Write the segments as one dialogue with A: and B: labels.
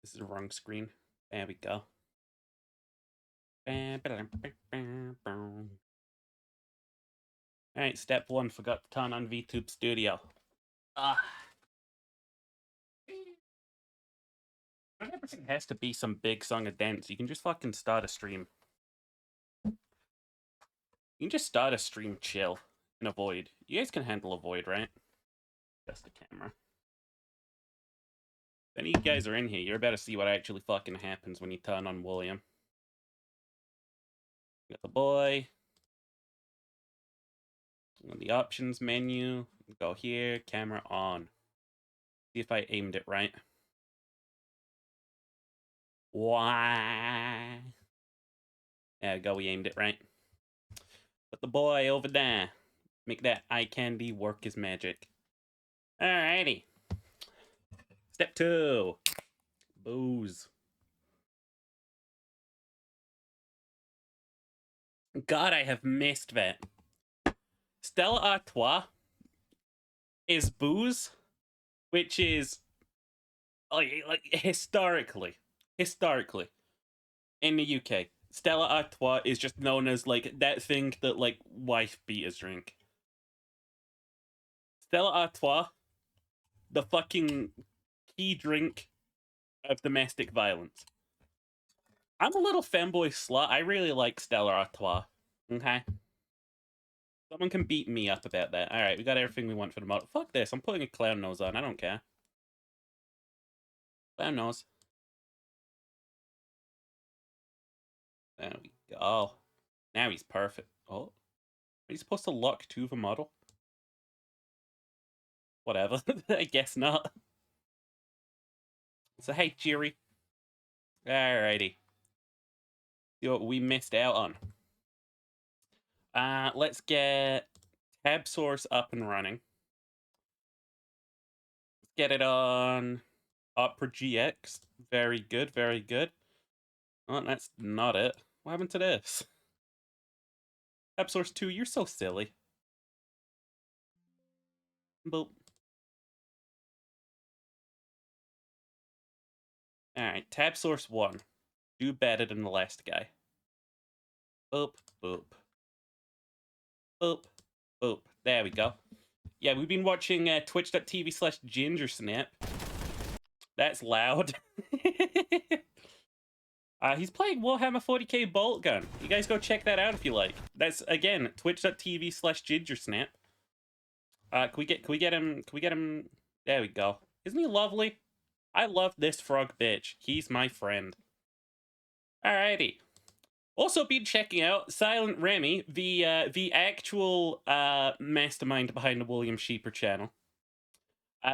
A: This is the wrong screen. There we go. Alright, step one, forgot to turn on VTube Studio. Not everything has to be some big song of dance. You can just fucking start a stream. You can just start a stream chill and avoid. You guys can handle avoid, right? Just the camera. If any of you guys are in here, you're about to see what actually fucking happens when you turn on William. Got the boy. On the options menu, go here, camera on. See if I aimed it right. Why? There we go, we aimed it right. Put the boy over there. Make that eye candy work as magic. Alrighty. Step two. Booze. God, I have missed that. Stella Artois is booze, which is like historically in the UK, Stella Artois is just known as like that thing that like wife beaters drink. Stella Artois, the fucking key drink of domestic violence. I'm a little femboy slut. I really like Stella Artois. Okay. Someone can beat me up about that. Alright, we got everything we want for the model. Fuck this, I'm putting a clown nose on. I don't care. Clown nose. There we go. Now he's perfect. Oh. Are you supposed to lock to the model? Whatever. I guess not. So hey, Jerry. Alrighty. See what we missed out on. Let's get tab source up and running. Let's get it on Opera GX. Very good, very good. Oh, that's not it. What happened to this? Tab source 2, you're so silly. Boop. Alright, tab source 1. Do better than the last guy. Boop, boop. Boop, boop. There we go. Yeah, we've been watching twitch.tv/gingersnap. That's loud. He's playing Warhammer 40k Bolt Gun. You guys go check that out if you like. That's, again, twitch.tv/gingersnap. Can we get him? There we go. Isn't he lovely? I love this frog bitch. He's my friend. Alrighty. Also been checking out Silent Remy, the actual mastermind behind the William Sheeper channel.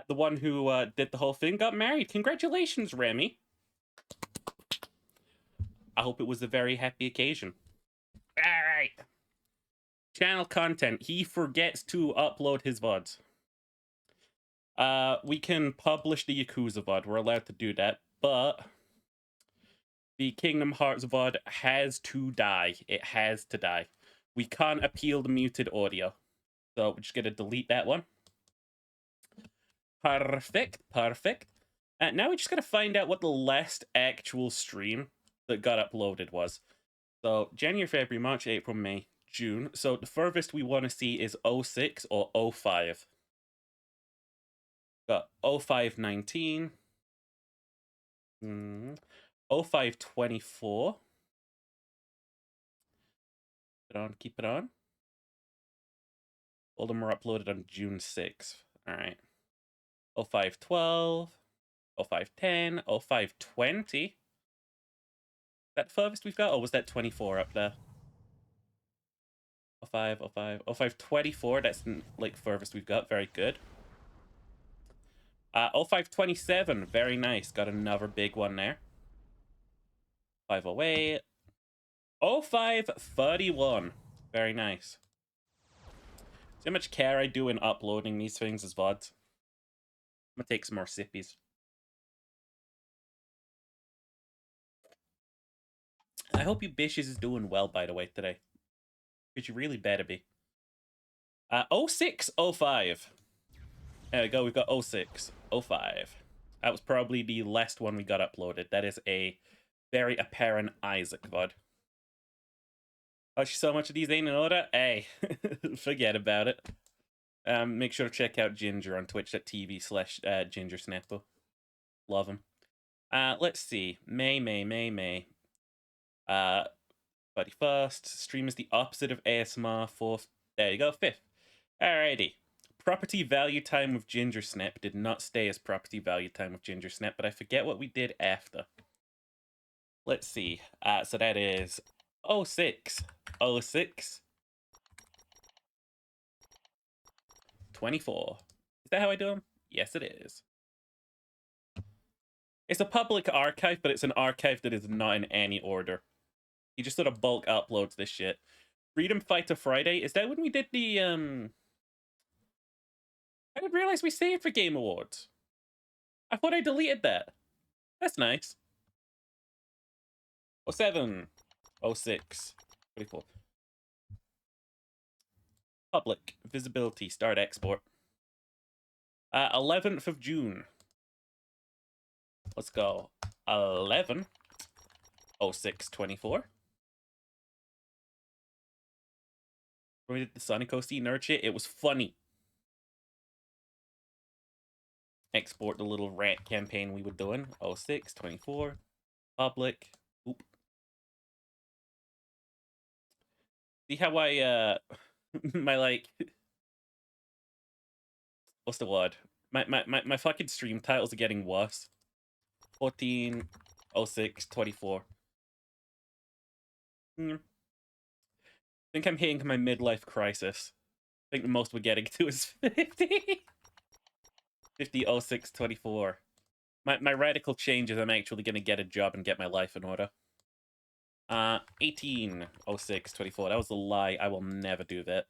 A: The one who did the whole thing, got married. Congratulations, Remy. I hope it was a very happy occasion. Alright. Channel content. He forgets to upload his VODs. We can publish the Yakuza VOD. We're allowed to do that, but the Kingdom Hearts VOD has to die. It has to die. We can't appeal the muted audio. So we're just going to delete that one. Perfect. Perfect. Now we just got to find out what the last actual stream that got uploaded was. So January, February, March, April, May, June. So the furthest we want to see is 06 or 05. Got 0519. 0524. Keep it on, keep it on. All of them were uploaded on June 6th. Alright. 0512. 0510. 0520. That furthest we've got? Or was that 24 up there? 05, 05, 0524. That's like furthest we've got. Very good. 0527. Very nice. Got another big one there. 508. 0531. Very nice. See how much care I do in uploading these things as VODs. I'm gonna take some more sippies. I hope you bitches is doing well, by the way, today. Because you really better be. 0605. There we go, we've got 06, 05. That was probably the last one we got uploaded. That is a very apparent Isaac VOD. Watch so much of these ain't in order? Hey, forget about it. Make sure to check out Ginger on twitch.tv/GingerSnappo. Love him. Let's see. May. 31st. Stream is the opposite of ASMR. 4th. There you go. 5th. Alrighty. Property value time with Ginger Snap did not stay as property value time with Ginger Snap, but I forget what we did after. Let's see. So that is 06. 24. Is that how I do them? Yes, it is. It's a public archive, but it's an archive that is not in any order. He just sort of bulk uploads this shit. Freedom Fighter Friday. Is that when we did the I didn't realize we saved for Game Awards. I thought I deleted that. That's nice. 07. 06. 24. Public. Visibility. Start export. 11th of June. Let's go. 11. 06. 24. When we did the Sonic OC nerd shit, it was funny. Export the little rant campaign we were doing. 06. 24. Public. Oop. See how I, my, like, what's the word? My fucking stream titles are getting worse. 14, 06, 24. I think I'm hitting my midlife crisis. I think the most we're getting to is 50. 50, 06, 24. My radical change is I'm actually going to get a job and get my life in order. 18, 06, 24. That was a lie. I will never do that.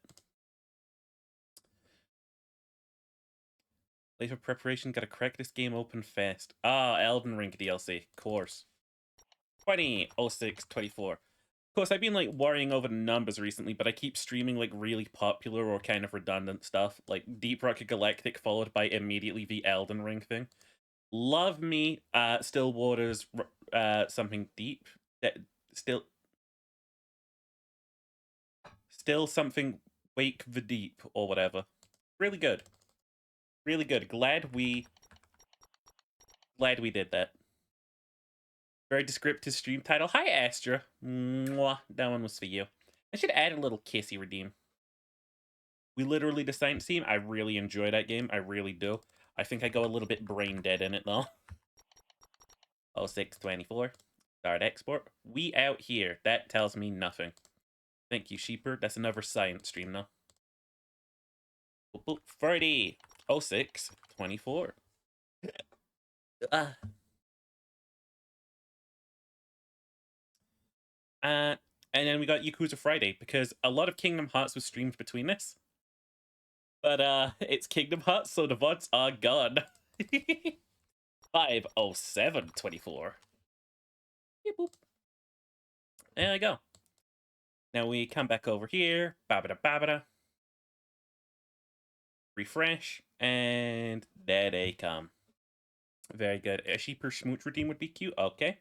A: Late for preparation. Gotta crack this game open fast. Elden Ring DLC. Of course. 20, 06, 24. Of course, I've been, like, worrying over the numbers recently, but I keep streaming, like, really popular or kind of redundant stuff. Like, Deep Rocket Galactic followed by immediately the Elden Ring thing. Love me, Stillwater's, something deep. Still something Wake the Deep or whatever. Really good. Really good. Glad we did that. Very descriptive stream title. Hi, Astra. Mwah. That one was for you. I should add a little kissy redeem. We literally the science team. I really enjoy that game. I really do. I think I go a little bit brain dead in it though. 06, 24. Start export. We out here. That tells me nothing. Thank you, Sheeper. That's another science stream though. 30. 06, 24. And then we got Yakuza Friday, because a lot of Kingdom Hearts was streamed between this. But it's Kingdom Hearts, so the VODs are gone. 507 24. Beep, boop. There we go. Now we come back over here. Babada. Refresh. And there they come. Very good. A Sheeper Schmooch redeem would be cute. Okay.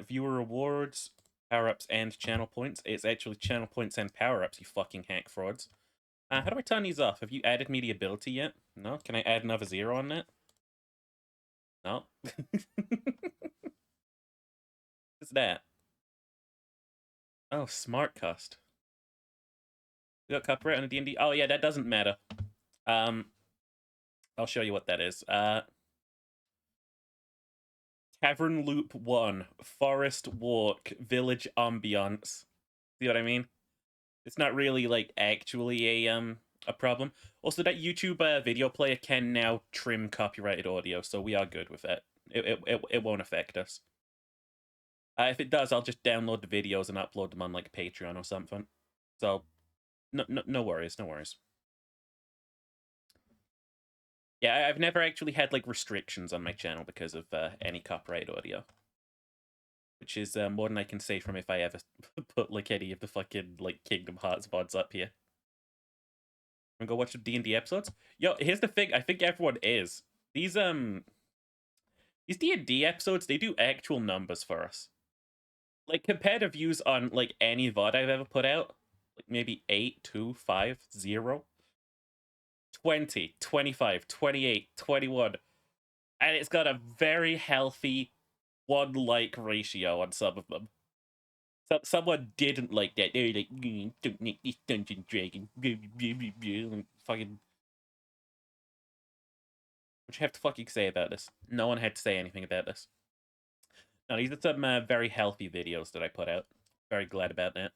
A: Viewer rewards, power-ups, and channel points. It's actually channel points and power-ups, you fucking hack frauds. How do I turn these off? Have you added me the ability yet? No? Can I add another 0 on that? No? What's that? Oh, smart cust. We got copyright on a D&D? Oh, yeah, that doesn't matter. I'll show you what that is. Tavern Loop 1. Forest Walk. Village Ambiance. See what I mean? It's not really, like, actually a problem. Also, that YouTube video player can now trim copyrighted audio, so we are good with that. It won't affect us. If it does, I'll just download the videos and upload them on, like, Patreon or something. So, no worries, no worries. Yeah, I've never actually had, like, restrictions on my channel because of any copyright audio. Which is more than I can say from if I ever put, like, any of the fucking, like, Kingdom Hearts VODs up here. I'm gonna go watch the D&D episodes? Yo, here's the thing. I think everyone is. These, These D&D episodes, they do actual numbers for us. Like, compared to views on, like, any VOD I've ever put out, like, maybe 8, 2, 5, 0, 20, 25, 28, 21. And it's got a very healthy 1 like ratio on some of them. Someone didn't like that. They were like, don't make this Dungeon Dragon. Fucking. What you have to fucking say about this? No one had to say anything about this. No, these are some very healthy videos that I put out. Very glad about that.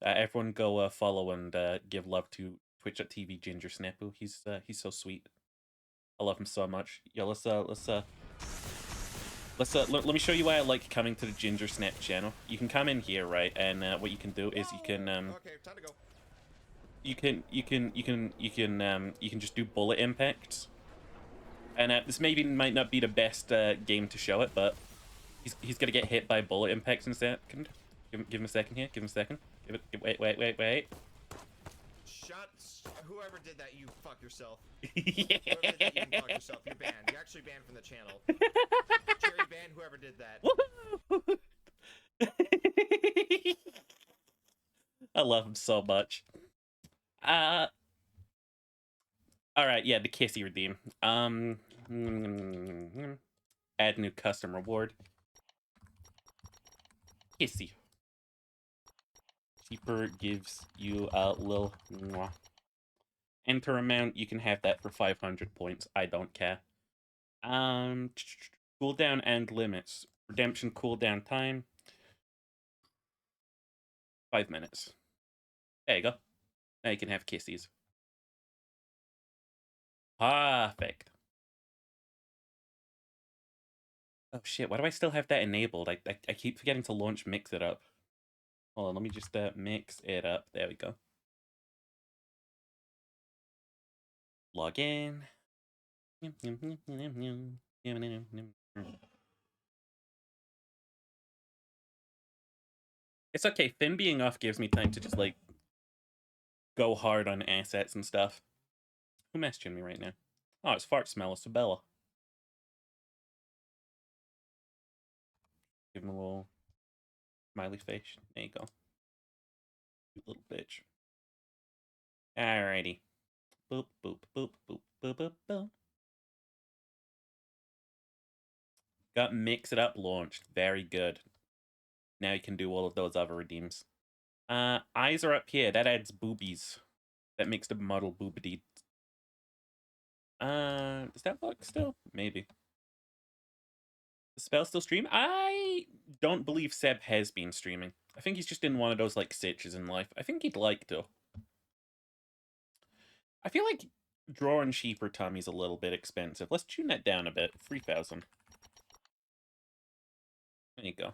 A: Everyone go follow and give love to Twitch.tv Ginger Snapu. He's so sweet. I love him so much. Yo, let me show you why I like coming to the Ginger Snap channel. You can come in here, right? And what you can do is you can
B: Okay, time to go.
A: you can just do bullet impacts. And this might not be the best game to show it, but he's gonna get hit by bullet impacts in a second. Give him a second here. Give him a second. Wait.
B: Whoever did that, you fuck yourself. Whoever did that, you can fuck yourself. You're banned. You're actually banned from the channel. Cherry banned whoever did that.
A: I love him so much. All right, yeah, the Kissy redeem. Add new custom reward. Kissy. Keeper gives you a little mwah. Enter amount, you can have that for 500 points. I don't care. Cooldown and limits. Redemption cooldown time. 5 minutes. There you go. Now you can have kissies. Perfect. Oh shit, why do I still have that enabled? I keep forgetting to launch Mix It Up. Hold on, let me just mix it up. There we go. Log in. It's okay, Finn being off gives me time to just, like, go hard on assets and stuff. Who messaging me right now? Oh, it's Fart Smell, it's Bella. Give him a little smiley face. There you go. You little bitch. Alrighty. Boop, boop, boop, boop, boop, boop, boop. Got Mix It Up launched. Very good. Now you can do all of those other redeems. Eyes are up here. That adds boobies. That makes the model boobity. Does that work still? Maybe. The spell still stream? I don't believe Seb has been streaming. I think he's just in one of those, like, sitches in life. I think he'd like to. I feel like drawing cheaper Tommy's a little bit expensive. Let's tune that down a bit. 3,000. There you go.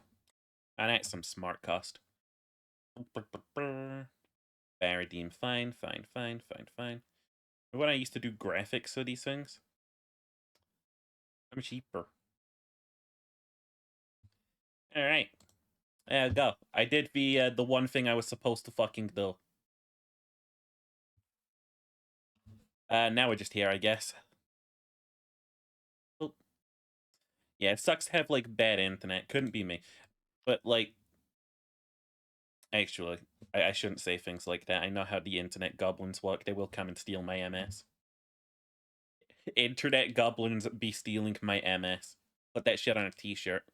A: And that's some smart cost. Redeem, fine. When I used to do graphics for these things, I'm cheaper. All right, go. I did the one thing I was supposed to fucking do. Now we're just here, I guess. Oh. Yeah, it sucks to have, like, bad internet. Couldn't be me. But, like, actually, I shouldn't say things like that. I know how the internet goblins work. They will come and steal my MS. Internet goblins be stealing my MS. Put that shit on a t-shirt.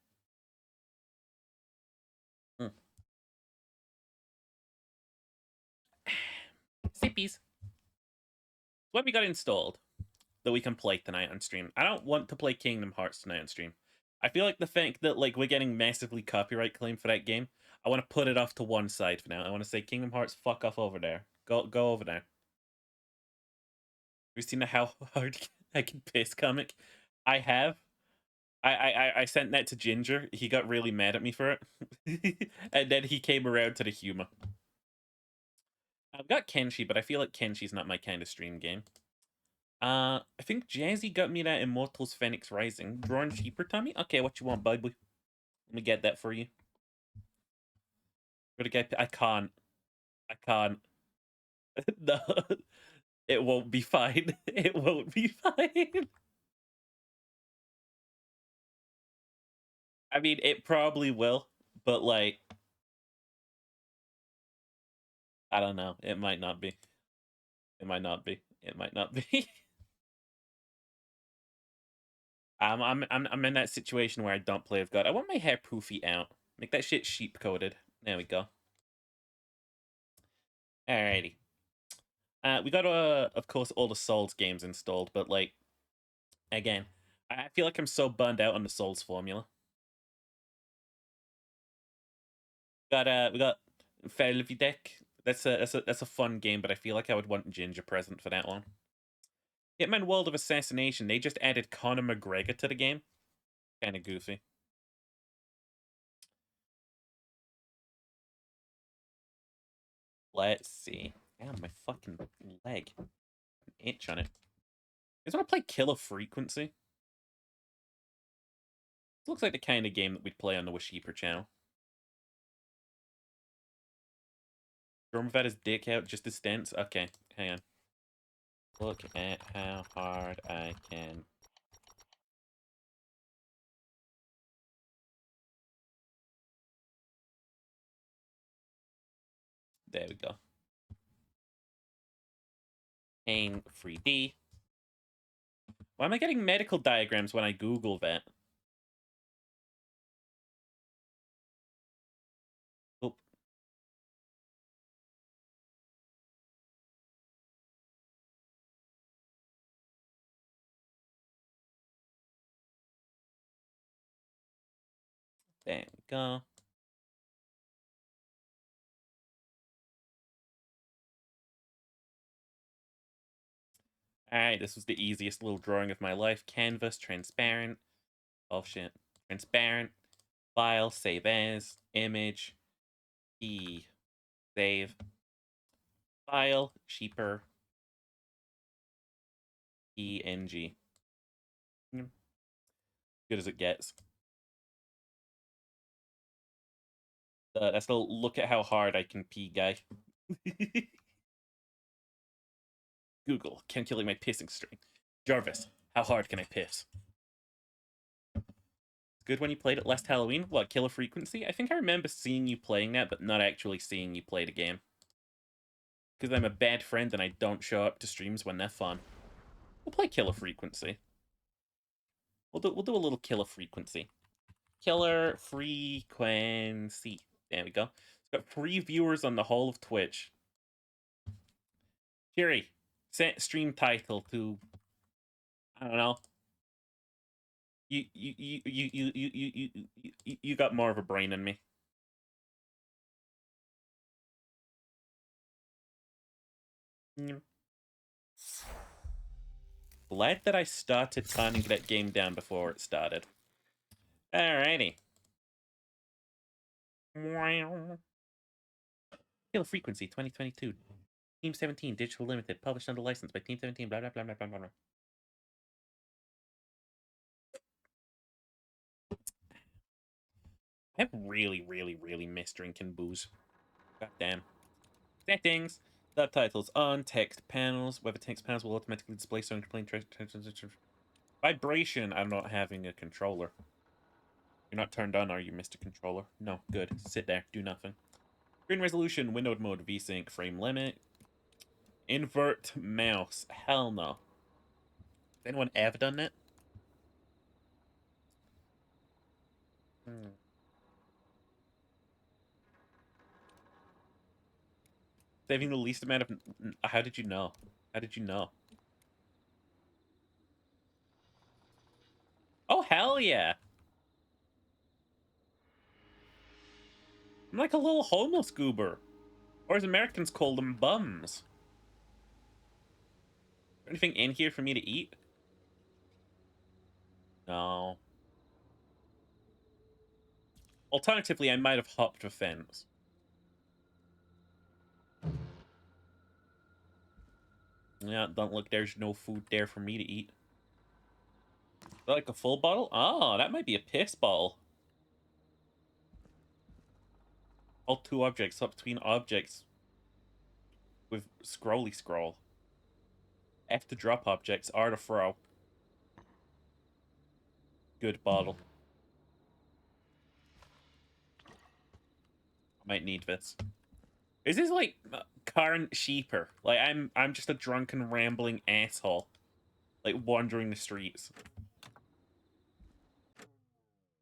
A: Sippies. What we got installed that we can play tonight on stream. I don't want to play Kingdom Hearts tonight on stream. I feel like the fact that, like, we're getting massively copyright claim for that game, I want to put it off to one side for now. I want to say, Kingdom Hearts, fuck off over there. Go over there. Have you seen how hard I can piss comic? I have. I sent that to Ginger. He got really mad at me for it. And then he came around to the humor. I've got Kenshi, but I feel like Kenshi's not my kind of stream game. I think Jazzy got me that Immortals Phoenix Rising. Drawing cheaper, Tommy? Okay, what you want, baby? Let me get that for you. I can't. No. It won't be fine. It won't be fine. I mean, it probably will, but like, I don't know. It might not be. It might not be. It might not be. I'm in that situation where I don't play with God. I want my hair poofy out. Make that shit sheep coated. There we go. Alrighty. We got of course all the Souls games installed, but like, again, I feel like I'm so burned out on the Souls formula. We got Felvidek. That's a fun game, but I feel like I would want Ginger present for that one. Hitman World of Assassination. They just added Conor McGregor to the game. Kind of goofy. Let's see. Damn, my fucking leg. An itch on it. You guys want to play Killer Frequency? This looks like the kind of game that we'd play on the Washeeper channel. Drum had his dick out just as stents? Okay, hang on. Look at how hard I can. There we go. Pain 3D. Why am I getting medical diagrams when I Google that? Oh. There we go. Alright, this was the easiest little drawing of my life. Canvas, transparent. Oh shit. Transparent. File, save as. Image. E. Save. File. Sheeper. PNG. Good as it gets. That's the look at how hard I can pee guy. Google, calculate my pissing string. Jarvis, how hard can I piss? Good when you played it last Halloween? What, Killer Frequency? I think I remember seeing you playing that, but not actually seeing you play the game. Because I'm a bad friend and I don't show up to streams when they're fun. We'll play Killer Frequency. We'll do a little Killer Frequency. Killer Frequency. There we go. It's got 3 viewers on the whole of Twitch. Jerry, set stream title to, I don't know. You got more of a brain than me. Glad that I started turning that game down before it started. Alrighty. Killer Frequency 2022. Team 17, Digital Limited, published under license by Team 17, blah, blah, blah, blah, blah, blah. I've really missed drinking booze. God damn. Settings. Subtitles on. Text panels. Whether text panels will automatically display certain plain vibration. I'm not having a controller. You're not turned on, are you, Mr. Controller? No. Good. Sit there. Do nothing. Screen resolution. Windowed mode. VSync. Frame limit. Invert mouse. Hell no. Has anyone ever done that? Saving the least amount of... How did you know? How did you know? Oh, hell yeah! I'm like a little homeless goober. Or as Americans call them, bums. Is there anything in here for me to eat? No. Alternatively, I might have hopped a fence. Yeah, don't look, there's no food there for me to eat. Is that like a full bottle? Oh, that might be a piss bottle. All 2 objects, swap between objects with scrolly scroll. F to drop objects, R to throw. Good bottle. Might need this. Is this like current sheeper? Like I'm just a drunken rambling asshole, like wandering the streets.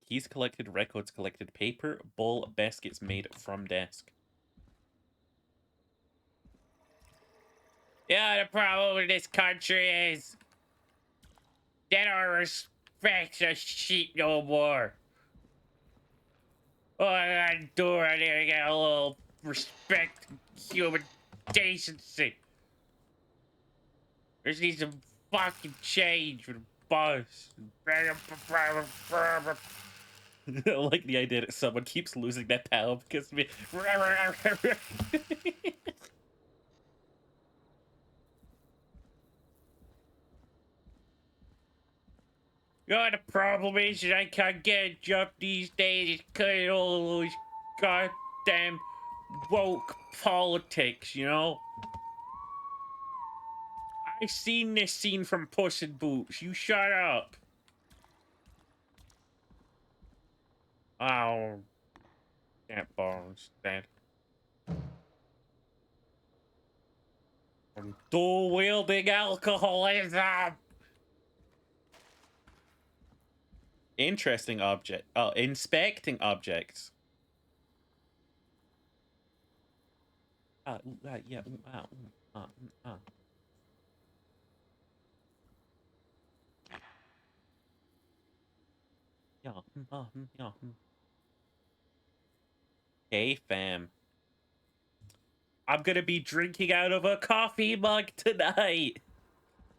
A: Keys collected, records collected, paper, bowl, baskets made from desk. Yeah, the problem with this country is they don't respect the sheep no more. All I gotta do right here to get a little respect, human decency. There needs some fucking change for the boss. I like the idea that someone keeps losing their power because of me. Yeah, the problem is that I can't get a job these days because of all those goddamn woke politics, you know? I seen this scene from Puss in Boots. You shut up. Oh, can't bones, Dad. Dual wielding alcoholism. Interesting object. Oh, inspecting objects. Yeah. Yeah. Hey, fam. I'm gonna be drinking out of a coffee mug tonight.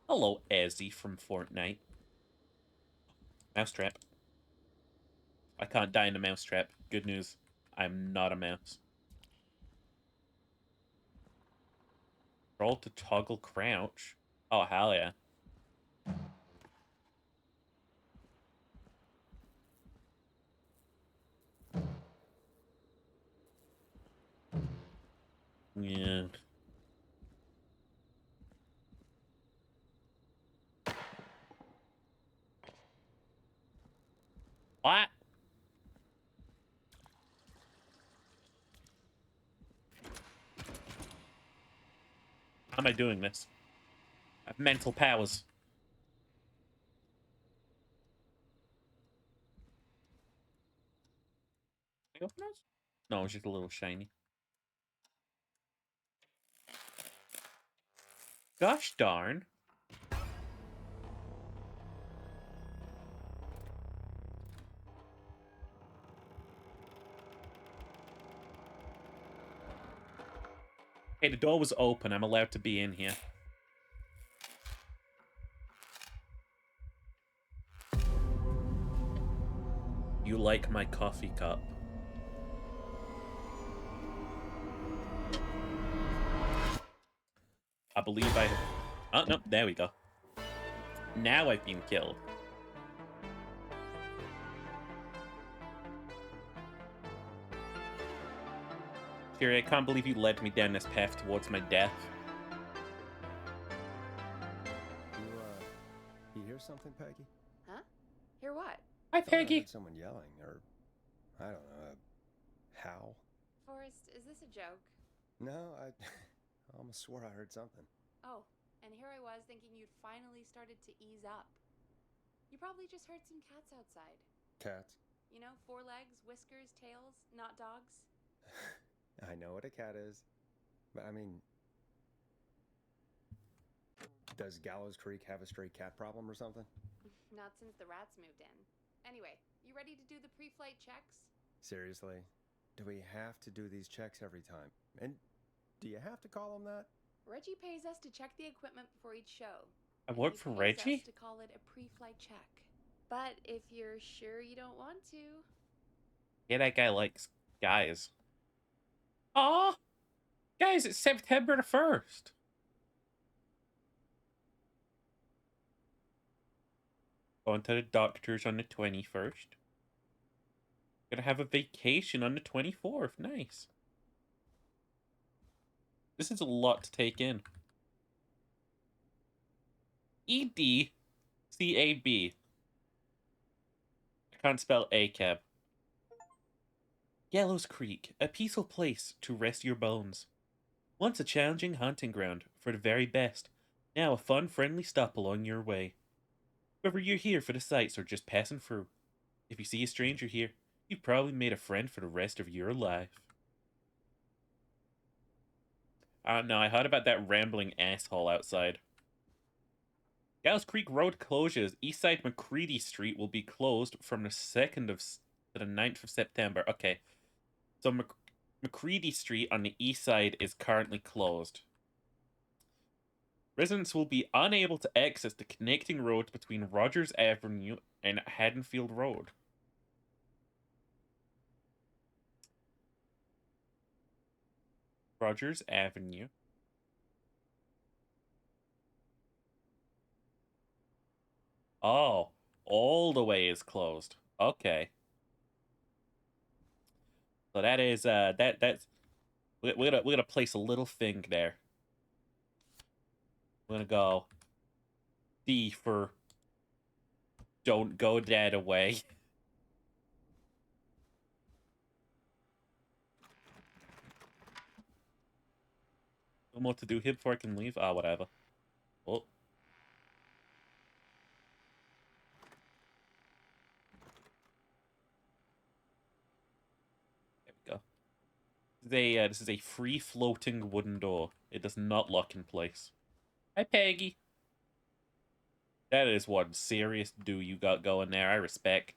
A: Hello, Ezzy from Fortnite. Mousetrap. I can't die in a mousetrap. Good news. I'm not a mouse. Roll to toggle crouch. Oh, hell yeah. Yeah. What? How am I doing this? I have mental powers. Can I open those? No, it's just a little shiny. Gosh darn. Hey, the door was open. I'm allowed to be in here. You like my coffee cup. I believe I... Oh, no, there we go. Now I've been killed. Jerry, I can't believe you led me down this path towards my death.
C: You hear something, Peggy?
D: Huh? Hear what?
A: Hi,
C: I
A: Peggy.
C: heard someone yelling, or I don't know, a howl.
D: Forrest, is this a joke?
C: No, I almost swore I heard something.
D: Oh, and here I was thinking you'd finally started to ease up. You probably just heard some cats outside.
C: Cats?
D: You know, 4 legs, whiskers, tails, not dogs.
C: I know what a cat is, but I mean, does Gallows Creek have a stray cat problem or something?
D: Not since the rats moved in. Anyway, you ready to do the pre-flight checks?
C: Seriously? Do we have to do these checks every time? And do you have to call them that?
D: Reggie pays us to check the equipment before each show.
A: I
D: and
A: work
D: he
A: for
D: pays
A: Reggie?
D: us to call it a pre-flight check. But if you're sure you don't want to...
A: Yeah, that guy likes guys. Aw! Guys, it's September the 1st. Going to the doctor's on the 21st. Gonna have a vacation on the 24th. Nice. This is a lot to take in. EDCAB. I can't spell ACAB. Gallows Creek, a peaceful place to rest your bones. Once a challenging hunting ground for the very best, now a fun, friendly stop along your way. Whether you're here for the sights or just passing through, if you see a stranger here, you've probably made a friend for the rest of your life. I don't know, I heard about that rambling asshole outside. Gallows Creek Road closures. Eastside McCready Street will be closed from the 2nd to the 9th of September. Okay. So McCready Street on the east side is currently closed. Residents will be unable to access the connecting road between Rogers Avenue and Haddonfield Road. Rogers Avenue. Oh, all the way is closed. Okay. So that is that's we're gonna place a little thing there. We're gonna go D for don't go that away. No more to do here before I can leave. Ah, whatever. Oh. There we go. This is a free floating wooden door. It does not lock in place. Hi, Peggy. That is one serious do you got going there. I respect.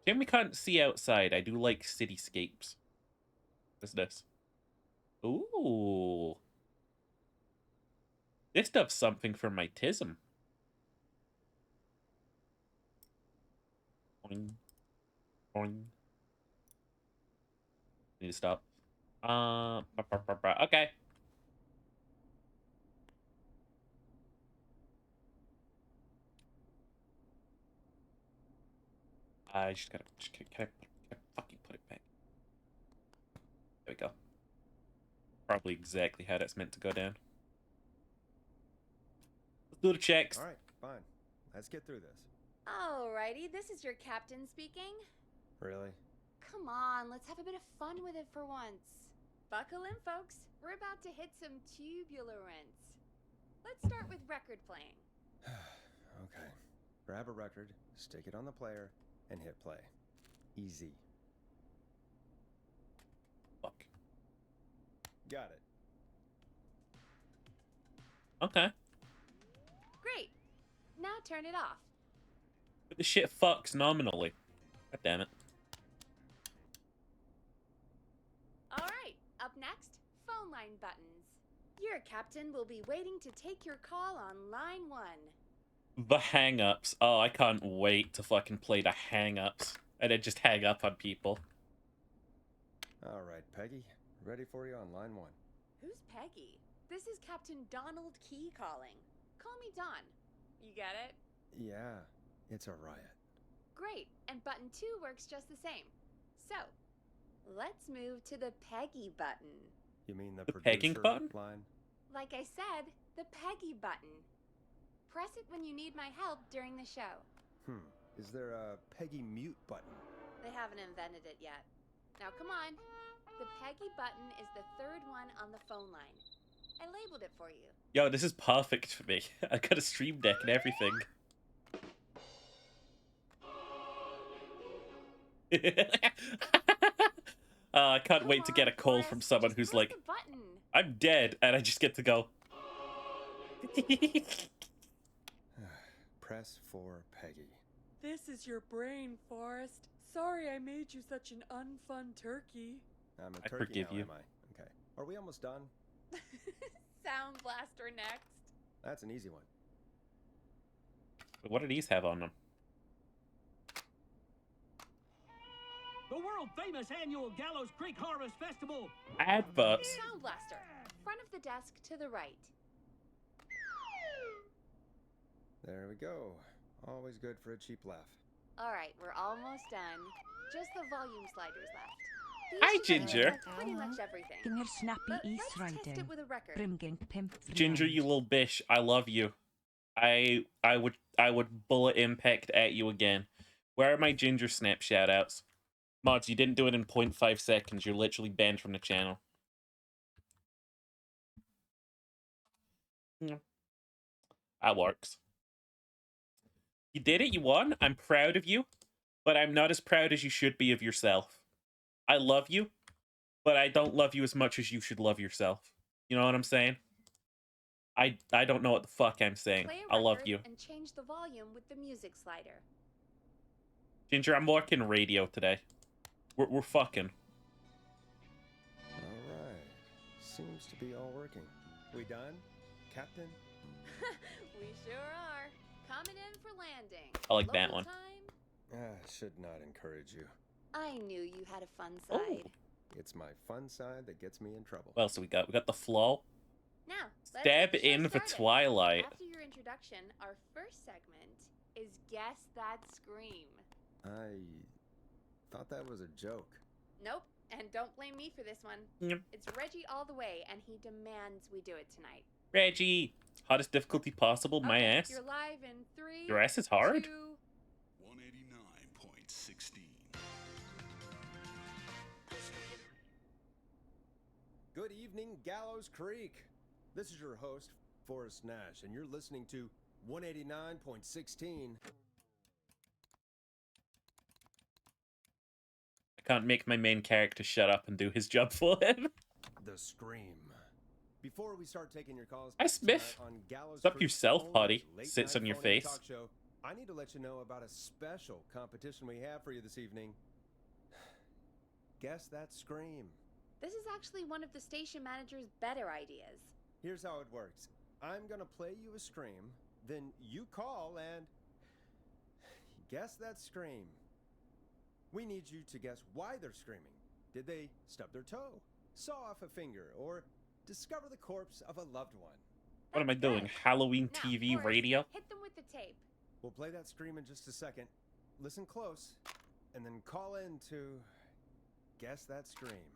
A: Shame we can't see outside. I do like cityscapes. What's this? Ooh. This does something for my tism. Boing. Boing. Need to stop. Okay. I just gotta, can I fucking put it back? There we go. Probably exactly how that's meant to go down. Let's do the checks.
C: All right, fine. Let's get through this.
D: Alrighty, this is your captain speaking.
C: Really?
D: Come on, let's have a bit of fun with it for once. Buckle in, folks. We're about to hit some tubular rents. Let's start with record playing.
C: Okay. Grab a record, stick it on the player, and hit play. Easy.
A: Fuck.
C: Got it.
A: Okay.
D: Great. Now turn it off.
A: But the shit fucks nominally. God damn it.
D: Alright, up next, phone line buttons. Your captain will be waiting to take your call on line 1.
A: The hang-ups. Oh, I can't wait to fucking play the hang-ups. And then just hang up on people.
C: All right, Peggy. Ready for you on line 1.
D: Who's Peggy? This is Captain Donald Key calling. Call me Don. You get it?
C: Yeah, it's a riot.
D: Great, and button 2 works just the same. So, let's move to the Peggy button.
C: You mean the
A: pegging
C: producer
A: button?
C: line?
D: Like I said, the Peggy button. Press it when you need my help during the show.
C: Is there a Peggy mute button?
D: They haven't invented it yet. Now come on. The Peggy button is the 3rd one on the phone line. I labeled it for you.
A: Yo, this is perfect for me. I got a stream deck and everything. I can't wait to get a call from someone who's like,
D: The button.
A: I'm dead, and I just get to go.
C: Press for Peggy.
E: This is your brain, Forrest. Sorry I made you such an unfun turkey.
C: I'm a
A: I
C: turkey
A: forgive
C: now,
A: you.
C: am I? Okay. Are we almost done?
D: Sound Blaster next.
C: That's an easy one.
A: What do these have on them?
F: The world famous annual Gallows Creek Harvest Festival.
A: Adverts.
D: Sound Blaster. Front of the desk to the right.
C: There we go. Always good for a cheap laugh.
D: Alright, we're almost done. Just the volume sliders left. These
A: Hi,
D: should
A: Ginger.
D: handle pretty much everything.
G: Gynger snappy
D: But
G: East
D: let's test
G: Riding.
D: it with a record.
G: Brimgink pimp.
A: Ginger, you little bish. I love you. I would bullet impact at you again. Where are my Ginger Snap shoutouts? Mods, you didn't do it in 0.5 seconds. You're literally banned from the channel. Yeah. That works. You did it, you won. I'm proud of you, but I'm not as proud as you should be of yourself. I love you, but I don't love you as much as you should love yourself. You know what I'm saying? I don't know what the fuck I'm saying.
D: Play a
A: I love
D: record
A: you.
D: and change the volume with the music slider.
A: Ginger, I'm working radio today. We're fucking.
C: All right. Seems to be all working. We done, Captain?
D: We sure are. Coming in for landing.
A: I like that
D: Local
A: one.
D: Time.
C: Should not encourage you.
D: I knew you had a fun
A: Oh.
D: side.
C: It's my fun side that gets me in trouble.
A: What else do we got? We got the flow.
D: Now, let's
A: Stab
D: get the show
A: in for
D: started.
A: Twilight.
D: After your introduction, our first segment is Guess That Scream.
C: I thought that was a joke.
D: Nope, and don't blame me for this one.
A: Yep.
D: It's Reggie all the way, and he demands we do it tonight.
A: Reggie, hottest difficulty possible. My
D: Okay,
A: ass.
D: You're live in 3.
A: Your ass is hard.
D: 2.
G: 189.16.
C: Good evening, Gallows Creek. This is your host, Forrest Nash, and you're listening to 189.16.
A: I can't make my main character shut up and do his job for him.
C: The Scream. Before we start taking your calls,
A: Hi, Smith.
C: tonight on Gallows
A: What's up,
C: Creek's
A: yourself,
C: only
A: Potty?
C: late
A: Sits
C: night
A: on your
C: phone-in
A: face.
C: talk show, I need to let you know about a special competition we have for you this evening. Guess That Scream.
D: This is actually one of the station manager's better ideas.
C: Here's how it works. I'm gonna play you a scream, then you call and guess that scream. We need you to guess why they're screaming. Did they stub their toe, saw off a finger, or discover the corpse of a loved one?
A: What am I
D: That's
A: doing?
D: good.
A: Halloween
D: Now,
A: TV
D: Forrest,
A: radio?
D: Hit them with the tape.
C: We'll play that scream in just a second. Listen close, and then call in to guess that scream.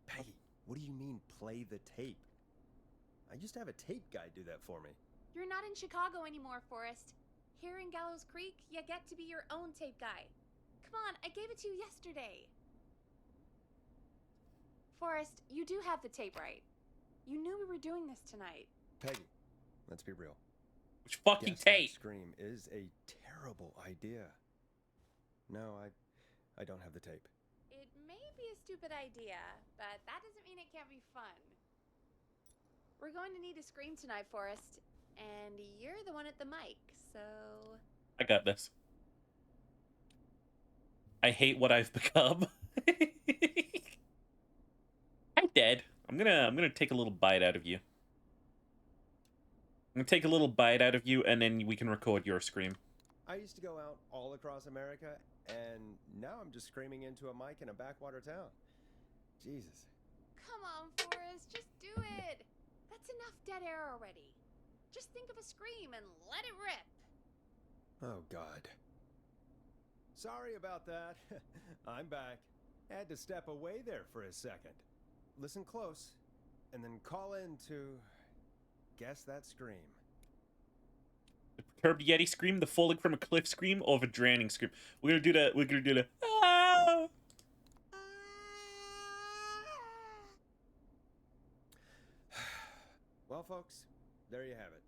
C: Peggy, what do you mean play the tape? I used to have a tape guy do that for me.
D: You're not in Chicago anymore, Forrest. Here in Gallows Creek, you get to be your own tape guy. Come on, I gave it to you yesterday. Forrest, you do have the tape right. You knew we were doing this tonight.
C: Peggy, let's be real.
A: Which fucking
C: Guess That
A: tape?
C: Scream is a terrible idea. No, I don't have the tape.
D: It may be a stupid idea, but that doesn't mean it can't be fun. We're going to need a scream tonight, Forrest, and you're the one at the mic, so...
A: I got this. I hate what I've become. I'm dead. I'm gonna take a little bite out of you. I'm gonna take a little bite out of you, and then we can record your scream.
C: I used to go out all across America, and now I'm just screaming into a mic in a backwater town. Jesus.
D: Come on, Forrest, just do it. That's enough dead air already. Just think of a scream and let it rip.
C: Oh, God. Sorry about that. I'm back. Had to step away there for a second. Listen close, and then call in to guess that scream.
A: The perturbed Yeti scream, the falling from a cliff scream, or the drowning scream. We're gonna do the ah!
C: Well, folks, there you have it.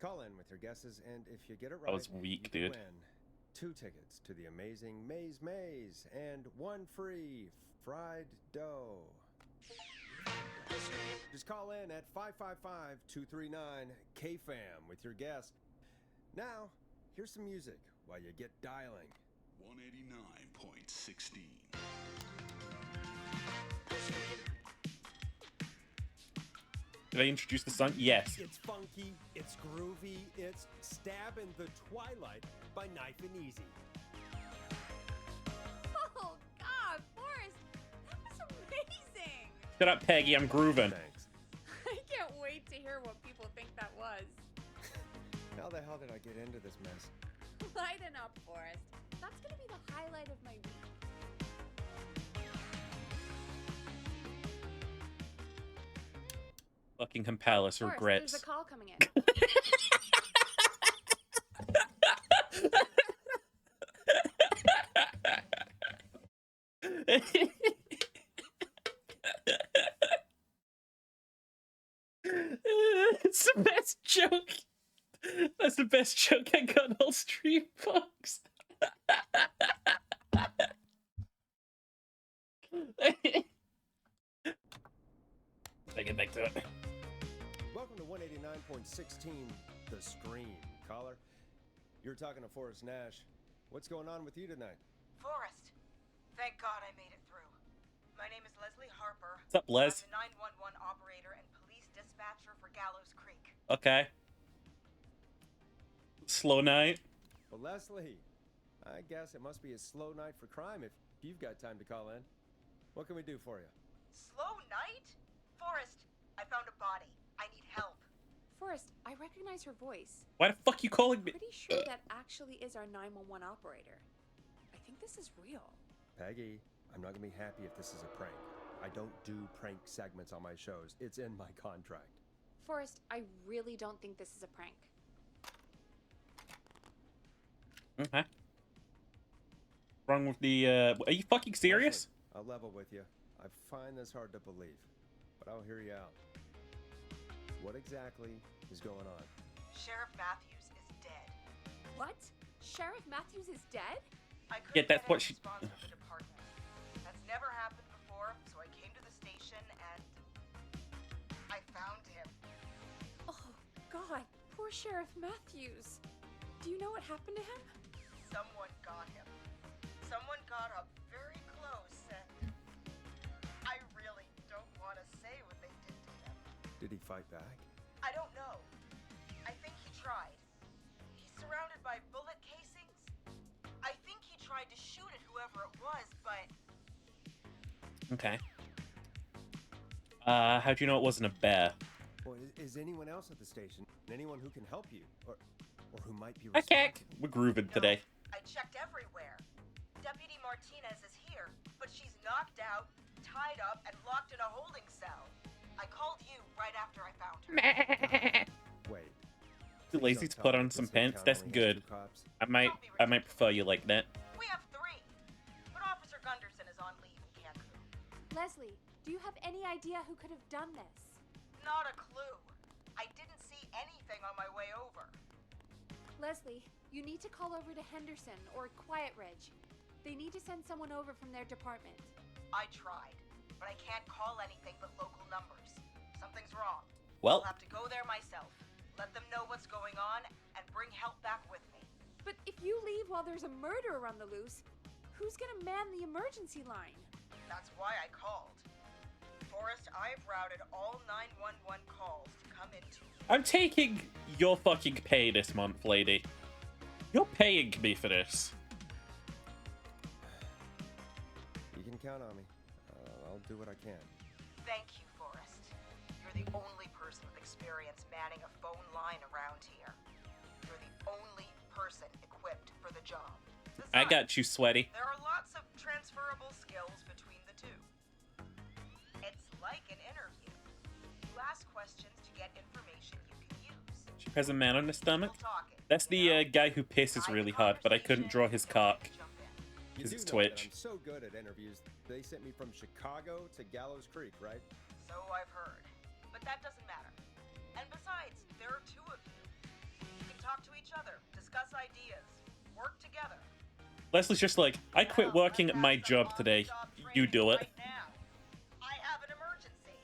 C: Call in with your guesses, and if you get it right,
A: That was weak,
C: you
A: dude.
C: can win 2 tickets to the amazing Maze Maze and 1 free fried dough. Just call in at 555-239-KFAM with your guess. Now, here's some music while you get dialing.
G: 189.16.
A: Did I introduce the song? Yes.
C: It's funky, it's groovy, it's Stab in the Twilight by Knife and Easy.
D: Oh, God, Forrest, that was amazing.
A: Shut up, Peggy. I'm grooving.
C: Thanks.
D: I can't wait to hear what people think that was.
C: How the hell did I get into this mess?
D: Lighten up, Forrest. That's gonna be the highlight of my week.
A: Buckingham Palace
D: Forrest,
A: regrets.
D: there's a call coming in.
A: It's the best joke. That's the best joke I got all stream, folks. I get back to it.
C: Welcome to 189.16, The Scream. Caller, you're talking to Forrest Nash. What's going on with you tonight?
G: Forrest, thank God I made it through. My name is Leslie Harper.
A: What's up, Les?
G: I'm the 911 operator and police dispatcher for Gallows Creek.
A: Okay. Slow night.
C: Well, Leslie, I guess it must be a slow night for crime if you've got time to call in. What can we do for you?
G: Slow night? Forrest, I found a body. I need help.
D: Forrest, I recognize her voice.
A: Why the fuck you calling me?
D: Pretty sure that actually is our 911 operator. I think this is real.
C: Peggy, I'm not gonna be happy if this is a prank. I don't do prank segments on my shows. It's in my contract.
D: Forrest, I really don't think this is a prank.
A: Okay. Wrong with the, are you fucking serious?
C: Leslie, I'll level with you. I find this hard to believe, but I'll hear you out. What exactly is going on?
G: Sheriff Matthews is dead.
D: What? Sheriff Matthews is dead?
G: I couldn't
A: Yeah, that's
G: get
A: what
G: any
A: she-
G: response from the department. That's never happened before, so I came to the station and I found him.
D: Oh, God. Poor Sheriff Matthews. Do you know what happened to him?
G: Someone got him. Someone got up very close and I really don't want to say what they did to him.
C: Did he fight back?
G: I don't know. I think he tried. He's surrounded by bullet casings. I think he tried to shoot at whoever it was, but
A: Okay. How'd you know it wasn't a bear?
C: Well, is anyone else at the station? Anyone who can help you? Or who might be
A: Okay.
C: responsible?
A: We're grooving
G: no,
A: today.
G: I checked everywhere. Deputy Martinez is here, but she's knocked out, tied up, and locked in a holding cell. I called you right after I found her.
C: Wait.
A: Too
C: Please
A: lazy
C: don't
A: to
C: tell
A: put
C: me
A: on
C: this
A: some
C: little
A: pants.
C: town
A: That's
C: only has
A: good.
C: 2 cops.
A: I might prefer you like that.
G: We have 3, but Officer Gunderson is on leave in Cancun.
D: Leslie, do you have any idea who could have done this?
G: Not a clue. I didn't see anything on my way over.
D: Leslie, you need to call over to Henderson or Quiet Ridge. They need to send someone over from their department.
G: I tried, but I can't call anything but local numbers. Something's wrong.
A: Well,
G: I'll have to go there myself, let them know what's going on, and bring help back with me.
D: But if you leave while there's a murderer on the loose, who's gonna man the emergency line?
G: That's why I called. Forrest, I've routed all 911 calls to come into you.
A: I'm taking your fucking pay this month, lady. You're paying me for this.
C: You can count on me. I'll do what I can.
G: Thank you, Forrest. You're the only person with experience manning a phone line around here. You're the only person equipped for the job.
A: I
G: Besides,
A: got you, sweaty.
G: there are lots of transferable skills between the two. It's like an interview. You ask questions to get information you can use.
A: She has a man on the stomach.
G: We'll talk it,
A: That's
G: you know?
A: the guy who pisses
G: Guide
A: really
G: the
A: hard, but I couldn't draw his cock.
G: conversation, jump in.
C: You
A: 'Cause
C: do
A: it's
C: know that
A: Twitch.
C: I'm so good at interviews. They sent me from Chicago to Gallows Creek, right?
G: So I've heard. But that doesn't matter. And besides, there are 2 of you. You can talk to each other, discuss ideas, work together.
A: Leslie's just like, I quit
G: Well,
A: working at
G: let's
A: my
G: have some
A: job today.
G: on-the-job
A: You
G: training
A: do it.
G: right now. I have an emergency.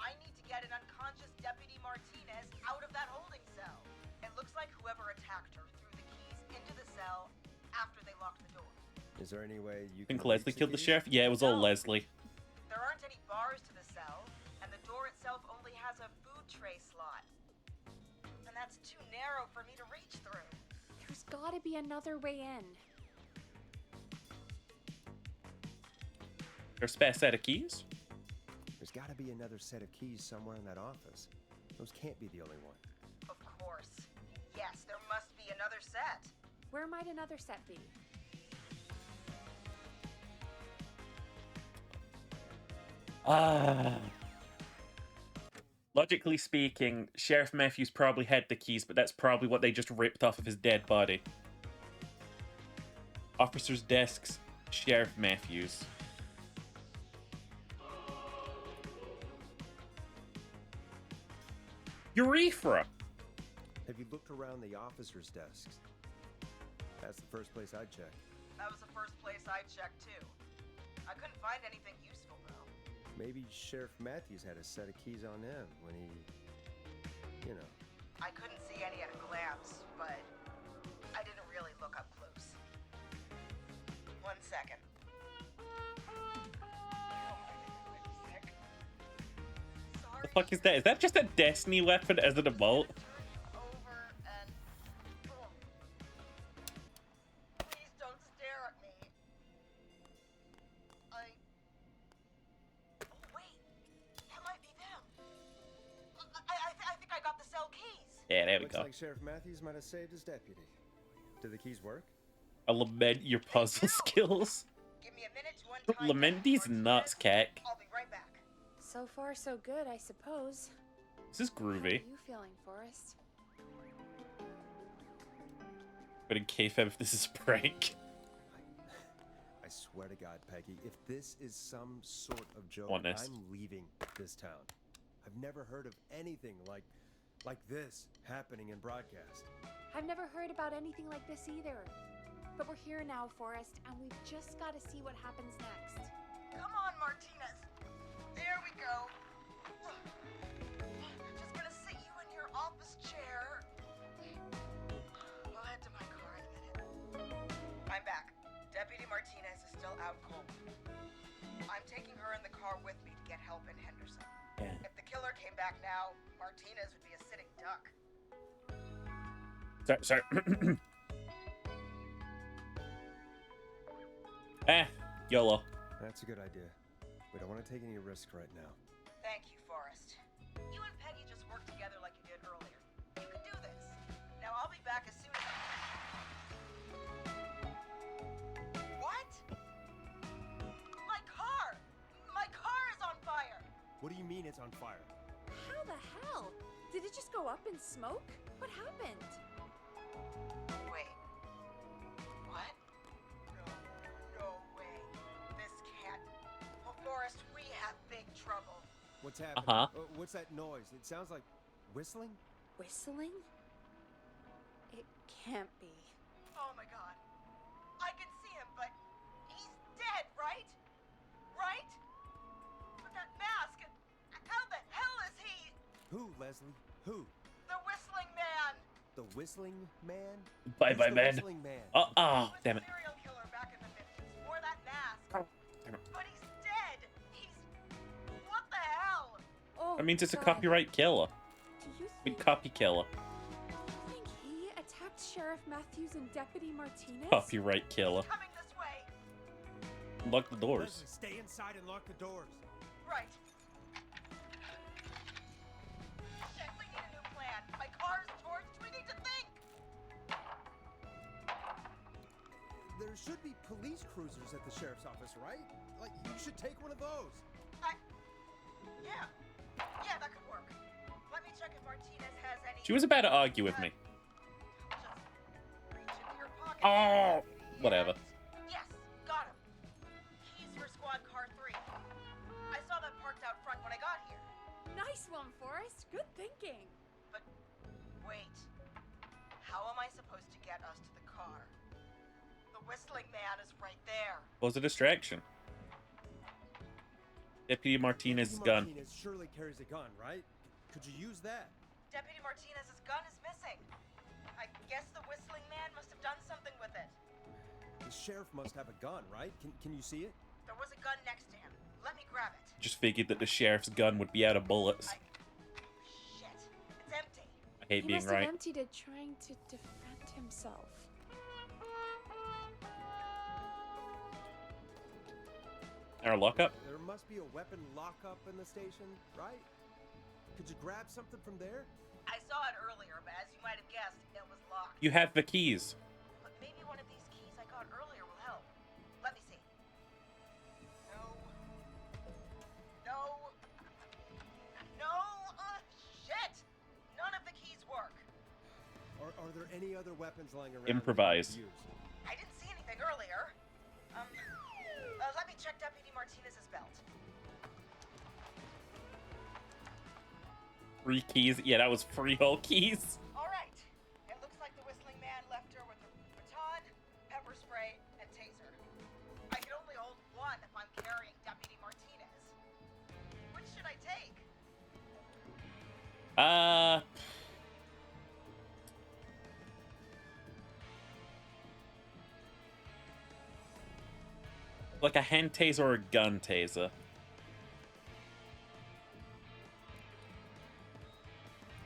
G: I need to get an unconscious Deputy Martinez out of that holding cell. It looks like whoever attacked her threw the keys into the cell after they locked the door.
C: Is there any way you
A: Think
C: can
A: Leslie
C: reach
A: killed the
C: keys?
A: sheriff? Yeah, it was all
G: No.
A: Leslie.
G: There aren't any bars to the cell, and the door itself only has a food tray slot. And that's too narrow for me to reach through.
D: There's gotta be another way in.
A: Her spare set of keys?
C: There's got to be another set of keys somewhere in that office. Those can't be the only one.
G: Of course. Yes, there must be another set.
D: Where might another set be?
A: Ah. Logically speaking, Sheriff Matthews probably had the keys, but that's probably what they just ripped off of his dead body. Officer's desks, Sheriff Matthews. Urethra!
C: Have you looked around the officers' desks? That's the first place I'd check.
G: That was the first place I checked too. I couldn't find anything useful though.
C: Maybe Sheriff Matthews had a set of keys on him when he, you know.
G: I couldn't see any at a glance, but I didn't really look up close. 1 second.
A: The fuck is that? Is that just a Destiny weapon as an bolt?
G: Over and please don't stare at me. Oh wait, that might be them. I think I got the cell keys.
A: Yeah, there we
C: Looks
A: go.
C: like Sheriff Matthews might have saved his deputy. Do the keys work?
A: I lament your puzzle skills.
G: Give me a minute to untie
A: Lament these nuts, Keck.
G: I'll be right back.
D: So far, so good, I suppose.
A: This is
D: How are
A: groovy.
D: you feeling, Forrest?
A: But in kayfabe, if this is a prank.
C: I swear to God, Peggy, if this is some sort of joke,
A: Honest.
C: I'm leaving this town. I've never heard of anything like this happening in broadcast.
D: I've never heard about anything like this either. But we're here now, Forrest, and we've just got to see what happens next.
G: Come on, Martinez. There we go. Just gonna sit you in your office chair. I'll head to my car in a minute. I'm back. Deputy Martinez is still out cold. I'm taking her in the car with me to get help in Henderson.
A: Yeah.
G: If the killer came back now, Martinez would be a sitting duck.
A: Sorry. YOLO.
C: That's a good idea. We don't want to take any risks right now.
G: Thank you, Forrest. You and Peggy just worked together like you did earlier. You can do this. Now I'll be back as soon as What? My car! My car is on fire!
C: What do you mean it's on fire?
D: How the hell? Did it just go up in smoke? What happened?
G: Wait. What? No way. This can't. Oh, Forrest, we have big trouble.
C: What's happening?
A: Uh-huh.
C: What's that noise? It sounds like whistling?
D: Whistling? It can't be.
G: Oh my god. I can see him, but he's dead, right? Right? But that mask, how the hell is he?
C: Who, Leslie? Who?
G: The whistling man!
C: The whistling man?
A: Bye
C: Who's
A: bye,
C: the
A: man.
C: Whistling man.
A: Oh,
G: He was
A: damn
G: a
A: it.
G: serial killer back in the 50s. Wore that mask.
A: Damn it.
G: But he's dead. He's... What the hell?
D: Oh,
A: That means it's a
D: God.
A: copyright killer.
D: Do you
A: I mean,
D: think,
A: copy killer.
D: think he attacked Sheriff Matthews and Deputy Martinez?
A: Copyright killer.
G: Coming this way.
A: Lock the doors.
C: Leslie, stay inside and lock the doors.
G: Right. Shit, we need a new plan. My car's torched. We need to think.
C: There should be police cruisers at the sheriff's office, right? Like, you should take one of those.
G: Yeah. Yeah, that could work. Let me check if Martinez has any...
A: She was about to argue with me.
G: Just reach into your pocket.
A: Oh, whatever.
G: Yes, got him. Keys for squad car 3. I saw them parked out front when I got here.
D: Nice one, Forrest. Good thinking.
G: But wait. How am I supposed to get us to the car? The whistling man is right there.
A: Was a distraction. Deputy Martinez's
C: Deputy
A: gun.
C: Martinez surely carries a gun, right? Could you use that?
G: Deputy Martinez's gun is missing. I guess the whistling man must have done something with it.
C: The sheriff must have a gun, right? Can you see it?
G: There was a gun next to him. Let me grab it.
A: Just figured that the sheriff's gun would be out of bullets.
G: Shit. It's empty.
A: I hate
D: He
A: being
D: must
A: right.
D: have emptied it trying to defend himself.
A: Our lockup?
C: There must be a weapon lockup in the station, right? Could you grab something from there?
G: I saw it earlier, but as you might have guessed, it was locked.
A: You have the keys.
G: But maybe one of these keys I got earlier will help. Let me see. No. No. No.
C: Are there any other weapons lying around?
A: Improvise.
C: that you could use?
G: I didn't see anything earlier. Let me check Deputy Martinez's belt.
A: Free keys. Yeah, that was freehold keys.
G: All right. It looks like the Whistling Man left her with a baton, pepper spray, and taser. I can only hold one if I'm carrying Deputy Martinez. Which should I take?
A: Like a hand taser or a gun taser.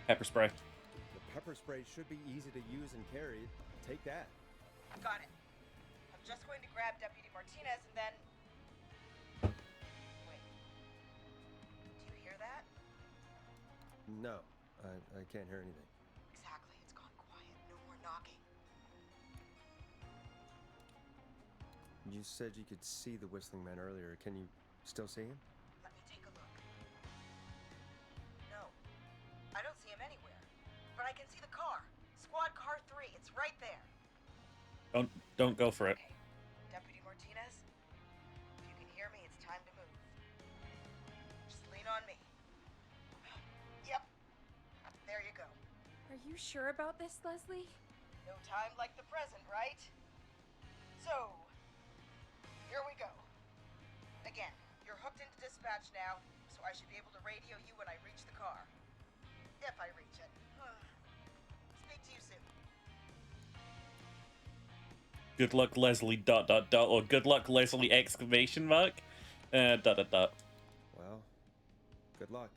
A: Pepper spray.
C: The pepper spray should be easy to use and carry. Take that.
G: Got it. I'm just going to grab Deputy Martinez and then... Wait. Do you hear that?
C: No, I can't hear anything.
G: Exactly. It's gone quiet. No more knocking.
C: You said you could see the Whistling Man earlier. Can you still see him?
G: Let me take a look. No. I don't see him anywhere. But I can see the car. Squad car 3. It's right there.
A: Don't go for it.
G: Okay. Deputy Martinez, if you can hear me, it's time to move. Just lean on me. Yep. There you go.
D: Are you sure about this, Leslie?
G: No time like the present, right? So, here we go. Again, you're hooked into dispatch now, so I should be able to radio you when I reach the car. If I reach it. Speak to you soon.
A: Good luck, Leslie, ... or good luck, Leslie, exclamation mark, ...
C: Well, good luck.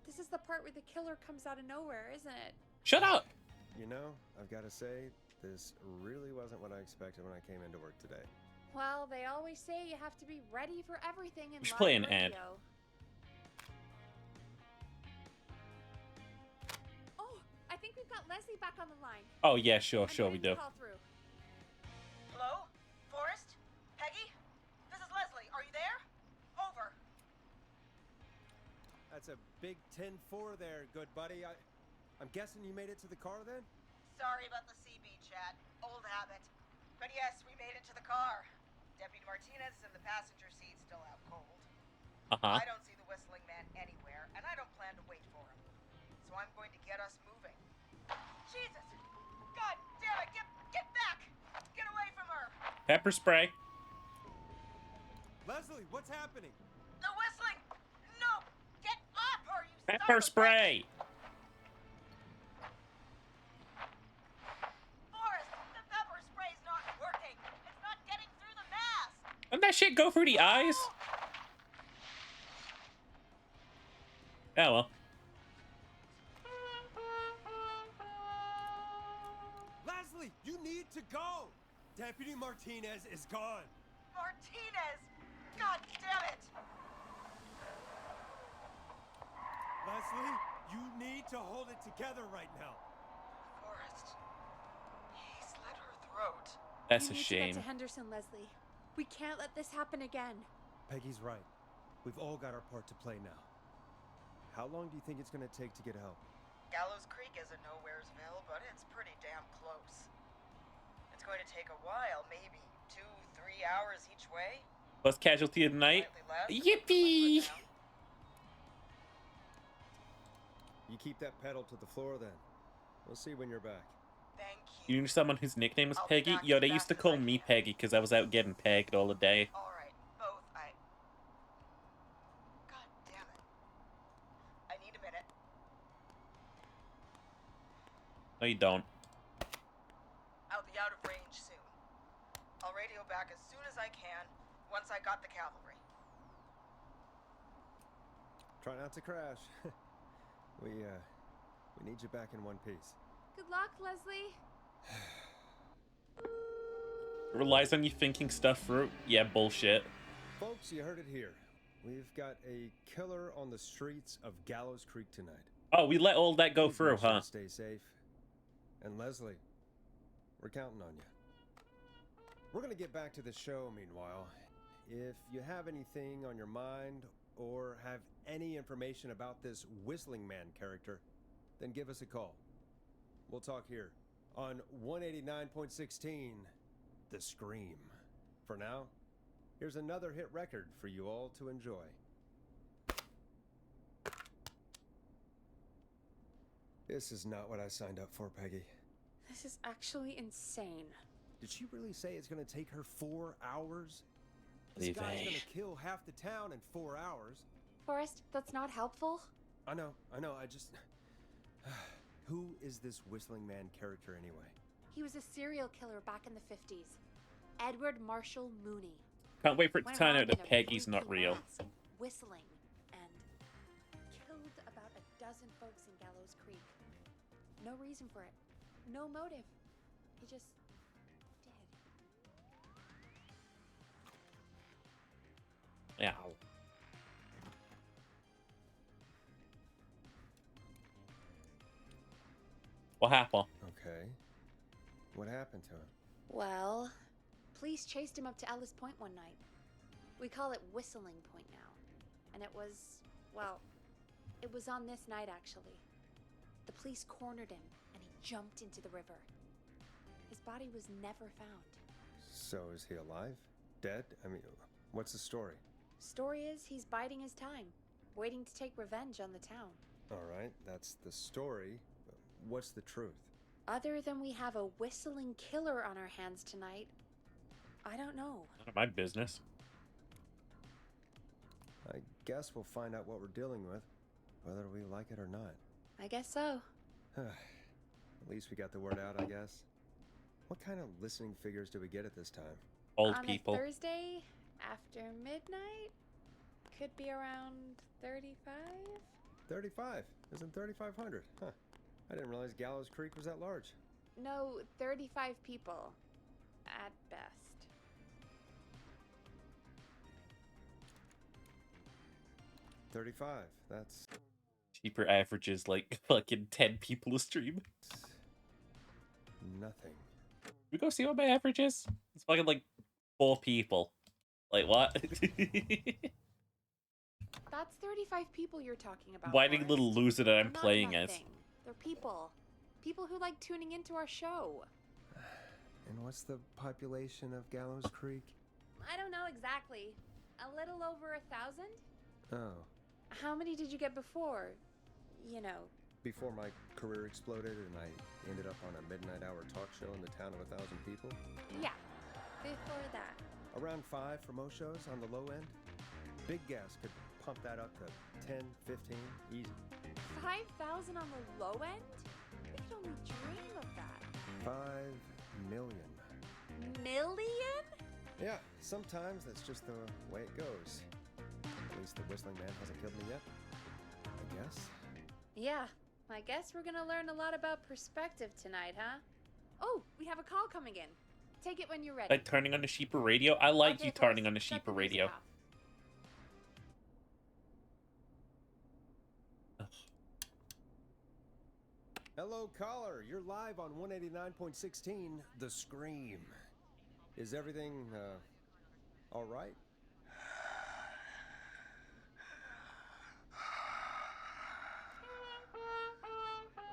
D: This is the part where the killer comes out of nowhere, isn't it?
A: Shut up!
C: You know, I've got to say, this really wasn't what I expected when I came into work today.
D: Well, they always say you have to be ready for everything in
A: We should
D: live
A: play an ad.
D: radio. Oh, I think we've got Leslie back on the line.
A: Oh, yeah, sure,
D: I'm
A: we
D: putting the
A: do.
D: call through.
G: Hello? Forrest? Peggy? This is Leslie. Are you there? Over.
C: That's a big 10-4 there, good buddy. I'm guessing you made it to the car then?
G: Sorry about the CB chat. Old habit. But yes, we made it to the car. Deputy Martinez is in the passenger seat, still out cold.
A: Uh-huh.
G: I don't see the Whistling Man anywhere, and I don't plan to wait for him. So I'm going to get us moving. Jesus! God damn it! Get back! Get away from her!
A: Pepper spray.
C: Leslie, what's happening?
G: The Whistling! No! Get off her, you son
A: Pepper
G: of a
A: spray.
G: Forrest, the pepper spray's not working. It's not getting through the mask.
A: Doesn't that shit go through the eyes? Oh, well.
C: Leslie, you need to go! Deputy Martinez is gone!
G: Martinez! God damn it!
C: Leslie, you need to hold it together right now.
G: Forrest, he slit her throat.
A: That's
D: We
A: a
D: need to
A: shame.
D: get to Henderson, Leslie. We can't let this happen again.
C: Peggy's right. We've all got our part to play now. How long do you think it's going to take to get help?
G: Gallows Creek isn't Nowheresville, but it's pretty damn close. It's going to take a while, maybe 2-3 hours each way.
A: First casualty of the night.
G: Slightly less, but
A: Yippee!
G: put down.
C: You keep that pedal to the floor then. We'll see when you're back.
G: Thank
A: You
G: you.
A: know someone whose nickname is
G: I'll be
A: Peggy?
G: back
A: Yo,
G: as
A: they used to
G: fast as
A: call
G: I
A: me
G: can.
A: Peggy because I was out getting pegged all the day.
G: All right, both. God damn it. I need a minute.
A: No, you don't.
G: I'll be out of range soon. I'll radio back as soon as I can, once I got the cavalry.
C: Try not to crash. We need you back in one piece.
D: Good luck, Leslie.
A: It relies on you thinking stuff through. Yeah, bullshit.
C: Folks, you heard it here. We've got a killer on the streets of Gallows Creek tonight.
A: Oh, we let all that go
C: Please
A: through,
C: make sure
A: huh?
C: to Stay safe. And Leslie, we're counting on you. We're gonna get back to the show meanwhile. If you have anything on your mind or have any information about this Whistling Man character, Then give us a call. We'll talk here on 189.16, The Scream. For now, here's another hit record for you all to enjoy. This is not what I signed up for, Peggy.
D: This is actually insane.
C: Did she really say it's gonna take her 4 hours? This
A: Leave
C: guy's
A: A.
C: gonna kill half the town in 4 hours.
D: Forrest, that's not helpful.
C: I know, I just... Who is this Whistling Man character anyway?
D: He was a serial killer back in the 50s. Edward Marshall Mooney.
A: Can't wait for it to
D: Went
A: turn
D: around
A: out that
D: in a
A: Peggy's not
D: freaky
A: real.
D: mask, whistling, and killed about a dozen folks in Gallows Creek. No reason for it. No motive. He just did.
A: Yeah. What happened?
C: Okay. What happened to him?
D: Well, police chased him up to Ellis Point one night. We call it Whistling Point now. And it was, well, it was on this night actually. The police cornered him and he jumped into the river. His body was never found.
C: So is he alive? Dead? I mean, what's the story?
D: Story is he's biding his time, waiting to take revenge on the town.
C: All right, that's the story. What's the truth?
D: Other than we have a whistling killer on our hands tonight, I don't know.
A: None of my business.
C: I guess we'll find out what we're dealing with, whether we like it or not.
D: I guess so.
C: At least we got the word out, I guess. What kind of listening figures do we get at this time?
A: Old
D: On
A: people.
D: a Thursday after midnight, could be around 35.
C: 35. Isn't 3,500? Huh. I didn't realize Gallows Creek was that large.
D: No, 35 people at best.
C: $35. That's
A: Cheaper averages like fucking 10 people a stream.
C: nothing.
A: We go see what my average is? It's fucking like 4 people. Like what?
D: That's 35 people you're talking about.
A: Whining
D: Forrest.
A: little loser that I'm
D: They're not
A: playing as.
D: nothing. They're people. People who like tuning into our show.
C: And what's the population of Gallows Creek?
D: I don't know exactly. A little over 1,000?
C: Oh,
D: How many did you get before? You know.
C: before my career exploded and I ended up on a midnight hour talk show in the town of 1,000 people?
D: Yeah. Before that.
C: Around 5 for most shows on the low end. Big gas could pump that up to 10, 15, easy.
D: 5,000 on the low end? We could only dream of that.
C: 5 million.
D: Million?
C: Yeah, sometimes that's just the way it goes. At least the Whistling Man hasn't killed me yet, I guess.
D: Yeah. I guess we're gonna learn a lot about perspective tonight, huh? Oh, we have a call coming in. Take it when you're ready.
A: Like turning on the Sheeper radio? I like
D: Okay,
A: you turning
D: Forrest,
A: on the
D: shut
A: Sheeper
D: music
A: radio.
D: off.
C: Hello, caller. You're live on 189.16, The Scream. Is everything, all right?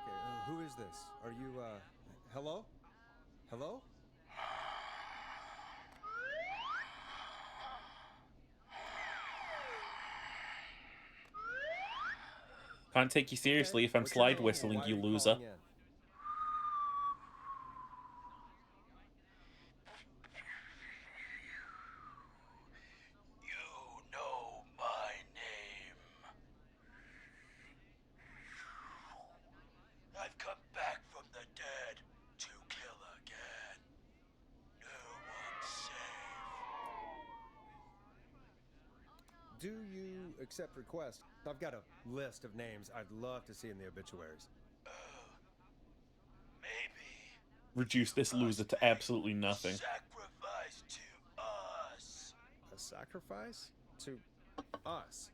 C: Okay, who is this? Are you, hello? Hello?
A: Can't take you seriously if I'm
C: What's your
A: slide
C: name?
A: whistling,
C: Why are
A: you
C: calling
A: loser.
C: in?
H: You know my name. I've come back from the dead to kill again. No one's safe.
C: Do you accept requests? I've got a list of names I'd love to see in the obituaries.
H: Maybe
A: Reduce this loser to absolutely nothing.
H: sacrifice to us.
C: A sacrifice? To us?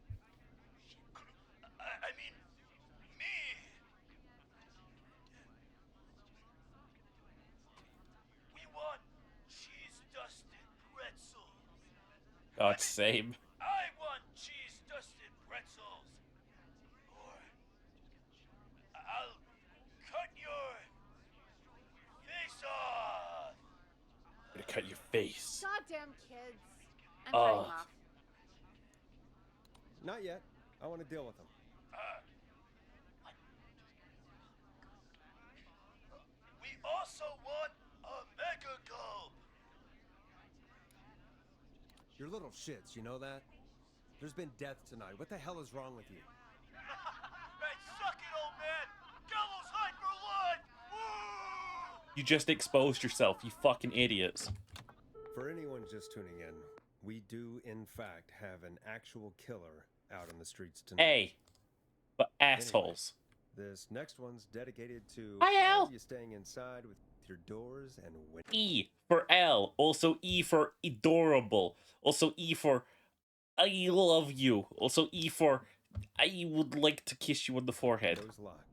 H: I mean, me. We want cheese-dusted pretzels.
A: God, same.
H: I want cheese-dusted pretzels. Or I'll
A: at your face.
D: Goddamn kids. I'm
A: Oh.
D: cutting off.
C: Not yet. I want to deal with them.
H: We also want a Mega Gulp.
C: You're little shits, you know that? There's been death tonight. What the hell is wrong with you?
H: Hey, suck it, old man. Gallows hide for blood. Woo!
A: You just exposed yourself, you fucking idiots.
C: For anyone just tuning in, we do in fact have an actual killer out on the streets tonight.
A: Hey, but assholes.
C: This next one's dedicated to
A: Hi, Al.
C: all of you staying inside with your doors and windows.
A: E for L. Also E for adorable. Also E for I love you. Also E for I would like to kiss you on the forehead.
C: Locked.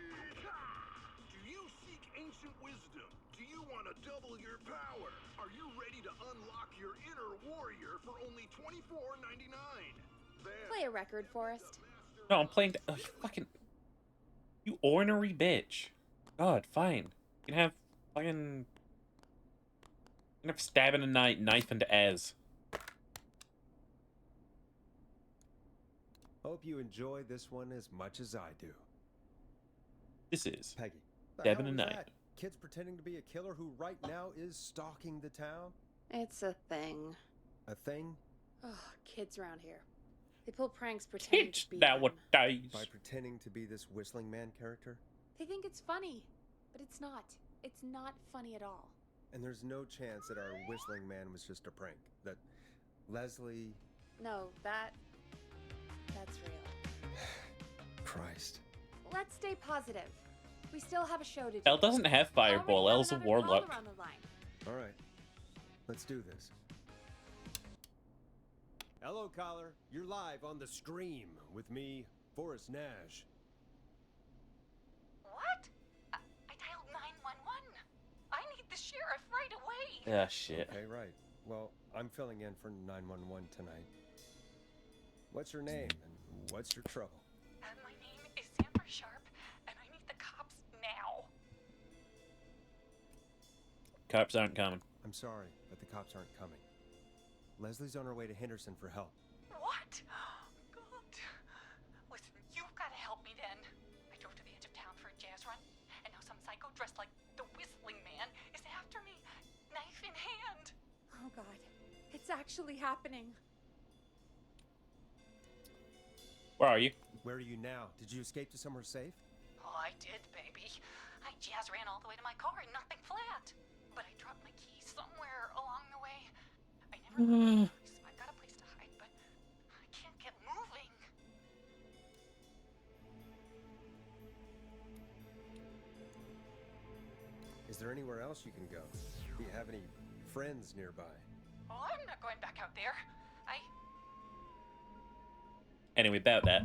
H: Do you seek ancient wisdom? Do you want to double your power? Are you ready to unlock your inner warrior for only $24.99?
D: Play a record, Forrest.
A: No, I'm playing. Oh, you fucking. You ornery bitch. God, fine. You can have fucking. You can have stabbing a knife into Ez.
C: Hope you enjoy this one as much as I do.
A: This is
C: Peggy. the
A: Stabbing
C: hell
A: a
C: was
A: knife.
C: that? Kids pretending to be a killer who right now is stalking the town?
D: It's a thing.
C: A thing?
D: Ugh, kids around here. They pull pranks pretending
A: Kids
D: to be
A: nowadays.
C: By pretending to be this whistling man character?
D: They think it's funny, but it's not. It's not funny at all.
C: And there's no chance that our whistling man was just a prank. That Leslie...
D: No, that's real.
C: Christ.
D: Let's stay positive. We still have a show to do.
A: Elle doesn't have Fireball.
D: Already
A: Elle's a
D: have another caller
A: warlock.
D: on the line.
C: All right. Let's do this. Hello, caller. You're live on The Scream with me, Forrest Nash.
I: What? I dialed 911. I need the sheriff right away.
A: Ah, shit.
C: Okay, right. Well, I'm filling in for 911 tonight. What's your name and what's your trouble?
I: My name is Sandra Sharp, and I need the cops now.
A: Cops aren't coming.
C: I'm sorry, but the cops aren't coming. Leslie's on her way to Henderson for help.
I: What? God. Listen, you've got to help me then. I drove to the edge of town for a jazz run, and now some psycho dressed like the Whistling Man is after me, knife in hand.
D: Oh God, it's actually happening.
A: Where are you?
C: Where are you now? Did you escape to somewhere safe?
I: Oh, I did, baby. I jazz ran all the way to my car and nothing flat. But I dropped my keys somewhere along the way. I never left the place, so I've got a place to hide, but I can't get moving.
C: Is there anywhere else you can go? Do you have any friends nearby?
I: Oh, I'm not going back out there.
A: Anyway, about that.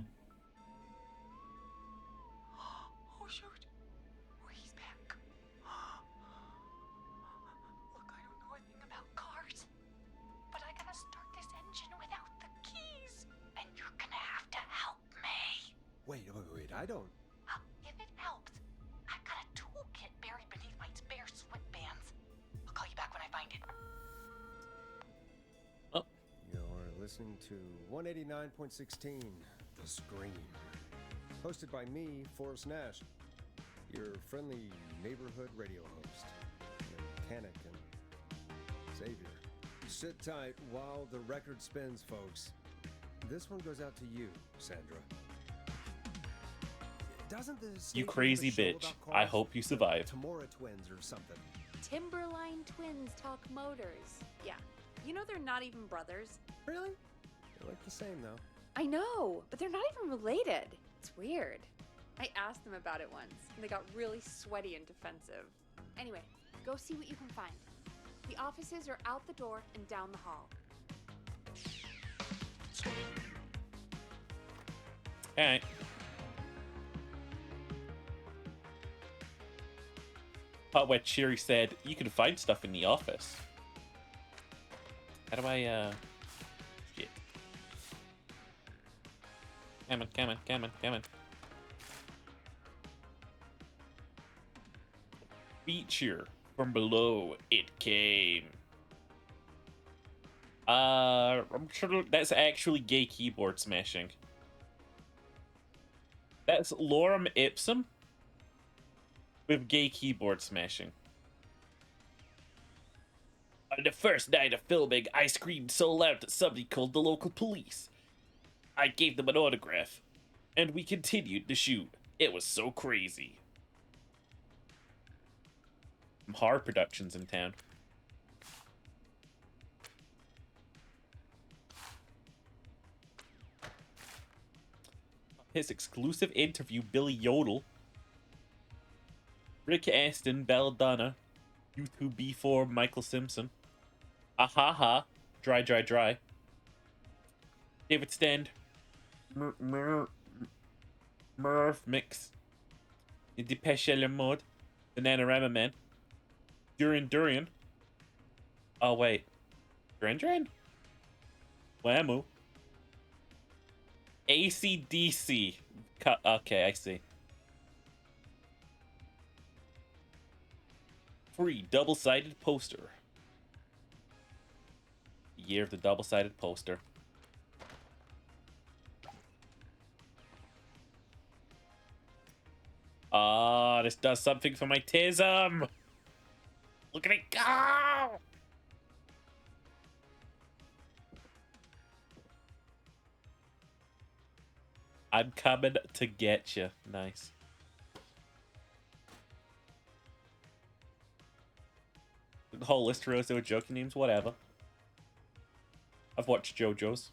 I: Oh, shoot. Oh, he's back. Look, I don't know anything about cars, but I gotta start this engine without the keys. And you're gonna have to help me.
C: Wait, I don't...
I: If it helps, I've got a toolkit buried beneath my spare sweatbands. I'll call you back when I find it.
C: You're listening to 189.16, The Scream. Hosted by me, Forrest Nash, your friendly neighborhood radio host, mechanic and savior. Sit tight while the record spins, folks. This one goes out to you, Sandra. Doesn't this
A: You crazy bitch. I hope you survive.
C: Tamora twins or something?
D: Timberline twins talk motors. Yeah. You know they're not even brothers.
C: Really? They look the same, though.
D: I know, but they're not even related. It's weird. I asked them about it once, and they got really sweaty and defensive. Anyway, go see what you can find. The offices are out the door and down the hall.
A: Alright. Part where Cheery said, you can find stuff in the office. How do I, shit. Come on. Feature from below it came. I'm sure that's actually gay keyboard smashing. That's lorem ipsum with gay keyboard smashing. On the first night of filming, I screamed so loud that somebody called the local police. I gave them an autograph, and we continued to shoot. It was so crazy. Some horror productions in town. His exclusive interview, Billy Yodel, Rick Aston, Belladonna, YouTube B4, Michael Simpson, Ahaha, Dry, David Stand, Merv Mix, the Depeche Le Mode, the Nanorama Man, Durian, oh wait, Duran? Whammo, AC/DC. Okay, I see. Free double-sided poster. Year of the double-sided poster. Ah, this does something for my tism. Look at it go! I'm coming to get you. Nice. The whole list of those joking names, whatever. I've watched JoJo's.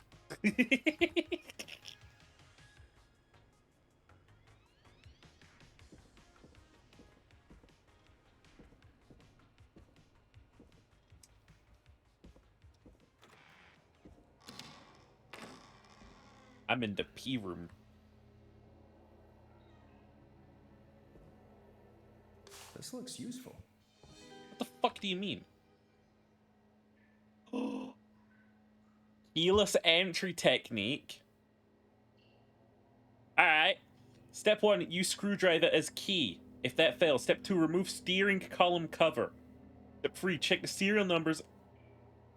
A: I'm in the P room.
C: This looks useful.
A: What the fuck do you mean? Keyless entry technique. Alright. Step 1, use screwdriver as key. If that fails, step 2, remove steering column cover. Step 3, check the serial numbers,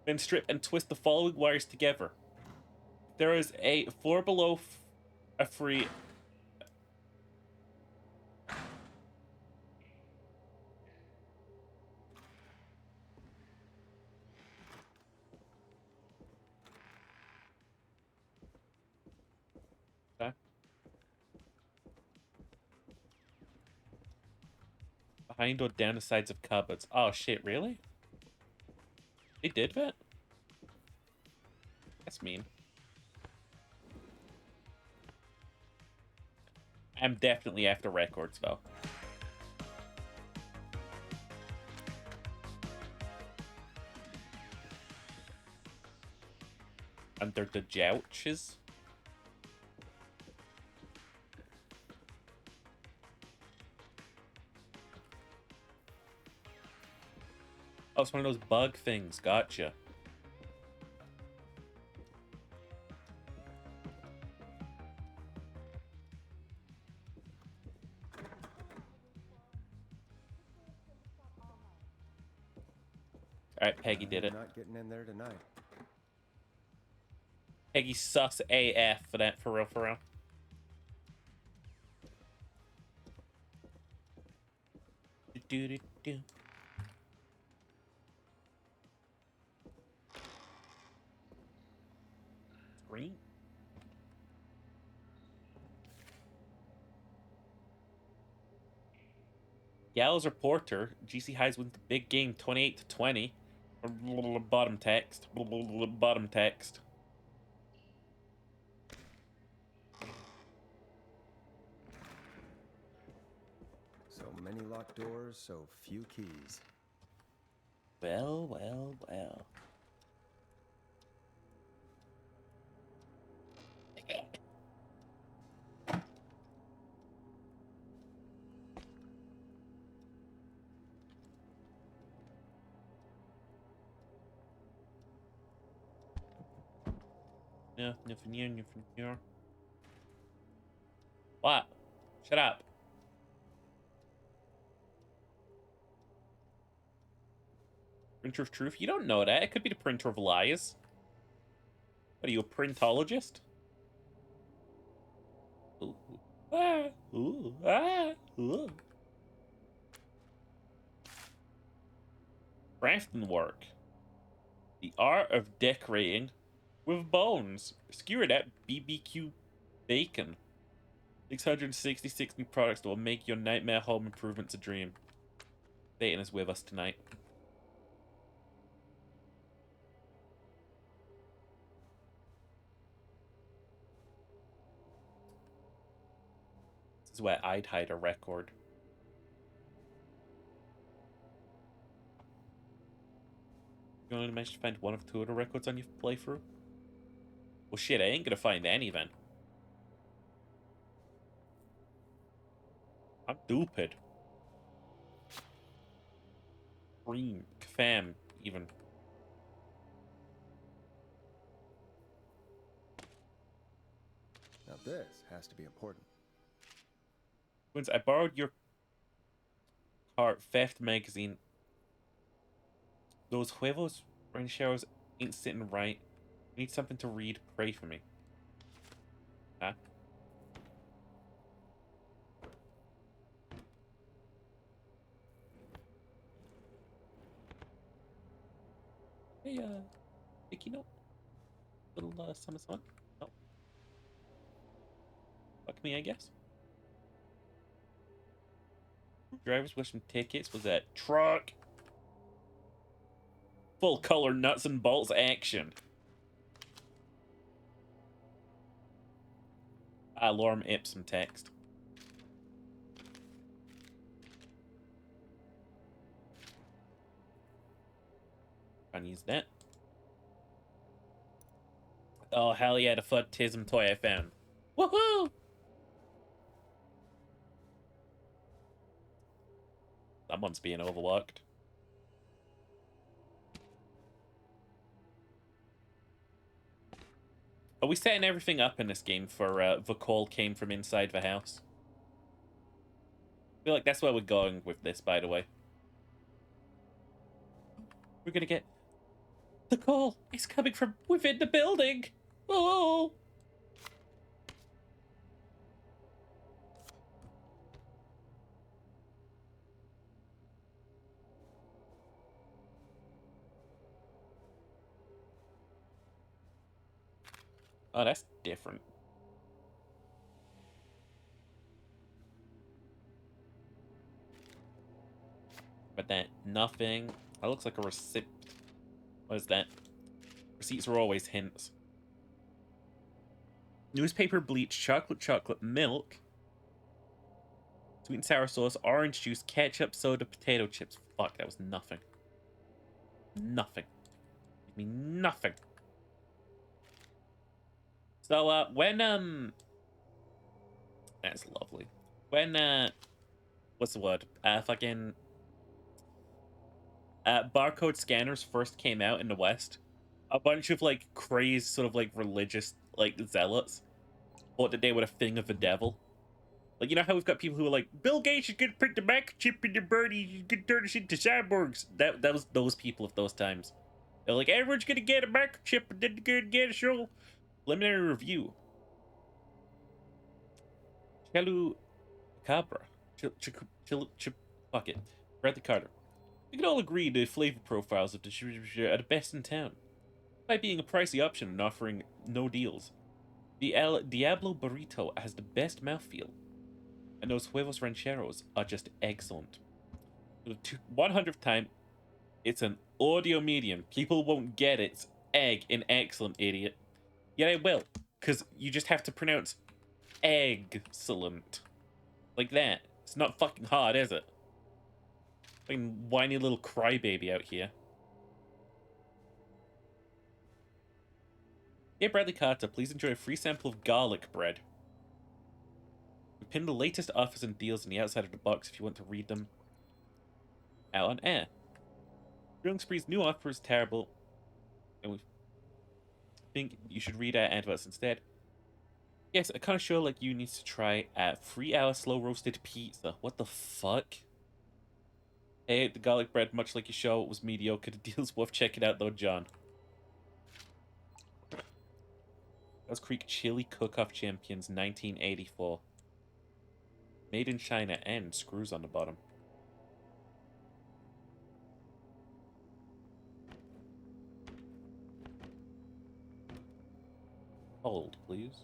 A: then strip and twist the following wires together. There is a 4 below a free. Okay. Behind or down the sides of cupboards. Oh shit, really? They did that? That's mean. I'm definitely after records, though. Under the jouches. Oh, it's one of those bug things. Gotcha. Alright, Peggy did it.
C: Not getting in there tonight.
A: Peggy sus AF for that, for real, for real. Do. Green. Gallows reporter. GC Highs wins the big game 28-20. Bottom text. Bottom text.
C: So many locked doors, so few keys.
A: Well. Yeah, nothing here. What? Shut up. Printer of truth? You don't know that. It could be the printer of lies. What are you, a printologist? Ooh. Ah. Ooh. Ah. Ooh. Crafting work. The art of decorating with bones. Skewered at BBQ Bacon. 666 new products that will make your nightmare home improvements a dream. Dayton is with us tonight. This is where I'd hide a record. You only managed to find one of two of the records on your playthrough? Well, shit, I ain't gonna find any then. I'm stupid. Cream, fam, even.
C: Now this has to be important.
A: Once I borrowed your car theft magazine. Those huevos rancheros ain't sitting right. Need something to read. Pray for me. Huh? Hey, sticky note. Little, something. No. Fuck me, I guess. Drivers with some tickets. Was that truck? Full color nuts and bolts action. Lorem ipsum text. Can't use that. Oh, hell yeah, the Futism toy I found. Woohoo! Someone's being overlooked. Are we setting everything up in this game for the call came from inside the house? I feel like that's where we're going with this, by the way. We're gonna get... The call is coming from within the building! Oh! Oh, that's different. But that, nothing. That looks like a receipt. What is that? Receipts are always hints. Newspaper, bleach, chocolate, milk. Sweet and sour sauce, orange juice, ketchup, soda, potato chips. Fuck, that was nothing. Nothing. Give me nothing. So, that's lovely. When, what's the word? Fucking... barcode scanners first came out in the West, a bunch of, like, crazed, sort of, like, religious, like, zealots thought that they were a thing of the devil. Like, you know how we've got people who are like, Bill Gates is gonna print the microchip in the birdie, he's gonna turn us into cyborgs. That was those people of those times. They're like, everyone's gonna get a microchip and then they're gonna get a show. Preliminary review. Chelu Cabra. Fuck it. Bradley Carter. We can all agree the flavor profiles of the are the best in town. By being a pricey option and offering no deals. The El Diablo Burrito has the best mouthfeel. And those huevos rancheros are just excellent. For the 100th time, it's an audio medium. People won't get it. It's egg in excellent, idiot. Yet I will, because you just have to pronounce egg-cellent. Like that. It's not fucking hard, is it? Fucking whiny little crybaby out here. Hey, Bradley Carter, please enjoy a free sample of garlic bread. We pin the latest offers and deals on the outside of the box if you want to read them out on air. Grilling Spree's new offer is terrible, and we think you should read our adverts instead. Yes, a kind of show like you needs to try a 3-hour slow roasted pizza. What the fuck? Hey, the garlic bread, much like your show, was mediocre. The deal's worth checking out though, John. Gallows Creek Chili Cook-Off Champions 1984. Made in China and screws on the bottom. Hold, please.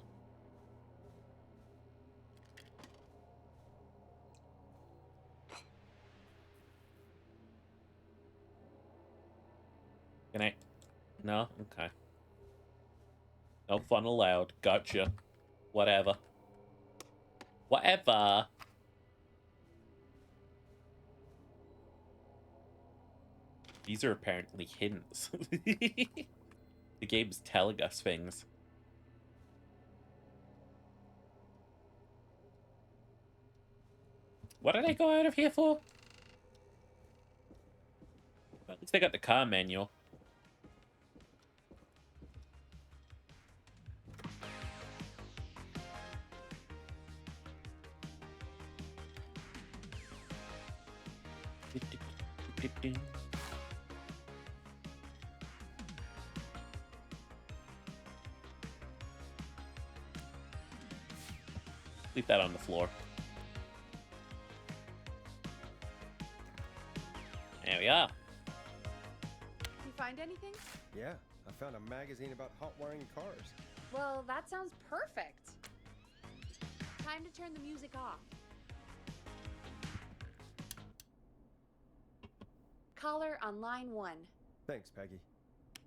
A: Can I? No? Okay. No fun allowed. Gotcha. Whatever. Whatever. These are apparently hints. The game's telling us things. What did I go out of here for? Well, at least I got the car manual. Leave that on the floor. There we are.
D: You find anything?
C: Yeah, I found a magazine about hot wiring cars.
D: Well, that sounds perfect. Time to turn the music off. Caller on line 1.
C: Thanks, Peggy.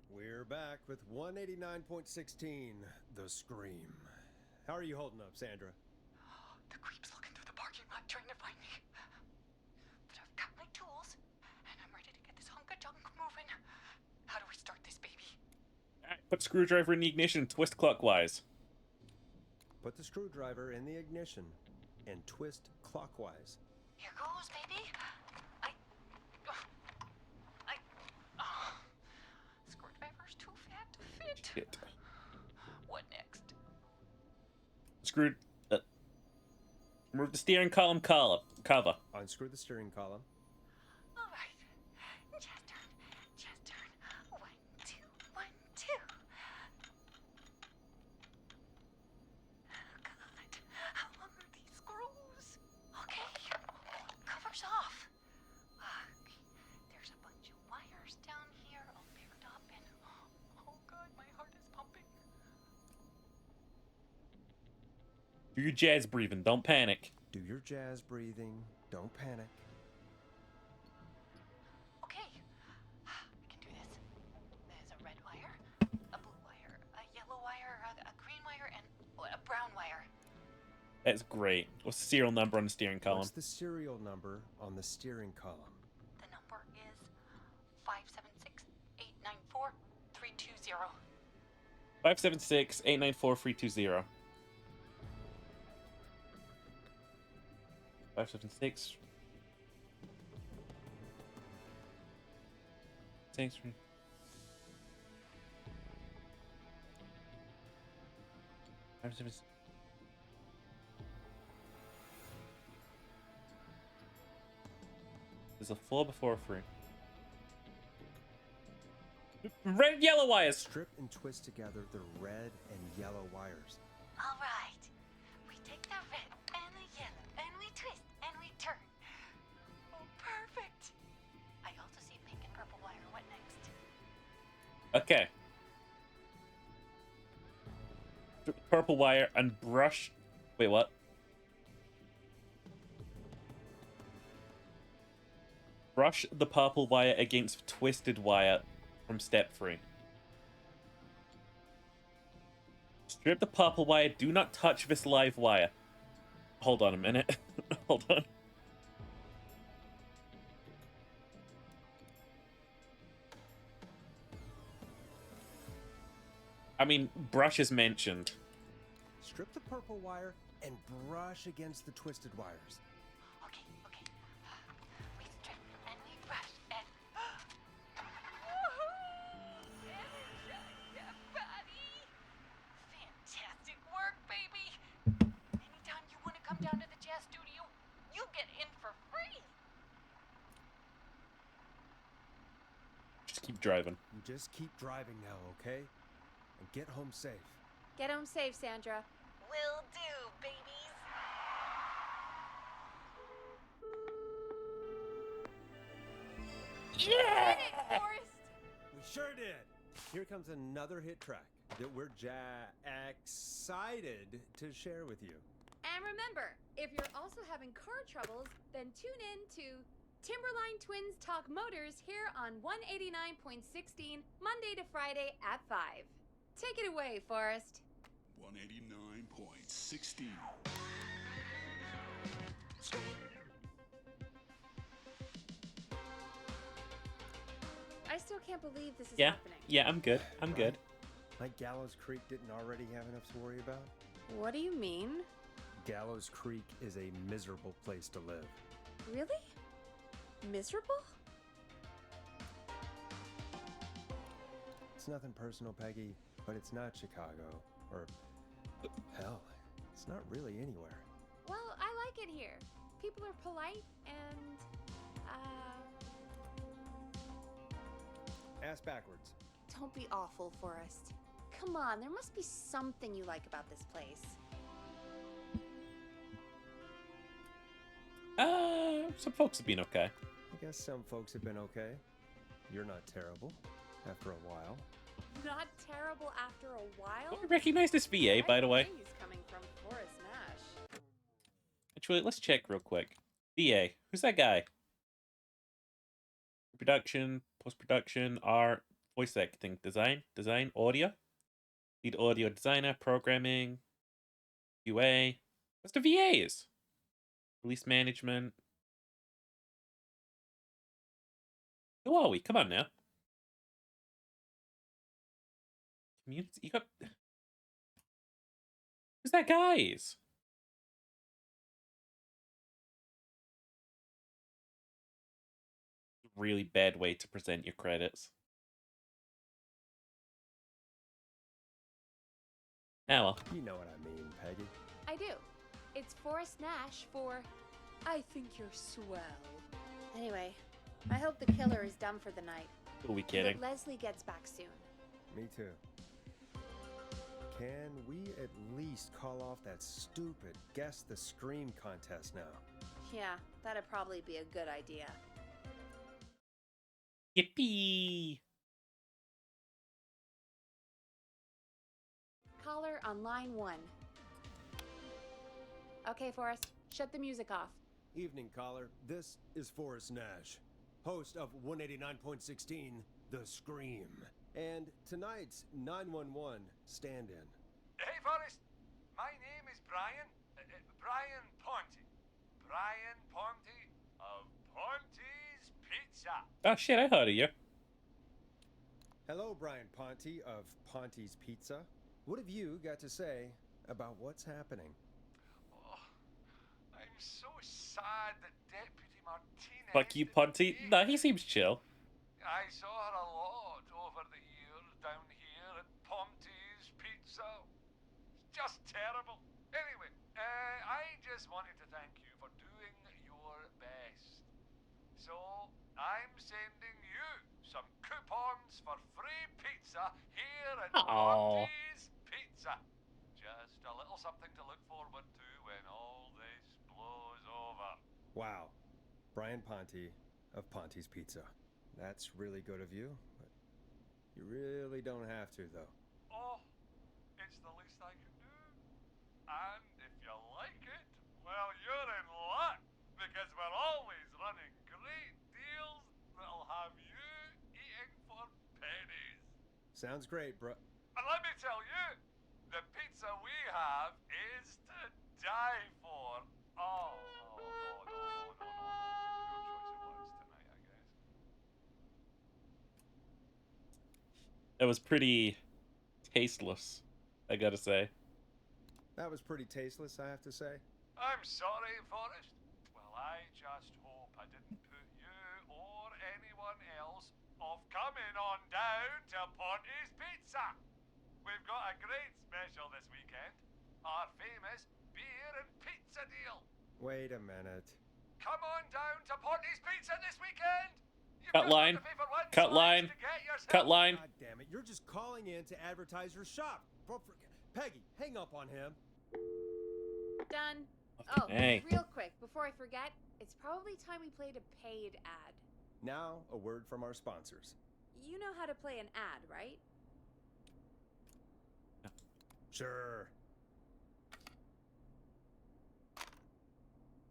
C: We're back with 189.16, The Scream. How are you holding up, Sandra?
I: The creep's looking through the parking lot trying to find me. But I've got my tools, and I'm ready to get this hunk of junk moving. How do we start this baby?
A: Alright, put screwdriver in the ignition, twist clockwise.
C: Put the screwdriver in the ignition and twist clockwise.
I: Here goes, baby. Screwdriver's too fat to fit.
A: Shit.
I: What next?
A: Screwed. Remove the steering column cover.
C: Unscrew the steering column.
I: All right. Just turn. 1, 2, 1, 2. Oh, God. How long are these screws? Okay. Cover's off. There's a bunch of wires down here all paired up and... Oh, God, my heart is pumping.
A: Do your jazz breathing, don't panic.
C: Do your jazz breathing. Don't panic.
I: Okay. I can do this. There's a red wire, a blue wire, a yellow wire, a green wire, and a brown wire.
A: That's great. What's the serial number on the steering column?
C: What's the serial number on the steering column?
I: The number is 576-894-320.
A: 576-894-320. 576. Thanks for... There's a 4 before a 3. Red and yellow wires!
C: Strip and twist together the red and yellow wires.
I: All right. We take the red and the yellow, and we twist, and we turn. Oh, perfect. I also see pink and purple wire. What next?
A: Okay. Strip the purple wire and brush... Wait, what? Brush the purple wire against twisted wire from step 3. Strip the purple wire. Do not touch this live wire. Hold on a minute. Hold on. I mean, brush is mentioned.
C: Strip the purple wire and brush against the twisted wires.
I: Okay. We strip and we brush and... Energize that body! Fantastic work, baby!
A: driving.
C: You just keep driving now, okay? And get home safe.
D: Get home safe, Sandra.
G: Will do, babies.
D: Yeah! Forrest!
C: We sure did. Here comes another hit track that we're excited to share with you.
D: And remember, if you're also having car troubles, then tune in to Timberline Twins Talk Motors here on 189.16 Monday to Friday at 5. Take it away, Forrest.
H: 189.16.
D: I still can't believe this is
A: Yeah,
D: happening.
A: yeah, I'm good. I'm good.
C: Like Gallows Creek didn't already have enough to worry about?
D: What do you mean?
C: Gallows Creek is a miserable place to live.
D: Really? Miserable?
C: It's nothing personal, Peggy, but it's not Chicago. Or, hell, it's not really anywhere.
D: Well, I like it here. People are polite and,
C: Ass backwards.
D: don't be awful, Forrest. Come on, there must be something you like about this place.
A: Some folks have been okay.
C: I guess some folks have been okay. You're not terrible after a while.
D: Not terrible after a while?
A: I recognize this VA, by the way.
D: He's coming from Forrest Nash.
A: Actually, let's check real quick. VA, who's that guy? Production, post-production, art, voice acting, design, audio. Lead audio designer, programming, QA. What's the VAs? Release management. Who are we? Come on now. Community. You got. Who's that guys? Really bad way to present your credits. Ah, well.
C: You know what I mean, Peggy.
D: I do. It's Forrest Nash for I Think You're Swell. Anyway, I hope the killer is done for the night.
A: Who are we
D: and
A: kidding?
D: that Leslie gets back soon.
C: Me too. Can we at least call off that stupid Guess the Scream contest now?
D: Yeah, that'd probably be a good idea.
A: Yippee!
D: Caller on line 1. Okay, Forrest, shut the music off.
C: Evening, caller. This is Forrest Nash, host of 189.16 The Scream. And tonight's 911 stand-in.
J: Hey, Forrest. My name is Brian. Brian Ponte. Brian Ponte of Ponte's Pizza.
A: Oh shit, I heard of you.
C: Hello, Brian Ponte of Ponte's Pizza. What have you got to say about what's happening?
J: Oh, I'm so sad that Deputy Martinez...
A: Fuck you, Ponte. Nah, he seems chill.
J: I saw her a lot over the years down here at Ponte's Pizza. It's just terrible. Anyway, I just wanted to thank you for doing your best. So, I'm sending you some coupons for free pizza here at
A: Aw.
J: Ponte's Pizza. Just a little something to look forward to when all this blows over.
C: Wow. Brian Ponte of Ponte's Pizza. That's really good of you, but you really don't have to, though.
J: Oh, it's the least I can do. And if you like it, well, you're in luck, because we're always running great deals that'll have you eating for pennies.
C: Sounds great, bro.
J: And let me tell you, the pizza we have is to die for. Oh, no. Your choice of words tonight, I guess.
A: That was pretty tasteless, I gotta say.
C: That was pretty tasteless, I have to say.
J: I'm sorry, Forrest. Well, I just hope I didn't put you or anyone else off coming on down to Ponte's Pizza. We've got a great special this weekend. Our famous beer and pizza deal.
C: Wait a minute.
J: Come on down to Ponte's Pizza this weekend. You've
A: Cut line. Cut line. Cut line.
C: God damn it! You're just calling in to advertise your shop. Peggy, hang up on him.
D: Done.
A: Okay.
D: Oh, real quick, before I forget, it's probably time we played a paid ad.
C: Now, a word from our sponsors.
D: You know how to play an ad, right?
C: Sure.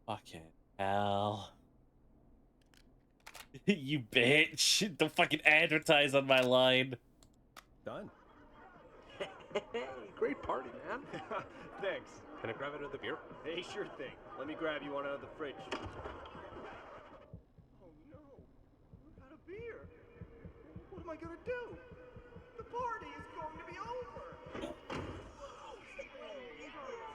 A: Fucking hell. You bitch. Don't fucking advertise on my line.
C: Done.
K: Great party, man.
L: Thanks. Can I grab another beer? Hey, sure thing. Let me grab you one out of the fridge.
K: Oh no, I'm out of beer. What am I gonna do? The party is going to be over.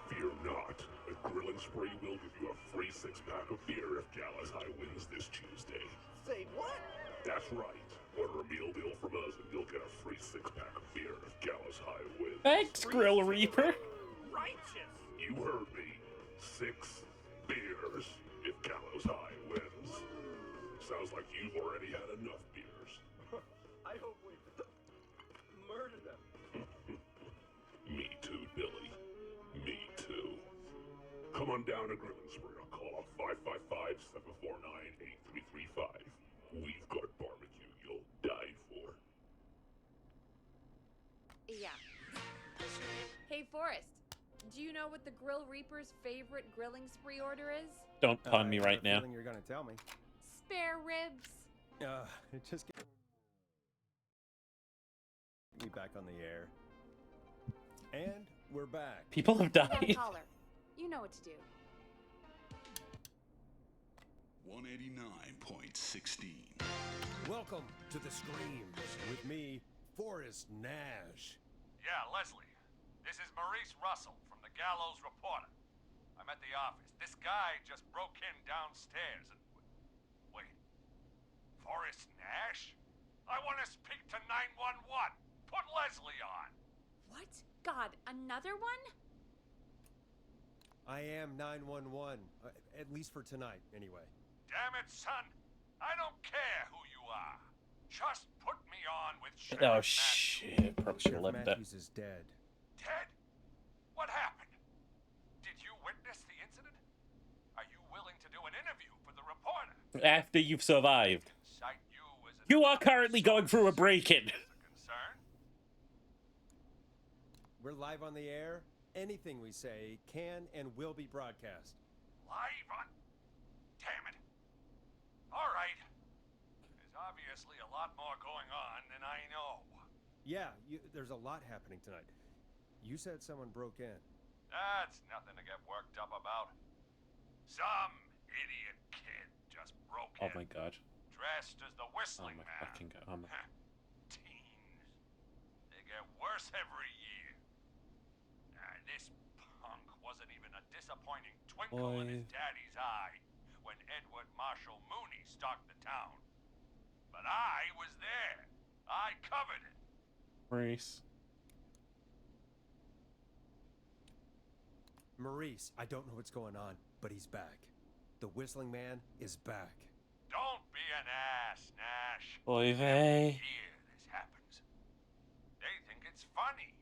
H: Fear not. A Grilling Spree will give you a free 6-pack of beer if Gallus High wins this Tuesday.
K: Say what?
H: That's right. Order a meal deal from us and you'll get a free 6-pack of beer if Gallus High wins.
A: Thanks, Grill Reaper.
K: Righteous.
H: You heard me. 6 beers if Gallows High wins. Sounds like you've already had enough beers.
K: I hope we murder them.
H: Me too, Billy. Me too. Come on down to Grilling Spree or call 555-749-8335. We've got barbecue you'll die for.
D: Yeah. Hey, Forrest. Do you know what the Grill Reaper's favorite grilling spree order is?
A: Don't pun me
C: I have
A: right
C: a
A: now.
C: feeling you're gonna tell me.
D: Spare ribs.
C: Just get me back on the air. And we're back.
A: People have
D: That
A: died.
D: caller. You know what to do.
M: 189.16.
C: Welcome to the Screams with me, Forrest Nash.
J: Yeah, Leslie. This is Maurice Russell from the Gallows Reporter. I'm at the office. This guy just broke in downstairs and... Wait. Forrest Nash? I want to speak to 911. Put Leslie on.
D: What? God, another one?
C: I am 911, at least for tonight, anyway.
J: Damn it, son. I don't care who you are. Just put me on with Sheriff
A: Oh,
J: Matthews.
A: shit. Probably should have left that.
C: Matthews is dead.
J: Dead? What happened? Did you witness the incident? Are you willing to do an interview for the reporter?
A: After you've survived.
J: Cite you as an
A: You are currently going through a break-in.
J: concern?
C: We're live on the air. Anything we say can and will be broadcast.
J: Live on... Damn it. All right. There's obviously a lot more going on than I know.
C: Yeah, there's a lot happening tonight. You said someone broke in.
J: That's nothing to get worked up about. Some idiot kid just broke
A: Oh
J: in.
A: my god.
J: Dressed as the
A: Oh
J: Whistling
A: my
J: Man.
A: fucking god. Oh my...
J: Teens. They get worse every year. This punk wasn't even a disappointing twinkle in his
A: Boy.
J: daddy's eye when Edward Marshall Mooney stalked the town. But I was there. I covered it.
A: Maurice.
C: Maurice, I don't know what's going on, but he's back. The Whistling Man is back.
J: Don't be an ass, Nash.
A: Oy
J: Every
A: vey.
J: year this happens. They think it's funny.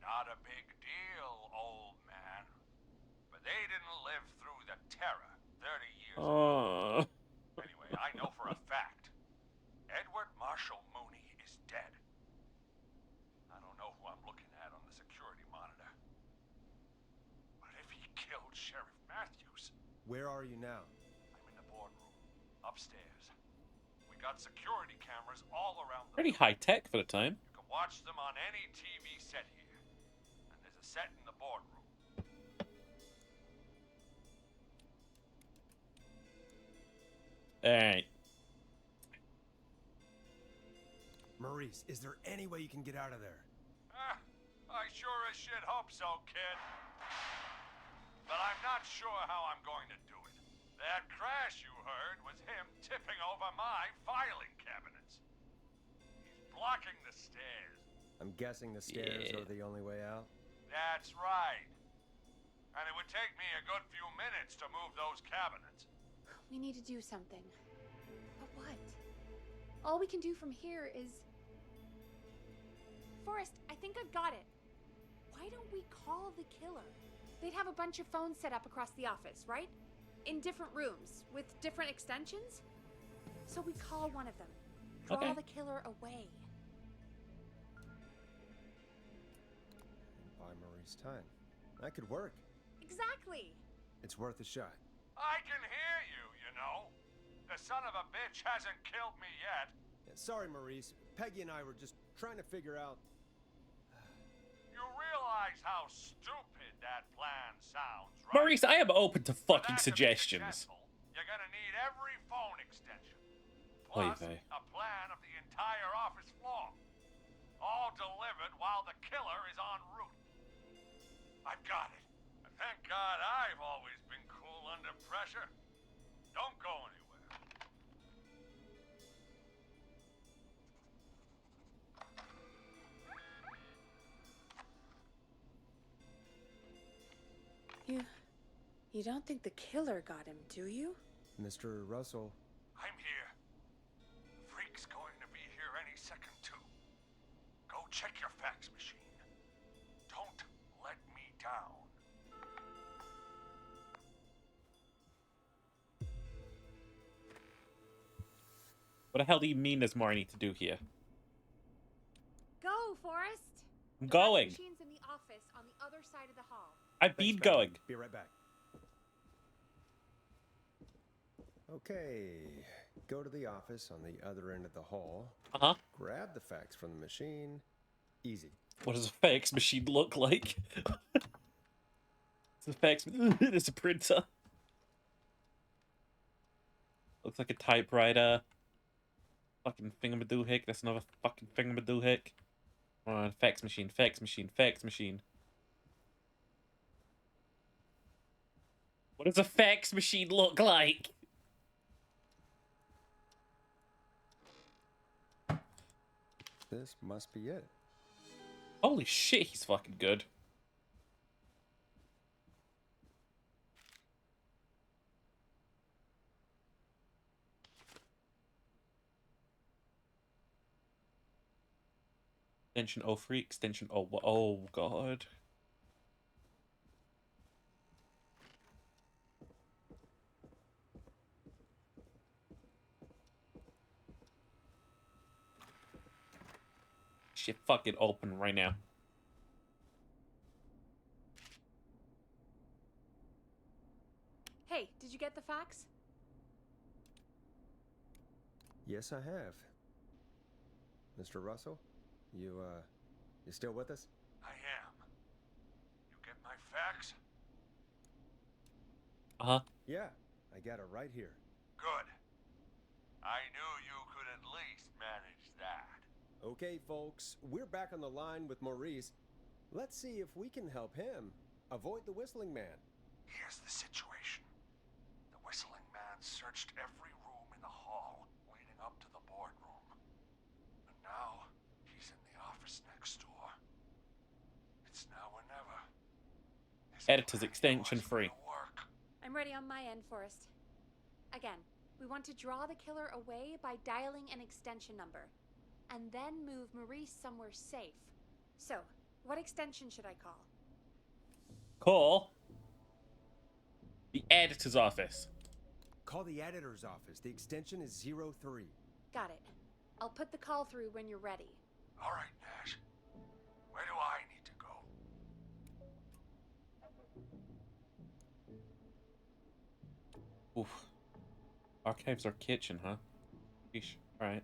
J: Not a big deal, old man. But they didn't live through the terror 30 years ago.
A: Oh.
J: Anyway, I know for a fact. Edward Marshall Mooney is dead. I don't know who I'm looking at on the security monitor. But if he killed Sheriff Matthews...
C: Where are you now?
J: I'm in the boardroom, upstairs. We got security cameras all around the
A: Pretty
J: building.
A: high tech for the time.
J: You can watch them on any TV set here. And there's a set in the boardroom.
A: Alright.
C: Maurice, is there any way you can get out of there?
J: I sure as shit hope so, kid. But I'm not sure how I'm going to do it. That crash you heard was him tipping over my filing cabinets. He's blocking the stairs.
C: I'm guessing the stairs
A: Yeah.
C: are the only way out.
J: That's right. And it would take me a good few minutes to move those cabinets.
D: We need to do something. But what? All we can do from here is... Forrest, I think I've got it. Why don't we call the killer? They'd have a bunch of phones set up across the office, right? In different rooms, with different extensions? So we call one of them. Draw
A: Okay.
D: the killer away.
C: Buy Maurice time. That could work.
D: Exactly.
C: It's worth a shot.
J: I can hear you, you know. The son of a bitch hasn't killed me yet.
C: Sorry, Maurice. Peggy and I were just trying to figure out...
J: You realize how stupid that plan sounds, right?
A: Maurice, I am open to
J: For
A: fucking
J: that to be
A: suggestions.
J: successful, you're gonna need every phone extension.
A: Oy
J: Plus,
A: vey.
J: a plan of the entire office floor. All delivered while the killer is en route. I've got it. And thank God I've always been cool under pressure. Don't go anywhere.
E: You don't think the killer got him, do you?
C: Mr. Russell,
J: I'm here. The freak's going to be here any second, too. Go check your fax machine. Don't let me down.
A: What the hell do you mean there's more I need to do here?
D: Go, Forrest.
A: I'm
D: The
A: going.
D: fax machine's in the office on the other side of the hall.
A: I've been going.
C: be right back. Okay, go to the office on the other end of the hall.
A: Uh-huh.
C: Grab the fax from the machine. Easy.
A: What does a fax machine look like? It's a fax... It's a printer. Looks like a typewriter. Fucking thingamadoohick. That's another fucking thingamadoohick. Come on, fax machine, fax machine, fax machine. What does a fax machine look like?
C: This must be it.
A: Holy shit, he's fucking good. Extension 03, extension 0. Oh, God. Shit, fucking open right now.
D: Hey, did you get the fax?
C: Yes, I have. Mr. Russell, you still with us?
J: I am. You get my fax?
A: Uh-huh.
C: Yeah, I got it right here.
J: Good. I knew you could at least manage that.
C: Okay, folks, we're back on the line with Maurice. Let's see if we can help him avoid the Whistling Man.
J: Here's the situation. The Whistling Man searched every room in the hall leading up to the boardroom. And now, he's in the office next door. It's now or never. His
A: Editor's
J: plan
A: extension
J: wasn't
A: free.
J: gonna work.
D: I'm ready on my end, Forrest. Again, we want to draw the killer away by dialing an extension number, and then move Maurice somewhere safe. So, what extension should I call?
A: Call the editor's office.
C: Call the editor's office. The extension is 03.
D: Got it. I'll put the call through when you're ready.
J: All right, Nash. Where do I need to go?
A: Oof. Archives or kitchen, huh? Yeesh. Alright.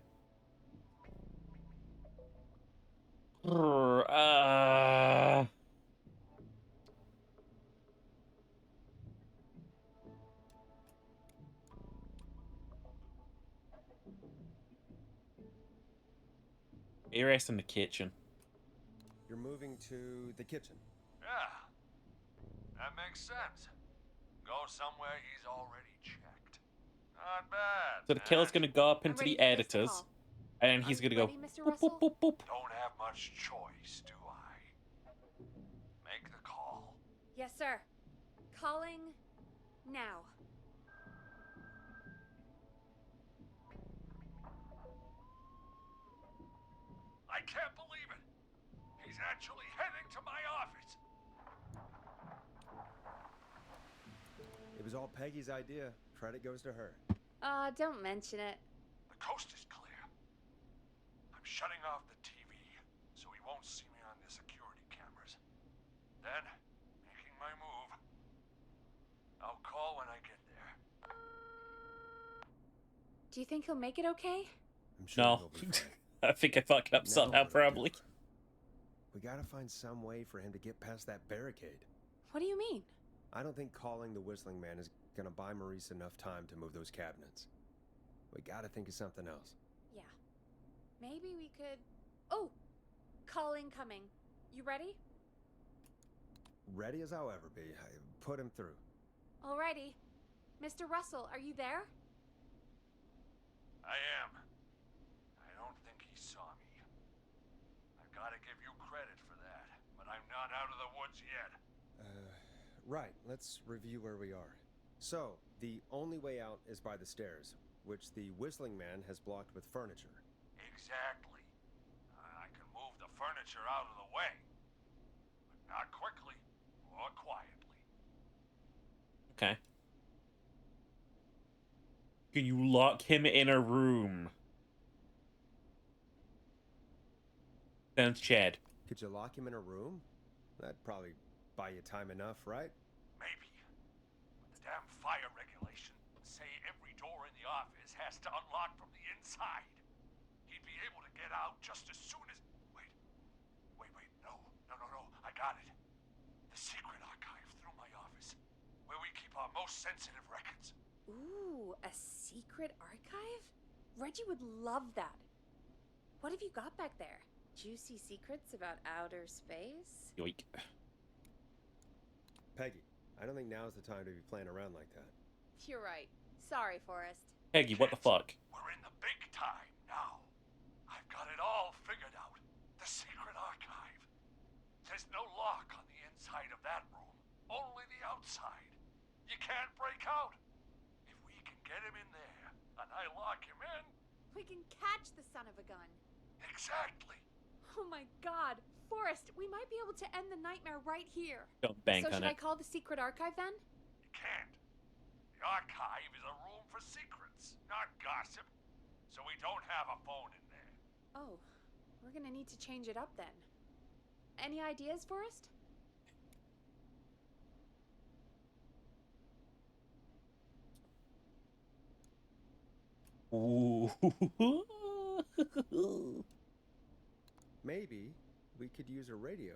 A: Rest in the kitchen.
C: You're moving to the kitchen.
J: Yeah. That makes sense. Go somewhere he's already checked. Not bad.
A: So the killer's
J: Nash.
A: gonna go up
D: I'm
A: into
D: ready
A: the
D: to place the
A: editors,
D: call.
A: and he's
D: Are you
A: gonna go
D: ready, Mr.
A: boop,
D: Russell?
A: boop, boop, boop.
J: Don't have much choice, do I? Make the call.
D: Yes, sir. Calling now.
J: can't believe it. He's actually heading to my office.
C: It was all Peggy's idea. Credit goes to her.
D: Don't mention it.
J: The coast is clear. I'm shutting off the TV so he won't see me on the security cameras. Then, making my move. I'll call when I get there.
D: Do you think he'll make it okay?
C: I'm sure
A: No.
C: he'll be fine.
A: I think I fucked up
C: Now
A: somehow,
C: what do we do?
A: probably.
C: We gotta find some way for him to get past that barricade.
D: What do you mean?
C: I don't think calling the Whistling Man is gonna buy Maurice enough time to move those cabinets. We gotta think of something else.
D: Yeah. Maybe we could... Oh! Call incoming. You ready?
C: Ready as I'll ever be. Put him through.
D: Alrighty. Mr. Russell, are you there?
J: I am. I don't think he saw me. I've got to give you credit for that, but I'm not out of the woods yet.
C: Right. Let's review where we are. So, the only way out is by the stairs, which the Whistling Man has blocked with furniture.
J: Exactly. I can move the furniture out of the way. But not quickly or quietly.
A: Okay. Can you lock him in a room? Sounds Chad.
C: Could you lock him in a room? That'd probably buy you time enough, right?
J: Maybe. But the damn fire regulations say every door in the office has to unlock from the inside. He'd be able to get out just as soon as... Wait. No. I got it. The secret archive through my office, where we keep our most sensitive records.
D: Ooh, a secret archive? Reggie would love that. What have you got back there? Juicy secrets about outer space?
A: Yoink.
C: Peggy, I don't think now's the time to be playing around like that.
D: You're right. Sorry, Forrest.
A: Peggy, what the fuck?
J: We're in the big time now. I've got it all figured out. The secret archive. There's no lock on the inside of that room. Only the outside. You can't break out. If we can get him in there, and I lock him in...
D: We can catch the son of a gun.
J: Exactly.
D: Oh my god. Forrest, we might be able to end the nightmare right here.
A: Don't bank
D: so
A: on
D: should
A: it.
D: I call the secret archive then?
J: You can't. The archive is a room for secrets, not gossip. So we don't have a phone in there.
D: Oh, we're gonna need to change it up then. Any ideas, Forrest?
A: Ooh.
C: Maybe we could use a radio.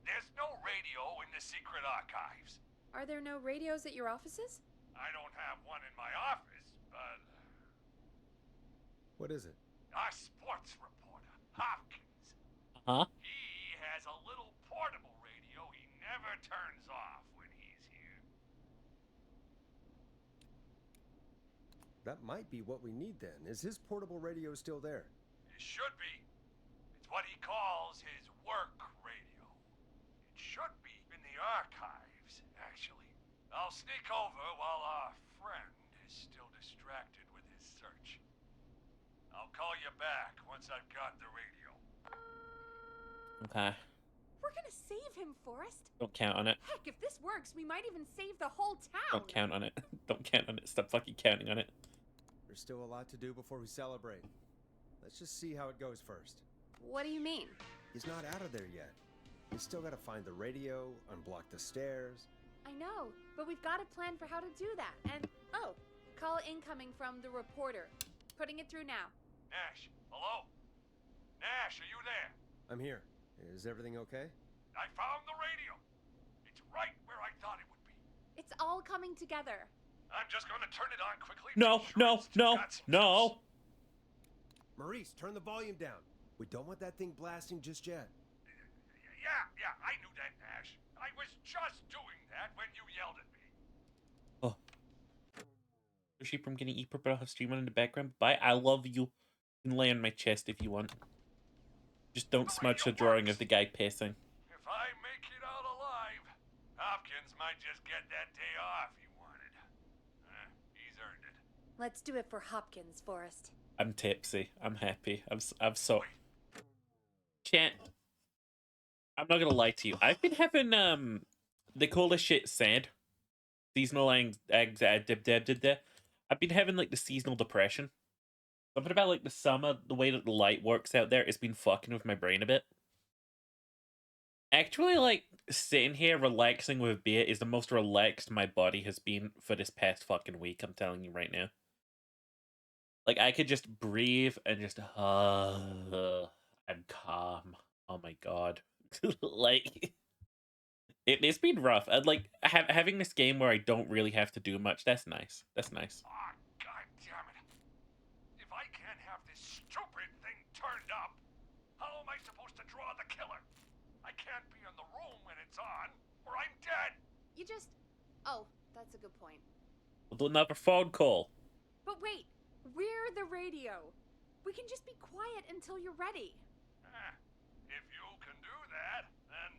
J: There's no radio in the secret archives.
D: Are there no radios at your offices?
J: I don't have one in my office, but
C: What is it?
J: our sports reporter, Hopkins,
A: Huh?
J: he has a little portable radio he never turns off when he's here.
C: That might be what we need then. Is his portable radio still there?
J: It should be. It's what he calls his work radio. It should be in the archives, actually. I'll sneak over while our friend is still distracted with his search. I'll call you back once I've got the radio.
A: Okay.
D: We're gonna save him, Forrest.
A: Don't count on it.
D: Heck, if this works, we might even save the whole town.
A: Don't count on it. Don't count on it. Stop fucking counting on it.
C: There's still a lot to do before we celebrate. Let's just see how it goes first.
D: What do you mean?
C: He's not out of there yet. We still gotta find the radio, unblock the stairs.
D: I know, but we've got a plan for how to do that. And, oh, call incoming from the reporter. Putting it through now.
J: Nash, hello? Nash, are you there?
C: I'm here. Is everything okay?
J: I found the radio. It's right where I thought it would be.
D: It's all coming together.
J: I'm just gonna turn it on quickly.
A: No,
J: make sure
A: no,
J: it's still
A: no,
J: got some
A: no.
C: Maurice, turn the volume down. We don't want that thing blasting just yet.
J: Yeah, I knew that, Nash. I was just doing that when you yelled at me.
A: Oh. Especially from getting Eper, but I'll have stream on in the background. Bye. I love you. You can lay on my chest if you want. Just don't smudge the drawing of the guy pissing.
J: If I make it out alive, Hopkins might just get that day off he wanted. He's earned it.
D: Let's do it for Hopkins, Forrest.
A: I'm tipsy. I'm happy. I'm so. Chat. I'm not gonna lie to you. I've been having they call this shit SAD. Seasonal I've been having like the seasonal depression. Something about like the summer, the way that the light works out there, it's been fucking with my brain a bit. Actually, like, sitting here relaxing with beer is the most relaxed my body has been for this past fucking week, I'm telling you right now. Like, I could just breathe and just, I'm calm. Oh my god. Like, it's been rough. And, like, having this game where I don't really have to do much, that's nice. That's nice.
J: Ah, god damn it. If I can't have this stupid thing turned up, how am I supposed to draw the killer? I can't be in the room when it's on, or I'm dead.
D: You just... Oh, that's a good point.
A: We'll do another phone call.
E: But wait, we're the radio. We can just be quiet until you're ready.
J: If you can do that, then...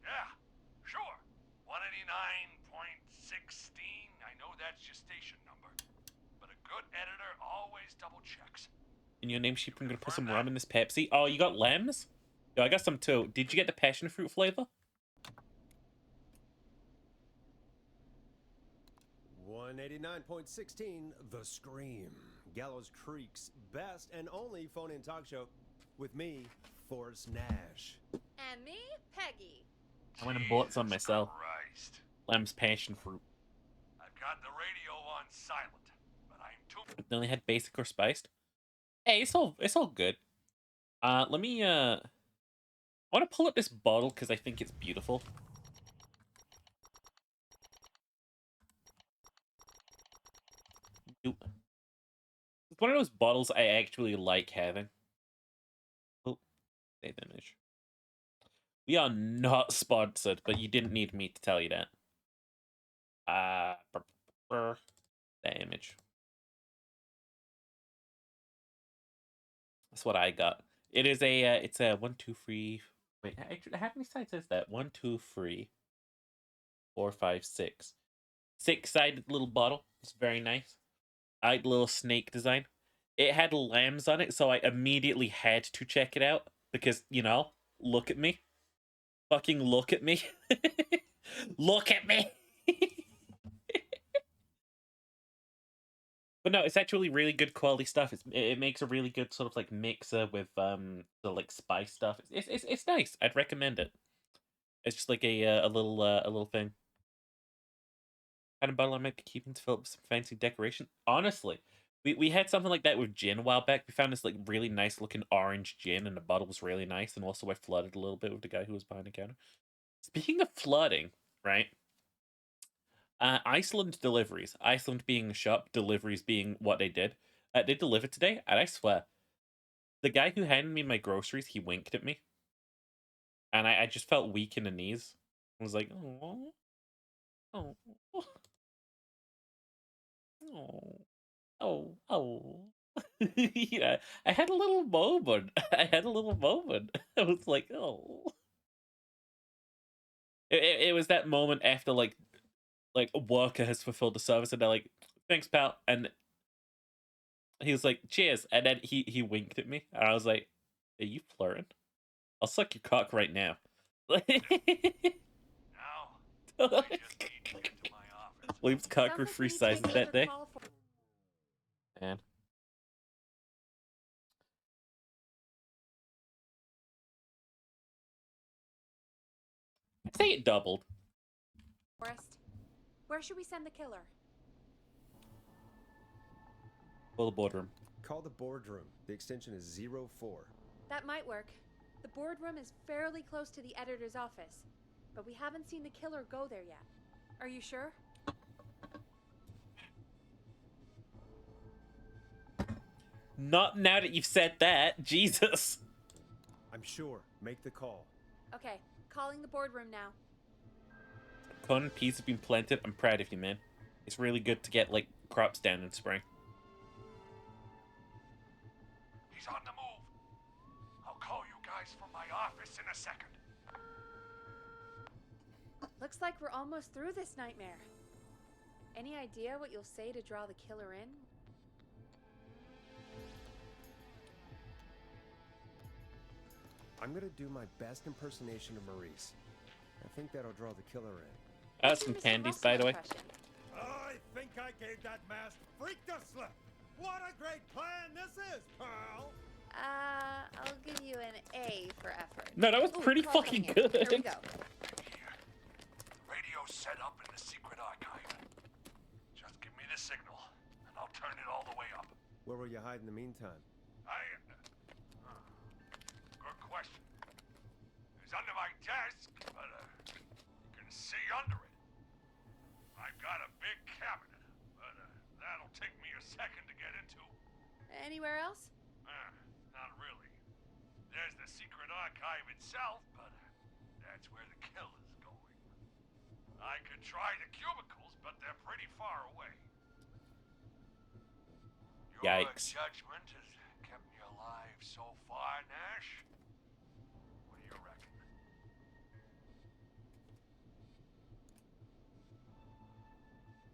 J: Yeah, sure. 189.16, I know that's your station number. But a good editor always double checks.
A: In your name sheet, I'm gonna put some rum in this Pepsi. Oh, you got Lems? Yo, I got some too. Did you get the passion fruit flavor?
C: 189.16, The Scream. Gallows Creek's best and only phone-in talk show with me, Forrest Nash.
D: And me, Peggy.
A: I went and bought some myself.
J: Christ.
A: Lem's passion fruit.
J: I've got the radio on silent, but I'm too...
A: They only had basic or spiced. Hey, it's all good. Let me I want to pull up this bottle because I think it's beautiful. It's one of those bottles I actually like having. Oh, save image. We are not sponsored, but you didn't need me to tell you that. That image. That's what I got. It is a, it's a 1, 2, 3. Wait, actually, how many sides is that? 1, 2, 3, 4, 5, 6. 6-sided little bottle. It's very nice. I like the little snake design. It had lambs on it, so I immediately had to check it out because, you know, look at me. Fucking look at me. Look at me. But no, it's actually really good quality stuff. It makes a really good sort of like mixer with the like spice stuff. It's nice. I'd recommend it. It's just like a little thing. Kind of bottle I might be keeping to fill up some fancy decoration. Honestly, we had something like that with gin a while back. We found this like really nice looking orange gin, and the bottle was really nice. And also I flooded a little bit with the guy who was behind the counter. Speaking of flooding, right? Iceland deliveries. Iceland being the shop, deliveries being what they did. They delivered today, and I swear, the guy who handed me my groceries, he winked at me. And I just felt weak in the knees. I was like, oh. Oh. Oh. Oh. Oh. Yeah, I had a little moment. I was like, oh. It was that moment after, like a worker has fulfilled the service, and they're like, thanks, pal. And he was like, cheers. And then he winked at me. And I was like, are you flirting? I'll suck your cock right now. William's cock were free sizes that day. Man. I'd say it doubled.
D: Forrest, where should we send the killer?
A: Call the boardroom.
C: Call the boardroom. The extension is 04.
D: That might work. The boardroom is fairly close to the editor's office, but we haven't seen the killer go there yet. Are you sure?
A: Not now that you've said that. Jesus.
C: I'm sure. Make the call.
D: Okay, calling the boardroom now.
A: Corn and peas have been planted. I'm proud of you, man. It's really good to get, like, crops down in spring.
J: He's on the move. I'll call you guys from my office in a second.
D: Looks like we're almost through this nightmare. Any idea what you'll say to draw the killer in?
C: I'm gonna do my best impersonation of Maurice. I think that'll draw the killer in.
A: Some candies, by the way.
C: I think I gave that masked freak the slip. What a great plan this is, Pearl.
D: I'll give you an A for effort.
A: No, that was
D: Ooh,
A: pretty
D: call
A: fucking
D: coming in.
A: good.
D: Here we go.
J: Radio set up in the secret archive. Just give me the signal, and I'll turn it all the way up.
C: Where will you hide in the meantime?
J: Good question. It's under my desk, but you can see under it. I've got a big cabinet, but that'll take me a second to get into.
D: Anywhere else?
J: Not really. There's the secret archive itself, but that's where the killer's going. I could try the cubicles, but they're pretty far away. Your
A: Yikes.
J: judgment has kept me alive so far, Nash. What do you reckon?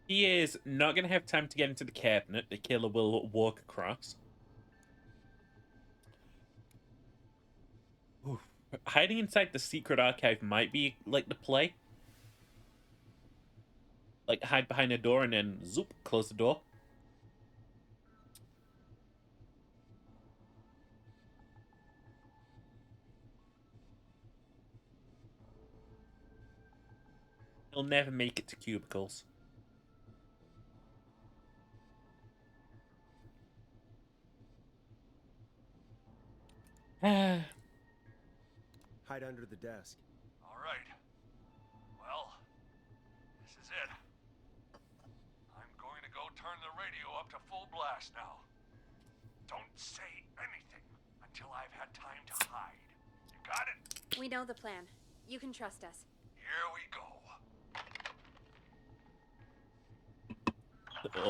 A: He is not going to have time to get into the cabinet. The killer will walk across. Oof. Hiding inside the secret archive might be like the play. Like hide behind a door and then zoop, close the door. He'll never make it to cubicles.
C: Hide under the desk.
J: All right. Well, this is it. I'm going to go turn the radio up to full blast now. Don't say anything until I've had time to hide. You got it?
D: We know the plan. You can trust us.
J: Here we go.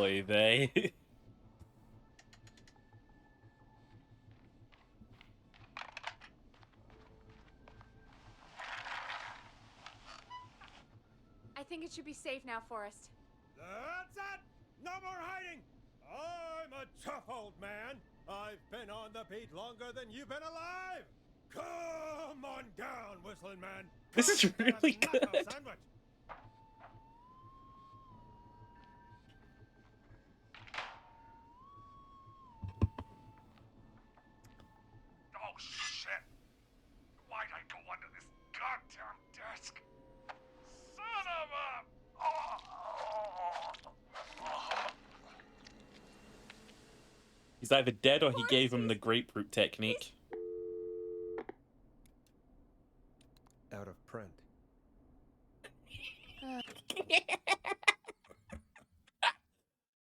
A: Oy vey.
D: I think it should be safe now, Forrest.
C: That's it! No more hiding! I'm a tough old man. I've been on the beat longer than you've been alive! Come on down, Whistling Man!
A: This is really good.
C: Sandwich.
J: Oh, shit. Why'd I go under this goddamn desk? Son of a...
A: He's either dead or he gave him the grapefruit technique.
C: Out of print.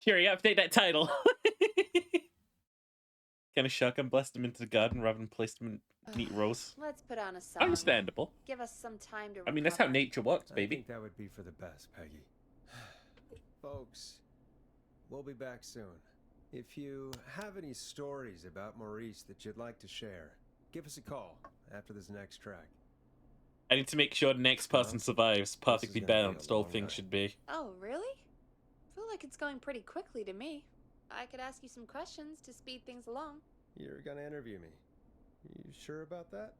A: Curie, update that title. Kind of shock and blast him into the garden rather than place him in neat rows.
D: Let's put on a song.
A: Understandable.
D: Give us some time to
A: I mean, that's how
D: recover.
A: nature works,
C: I
A: baby.
C: think that would be for the best, Peggy. Folks, we'll be back soon. If you have any stories about Maurice that you'd like to share, give us a call after this next track.
A: I need to make sure the next person survives. Perfectly
C: gonna be a
A: balanced, all
C: long
A: things
C: night.
A: should be.
D: Oh, really? I feel like it's going pretty quickly to me. I could ask you some questions to speed things along.
C: You're gonna interview me. You sure about that?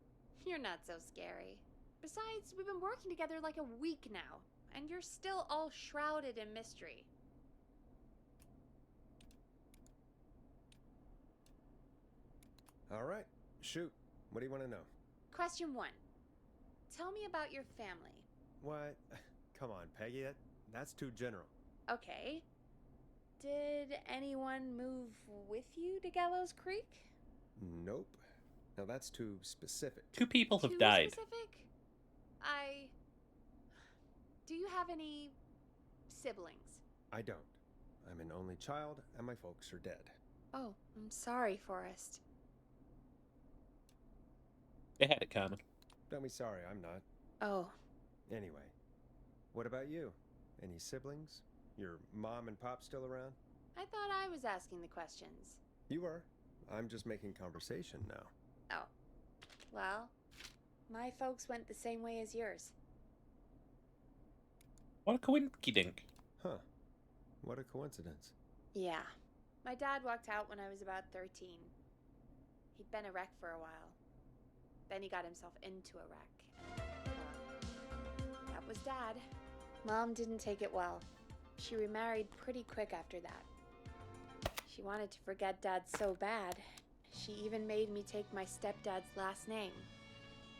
D: You're not so scary. Besides, we've been working together like a week now, and you're still all shrouded in mystery.
C: All right, shoot. What do you want to know?
D: Question 1. Tell me about your family.
C: What? Come on, Peggy. That's too general.
D: Okay. Did anyone move with you to Gallows Creek?
C: Nope. Now that's too specific.
A: 2 people have
D: Too
A: died.
D: specific? Do you have any siblings?
C: I don't. I'm an only child, and my folks are dead.
D: Oh, I'm sorry, Forrest.
A: They had it coming.
C: Don't be sorry, I'm not.
D: Oh,
C: Anyway, what about you? Any siblings? Your mom and pop still around?
D: I thought I was asking the questions.
C: You are. I'm just making conversation now.
D: Oh. Well, my folks went the same way as yours.
A: What a coinkydink.
C: Huh. What a coincidence.
D: Yeah. My dad walked out when I was about 13. He'd been a wreck for a while. Then he got himself into a wreck. And, well, that was Dad. Mom didn't take it well. She remarried pretty quick after that. She wanted to forget Dad so bad, she even made me take my stepdad's last name.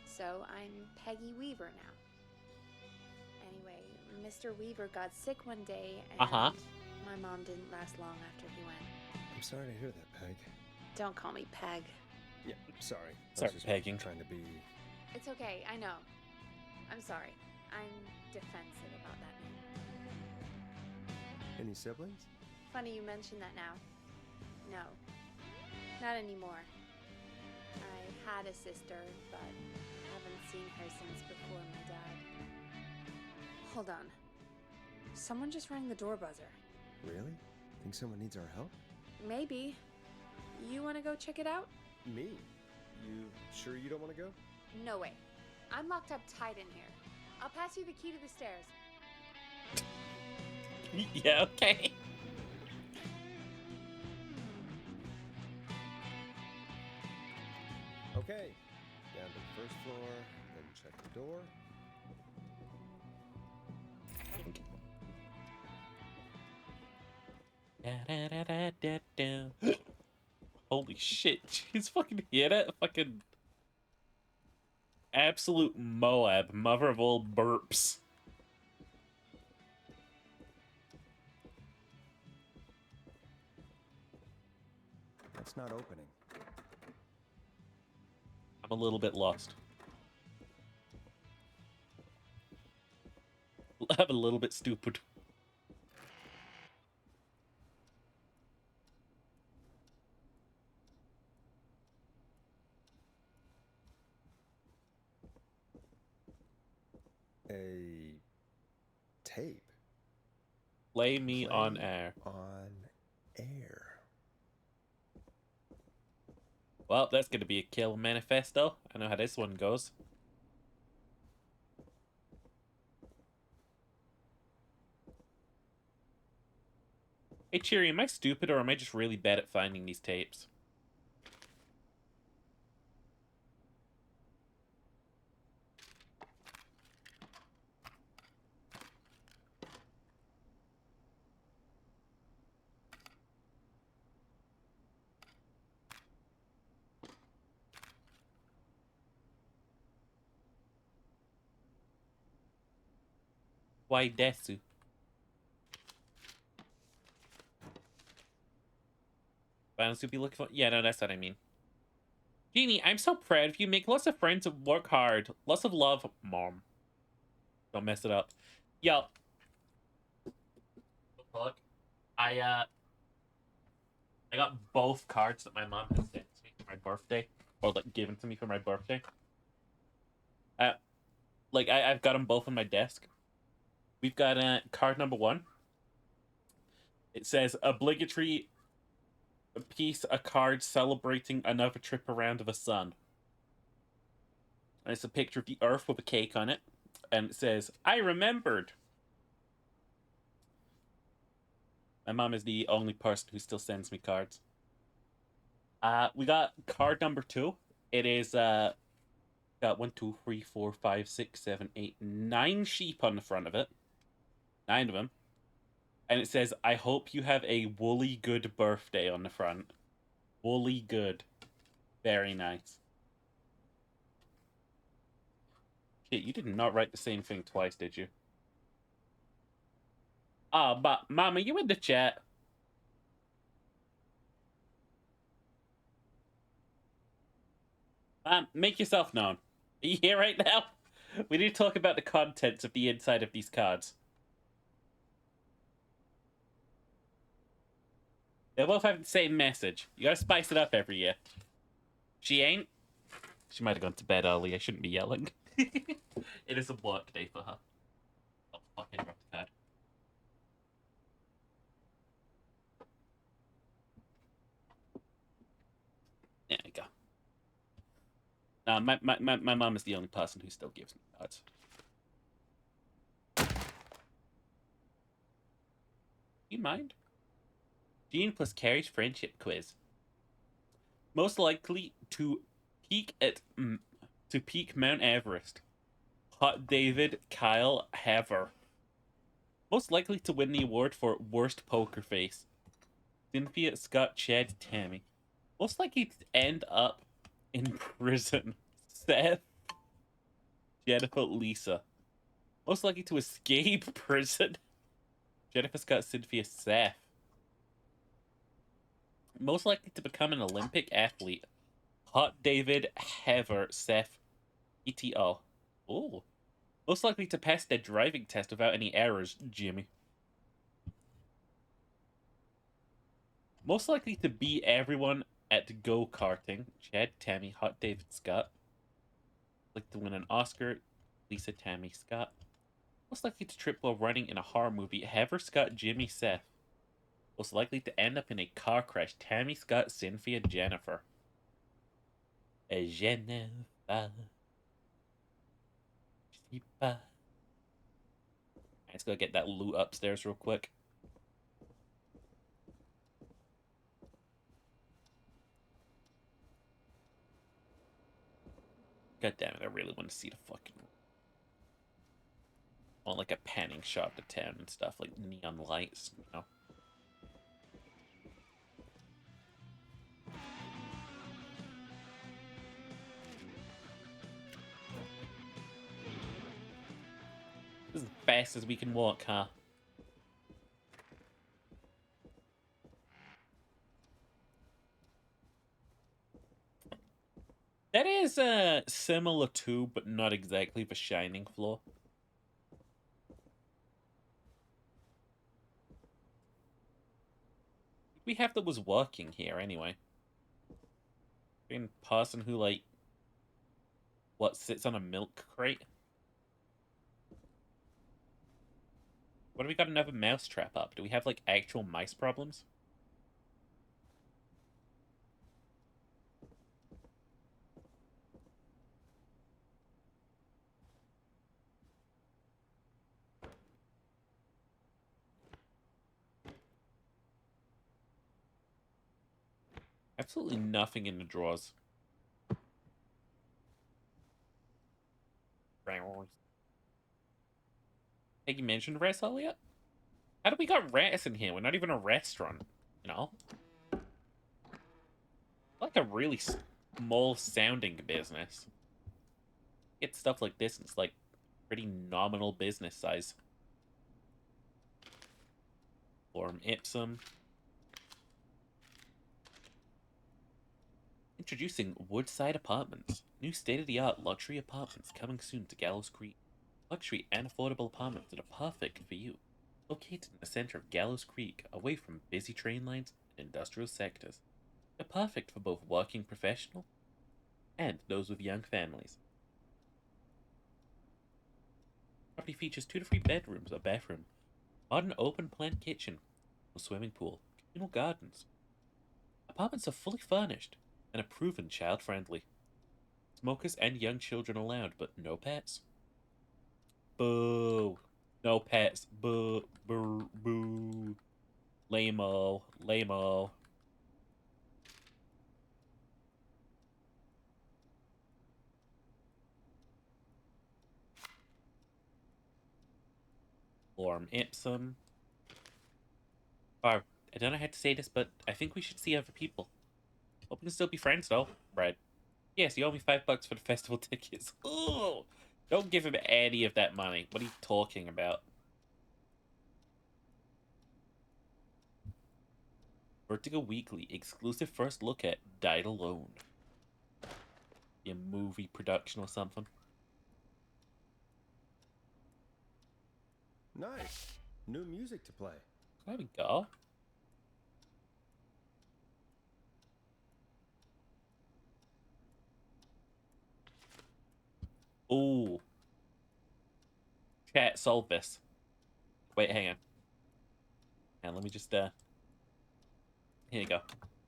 D: So I'm Peggy Weaver now. Anyway, Mr. Weaver got sick one day, and my mom didn't last long after he went.
C: I'm sorry to hear that, Peg.
D: Don't call me Peg.
C: Yeah, sorry.
A: Sorry,
C: I was just
A: pegging.
C: trying to be...
D: It's okay, I know. I'm sorry. I'm defensive about that name.
C: Any siblings?
D: Funny you mention that now. No, not anymore. I had a sister, but haven't seen her since before my dad. Hold on. Someone just rang the door buzzer.
C: Really? Think someone needs our help?
D: Maybe. You want to go check it out?
C: Me? You sure you don't want to go?
D: No way. I'm locked up tight in here. I'll pass you the key to the stairs.
A: Yeah, okay.
C: Okay. Down to the first floor, then check the door.
A: Holy shit, she's fucking hit it. Fucking absolute Moab, mother of all burps.
C: That's not opening.
A: I'm a little bit lost. I'm a little bit stupid.
C: A tape.
A: Play me on air.
C: On air.
A: Well, that's gonna be a kill manifesto. I know how this one goes. Hey, Cheery, am I stupid or am I just really bad at finding these tapes? Why desu? Violence would be looking for. Yeah, no, that's what I mean. Jeannie, I'm so proud of you. Make lots of friends and work hard. Lots of love, Mom. Don't mess it up. Yo. Look, I got both cards that my mom has sent to me for my birthday, or like given to me for my birthday. Like I've got them both on my desk. We've got card number 1. It says obligatory piece, a card celebrating another trip around the sun. And it's a picture of the Earth with a cake on it. And it says, I remembered. My mom is the only person who still sends me cards. We got card number 2. It is got 1, 2, 3, 4, 5, 6, 7, 8, 9 sheep on the front of it. 9 of them. And it says, I hope you have a woolly good birthday on the front. Woolly good. Very nice. Shit, you did not write the same thing twice, did you? Oh, but Mama, you in the chat? Make yourself known. Are you here right now? We need to talk about the contents of the inside of these cards. They both have the same message. You gotta spice it up every year. She ain't? She might have gone to bed early. I shouldn't be yelling. It is a work day for her. Oh, fucking dropped the card. There we go. My mom is the only person who still gives me cards. You mind? Jean plus Carrie's friendship quiz. Most likely to peak at to peak Mount Everest. Hot David Kyle Haver. Most likely to win the award for worst poker face. Cynthia Scott Chad Tammy. Most likely to end up in prison. Seth Jennifer Lisa. Most likely to escape prison. Jennifer Scott Cynthia Seth. Most likely to become an Olympic athlete. Hot David Hever Seth ETO. Oh. Most likely to pass their driving test without any errors, Jimmy. Most likely to beat everyone at go-karting, Chad Tammy Hot David Scott. Like to win an Oscar, Lisa Tammy Scott. Most likely to trip while running in a horror movie, Heather Scott Jimmy Seth. Most likely to end up in a car crash, Tammy Scott Cynthia Jennifer. Jennifer. Let's go get that loot upstairs real quick. God damn it, I really want to see the fucking... I want like a panning shot to town and stuff, like neon lights, you know? This is as fast as we can walk, huh? That is similar to, but not exactly, the Shining floor. We have that was working here anyway. Being person who like what sits on a milk crate. What do we got another mouse trap up? Do we have like actual mice problems? Absolutely nothing in the drawers. Hey, you mentioned rats earlier? How do we got rats in here? We're not even a restaurant, you know? Like a really small sounding business. Get stuff like this, and it's like pretty nominal business size. Lorem Ipsum. Introducing Woodside Apartments. New state-of-the-art luxury apartments coming soon to Gallows Creek. Luxury and affordable apartments that are perfect for you. Located in the center of Gallows Creek, away from busy train lines and industrial sectors. They're perfect for both working professionals and those with young families. Property features 2 to 3 bedrooms, a bathroom, modern open-plan kitchen, a swimming pool, communal gardens. Apartments are fully furnished and are proven child-friendly. Smokers and young children allowed, but no pets. Boo. No pets. Boo. Boo. Boo. Lame-o. Lame-o. Lorem Ipsum. I don't know how to say this, but I think we should see other people. Hope we can still be friends, though. Right. Yes, you owe me $5 for the festival tickets. Ooh! Don't give him any of that money. What are you talking about? Vertigo Weekly. Exclusive first look at Died Alone. A movie production or something.
C: Nice. New music to play.
A: There we go. Ooh. Chat, solve this. Wait, hang on. And let me just, Here you go.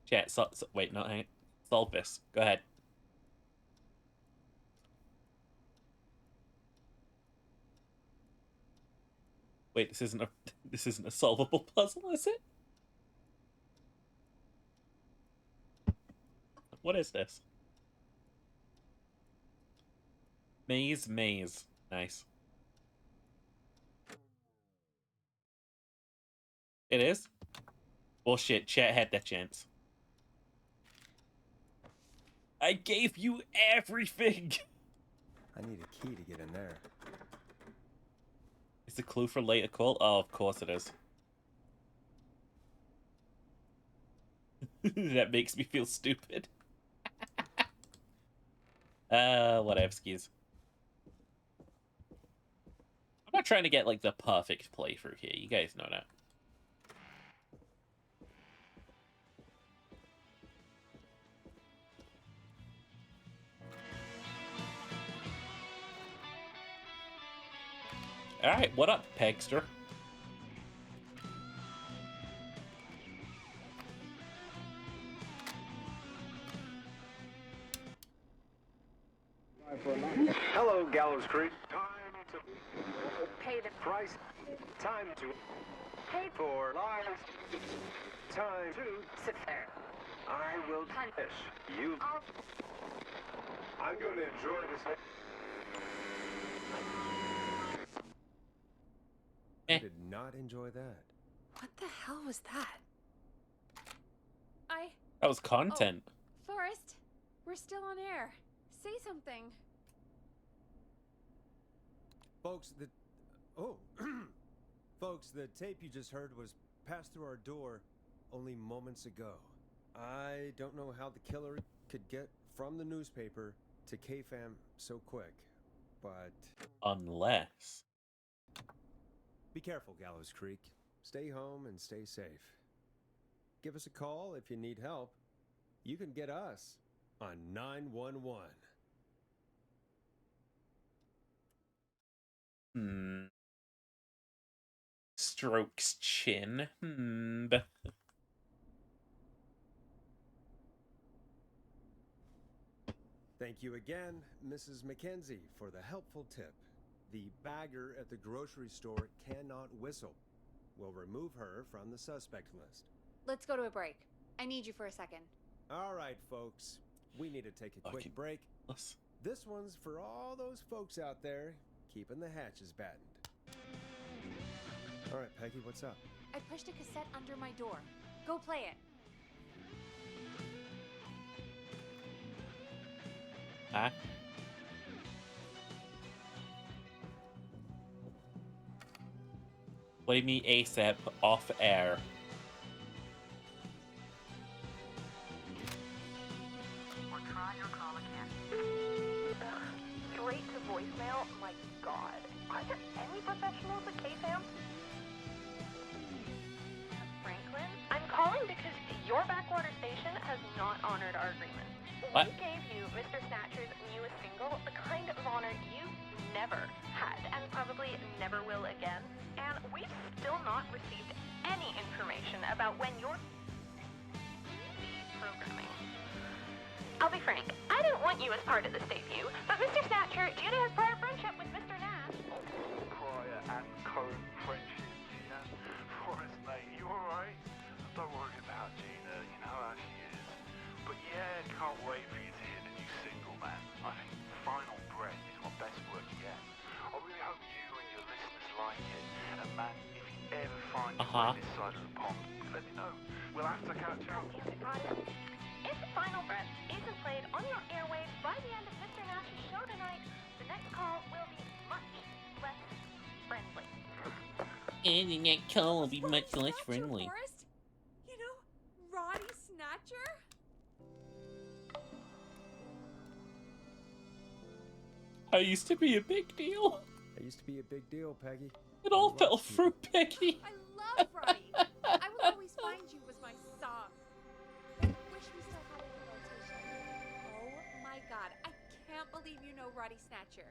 A: Chat, wait, no, hang on. Solve this. Go ahead. Wait, this isn't a solvable puzzle, is it? What is this? Maze. Nice. It is? Bullshit, chat had that chance. I gave you everything!
C: I need a key to get in there.
A: Is the clue for later call? Oh, of course it is. That makes me feel stupid. Whatevskis. I'm not trying to get, like, the perfect playthrough here. You guys know that. Alright, what up, Pegster?
H: Hello, Gallows Creek. Time to
G: Pay the
H: price. Time to
G: pay
H: for lives. Time to
G: sit there.
H: I will punish you. I'm going to enjoy this.
C: I did not enjoy that.
D: What the hell was that?
A: That was content.
D: Forrest, we're still on air. Say something.
C: Folks, folks, the tape you just heard was passed through our door only moments ago. I don't know how the killer could get from the newspaper to KFAM so quick, but...
A: Unless...
C: Be careful, Gallows Creek. Stay home and stay safe. Give us a call if you need help. You can get us on 911.
A: Strokes chin.
C: Thank you again, Mrs. Mackenzie, for the helpful tip. The bagger at the grocery store cannot whistle. We'll remove her from the suspect list.
D: Let's go to a break. I need you for a second.
C: All right, folks. We need to take a quick break. This one's for all those folks out there keeping the hatches battened. All right, Peggy, what's up?
D: I pushed a cassette under my door. Go play it.
A: Huh? Play me ASAP off air.
G: Or try your call again. Straight to voicemail? My God. Are there any professionals at KFAM? Franklin? I'm calling because your backwater station has not honored our agreement.
A: What?
G: We gave you Mr. Snatcher's newest single, the kind of honor you never had and probably never will again. And we've still not received any information about when you're programming. I'll be frank, I didn't want you as part of this debut, but Mr. Snatcher, due to his prior friendship with Mr. Nash...
H: Prior and current friendship, Gina. Forrest, mate, you alright? Don't worry about Gina, you know how she is. But yeah, can't wait for you to hear the new single, man. I think Final Breath is my best work yet. I really hope you and your listeners like it. And man, if you ever find your way this side of the pond, let me know. We'll have to catch up.
G: If Final Breath isn't played on your airwaves by the end of Mr. Nash's show tonight, the next call will be much less friendly.
A: And the next call will be much less friendly.
E: Forrest? You know, Roddy Snatcher?
A: I used to be a big deal.
C: I used to be a big deal, Peggy.
A: It all fell through, Peggy.
D: I love Roddy. I Will Always Find You was my song. I wish we still had it in rotation. Oh my God, I can't believe you know Roddy Snatcher.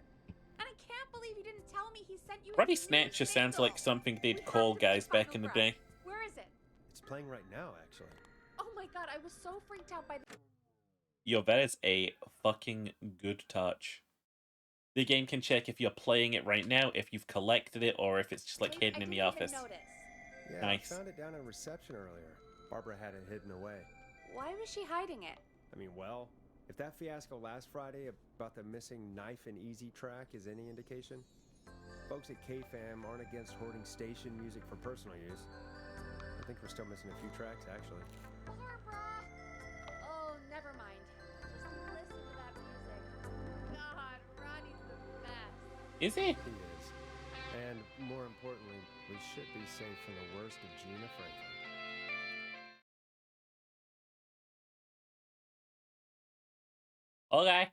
D: And I can't believe you didn't tell me he sent you
A: Roddy
D: his new
A: Snatcher sounds
D: single.
A: like something they'd call guys back in the day.
D: Where is it?
C: It's playing right now, actually.
D: Oh my God, I was so freaked out by the...
A: Yo, that is a fucking good touch. The game can check if you're playing it right now, if you've collected it, or if it's just like hidden in the office.
C: Yeah,
A: Nice.
C: I found it down in reception earlier. Barbara had it hidden away.
D: Why was she hiding it?
C: I mean, well, If that fiasco last Friday about the missing Knife and Easy track is any indication, folks at KFAM aren't against hoarding station music for personal use. I think we're still missing a few tracks, actually.
D: Barbara! Oh, never mind. Just listen to that music. God, Ronnie's the best.
A: Is he?
C: He is. And more importantly, we should be safe from the worst of Gina Franklin.
A: Okay.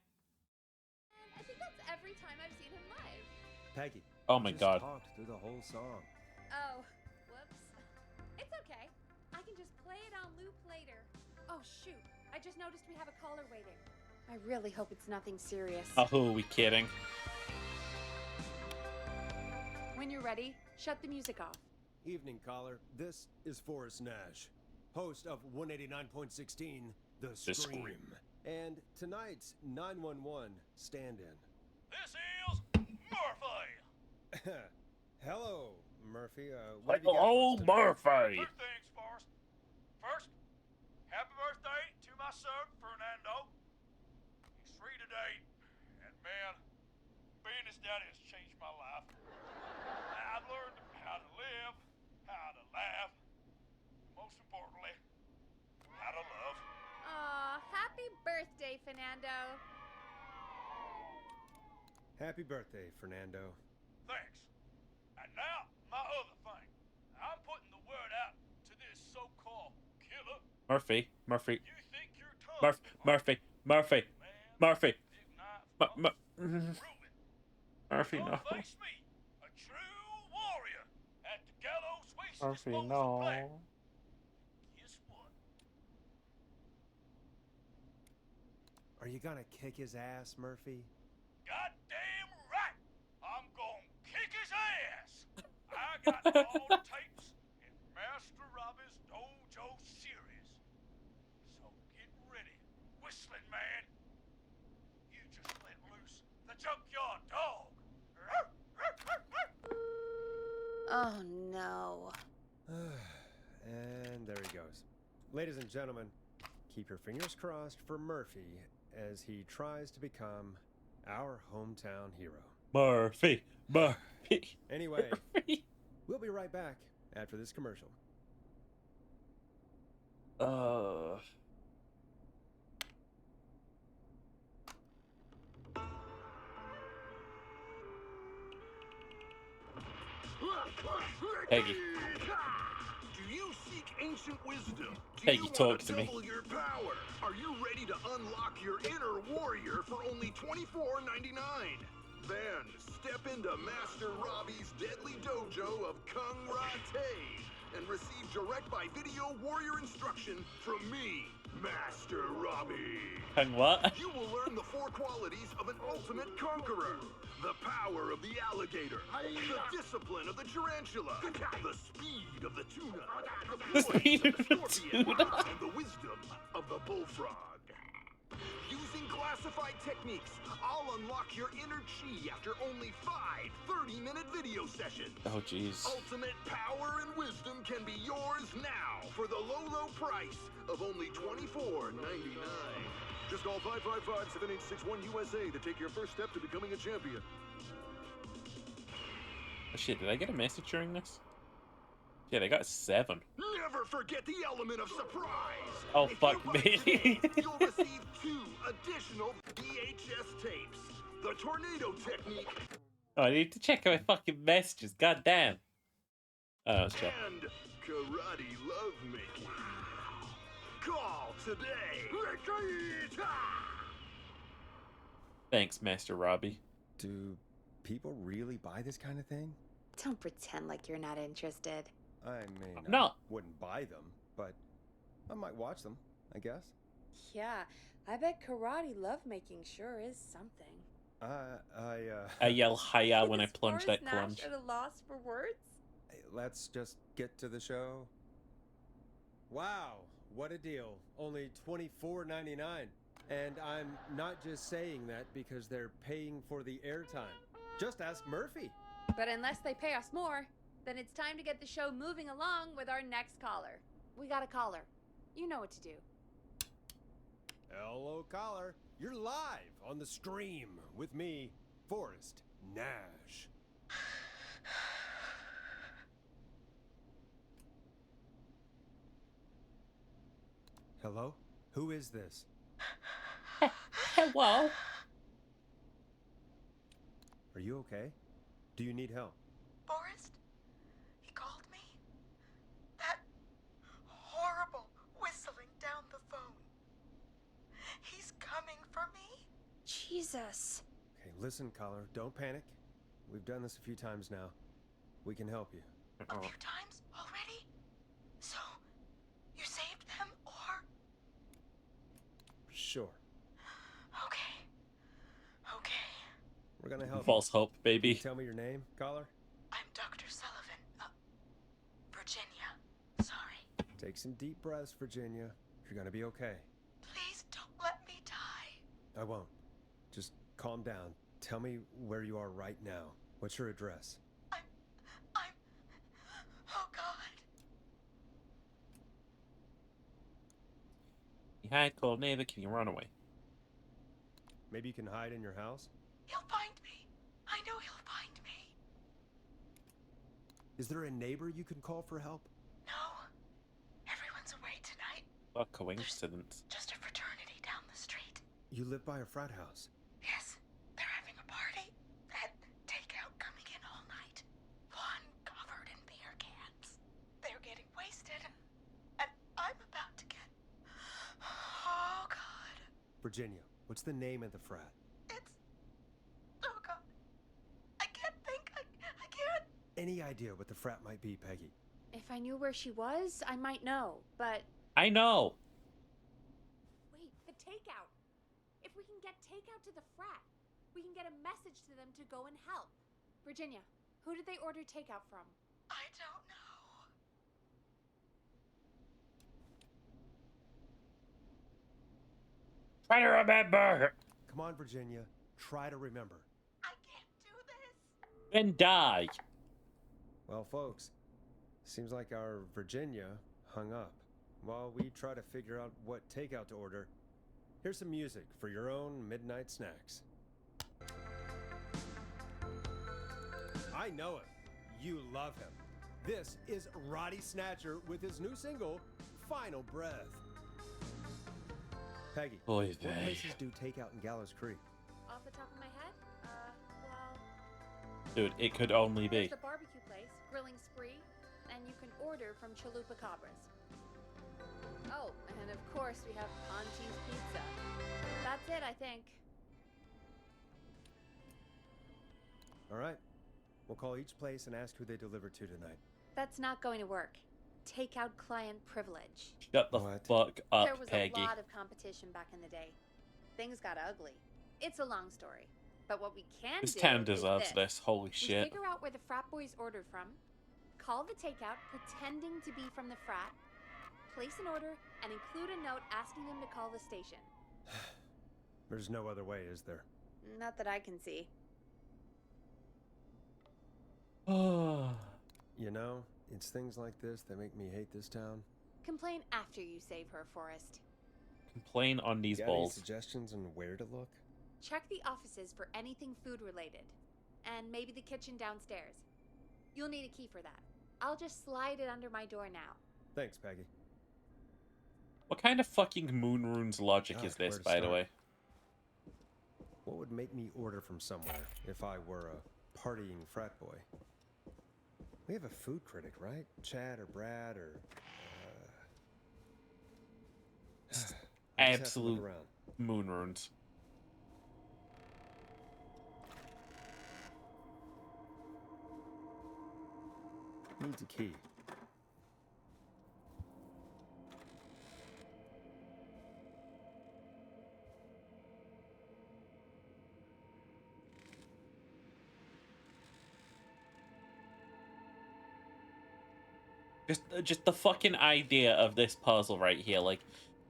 D: I think that's every time I've seen him live.
C: Peggy.
A: Oh my
C: you just
A: God.
C: talked through the whole song.
D: Oh, whoops. It's okay. I can just play it on loop later. Oh, shoot. I just noticed we have a caller waiting. I really hope it's nothing serious.
A: Oh, who are we kidding?
D: When you're ready, shut the music off.
C: Evening, caller. This is Forrest Nash, host of 189.16, The Scream. And tonight's 911 stand-in.
J: This is Murphy.
C: Hello, Murphy. What have you got
A: Oh,
C: for us tonight?
A: Murphy.
J: Two things, Forrest. First, happy birthday to my son, Fernando. He's 3 today, and man, being his daddy has changed my life. I've learned how to live, how to laugh, most importantly, how to love.
D: Aw, happy birthday, Fernando.
C: Happy birthday, Fernando.
J: Thanks. And now, my other thing. I'm putting the word out to this so-called killer.
A: Murphy. Murphy.
J: You think you're tough,
A: Murphy. Murphy. Murphy. Murphy, no.
J: Don't face me, a true warrior at the gallows waste
A: Murphy,
J: disposal plant.
A: no.
J: Guess what?
C: Are you gonna kick his ass, Murphy?
J: Goddamn right! I'm gonna kick his ass! I got all the tapes in Master Robbie's Dojo series. So get ready, Whistling Man. You just let loose the junkyard dog.
D: Oh, no.
C: And there he goes. Ladies and gentlemen, keep your fingers crossed for Murphy as he tries to become our hometown hero.
A: Murphy. Murphy.
C: Anyway,
A: Murphy.
C: we'll be right back after this commercial.
A: Peggy.
M: Do you seek ancient wisdom? Do
A: Peggy,
M: you want
A: talk to me.
M: double your power? Are you ready to unlock your inner warrior for only $24.99? Then step into Master Robbie's Deadly Dojo of Kung Ra Te and receive direct by video warrior instruction from me, Master Robbie.
A: And what?
M: You will learn the 4 qualities of an ultimate conqueror. The power of the alligator, the discipline of the tarantula, the speed of the tuna, the
A: speed
M: poise of the
A: of the
M: scorpion,
A: tuna.
M: and the wisdom of the bullfrog. Using classified techniques, I'll unlock your inner chi after only 5 30-minute video sessions.
A: Oh, jeez.
M: Ultimate power and wisdom can be yours now for the low, low price of only $24.99. Just call 555-7861 USA to take your first step to becoming a champion.
A: Oh, shit, did I get a message during this? Yeah, they got 7.
M: Never forget the element of surprise.
A: Oh,
M: If
A: fuck
M: you buy
A: me.
M: today, you'll receive 2 additional VHS tapes. The tornado technique
A: Oh, I need to check my fucking messages. God damn. Oh, let's check.
M: and karate lovemaking. Call today.
A: Thanks, Master Robbie.
C: Do people really buy this kind of thing?
D: Don't pretend like you're not interested.
C: I mean,
A: I'm not.
C: wouldn't buy them, but I might watch them, I guess.
E: Yeah, I bet karate lovemaking sure is something.
A: I yell hiya when I
E: Is
A: plunge
E: Forrest
A: that plunge.
E: Nash at a loss for words?
C: Let's just get to the show. Wow, what a deal. Only $24.99. And I'm not just saying that because they're paying for the airtime. Just ask Murphy.
D: But unless they pay us more, then it's time to get the show moving along with our next caller. We got a caller. You know what to do.
C: Hello, caller. You're live on the stream with me, Forrest Nash. Hello? Who is this?
A: Hello?
C: Are you okay? Do you need help?
G: Forrest? He called me? That horrible whistling down the phone. He's coming for me?
D: Jesus.
C: Okay, listen, caller. Don't panic. We've done this a few times now. We can help you.
G: A few times already? So, you saved them, or?
C: Sure.
G: Okay. Okay.
C: We're gonna help
A: False hope,
C: you. Can
A: baby.
C: you tell me your name, caller?
G: I'm Dr. Sullivan. Virginia. Sorry.
C: Take some deep breaths, Virginia. You're gonna be okay.
G: Please don't let me die.
C: I won't. Just calm down. Tell me where you are right now. What's your address?
G: Oh, God.
A: You hide, cold neighbor, can you run away?
C: Maybe you can hide in your house?
G: He'll find me. I know he'll find me.
C: Is there a neighbor you can call for help?
G: No. Everyone's away tonight.
A: What coincidence.
G: Just a fraternity down the street.
C: You live by a frat house.
G: Yes, they're having a party. That takeout coming in all night. Lawn covered in beer cans. They're getting wasted. And I'm about to get... Oh, God.
C: Virginia, what's the name of the frat?
G: Oh, God. I can't think. I can't.
C: Any idea what the frat might be, Peggy?
D: If I knew where she was, I might know, but...
A: I know.
D: Wait, the takeout. If we can get takeout to the frat, we can get a message to them to go and help. Virginia, who did they order takeout from?
G: I don't know.
A: Try to remember.
C: Come on, Virginia. Try to remember.
G: I can't do this.
A: Then die.
C: Well, folks, seems like our Virginia hung up. While we try to figure out what takeout to order, here's some music for your own midnight snacks. I know him. You love him. This is Roddy Snatcher with his new single, Final Breath. Peggy,
A: Oy
C: what
A: vey.
C: places do takeout in Gallows Creek?
D: Off the top of my head? Well...
A: Dude, it could only
D: There's
A: be.
D: the barbecue place, Grilling Spree, and you can order from Chalupa Cabras. Oh, and of course we have Ponti's Pizza. That's it, I think.
C: All right. We'll call each place and ask who they deliver to tonight.
D: That's not going to work. Takeout client privilege.
A: Shut the fuck up,
D: There was
A: Peggy.
D: a lot of competition back in the day. Things got ugly. It's a long story. But what we can
A: This
D: do
A: town
D: is
A: deserves this. Holy
D: We
A: shit.
D: figure out where the frat boys ordered from, call the takeout pretending to be from the frat, place an order, and include a note asking them to call the station.
C: There's no other way, is there?
D: Not that I can see.
C: You know, it's things like this that make me hate this town.
D: Complain after you save her, Forrest.
A: Complain on these
C: Got
A: balls.
C: any suggestions on where to look?
D: Check the offices for anything food related. And maybe the kitchen downstairs. You'll need a key for that. I'll just slide it under my door now.
C: Thanks, Peggy.
A: What kind of fucking Moon Runes logic
C: God,
A: is this,
C: where to
A: by the
C: start?
A: way?
C: What would make me order from somewhere if I were a partying frat boy? We have a food critic, right? Chad or Brad or... I just have to look
A: Absolute
C: around.
A: Moon Runes.
C: Needs a key.
A: Just the fucking idea of this puzzle right here. Like,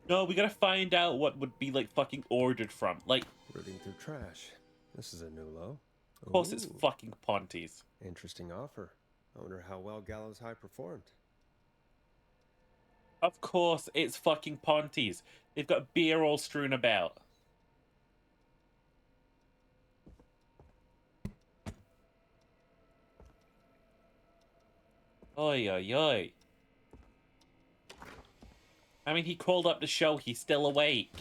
A: no, we gotta find out what would be, like, fucking ordered from. Like,
C: Rooting through trash. This is a new low.
A: of course it's
C: Ooh,
A: fucking Ponty's.
C: interesting offer. I wonder how well Gallows High performed.
A: Of course, it's fucking Ponty's. They've got beer all strewn about. Oi, oi, oi. I mean, he called up the show. He's still awake.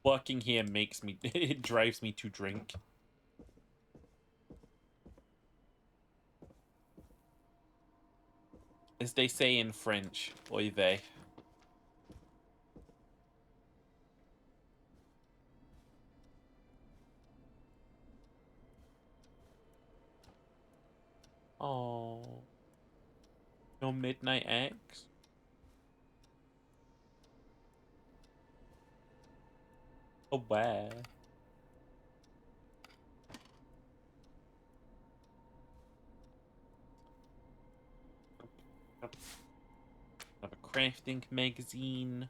A: Working here makes me... it drives me to drink. As they say in French, oy vey. Oh, no Midnight X. Oh wow. Have a crafting magazine.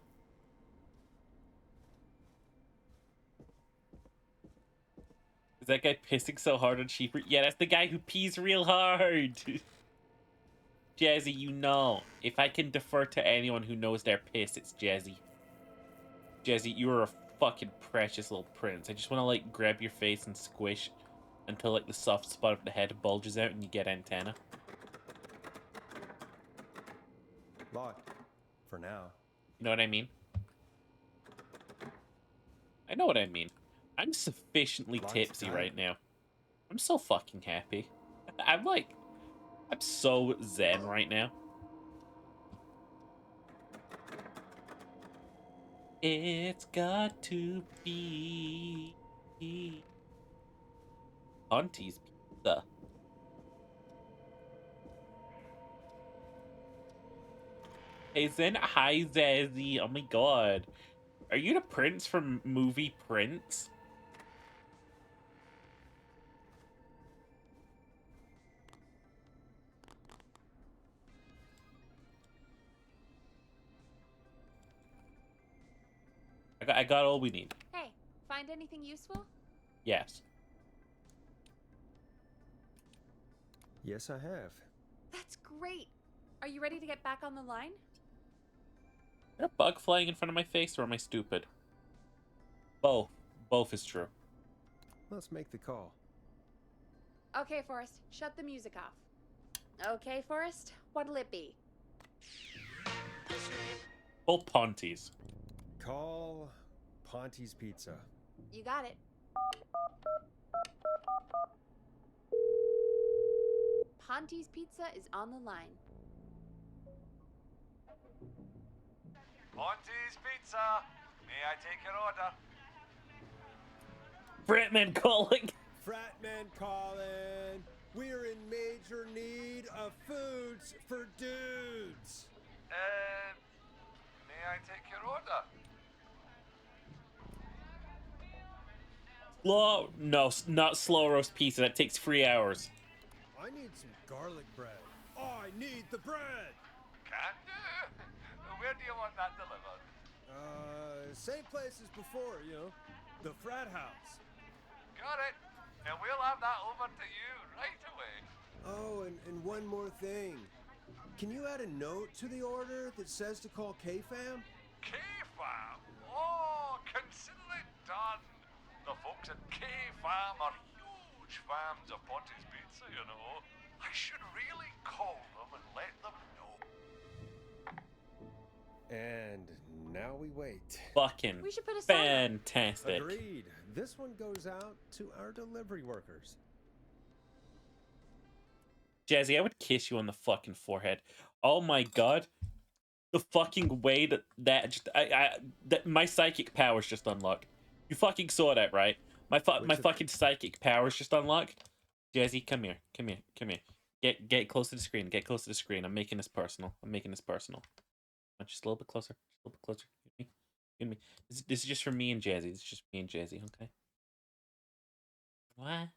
A: Is that guy pissing so hard on Sheeper? Yeah, that's the guy who pees real hard. Jazzy, you know. If I can defer to anyone who knows their piss, it's Jazzy. Jazzy, you're a fucking precious little prince. I just want to, like, grab your face and squish until, like, the soft spot of the head bulges out and you get antenna.
C: Locked. For now.
A: You know what I mean? I know what I mean. I'm sufficiently tipsy right now. I'm so fucking happy. I'm so zen right now. It's got to be Auntie's pizza. Hey Zen, hi Zazzy. Oh my god. Are you the prince from movie Prince? I got all we need.
D: Hey, find anything useful?
A: Yes.
C: Yes, I have.
D: That's great. Are you ready to get back on the line?
A: Is there a bug flying in front of my face, or am I stupid? Both. Both is true.
C: Let's make the call.
D: Okay, Forrest, shut the music off. Okay, Forrest, what'll it be?
A: Both Ponties.
C: Call Ponty's Pizza.
D: You got it. Ponty's Pizza is on the line.
J: Ponty's Pizza. May I take your order?
A: Fratman calling.
C: Fratman calling. We're in major need of foods for dudes.
J: May I take your order?
A: No, not slow roast pizza. That takes 3 hours.
C: I need some garlic bread. I need the bread.
J: Can you? Where do you want that delivered?
C: Same place as before, you know, the frat house.
J: Got it. And we'll have that over to you right away.
C: Oh, and one more thing. Can you add a note to the order that says to call K-Fam?
J: K-Fam? Oh, consider it done. The folks at K-Fam are huge fans of Ponty's Pizza, you know. I should really call them and let them know.
C: And now we wait.
A: Fucking
D: We should put a sign up.
A: fantastic.
C: Agreed. This one goes out to our delivery workers.
A: Jazzy, I would kiss you on the fucking forehead. Oh my god. The fucking way that my psychic powers just unlocked. You fucking saw that, right? My fucking psychic powers just unlocked. Jazzy, come here. Come here. Come here. Get close to the screen. Get close to the screen. I'm making this personal. Just a little bit closer. Just a little bit closer. Give me. This is just for me and Jazzy. This is just me and Jazzy, okay? What?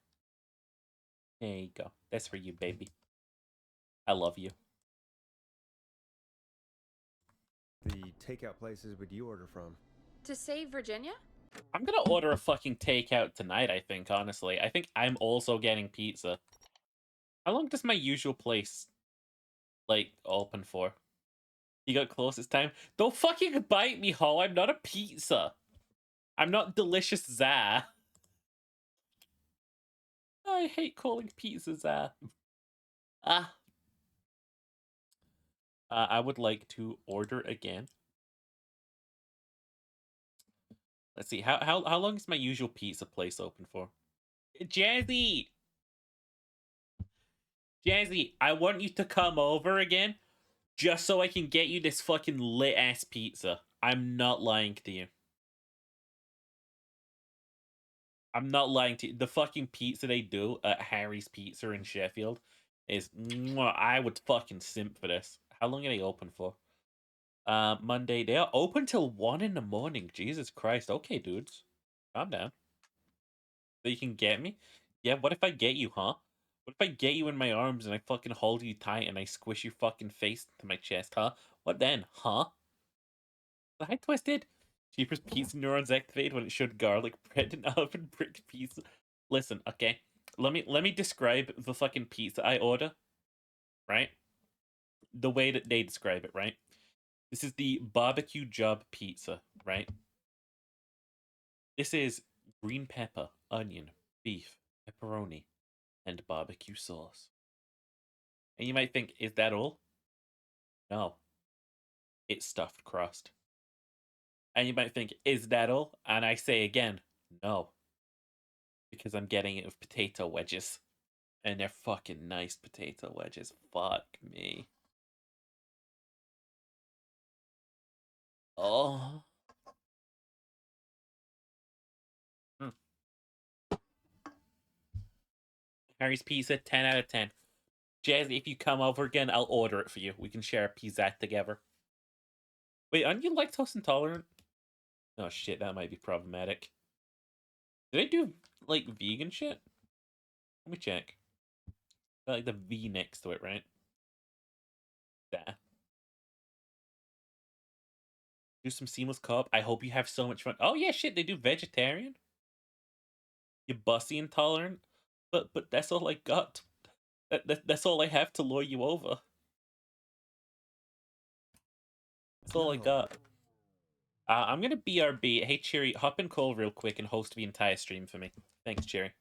A: There you go. That's for you, baby. I love you.
C: The takeout places would you order from?
D: To save Virginia?
A: I'm gonna order a fucking takeout tonight, I think, honestly. I think I'm also getting pizza. How long does my usual place, like, open for? You got closest time? Don't fucking bite me, Ho. I'm not a pizza. I'm not delicious za. I hate calling pizza za. I would like to order again. Let's see. How long is my usual pizza place open for? Jazzy! Jazzy, I want you to come over again just so I can get you this fucking lit ass pizza. I'm not lying to you. I'm not lying to you. The fucking pizza they do at Harry's Pizza in Sheffield is mwah, I would fucking simp for this. How long are they open for? Monday. They are open till 1 in the morning. Jesus Christ. Okay, dudes. Calm down. So you can get me? Yeah, what if I get you, huh? What if I get you in my arms and I fucking hold you tight and I squish your fucking face to my chest, huh? What then, huh? I twisted. Cheapest pizza neurons activate when it showed garlic bread and oven brick pizza. Listen, okay. Let me describe the fucking pizza I order. Right? The way that they describe it, right? This is the barbecue job pizza, right? This is green pepper, onion, beef, pepperoni, and barbecue sauce. And you might think, is that all? No. It's stuffed crust. And you might think, is that all? And I say again, no. Because I'm getting it with potato wedges. And they're fucking nice potato wedges. Fuck me. Oh. Harry's Pizza, 10 out of 10. Jazzy, if you come over again, I'll order it for you. We can share a pizza together. Wait, aren't you lactose intolerant? Oh shit, that might be problematic. Did I do, like, vegan shit? Let me check. Got, like, the V next to it, right? Yeah. Do some seamless co-op. I hope you have so much fun. Oh yeah, shit, they do vegetarian? You bussy intolerant? But that's all I got. That's all I have to lure you over. That's all I got. I'm gonna BRB. Hey Cherry, hop in call real quick and host the entire stream for me. Thanks, Cherry.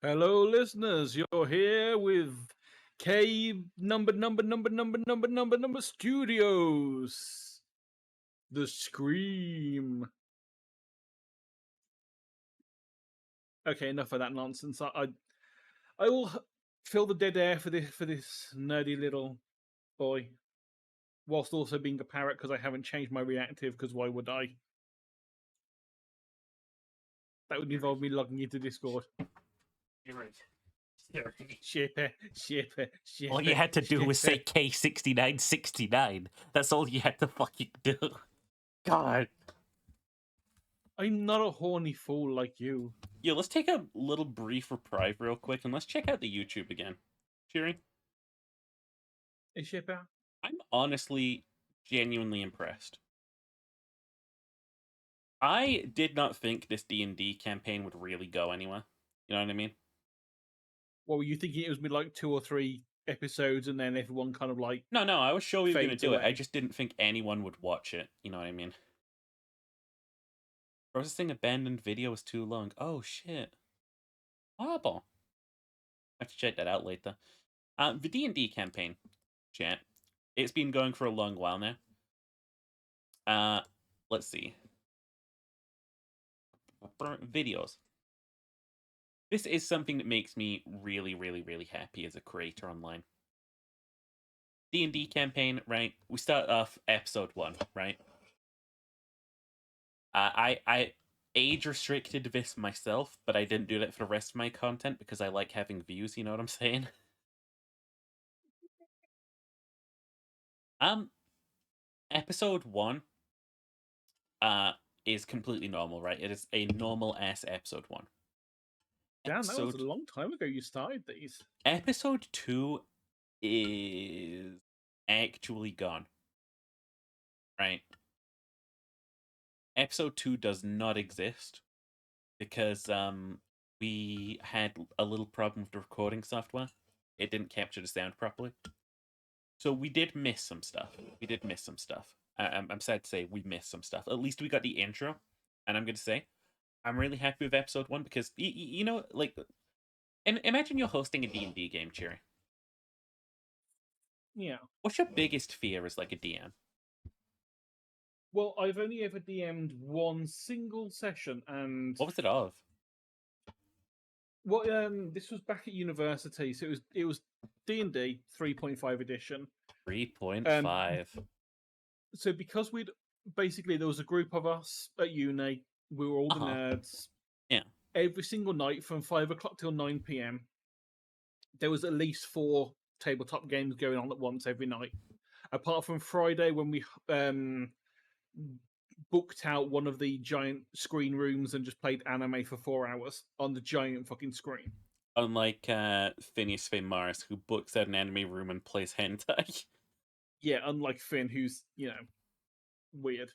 N: Hello, listeners. You're here with K number Studios. The Scream. Okay, enough of that nonsense. I will fill the dead air for this nerdy little boy, whilst also being a parrot because I haven't changed my reactive. Because why would I? That would involve me logging into Discord.
A: You're right.
N: Shipper.
A: All you had to do was say K6969. That's all you had to fucking do. God.
N: I'm not a horny fool like you.
A: Yeah, let's take a little brief reprieve real quick and let's check out the YouTube again. Cheering.
N: Hey, Shipper.
A: I'm honestly genuinely impressed. I did not think this D&D campaign would really go anywhere. You know what I mean?
N: What were you thinking? It was be like 2 or 3 episodes, and then everyone kind of like
A: No, I was sure we were going to
N: fades
A: do it.
N: away.
A: I just didn't think anyone would watch it. You know what I mean? Processing abandoned video was too long. Oh shit. Horrible. I have to check that out later. The D&D campaign, chat. It's been going for a long while now. Let's see. Videos. This is something that makes me really, really, really happy as a creator online. D&D campaign, right? We start off episode 1, right? I age restricted this myself, but I didn't do that for the rest of my content because I like having views, you know what I'm saying? Episode 1 is completely normal, right? It is a normal ass episode 1.
N: Damn, that was a
A: Episode
N: long time ago you started these.
A: Episode 2 is actually gone. Right? Episode 2 does not exist because we had a little problem with the recording software. It didn't capture the sound properly. So we did miss some stuff. I'm sad to say we missed some stuff. At least we got the intro. And I'm going to say, I'm really happy with episode 1 because, you know, like, imagine you're hosting a D&D game, Cherry.
N: Yeah.
A: What's your biggest fear as, like, a DM?
N: Well, I've only ever DM'd one single session, and
A: What was it of?
N: well, this was back at university, so it was D&D 3.5 edition.
A: 3.5.
N: So because there was a group of us at uni, we were all the nerds.
A: Yeah.
N: Every single night from 5 o'clock till 9 p.m, there was at least 4 tabletop games going on at once every night. Apart from Friday when we booked out one of the giant screen rooms and just played anime for 4 hours on the giant fucking screen.
A: Unlike Phineas Finn Morris, who books out an anime room and plays hentai.
N: Yeah, unlike Finn, who's, you know, weird.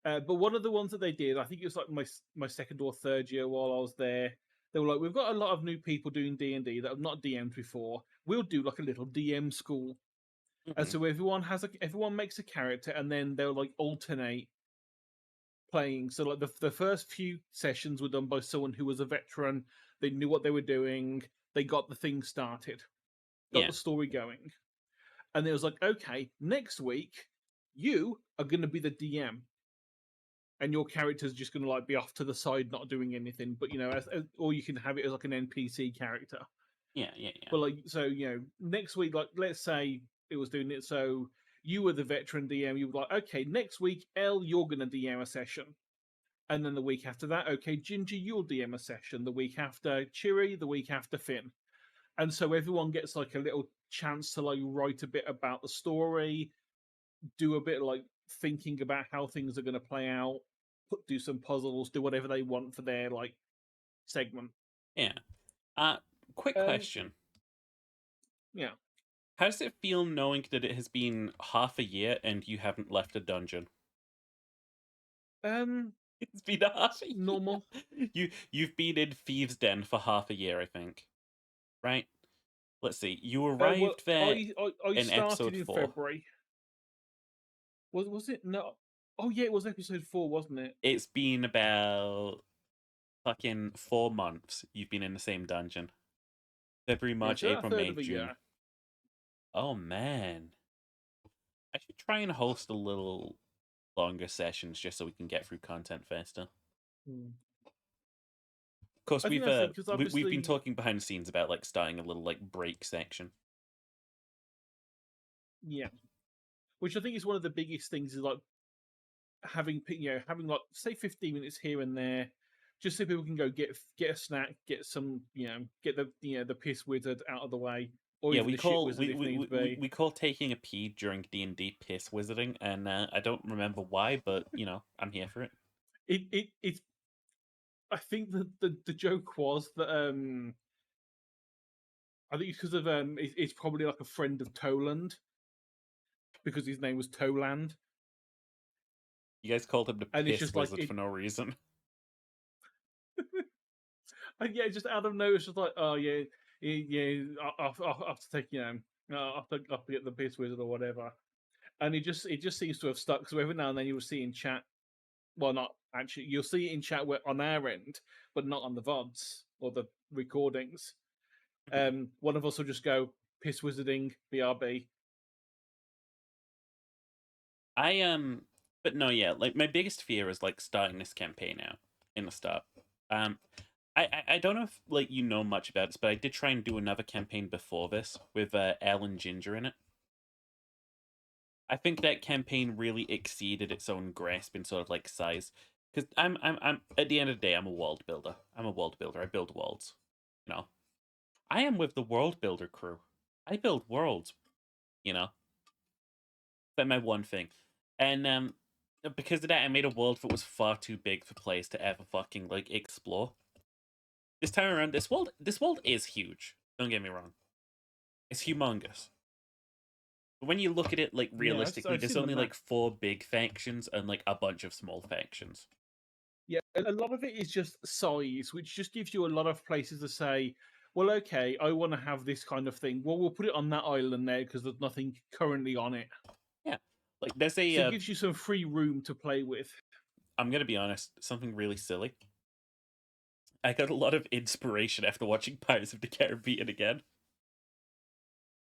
N: But one of the ones that they did, I think it was like my second or third year while I was there, they were like, we've got a lot of new people doing D&D that have not DM'd before. We'll do like a little DM school. And so everyone makes a character, and then they'll like alternate playing. So like the first few sessions were done by someone who was a veteran. They knew what they were doing. They got the thing started, got the story going, and it was like, okay, next week you are going to be the DM, and your character's just going to like be off to the side, not doing anything. But you know, or you can have it as like an NPC character.
A: Yeah.
N: But like, so you know, next week, like, let's say it was doing it. So you were the veteran DM. You were like, okay, next week, Elle, you're going to DM a session. And then the week after that, okay, Ginger, you'll DM a session. The week after, Chiri, the week after, Finn. And so everyone gets like a little chance to like write a bit about the story, do a bit of like thinking about how things are going to play out, do some puzzles, do whatever they want for their like segment.
A: Yeah. Quick question.
N: Yeah.
A: How does it feel knowing that it has been half a year and you haven't left a dungeon? It's been half a year.
N: Normal.
A: You've been in Thieves' Den for half a year, I think. Right? Let's see. You arrived there
N: I
A: in
N: started
A: episode
N: in
A: 4.
N: February. Was it? No. Oh yeah, it was episode 4, wasn't it?
A: It's been about fucking 4 months you've been in the same dungeon. February, March,
N: so
A: April,
N: a third
A: May,
N: of a
A: June.
N: year.
A: Oh man. I should try and host a little longer sessions just so we can get through content faster. Of course,
N: I
A: we've
N: think that's it, 'cause
A: we've been
N: obviously-
A: talking behind the scenes about like starting a little like break section.
N: Yeah, which I think is one of the biggest things is like having like say 15 minutes here and there, just so people can go get a snack, get some get the piss wizard out of the way, or
A: Yeah,
N: even
A: we
N: the shit
A: call
N: wizard if needs be.
A: we call taking a pee during D&D piss wizarding, and I don't remember why, but I'm here for it.
N: It's. I think the joke was that I think it's because of it's probably like a friend of Toland, because his name was Toland.
A: You guys called him the
N: And it's
A: piss
N: just like
A: wizard for no reason.
N: And yeah, just out of nowhere, it's just like, oh yeah, I'll have to take I'll have to get the piss wizard or whatever. And it just seems to have stuck. So every now and then you'll see in chat, well, not actually, you'll see it in chat on our end, but not on the VODs or the recordings. One of us will just go piss wizarding BRB.
A: But no, yeah, like my biggest fear is like starting this campaign out in the start. I don't know if like you know much about this, but I did try and do another campaign before this with Elle and Ginger in it. I think that campaign really exceeded its own grasp in sort of like size, because I'm at the end of the day I'm a world builder. I build worlds. I am with the world builder crew. I build worlds. That's my one thing. And because of that, I made a world that was far too big for players to ever fucking like explore. This time around, this world is huge. Don't get me wrong. It's humongous. But when you look at it like realistically,
N: I've
A: there's
N: seen the
A: only
N: map.
A: like 4 big factions and like a bunch of small factions.
N: Yeah, a lot of it is just size, which just gives you a lot of places to say, well, okay, I want to have this kind of thing. Well, we'll put it on that island there because there's nothing currently on it.
A: Yeah, like there's
N: So
A: a.
N: it gives you some free room to play with.
A: I'm gonna be honest, something really silly. I got a lot of inspiration after watching Pirates of the Caribbean again.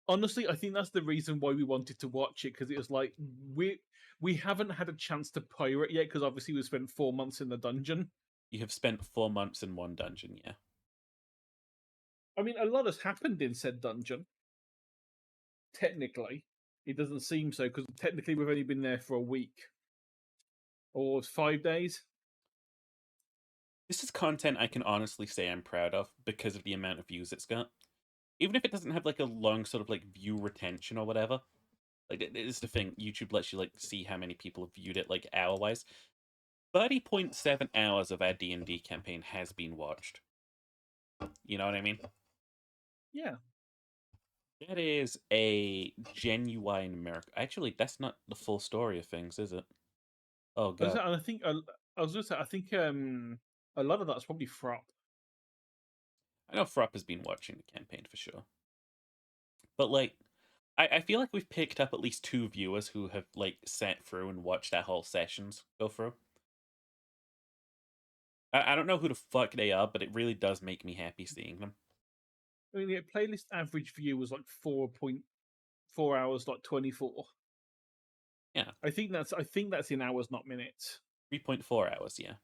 N: Honestly, I think that's the reason why we wanted to watch it, because it was like we haven't had a chance to pirate yet, because obviously we spent 4 months in the dungeon.
A: You have spent 4 months in one dungeon, yeah.
N: I mean, a lot has happened in said dungeon. Technically, it doesn't seem so, because technically we've only been there for a week or 5 days.
A: This is content I can honestly say I'm proud of because of the amount of views it's got. Even if it doesn't have like a long sort of like view retention or whatever. Like it is the thing, YouTube lets you like see how many people have viewed it like hour-wise. 30.7 hours of our D&D campaign has been watched. You know what I mean?
N: Yeah.
A: That is a genuine miracle. Actually, that's not the full story of things, is it? Oh god.
N: And I think I was going to say, I think a lot of that's probably Frop.
A: I know Frop has been watching the campaign for sure. But like, I feel like we've picked up at least 2 viewers who have like sat through and watched our whole sessions go through. I don't know who the fuck they are, but it really does make me happy seeing them.
N: I mean, the playlist average view was like 4.4 hours, like 24.
A: Yeah.
N: I think that's in hours, not minutes.
A: 3.4 hours, yeah.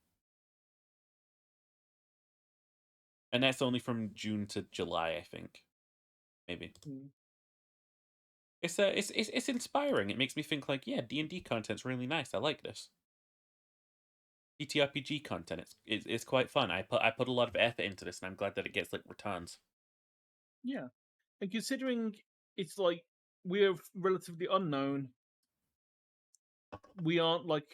A: And that's only from June to July, I think. Maybe.
N: Mm.
A: It's inspiring. It makes me think like, yeah, D&D content's really nice. I like this. TTRPG content, it's quite fun. I put a lot of effort into this, and I'm glad that it gets like returns.
N: Yeah, and considering it's like we're relatively unknown, we aren't like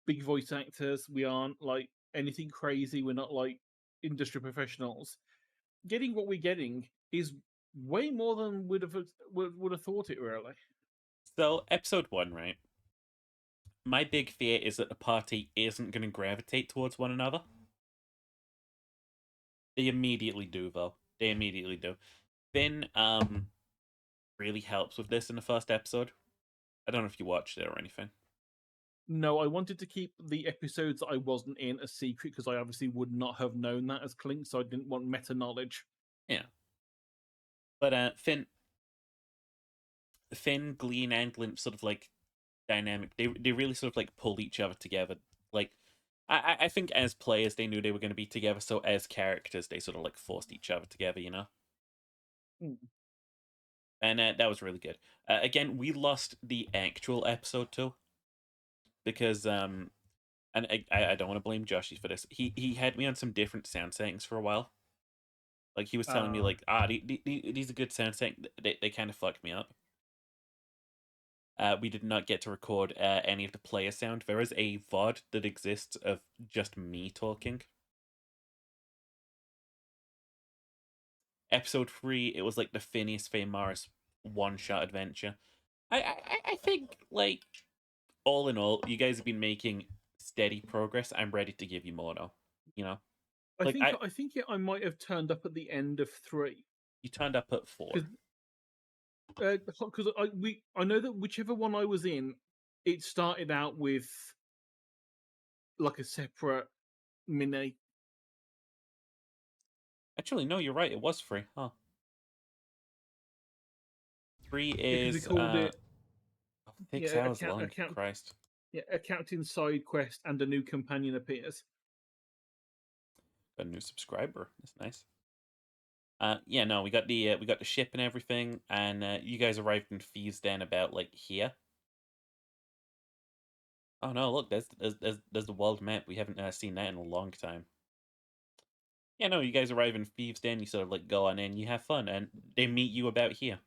N: big voice actors. We aren't like anything crazy. We're not like industry professionals. Getting what we're getting is way more than would have thought it really.
A: So episode 1, right? My big fear is that the party isn't going to gravitate towards one another. They immediately do, though. They immediately do. Finn really helps with this in the first episode. I don't know if you watched it or anything.
N: No, I wanted to keep the episodes that I wasn't in a secret because I obviously would not have known that as Clink, so I didn't want meta knowledge.
A: Yeah. But Finn, Glean, and Glimp sort of like dynamic. They really sort of like pull each other together. Like I think as players they knew they were going to be together, so as characters they sort of like forced each other together, you know.
N: Mm.
A: And that was really good. Again, we lost the actual episode 2 because and I don't want to blame Joshy for this. He had me on some different sound settings for a while. Like he was telling me like these are good sound settings. They kind of fucked me up. We did not get to record any of the player sound. There is a VOD that exists of just me talking. Episode 3, it was like the Phineas Faye Morris one-shot adventure. I think, like, all in all, you guys have been making steady progress. I'm ready to give you more now, you know?
N: I think I might have turned up at the end of 3.
A: You turned up at 4.
N: Because I know that whichever one I was in, it started out with like a separate mini.
A: Actually, no, you're right. It was 3, huh? 3 is
N: it
A: 6 hours long. Christ.
N: Yeah, a captain side quest and a new companion appears.
A: Got a new subscriber. That's nice. Yeah, no, we got the ship and everything, and you guys arrived in Thieves' Den about like here. Oh no, look, there's the world map. We haven't seen that in a long time. Yeah, no, you guys arrive in Thieves' Den, you sort of like go on in, you have fun, and they meet you about here.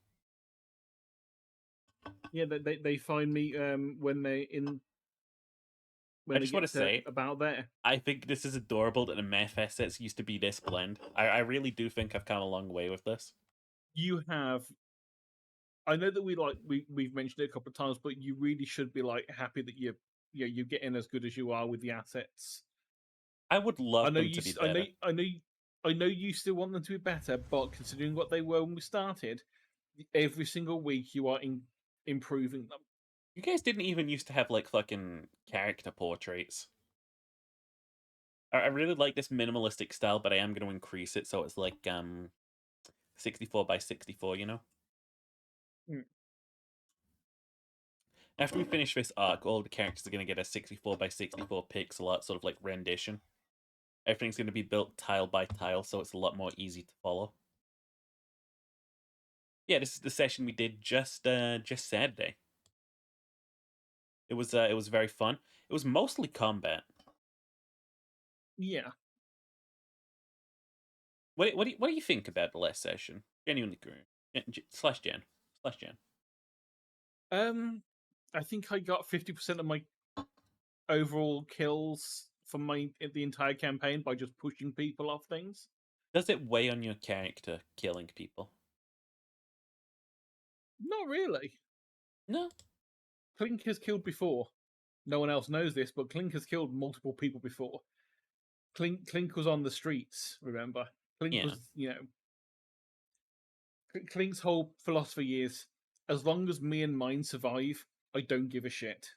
N: Yeah, they find me when they in when
A: I
N: they
A: just want
N: get
A: to say,
N: about there.
A: I think this is adorable that the meth assets used to be this blend. I really do think I've come a long way with this.
N: You have. I know that we've mentioned it a couple of times, but you really should be like happy that you're getting as good as you are with the assets.
A: I would
N: I
A: love
N: know
A: them
N: you.
A: to be
N: s- I know.
A: better.
N: I know. I know you still want them to be better, but considering what they were when we started, every single week you are improving them.
A: You guys didn't even used to have like fucking character portraits. I really like this minimalistic style, but I am going to increase it so it's like 64 by 64, you know?
N: Mm.
A: After we finish this arc, all the characters are going to get a 64 by 64 pixel art sort of like rendition. Everything's going to be built tile by tile, so it's a lot more easy to follow. Yeah, this is the session we did just Saturday. It was very fun. It was mostly combat.
N: Yeah.
A: What do you think about the last session? Genuinely, slash Jen.
N: I think I got 50% of my overall kills from the entire campaign by just pushing people off things.
A: Does it weigh on your character killing people?
N: Not really.
A: No.
N: Clink has killed before. No one else knows this, but Clink has killed multiple people before. Clink was on the streets, remember? Clink was, Clink's whole philosophy is, as long as me and mine survive, I don't give a shit.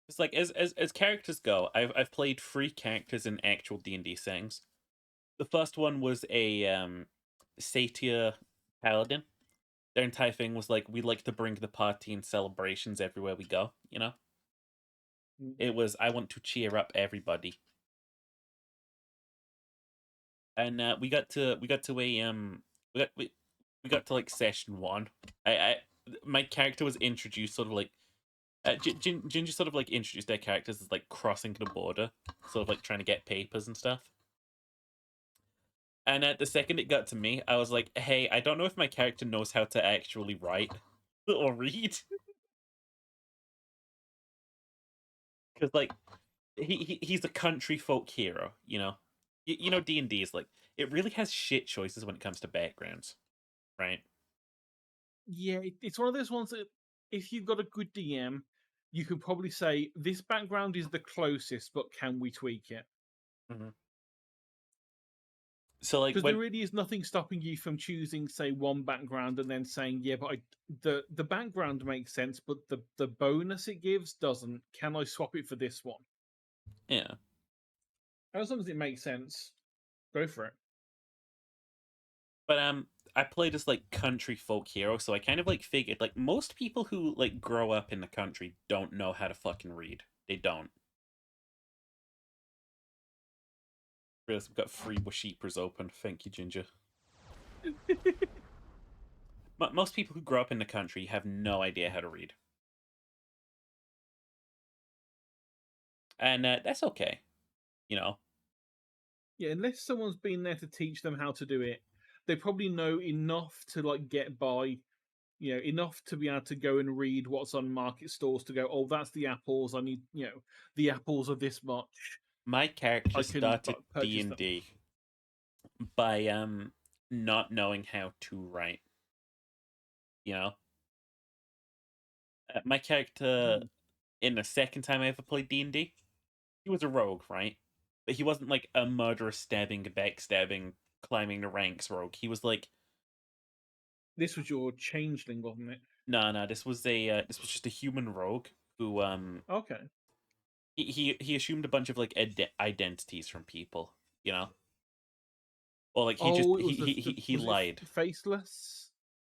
A: It's like as characters go, I've played 3 characters in actual D&D settings. The first one was a Satyr paladin. Their entire thing was like, we like to bring the party and celebrations everywhere we go, you know? It was, I want to cheer up everybody. And we got to like session 1. My character was introduced sort of like Ginger sort of like introduced their characters as like crossing the border, sort of like trying to get papers and stuff. And the second it got to me, I was like, hey, I don't know if my character knows how to actually write or read. Because, like, he's a country folk hero, you know? You know, D&D is like, it really has shit choices when it comes to backgrounds, right?
N: Yeah, it's one of those ones that if you've got a good DM, you could probably say, this background is the closest, but can we tweak it?
A: Mm-hmm. So, like,
N: because there really is nothing stopping you from choosing, say, one background and then saying, yeah, but the background makes sense, but the bonus it gives doesn't. Can I swap it for this one?
A: Yeah.
N: As long as it makes sense, go for it.
A: But I played as like country folk hero, so I kind of like figured like most people who like grow up in the country don't know how to fucking read. They don't. Realize we've got 3 Washeepers open. Thank you, Ginger. Most people who grow up in the country have no idea how to read. And that's okay. You know?
N: Yeah, unless someone's been there to teach them how to do it, they probably know enough to like get by, you know, enough to be able to go and read what's on market stores to go, oh, that's the apples. I need, you know, the apples are this much.
A: My character started D&D by not knowing how to write. You know? My character in the second time I ever played D&D, he was a rogue, right? But he wasn't like a murderous, stabbing, backstabbing, climbing the ranks rogue. He was like,
N: this was your changeling, wasn't it?
A: No, this was just a human rogue who
N: okay.
A: He assumed a bunch of like identities from people, you know, or like he lied.
N: Faceless.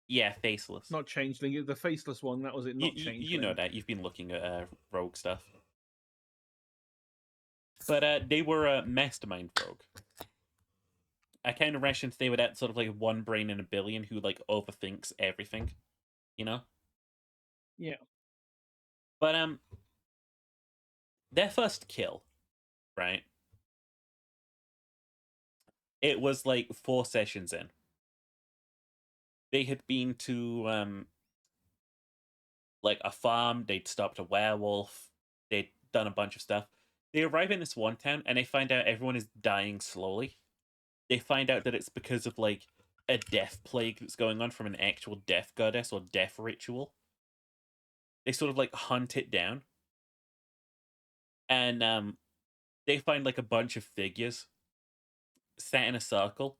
A: Yeah, faceless.
N: Not changeling. The faceless one. That was it. Not changeling.
A: You know that. You've been looking at rogue stuff. But they were a mastermind rogue. I kind of reckon they were that sort of like one brain in a billion who like overthinks everything, you know?
N: Yeah.
A: But their first kill, right? It was like 4 sessions in. They had been to like a farm. They'd stopped a werewolf. They'd done a bunch of stuff. They arrive in this one town and they find out everyone is dying slowly. They find out that it's because of like a death plague that's going on from an actual death goddess or death ritual. They sort of like hunt it down. And they find like a bunch of figures sat in a circle,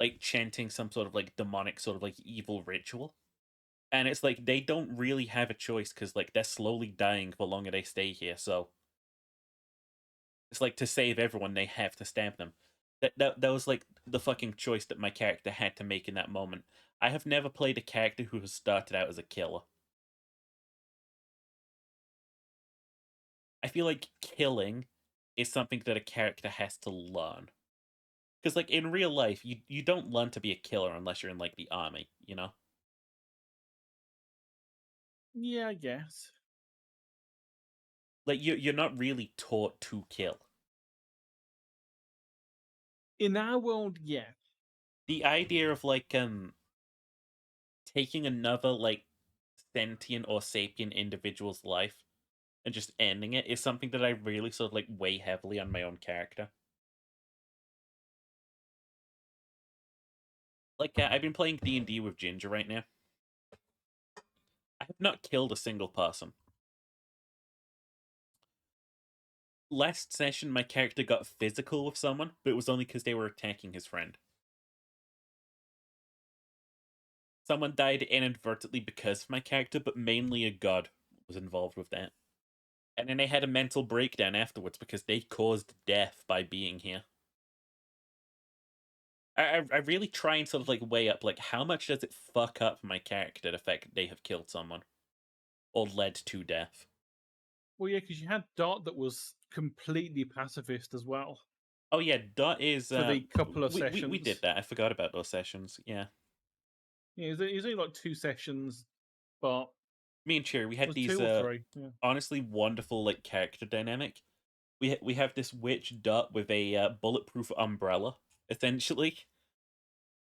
A: like chanting some sort of like demonic sort of like evil ritual. And it's like they don't really have a choice because like they're slowly dying the longer they stay here. So it's like to save everyone, they have to stab them. That was like the fucking choice that my character had to make in that moment. I have never played a character who has started out as a killer. I feel like killing is something that a character has to learn. Because like in real life, you don't learn to be a killer unless you're in like the army, you know?
N: Yeah, I guess.
A: Like you're not really taught to kill.
N: In our world, yeah.
A: The idea of like taking another like sentient or sapient individual's life and just ending it is something that I really sort of like weigh heavily on my own character. Like I've been playing D&D with Ginger right now. I have not killed a single person. Last session, my character got physical with someone, but it was only because they were attacking his friend. Someone died inadvertently because of my character, but mainly a god was involved with that. And then they had a mental breakdown afterwards because they caused death by being here. I really try and sort of like weigh up like how much does it fuck up my character the fact that they have killed someone or led to death.
N: Well, yeah, because you had Dot that was completely pacifist as well.
A: Oh yeah, Dot is
N: for the couple of sessions.
A: We did that. I forgot about those sessions. Yeah.
N: Yeah, it was only like 2 sessions, but
A: me and Cherry, we had
N: was
A: these
N: 2 or 3. Yeah.
A: honestly wonderful like character dynamic. We have this witch Dot with a bulletproof umbrella, essentially,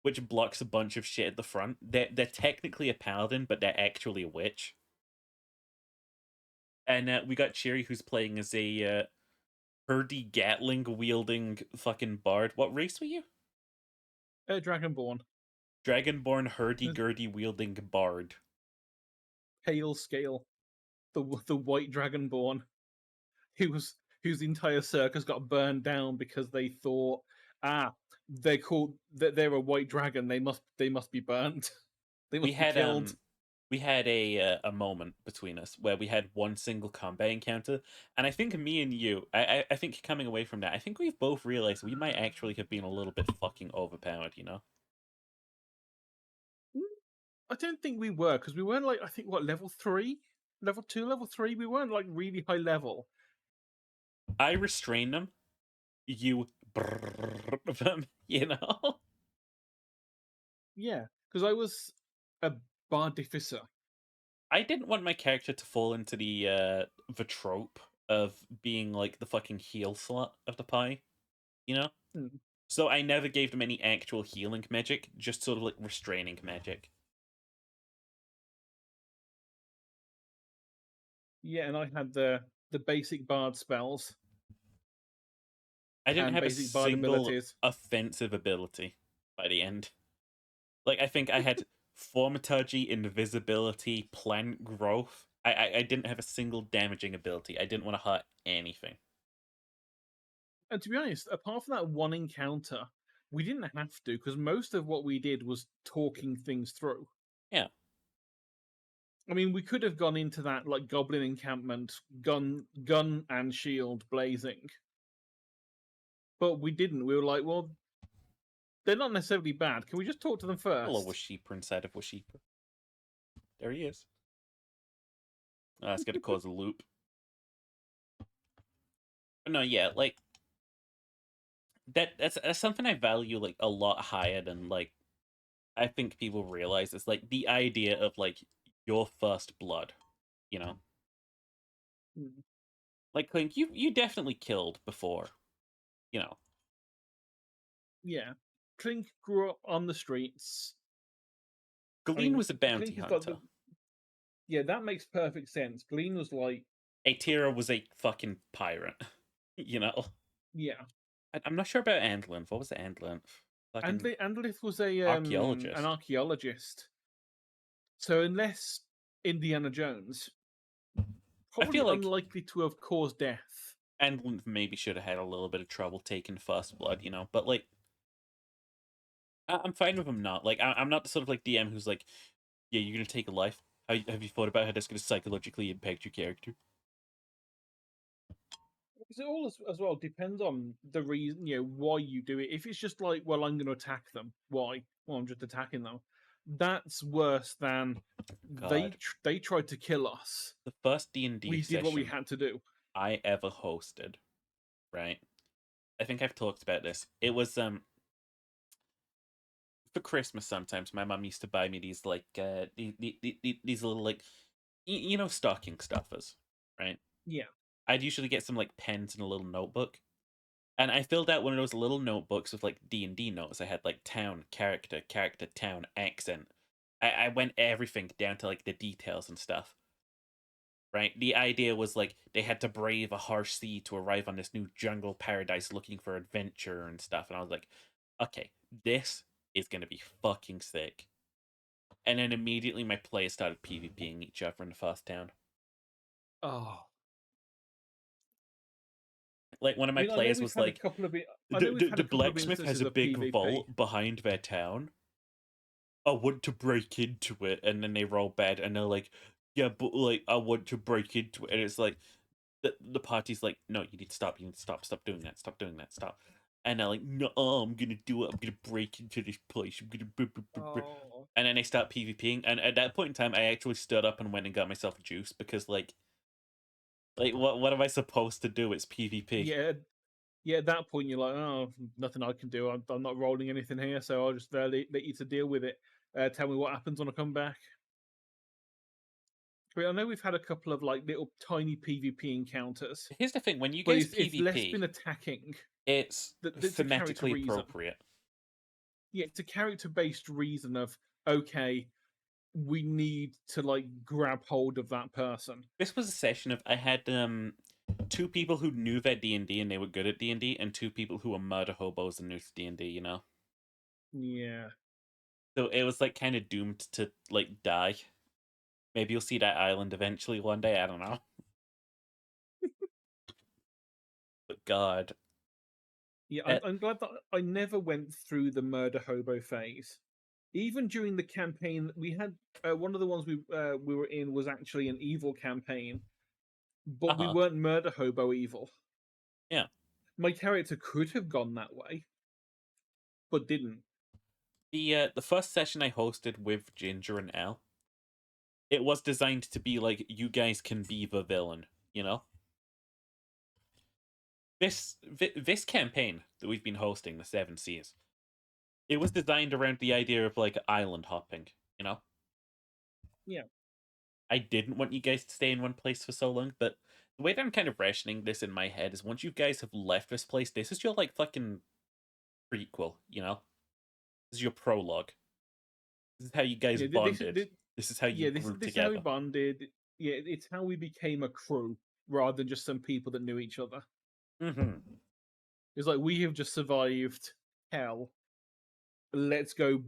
A: which blocks a bunch of shit at the front. They're technically a paladin, but they're actually a witch. And we got Cherry, who's playing as a Hurdy Gatling wielding fucking bard. What race were you?
N: Dragonborn.
A: Dragonborn hurdy-gurdy wielding bard.
N: Pale Scale. The white Dragonborn. Whose entire circus got burned down because they thought, they're a white dragon, they must be burnt. They must be killed.
A: We had a moment between us where we had one single combat encounter, and I think me and you, I think coming away from that, I think we've both realized we might actually have been a little bit fucking overpowered, you know?
N: I don't think we were, because we weren't like, I think, what, level 3? Level 2, level 3? We weren't like really high level.
A: I restrained them. You brrrr them, you know?
N: Yeah, because I was a bardificer.
A: I didn't want my character to fall into the trope of being like the fucking heal slot of the pie, you know? So I never gave them any actual healing magic, just sort of like restraining magic.
N: Yeah, and I had the basic bard spells.
A: I didn't have a single offensive ability by the end. Like, I think I had Thaumaturgy, Invisibility, Plant Growth. I didn't have a single damaging ability. I didn't want to hurt anything.
N: And to be honest, apart from that one encounter, we didn't have to, because most of what we did was talking things through.
A: Yeah.
N: I mean, we could have gone into that, like, goblin encampment, gun and shield blazing. But we didn't. We were like, well, they're not necessarily bad. Can we just talk to them first?
A: Hello, Washeeper inside of Washeeper. There he is. Oh, that's going to cause a loop. But no, yeah, like, that's something I value, like, a lot higher than, like, I think people realize. It's, like, the idea of, like, your first blood, you know? Like, Clink, you definitely killed before, you know?
N: Yeah. Clink grew up on the streets.
A: Glean was a bounty hunter.
N: Yeah, that makes perfect sense. Glean was like,
A: Aetira was a fucking pirate, you know.
N: yeah.
A: I'm not sure about Andlin. What was the Andlin? Fucking
N: Andalith was an
A: archaeologist.
N: archaeologist. So unless Indiana Jones,
A: I
N: probably
A: feel like
N: unlikely to have caused death.
A: Andlin maybe should have had a little bit of trouble taking First Blood, you know. But like, I'm fine with him not. Like, I'm not the sort of like DM who's like, yeah, you're gonna take a life. Have you thought about how that's gonna psychologically impact your character?
N: Because it all as well depends on the reason, why you do it. If it's just like, well, I'm going to attack them. Why? Well, I'm just attacking them. That's worse than
A: God.
N: they tried to kill us.
A: The first D&D
N: we
A: session
N: did what we had to do.
A: I ever hosted, right? I think I've talked about this. It was for Christmas. Sometimes my mum used to buy me these like these little like you know, stocking stuffers, right?
N: Yeah.
A: I'd usually get some like pens and a little notebook, and I filled out one of those little notebooks with like D&D notes. I had like town, character, town, accent. I went everything down to like the details and stuff. Right? The idea was like they had to brave a harsh sea to arrive on this new jungle paradise looking for adventure and stuff. And I was like, okay, this is gonna be fucking sick. And then immediately my players started PvPing each other in the first town.
N: Oh.
A: Like one of my players was like, the blacksmith has a big
N: PvP.
A: vault behind their town. I want to break into it, and then they roll bad, and they're like, yeah, but like I want to break into it, and it's like the party's like, no, you need to stop, stop doing that, stop. And they're like, no, I'm gonna do it, I'm gonna break into this place, I'm gonna
N: Oh.
A: and then they start PvPing, and at that point in time, I actually stood up and went and got myself a juice because like what am I supposed to do? It's PvP.
N: Yeah. At that point, you're like, oh, nothing I can do. I'm not rolling anything here, so I'll just let you to deal with it. Tell me what happens when I come back. I know we've had a couple of like little tiny PvP encounters.
A: Here's the thing: when you guys PvP,
N: it's less been attacking.
A: It's thematically appropriate.
N: Yeah, it's a character-based reason of, okay, we need to like grab hold of that person.
A: This was a session of I had two people who knew their D&D and they were good at D&D, and two people who were murder hobos and knew D&D, you know?
N: Yeah.
A: So it was like kind of doomed to like die. Maybe you'll see that island eventually one day, I don't know. But God.
N: Yeah, I'm glad that I never went through the murder hobo phase. Even during the campaign that we had, one of the ones we were in was actually an evil campaign, but we weren't murder hobo evil.
A: Yeah.
N: My character could have gone that way, but didn't.
A: The first session I hosted with Ginger and Elle, it was designed to be like, you guys can be the villain, you know? This campaign that we've been hosting, the Seven Seas, it was designed around the idea of like island hopping, you know?
N: Yeah.
A: I didn't want you guys to stay in one place for so long, but the way that I'm kind of rationing this in my head is once you guys have left this place, this is your like fucking prequel, you know? This is your prologue. This is how you guys bonded. This is how you grew
N: this
A: together.
N: Is how we bonded. Yeah, it's how we became a crew rather than just some people that knew each other.
A: Mm-hmm.
N: It's like, we have just survived hell. Let's go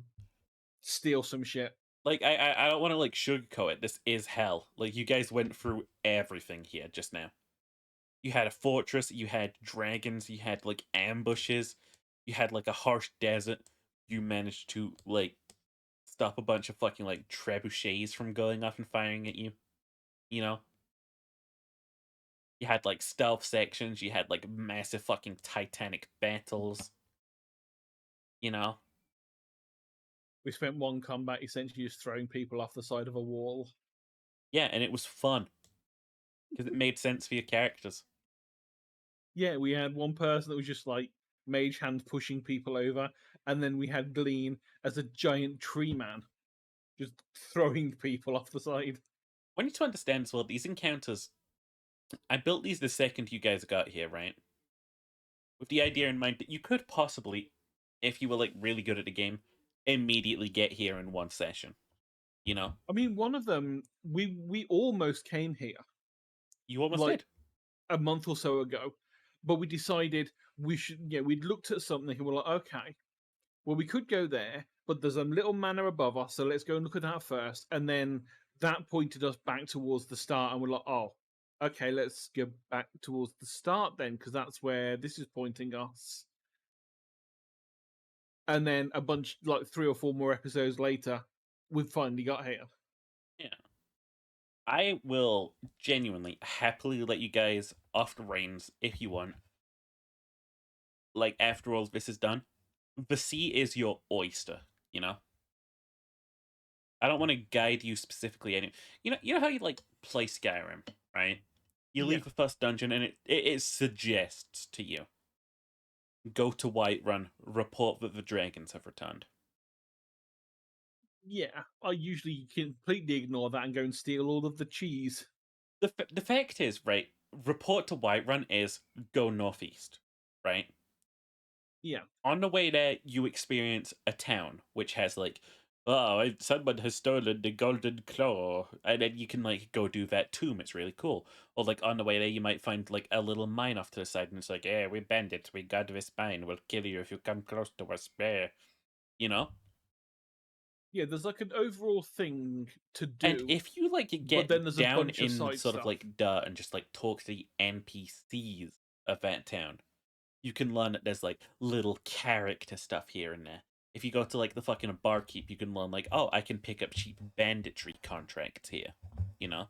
N: steal some shit.
A: Like, I don't want to like sugarcoat it. This is hell. Like, you guys went through everything here just now. You had a fortress, you had dragons, you had like ambushes, you had like a harsh desert. You managed to like stop a bunch of fucking like trebuchets from going off and firing at you. You know? You had like stealth sections, you had like massive fucking titanic battles. You know?
N: We spent one combat essentially just throwing people off the side of a wall.
A: Yeah, and it was fun. Because it made sense for your characters.
N: Yeah, we had one person that was just like mage hand pushing people over, and then we had Glean as a giant tree man, just throwing people off the side.
A: We need to understand as well, these encounters, I built these the second you guys got here, right? With the idea in mind that you could possibly, if you were like really good at the game, immediately get here in one session. You know,
N: I mean, one of them, we almost came here
A: you almost
N: like
A: did.
N: a month or so ago, but we decided we should. Yeah, we'd looked at something and we're like, okay, well, we could go there, but there's a little manor above us, so let's go and look at that first. And then that pointed us back towards the start, and we're like, oh, okay, let's go back towards the start then, because that's where this is pointing us. And then a bunch, like 3 or 4 more episodes later, we've finally got here.
A: Yeah. I will genuinely happily let you guys off the reins if you want. Like, after all this is done, the sea is your oyster, you know? I don't want to guide you specifically any. You know how you like play Skyrim, right? You leave
N: Yeah.
A: the first dungeon and it suggests to you, go to Whiterun, report that the dragons have returned.
N: Yeah, I usually completely ignore that and go and steal all of the cheese.
A: The fact is, right, report to Whiterun is go northeast, right?
N: Yeah.
A: On the way there, you experience a town which has like, oh, someone has stolen the golden claw, and then you can like go do that tomb. It's really cool. Or like on the way there, you might find like a little mine off to the side, and it's like, yeah, we're bandits. We got this mine. We'll kill you if you come close to us. You know.
N: Yeah, there's like an overall thing to do.
A: And if you like get
N: then there's a
A: down
N: bunch of
A: in
N: side
A: sort of
N: stuff.
A: like dirt and just like talk to the NPCs of that town, you can learn that there's like little character stuff here and there. If you go to like the fucking barkeep, you can learn like, oh, I can pick up cheap banditry contracts here. You know?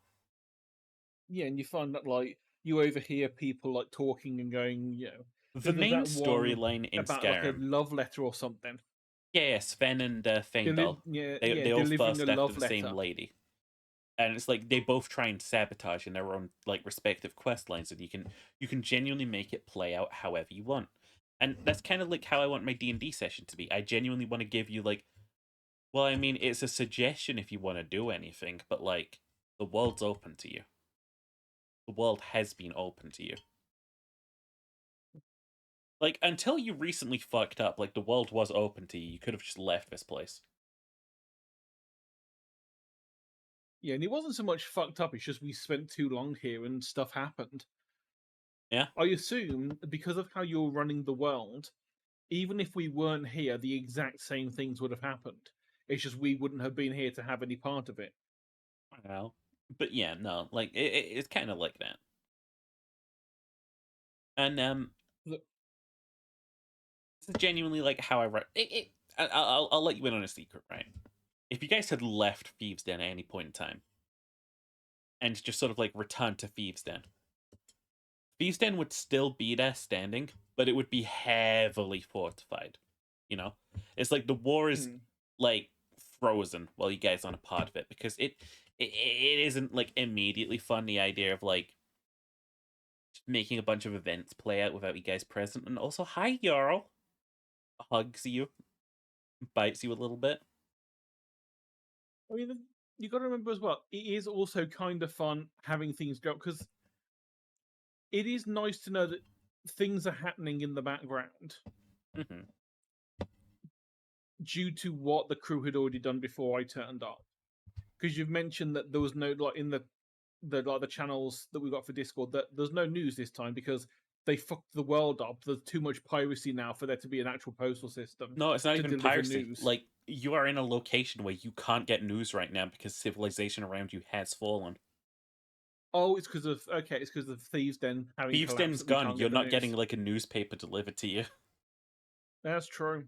N: Yeah, and you find that like you overhear people like talking and going, you know,
A: The
N: there's
A: main
N: that one
A: storyline in
N: about like a
A: Skyrim.
N: love letter or something.
A: Yeah, Sven and Fengdal. They all
N: delivering
A: first
N: a
A: after
N: love
A: the same
N: letter.
A: lady. And it's like they both try and sabotage in their own like respective quest lines, and you can genuinely make it play out however you want. And that's kind of like how I want my D&D session to be. I genuinely want to give you like, well, I mean, it's a suggestion if you want to do anything, but like the world's open to you. The world has been open to you. Like until you recently fucked up, like the world was open to you. You could have just left this place.
N: Yeah, and it wasn't so much fucked up, it's just we spent too long here and stuff happened.
A: Yeah.
N: I assume because of how you're running the world, even if we weren't here, the exact same things would have happened. It's just we wouldn't have been here to have any part of it.
A: Well, but yeah, no, like it's kind of like that. And
N: Look,
A: this is genuinely like how I write it. I'll let you in on a secret, right? If you guys had left Thieves' Den at any point in time, and just sort of like returned to Thieves' Den, Thieves' Den would still be there standing, but it would be heavily fortified. You know, it's like the war is like frozen while you guys aren't a part of it, because it isn't like immediately fun, the idea of like just making a bunch of events play out without you guys present. And also, hi Jarl, hugs you, bites you a little bit.
N: I mean, you got to remember as well, it is also kind of fun having things go, because it is nice to know that things are happening in the background due to what the crew had already done before I turned up. Because you've mentioned that there was no, like, in the channels that we got for Discord, that there's no news this time because they fucked the world up. There's too much piracy now for there to be an actual postal system.
A: No, it's not
N: to
A: even
N: deliver
A: piracy.
N: news.
A: Like, you are in a location where you can't get news right now because civilization around you has fallen.
N: Oh, it's because of it's because of Thieves' Den having
A: Thieves'
N: collapsed
A: Den's
N: that we
A: gone.
N: can't
A: You're
N: get the
A: not
N: news.
A: getting like a newspaper delivered to you.
N: That's true.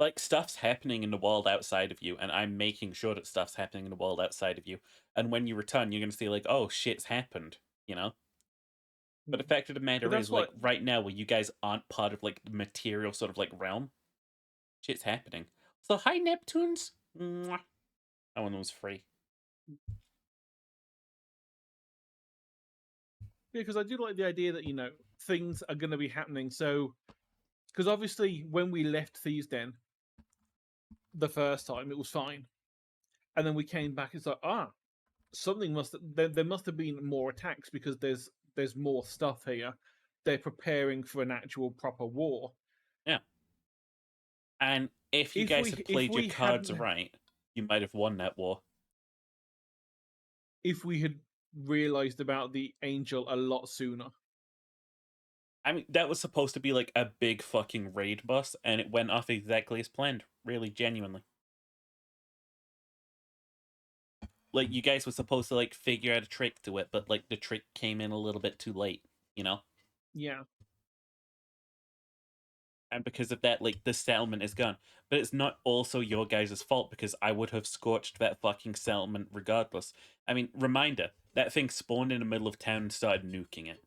A: Like, stuff's happening in the world outside of you, and I'm making sure that stuff's happening in the world outside of you. And when you return, you're going to see, like, oh, shit's happened, you know? But the fact of the matter
N: that's
A: is, like, right now, where you guys aren't part of, like, the material sort of, like, realm, shit's happening. So, hi, Neptunes! Mwah. That one was free.
N: Because I do like the idea that, you know, things are going to be happening. So, because obviously when we left Thieves' Den the first time, it was fine. And then we came back, it's like, something there must have been more attacks because there's more stuff here. They're preparing for an actual proper war.
A: Yeah. And if you guys had played your cards right, you might have won that war.
N: If we had realized about the angel a lot sooner.
A: I mean, that was supposed to be like a big fucking raid boss, and it went off exactly as planned. Really, genuinely. Like, you guys were supposed to, like, figure out a trick to it, but, like, the trick came in a little bit too late, you know?
N: Yeah.
A: And because of that, like, the settlement is gone. But it's not also your guys' fault, because I would have scorched that fucking settlement regardless. I mean, reminder, that thing spawned in the middle of town and started nuking it.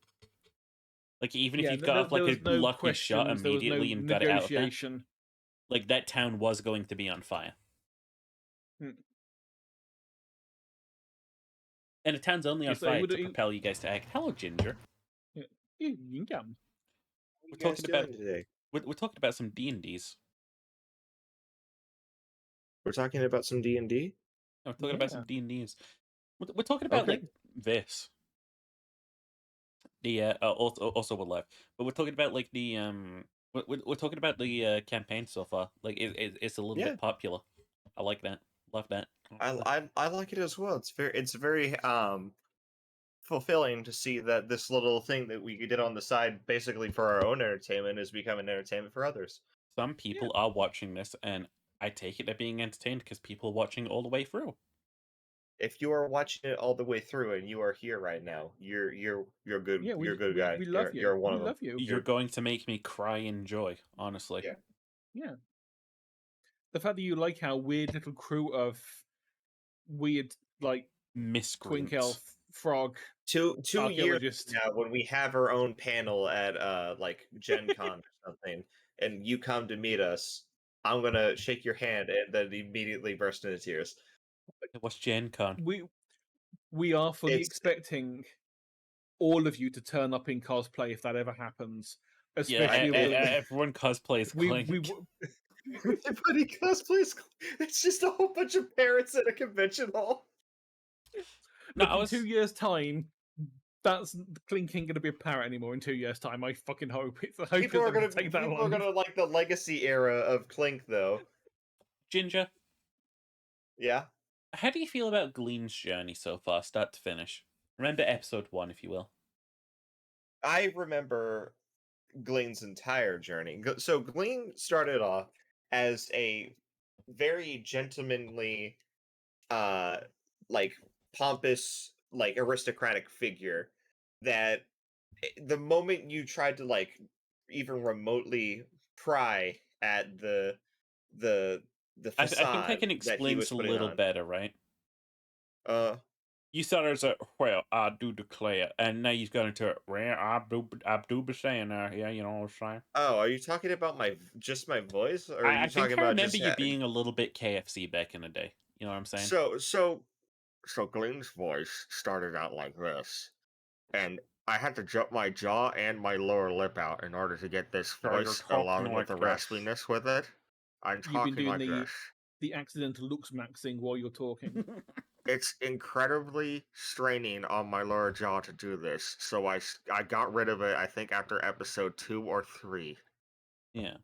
A: Like, even if you got off, like, a lucky shot immediately and got it out of there, like, that town was going to be on fire. And the town's only on fire to propel you guys to act. Hello, Ginger. We're talking about
B: today?
A: We're talking about some D&Ds.
B: We're talking about some D&D?
A: We're talking about some D&Ds. We're talking about, like, this. The also we're live, but we're talking about like the we're talking about the campaign so far. Like it's a little bit popular. I like that. Love that.
B: I like it as well. It's very fulfilling to see that this little thing that we did on the side, basically for our own entertainment, is becoming entertainment for others.
A: Some people are watching this, and I take it they're being entertained because people are watching all the way through.
B: If you are watching it all the way through and you are here right now, you're good.
N: Yeah,
B: you're a good guy.
N: We love you.
B: You're one of them.
N: Love you.
A: You're going to make me cry in joy, honestly.
N: Yeah. The fact that you like our weird little crew of weird, like,
A: miscreants,
N: twink elf, frog,
B: 2 years now, when we have our own panel at like Gen Con or something, and you come to meet us, I'm gonna shake your hand and then immediately burst into tears.
A: What's Gen Con?
N: We are fully expecting all of you to turn up in cosplay if that ever happens. Especially
A: everyone cosplays Clank.
B: Everybody cosplays. It's just a whole bunch of parents at a convention hall.
N: No, in 2 years' time, Clink ain't gonna be a parrot anymore. In 2 years' time, I fucking hope it's.
B: People are gonna like the legacy era of Clink, though.
A: Ginger.
B: Yeah.
A: How do you feel about Glean's journey so far, start to finish? Remember episode 1, if you will.
B: I remember Glean's entire journey. So Glean started off as a very gentlemanly, like pompous, like aristocratic figure that the moment you tried to like even remotely pry at the facade,
A: I think I can explain this a little better, right? You started as a, well, I do declare, and now you've gone into, well, I do be saying yeah, you know what I'm saying?
B: Oh, are you talking about just my voice? Or are you
A: I
B: talking
A: think
B: about
A: I remember
B: just
A: you being a little bit KFC back in the day. You know what I'm saying?
B: So Glenn's voice started out like this, and I had to jump my jaw and my lower lip out in order to get this voice along with the raspiness with it. I'm talking like this.
N: The accidental looks maxing while you're talking.
B: It's incredibly straining on my lower jaw to do this, so I got rid of it, I think, after episode 2 or 3.
A: Yeah.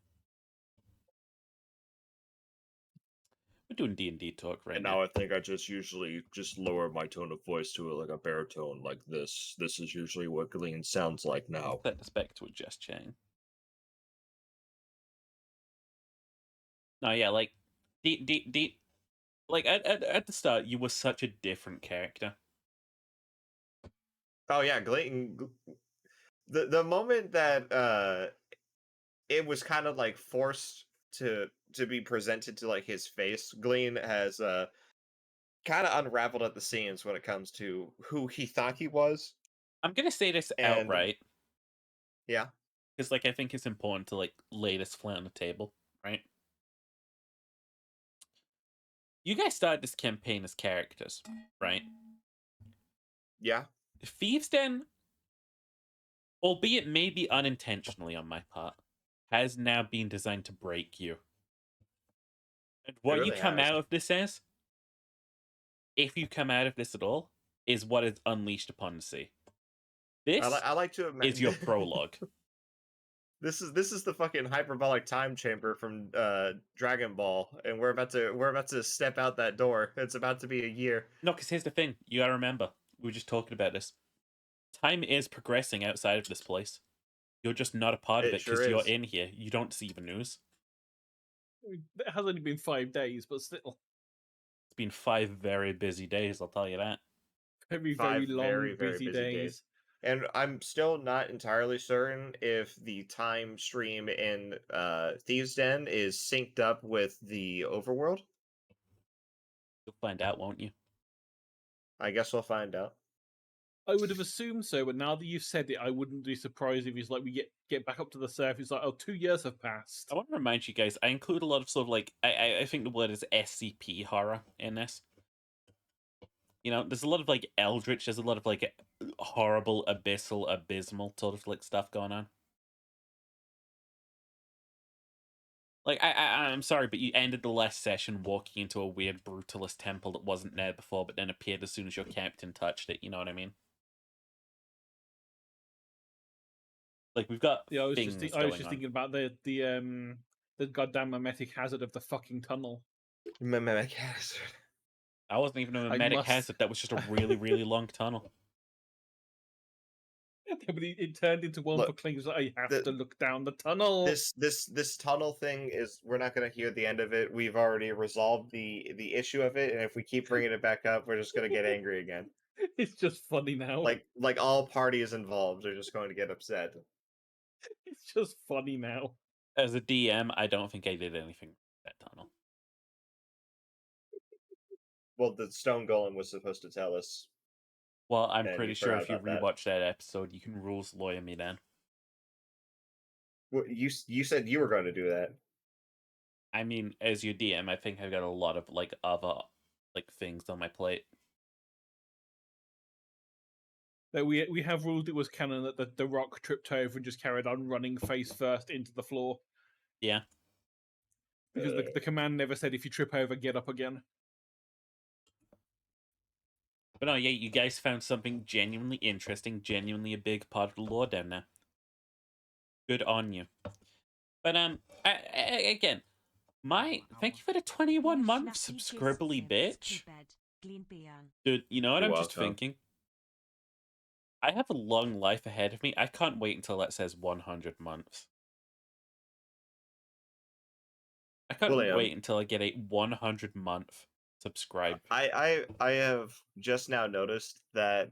A: We're doing D&D talk right
B: now. I think I usually lower my tone of voice to like a baritone like this. This is usually what Glean sounds like now.
A: Set this back to a Just Chang. No, yeah, like like at the start, you were such a different character.
B: Oh yeah, Glean. The moment that it was kind of like forced to be presented to like his face, Glean has kind of unraveled at the seams when it comes to who he thought he was.
A: I'm gonna say this outright.
B: Yeah,
A: because like I think it's important to like lay this flat on the table, right? You guys started this campaign as characters, right?
B: Yeah.
A: Thieves' Den, albeit maybe unintentionally on my part, has now been designed to break you. And what really you come out of this as, if you come out of this at all, is what is unleashed upon the sea. This
B: I like to imagine
A: is your prologue.
B: This is the fucking hyperbolic time chamber from Dragon Ball, and we're about to step out that door. It's about to be a year.
A: No, because here's the thing. You gotta remember. We were just talking about this. Time is progressing outside of this place. You're just not a part of
B: It
A: it because
B: sure
A: you're
B: is.
A: in here. You don't see the news.
N: It has only been 5 days, but still.
A: It's been 5 very busy days, I'll tell you that.
N: Very,
B: 5
N: very long,
B: very
N: busy days.
B: And I'm still not entirely certain if the time stream in Thieves' Den is synced up with the overworld.
A: You'll find out, won't you?
B: I guess we'll find out.
N: I would have assumed so, but now that you've said it, I wouldn't be surprised if it's like we get back up to the surface, like, oh, 2 years have passed.
A: I want to remind you guys, I include a lot of sort of like, I think the word is SCP horror in this. You know, there's a lot of like eldritch, there's a lot of like horrible, abyssal, abysmal sort of like stuff going on. Like, I'm sorry, but you ended the last session walking into a weird brutalist temple that wasn't there before, but then appeared as soon as your captain touched it, you know what I mean? Like, we've got
N: Yeah, I was
A: things
N: just
A: going
N: thinking
A: on.
N: about the goddamn mimetic hazard of the fucking tunnel.
B: Mimetic hazard.
A: That wasn't even a
N: I
A: mimetic
N: must-
A: hazard, that was just a really, really long tunnel.
N: Yeah, but it turned into one
B: Look,
N: for Kling's like, I have to look down the tunnel.
B: This tunnel thing is, we're not going to hear the end of it. We've already resolved the issue of it, and if we keep bringing it back up, we're just going to get angry again.
N: It's just funny now.
B: Like all parties involved are just going to get upset.
N: It's just funny now.
A: As a DM, I don't think I did anything with that tunnel.
B: Well, the stone golem was supposed to tell us.
A: Well, I'm
B: And
A: pretty
B: you
A: sure
B: forgot
A: if you
B: about that.
A: rewatch that episode, you can rules lawyer me then.
B: Well, you said you were going to do that.
A: I mean, as your DM, I think I've got a lot of like other like things on my plate.
N: That we have ruled it was canon that the rock tripped over and just carried on running face first into the floor.
A: Yeah.
N: Because the command never said if you trip over, get up again.
A: But no, yeah, you guys found something genuinely interesting, genuinely a big part of the lore down there. Good on you. But again, thank you for the 21 month subscribably, bitch. Dude, you know what
B: You're
A: I'm just
B: welcome.
A: thinking? I have a long life ahead of me. I can't wait until that says 100 months. I can't
B: William.
A: wait until I get a 100 month subscribe.
B: I have just now noticed that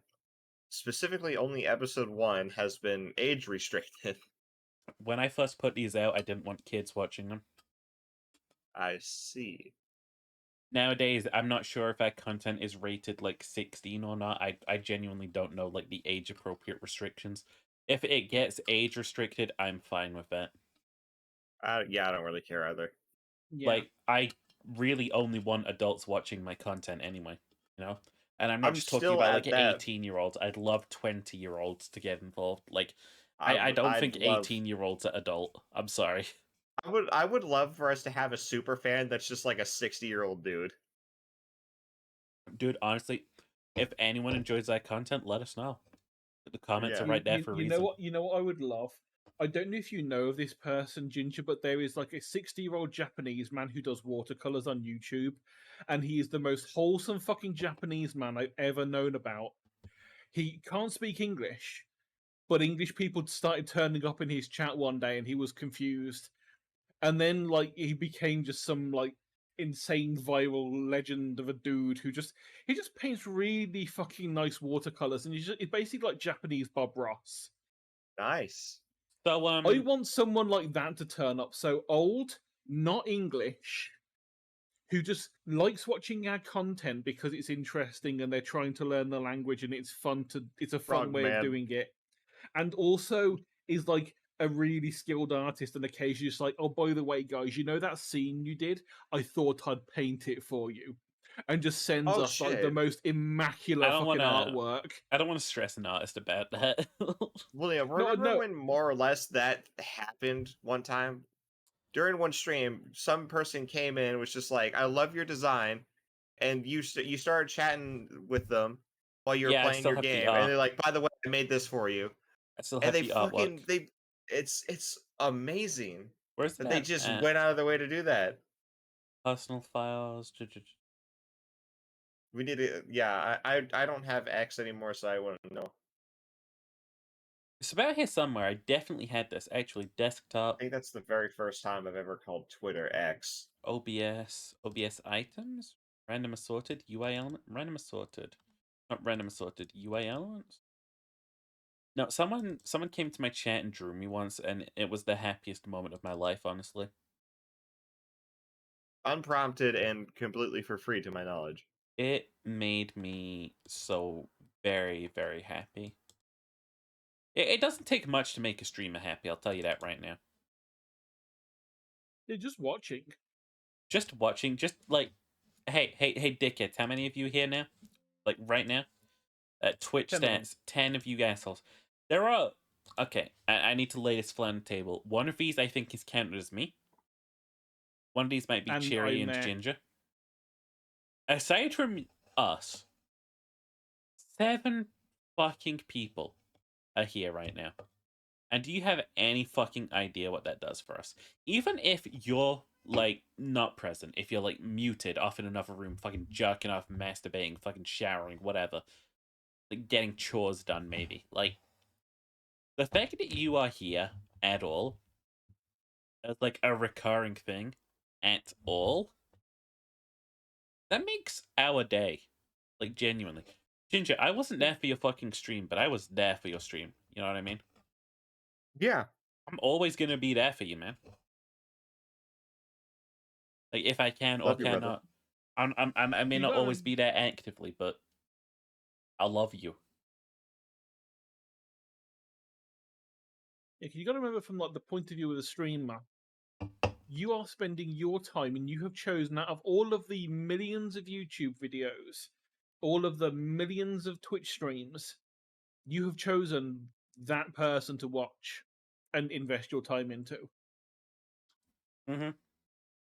B: specifically only episode 1 has been age restricted.
A: When I first put these out, I didn't want kids watching them.
B: I see.
A: Nowadays, I'm not sure if that content is rated like 16 or not. I genuinely don't know like the age appropriate restrictions. If it gets age restricted, I'm fine with that.
B: Yeah, I don't really care either.
N: Yeah.
A: Like, I really only want adults watching my content anyway, you know? And I'm not
B: I'm
A: just talking
B: still
A: about
B: at
A: like
B: that-
A: 18-year-olds. I'd love 20-year-olds to get involved. Like, I
B: I'd
A: don't think
B: love-
A: 18-year-olds are adult. I'm sorry.
B: I would love for us to have a super fan that's just like a 60-year-old dude.
A: Dude, honestly, if anyone enjoys that content, let us know. The comments are right there for a
N: you
A: reason.
N: know what? You know what I would love. I don't know if you know of this person, Ginger, but there is like a 60-year-old Japanese man who does watercolors on YouTube, and he is the most wholesome fucking Japanese man I've ever known about. He can't speak English, but English people started turning up in his chat one day, and he was confused. And then, like, he became just some like insane viral legend of a dude who just paints really fucking nice watercolors, and he's basically like Japanese Bob Ross.
B: Nice.
A: So
N: I want someone like that to turn up. So old, not English, who just likes watching our content because it's interesting and they're trying to learn the language and it's fun to. It's a fun way
B: Frogman.
N: of doing it, and also is like a really skilled artist and occasionally just like, oh, by the way, guys, you know that scene you did? I thought I'd paint it for you. And just sends
B: Oh,
N: us like the
B: shit.
N: most immaculate
A: I don't
N: fucking
A: wanna-
N: artwork.
A: I don't want to stress an artist about that.
B: William,
N: No,
B: remember
N: no.
B: when more or less that happened one time? During one stream, some person came in and was just like, I love your design, and you started chatting with them while you were
A: Yeah, I
B: playing
A: still
B: your
A: have the
B: game,
A: art.
B: and they're like, by the way, I made this for you.
A: I still
B: And
A: have
B: they
A: the
B: fucking
A: artwork.
B: it's amazing
A: Where's
B: that they
A: that
B: just
A: at?
B: went out of their way to do that.
A: Personal files.
B: We need to. Yeah, I don't have X anymore, so I wouldn't know.
A: It's about here somewhere. I definitely had this. Actually,
B: I
A: desktop,
B: think that's the very first time I've ever called Twitter X.
A: OBS items, random assorted, UI element, random assorted, not random assorted, UI elements. No, someone came to my chat and drew me once, and it was the happiest moment of my life, honestly.
B: Unprompted and completely for free, to my knowledge.
A: It made me so very, very happy. It doesn't take much to make a streamer happy, I'll tell you that right now.
N: They're just watching.
A: Just watching, just like, hey, dickheads, how many of you here now? Like, right now? Twitch
N: 10 of them.
A: stats, 10 of you assholes. There are... Okay, I need to lay this flat on the table. One of these I think is counted as me. One of these might be
N: And
A: Cherry
N: I'm
A: and
N: there.
A: Ginger. Aside from us, 7 fucking people are here right now. And do you have any fucking idea what that does for us? Even if you're, like, not present, if you're, like, muted off in another room, fucking jerking off, masturbating, fucking showering, whatever. Like, getting chores done, maybe. Like, the fact that you are here at all, as, like, a recurring thing, at all, that makes our day. Like, genuinely. Ginger, I wasn't there for your fucking stream, but I was there for your stream. You know what I mean?
B: Yeah.
A: I'm always gonna be there for you, man. Like, if I can or
B: Love you, brother.
A: cannot. I may
N: You
A: not
N: gotta-
A: always be there actively, but I love you.
N: Yeah, 'cause you got to remember from like the point of view of the streamer, you are spending your time, and you have chosen out of all of the millions of YouTube videos, all of the millions of Twitch streams, you have chosen that person to watch and invest your time into.
A: Mm-hmm.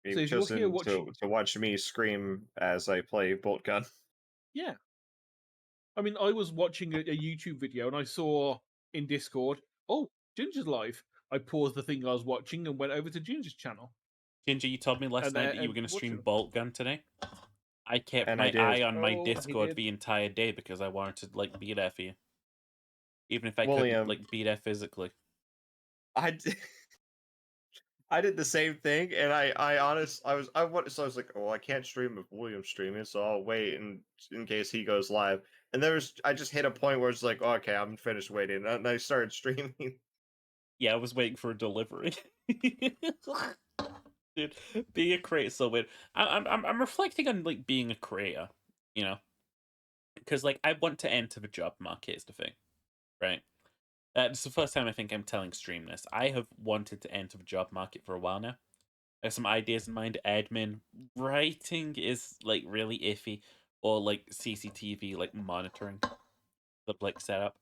B: You've
N: So if you're here
B: chosen
N: watching,
B: to watch me scream as I play Bolt Gun.
N: yeah. I mean, I was watching a YouTube video and I saw in Discord, oh, Ginger's live. I paused the thing I was watching and went over to Ginger's channel.
A: Ginger, you told me last
N: And,
A: night that you were
N: and
A: going to
N: watched
A: stream
N: it.
A: Bolt Gun today. I kept
B: And I
A: my
B: did.
A: eye on my
N: Oh, he
A: Discord
N: did.
A: the entire day because I wanted to, like, be there for you. Even if I
B: William.
A: couldn't, like, be there physically.
B: I did, I did the same thing, and I was like, oh, I can't stream if William's streaming, so I'll wait in case he goes live. And I just hit a point where it's like, oh, okay, I'm finished waiting, and I started streaming.
A: Yeah, I was waiting for a delivery. Dude, being a creator is so weird. I'm reflecting on, like, being a creator, you know, because, like, I want to enter the job market is the thing, right? It's the first time I think I'm telling stream this. I have wanted to enter the job market for a while now. I have some ideas in mind. Admin, writing is, like, really iffy, or, like, CCTV, like, monitoring, the, like, setup.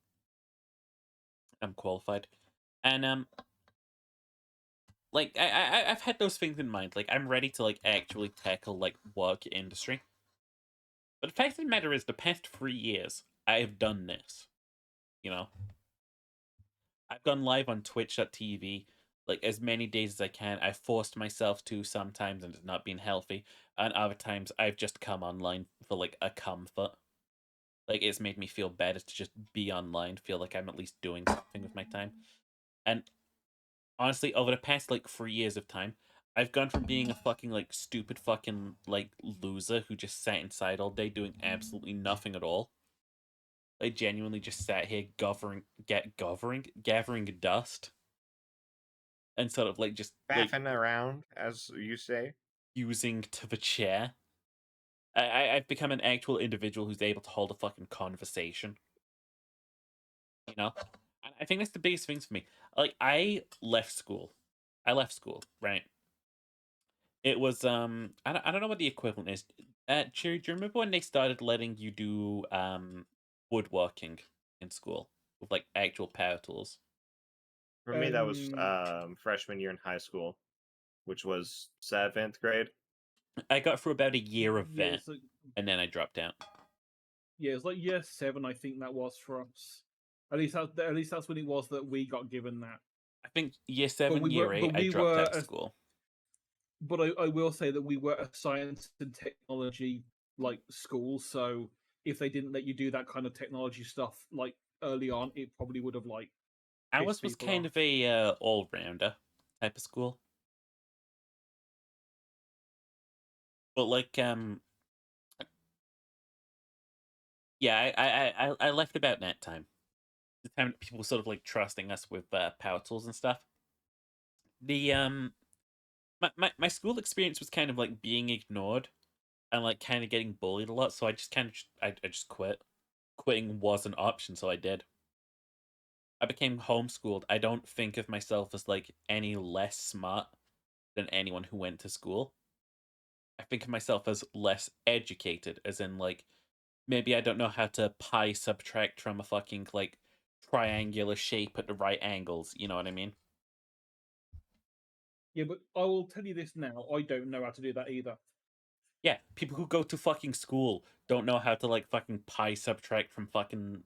A: I'm qualified, and like, I've had those things in mind. Like, I'm ready to, like, actually tackle, like, work industry. But the fact of the matter is, the past 3 years, I have done this. You know? I've gone live on Twitch.tv, like, as many days as I can. I've forced myself to sometimes, and it's not been healthy. And other times, I've just come online for, like, a comfort. Like, it's made me feel better to just be online, feel like I'm at least doing something with my time. And honestly, over the past, like, 3 years of time, I've gone from being a fucking, like, stupid fucking, like, loser who just sat inside all day doing absolutely nothing at all. I genuinely just sat here gathering dust. And sort of, like, just, like,
B: Faffing around, as you say.
A: using to the chair. I've become an actual individual who's able to hold a fucking conversation. You know? And I think that's the biggest things for me. Like, I left school, right? It was, I don't know what the equivalent is. Cherry, do you remember when they started letting you do, woodworking in school? With, like, actual power tools?
B: For me, that was freshman year in high school, which was 7th grade.
A: I got through about a year of
N: Yeah,
A: that,
N: it's like,
A: and then I dropped out.
N: yeah, it's like year 7, I think that was for us. At least that's when it was that we got given that.
A: I think year
N: But
A: 7,
N: we
A: year
N: were,
A: 8,
N: but
A: I
N: we
A: dropped
N: were,
A: out of
N: a,
A: school.
N: but I will say that we were a science and technology like school. So if they didn't let you do that kind of technology stuff like early on, it probably would have like pissed
A: Ours was
N: people
A: kind
N: off.
A: of a all-rounder type of school. But like, yeah, I left about that time. The time that people were sort of like trusting us with power tools and stuff. The my school experience was kind of like being ignored and like kind of getting bullied a lot. So I just kind of I just quit. Quitting was an option, so I did. I became homeschooled. I don't think of myself as like any less smart than anyone who went to school. I think of myself as less educated, as in like maybe I don't know how to pi subtract from a fucking like triangular shape at the right angles. You know what I mean?
N: Yeah, but I will tell you this now: I don't know how to do that either.
A: Yeah, people who go to fucking school don't know how to like fucking pi subtract from fucking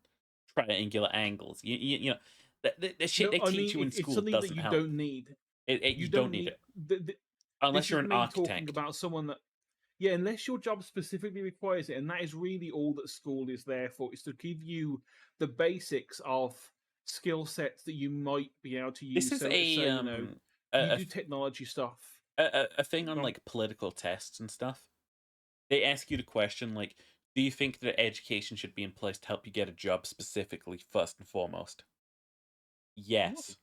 A: triangular angles. You know the shit
N: No,
A: they
N: I
A: teach
N: mean
A: you in
N: it's
A: school
N: something that
A: doesn't
N: you
A: help.
N: don't need.
A: You
N: You
A: don't
N: don't
A: need
N: need.
A: it unless
N: This
A: you're
N: is
A: an
N: me talking
A: architect.
N: about someone that, yeah, unless your job specifically requires it, and that is really all that school is there for, is to give you the basics of skill sets that you might be able to
A: This
N: use.
A: is
N: So let's say, you know, you
A: a
N: do technology stuff.
A: a thing on like political tests and stuff. They ask you the question like, do you think that education should be in place to help you get a job specifically first and foremost? Yes.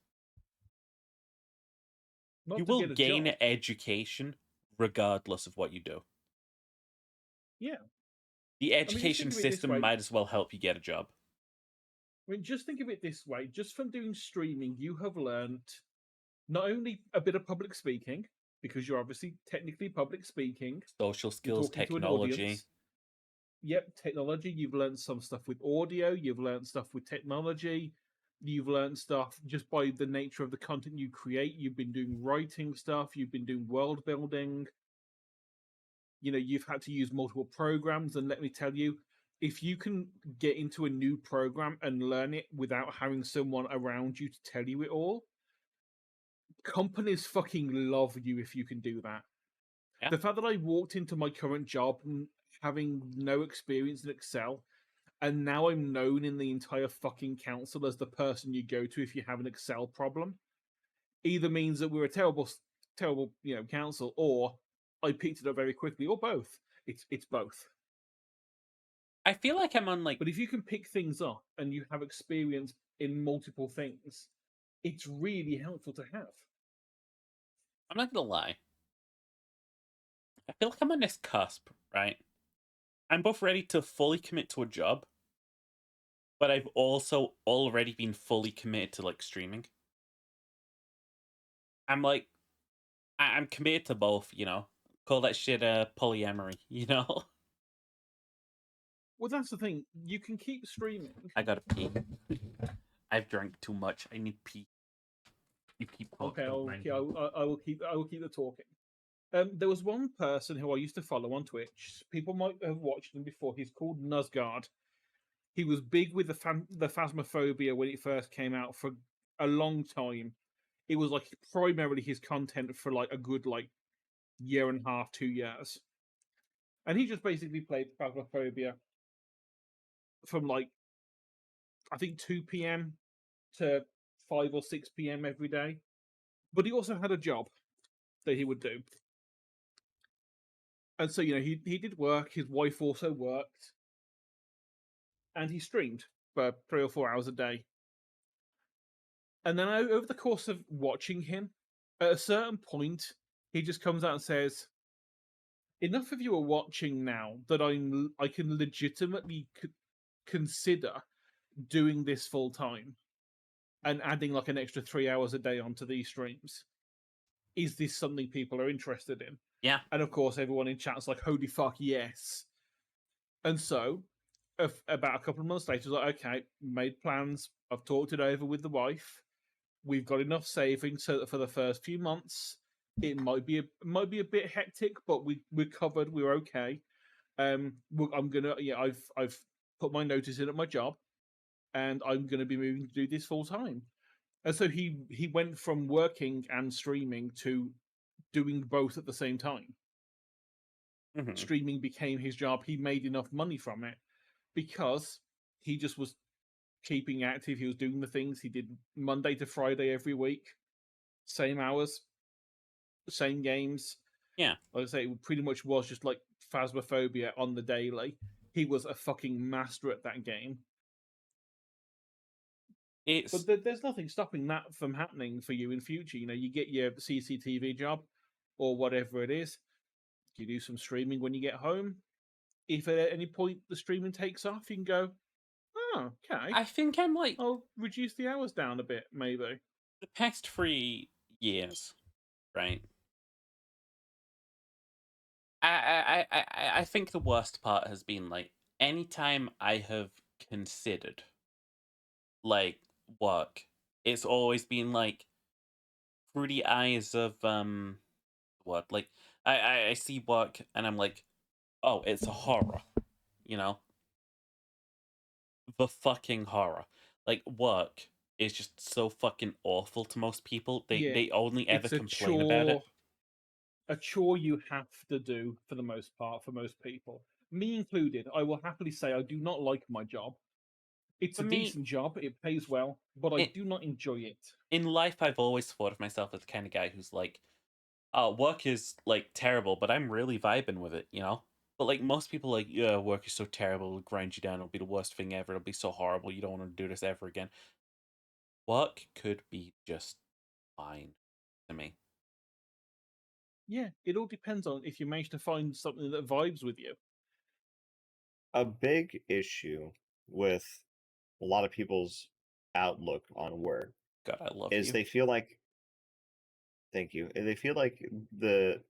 N: Not
A: You
N: to
A: will
N: get a
A: gain
N: job.
A: education regardless of what you do.
N: Yeah.
A: The
N: I mean, just
A: education
N: think of it this
A: system
N: way.
A: might as well help you get a job.
N: I mean, just think of it this way: just from doing streaming, you have learned not only a bit of public speaking, because you're obviously technically public speaking,
A: Social
N: you're
A: skills,
N: talking to an
A: technology.
N: audience. Yep, technology. You've learned some stuff with audio. You've learned stuff with technology. You've learned stuff just by the nature of the content you create. You've been doing writing stuff. You've been doing world building. You know, you've had to use multiple programs. And let me tell you, if you can get into a new program and learn it without having someone around you to tell you it all, companies fucking love you if you can do that.
A: Yeah.
N: The fact that I walked into my current job having no experience in Excel, and now I'm known in the entire fucking council as the person you go to if you have an Excel problem, either means that we're a terrible, you know, council, or I picked it up very quickly, or both. It's both.
A: I feel like I'm on like.
N: But if you can pick things up and you have experience in multiple things, it's really helpful to have.
A: I'm not gonna lie. I feel like I'm on this cusp, right? I'm both ready to fully commit to a job, but I've also already been fully committed to like streaming. I'm like, I'm committed to both, you know. Call that shit polyamory, you know.
N: Well, that's the thing. You can keep streaming.
A: I gotta pee. I've drank too much. I need pee. You keep talking.
N: Okay, I will keep the talking. There was one person who I used to follow on Twitch. People might have watched him before. He's called Nuzguard. He was big with the Phasmophobia when it first came out for a long time. It was like primarily his content for like a good like year and a half, 2 years. And he just basically played Phasmophobia from like I think 2 p.m. to 5 or 6 p.m. every day. But he also had a job that he would do. And so, you know, he did work, his wife also worked, and he streamed for 3 or 4 hours a day. And then over the course of watching him, at a certain point, he just comes out and says, enough of you are watching now that I can legitimately consider doing this full time and adding like an extra 3 hours a day onto these streams. Is this something people are interested in?
A: Yeah.
N: And of course, everyone in chat's like, holy fuck, yes. And so, about a couple of months later, I was like, okay, made plans. I've talked it over with the wife. We've got enough savings so that for the first few months, it might be a bit hectic, but we're covered. We're okay. I'm gonna I've put my notice in at my job, and I'm gonna be moving to do this full time. And so he went from working and streaming to doing both at the same time.
A: Mhm.
N: Streaming became his job. He made enough money from it because he just was keeping active. He was doing the things he did Monday to Friday every week, same hours, same games.
A: Yeah.
N: Like I say, it pretty much was just like Phasmophobia on the daily. He was a fucking master at that game.
A: It's
N: But there's nothing stopping that from happening for you in future. You know, you get your CCTV job or whatever it is. You do some streaming when you get home. If at any point the streaming takes off, you can go, oh, okay.
A: I think I'm like
N: I'll reduce the hours down a bit, maybe.
A: the past 3 years, right? I think the worst part has been like anytime I have considered like work, it's always been like through the eyes of what like I see work and I'm like, oh, it's a horror, you know, the fucking horror. Like work is just so fucking awful to most people. They only ever
N: It's a
A: complain about it.
N: a chore you have to do for the most part, for most people. Me included, I will happily say I do not like my job. It's
A: For
N: a
A: me,
N: decent job, it pays well, but I
A: it-
N: do not enjoy it.
A: In life, I've always thought of myself as the kind of guy who's like, oh, work is like terrible, but I'm really vibing with it, you know? But like most people, like, yeah, work is so terrible, it'll grind you down, it'll be the worst thing ever, it'll be so horrible, you don't want to do this ever again. Work could be just fine to me.
N: Yeah, it all depends on if you manage to find something that vibes with you.
B: A big issue with a lot of people's outlook on work
A: God, I love
B: is
A: you.
B: they feel like thank you. They feel like the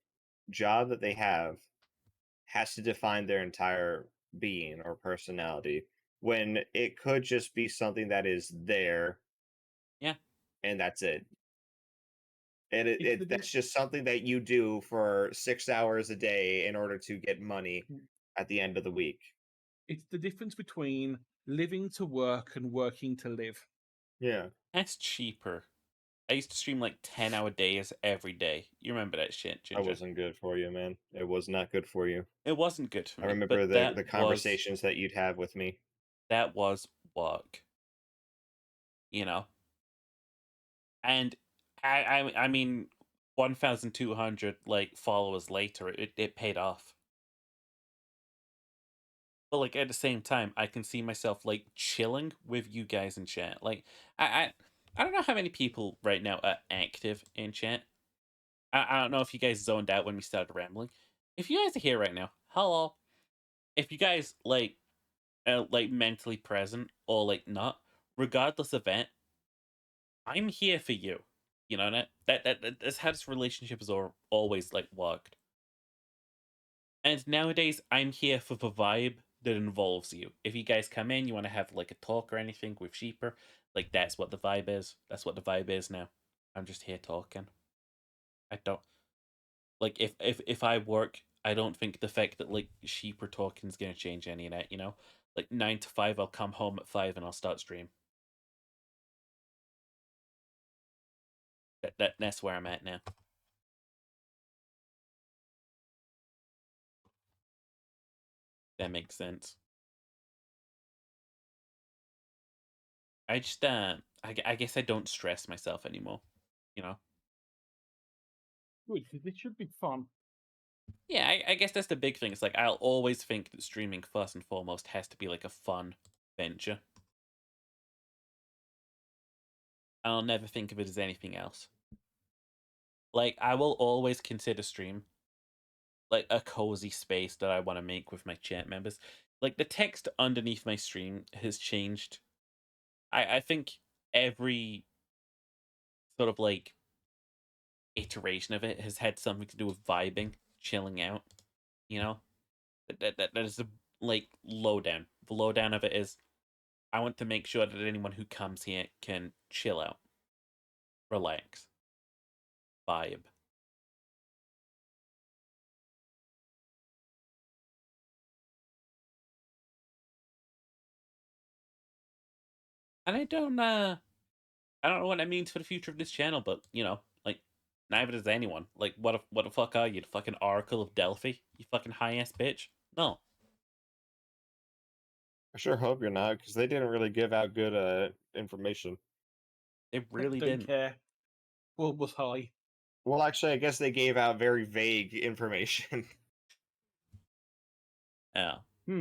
B: job that they have has to define their entire being or personality when it could just be something that is there
A: Yeah.
B: and that's it. And
N: It's the
B: that's just something that you do for 6 hours a day in order to get money
N: Mm.
B: at the end of the week.
N: It's the difference between living to work and working to live.
B: Yeah.
A: That's cheaper. I used to stream like 10-hour days every day. You remember that shit,
B: That
A: Ginger?
B: wasn't good for you, man. It was not good for you.
A: It wasn't good for
B: I
A: me,
B: remember
A: but
B: the
A: that was
B: conversations that you'd have with me.
A: that was work. You know? And I mean 1,200 like followers later, it paid off. But like at the same time, I can see myself like chilling with you guys in chat. Like I don't know how many people right now are active in chat. I don't know if you guys zoned out when we started rambling. If you guys are here right now, hello. If you guys like mentally present or like not, regardless of that, I'm here for you. You know that's how this relationship has always like worked. And nowadays, I'm here for the vibe that involves you. If you guys come in, you want to have like a talk or anything with Sheeper, like that's what the vibe is. That's what the vibe is now. I'm just here talking. I don't like if I work, I don't think the fact that like Sheeper talking is gonna change any of that. You know, like 9 to 5, I'll come home at 5 and I'll start stream. That's where I'm at now. That makes sense. I just I guess I don't stress myself anymore. You know.
N: Good, 'cause this should be fun.
A: Yeah, I guess that's the big thing. It's like I'll always think that streaming first and foremost has to be like a fun venture. I'll never think of it as anything else. Like I will always consider stream like a cozy space that I want to make with my chat members. Like the text underneath my stream has changed. I think every sort of like iteration of it has had something to do with vibing, chilling out. You know, that is the like lowdown. The lowdown of it is I want to make sure that anyone who comes here can chill out, relax, vibe. And I don't know what that means for the future of this channel, but like, neither does anyone. Like, what the fuck are you, the fucking Oracle of Delphi? You fucking high ass bitch. No.
B: I sure hope you're not, because they didn't really give out good information.
A: They really
N: Don't
A: didn't.
N: care. World was high.
B: Well, actually, I guess they gave out very vague information.
A: Yeah.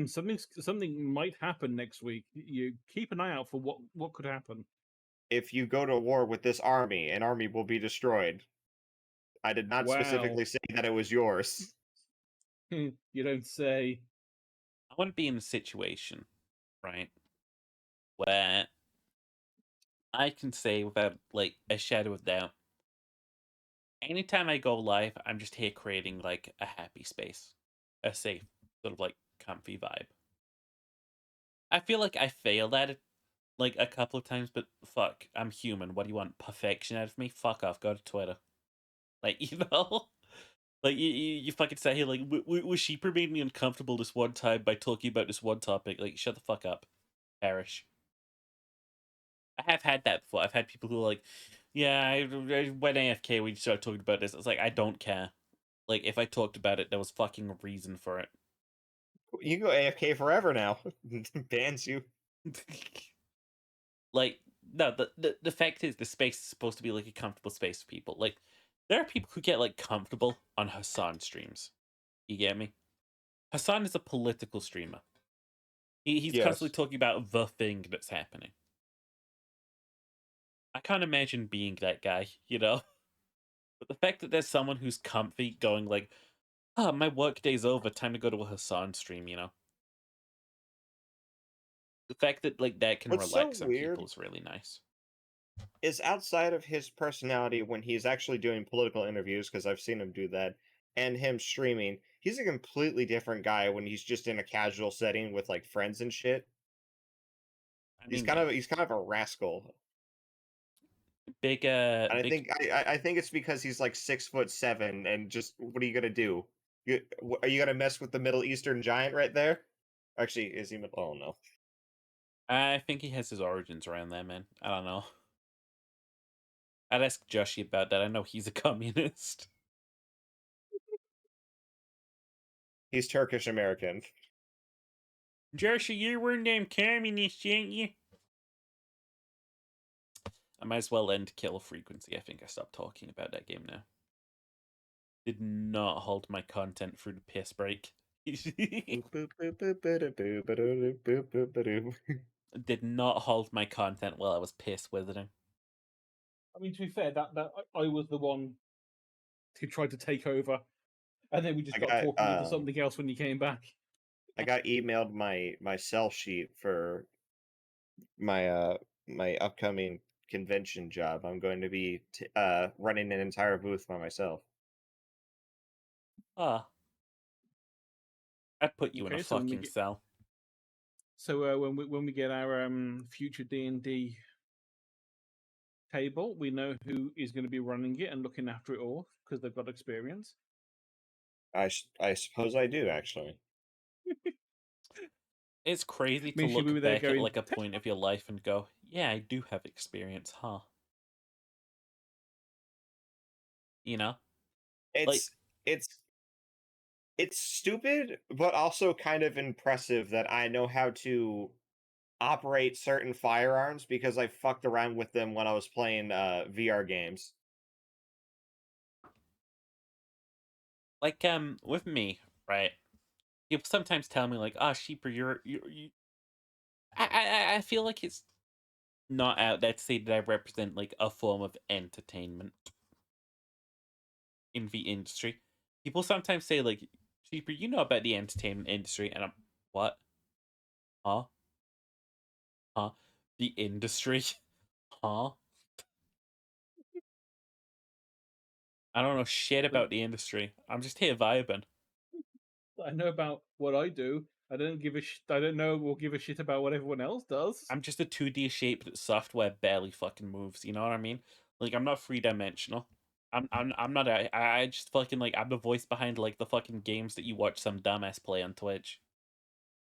N: Something might happen next week. You keep an eye out for what could happen.
B: If you go to war with this army, an army will be destroyed. I did not
N: Wow.
B: specifically say that it was yours.
N: You don't say.
A: I want to be in a situation, right, where I can say without like a shadow of doubt, anytime I go live, I'm just here creating like a happy space, a safe sort of like comfy vibe. I feel like I failed at it like a couple of times, but fuck, I'm human. What do you want? Perfection out of me? Fuck off. Go to Twitter. Like, like you fucking say here like, Sheeper made me uncomfortable this one time by talking about this one topic. Like, shut the fuck up, perish. I have had that before. I've had people who are like, yeah, I went AFK when you started talking about this. It's like, I don't care. Like, if I talked about it, there was fucking a reason for it.
B: You can go AFK forever now. Bans you.
A: Like, no, the fact is, the space is supposed to be like a comfortable space for people. Like, there are people who get like comfortable on Hassan streams. You get me? Hassan is a political streamer. He's
B: Yes.
A: constantly talking about the thing that's happening. I can't imagine being that guy, you know? But the fact that there's someone who's comfy going like, oh, my work day's over, time to go to a Hassan stream, you know? The fact that like that can
B: What's
A: relax
B: so
A: some
B: weird
A: people is really nice.
B: is outside of his personality when he's actually doing political interviews, because I've seen him do that, and him streaming, he's a completely different guy when he's just in a casual setting with like friends and shit. He's
A: mean,
B: kind of a rascal.
A: Big
B: And I
A: big
B: think I think it's because he's like 6'7" and just what are you gonna do? Are you gonna mess with the Middle Eastern giant right there? Actually, is he? Oh no.
A: I think he has his origins around there, man. I don't know. I'd ask Joshi about that. I know he's a communist.
B: He's Turkish American.
A: Joshi, you're one damn communist, ain't you? I might as well end Kill Frequency. I think I stopped talking about that game now. Did not hold my content through the piss break. Did not hold my content while I was piss wizarding.
N: I mean, to be fair, that I was the one who tried to take over, and then we just got talking into something else when you came back.
B: I got emailed my sell sheet for my my upcoming convention job. I'm going to be running an entire booth by myself.
A: Ah. I'd put you in a
N: so when we
A: fucking
N: get-
A: cell.
N: So when we get our future D&D table, we know who is going to be running it and looking after it all because they've got experience.
B: I suppose I do, actually.
A: It's crazy to
N: Make sure we were
A: look
N: there
A: back at
N: going,
A: like a point of your life and go, yeah, I do have experience, huh? You know?
B: It's stupid, but also kind of impressive that I know how to operate certain firearms because I fucked around with them when I was playing VR games.
A: Like, with me, right? People sometimes tell me like, "Ah, Sheeper, you." I feel like it's not out there to say that I represent like a form of entertainment in the industry. People sometimes say like, "Sheeper, you know about the entertainment industry," and I'm, what? Huh? Huh? The industry? Huh? I don't know shit about the industry. I'm just here vibing.
N: I know about what I do. I don't give a I don't know or give a shit about what everyone else does.
A: I'm just a 2D shape that software barely fucking moves. You know what I mean? Like, I'm not 3-dimensional. I'm not. I just fucking like, I'm the voice behind like the fucking games that you watch some dumbass play on Twitch.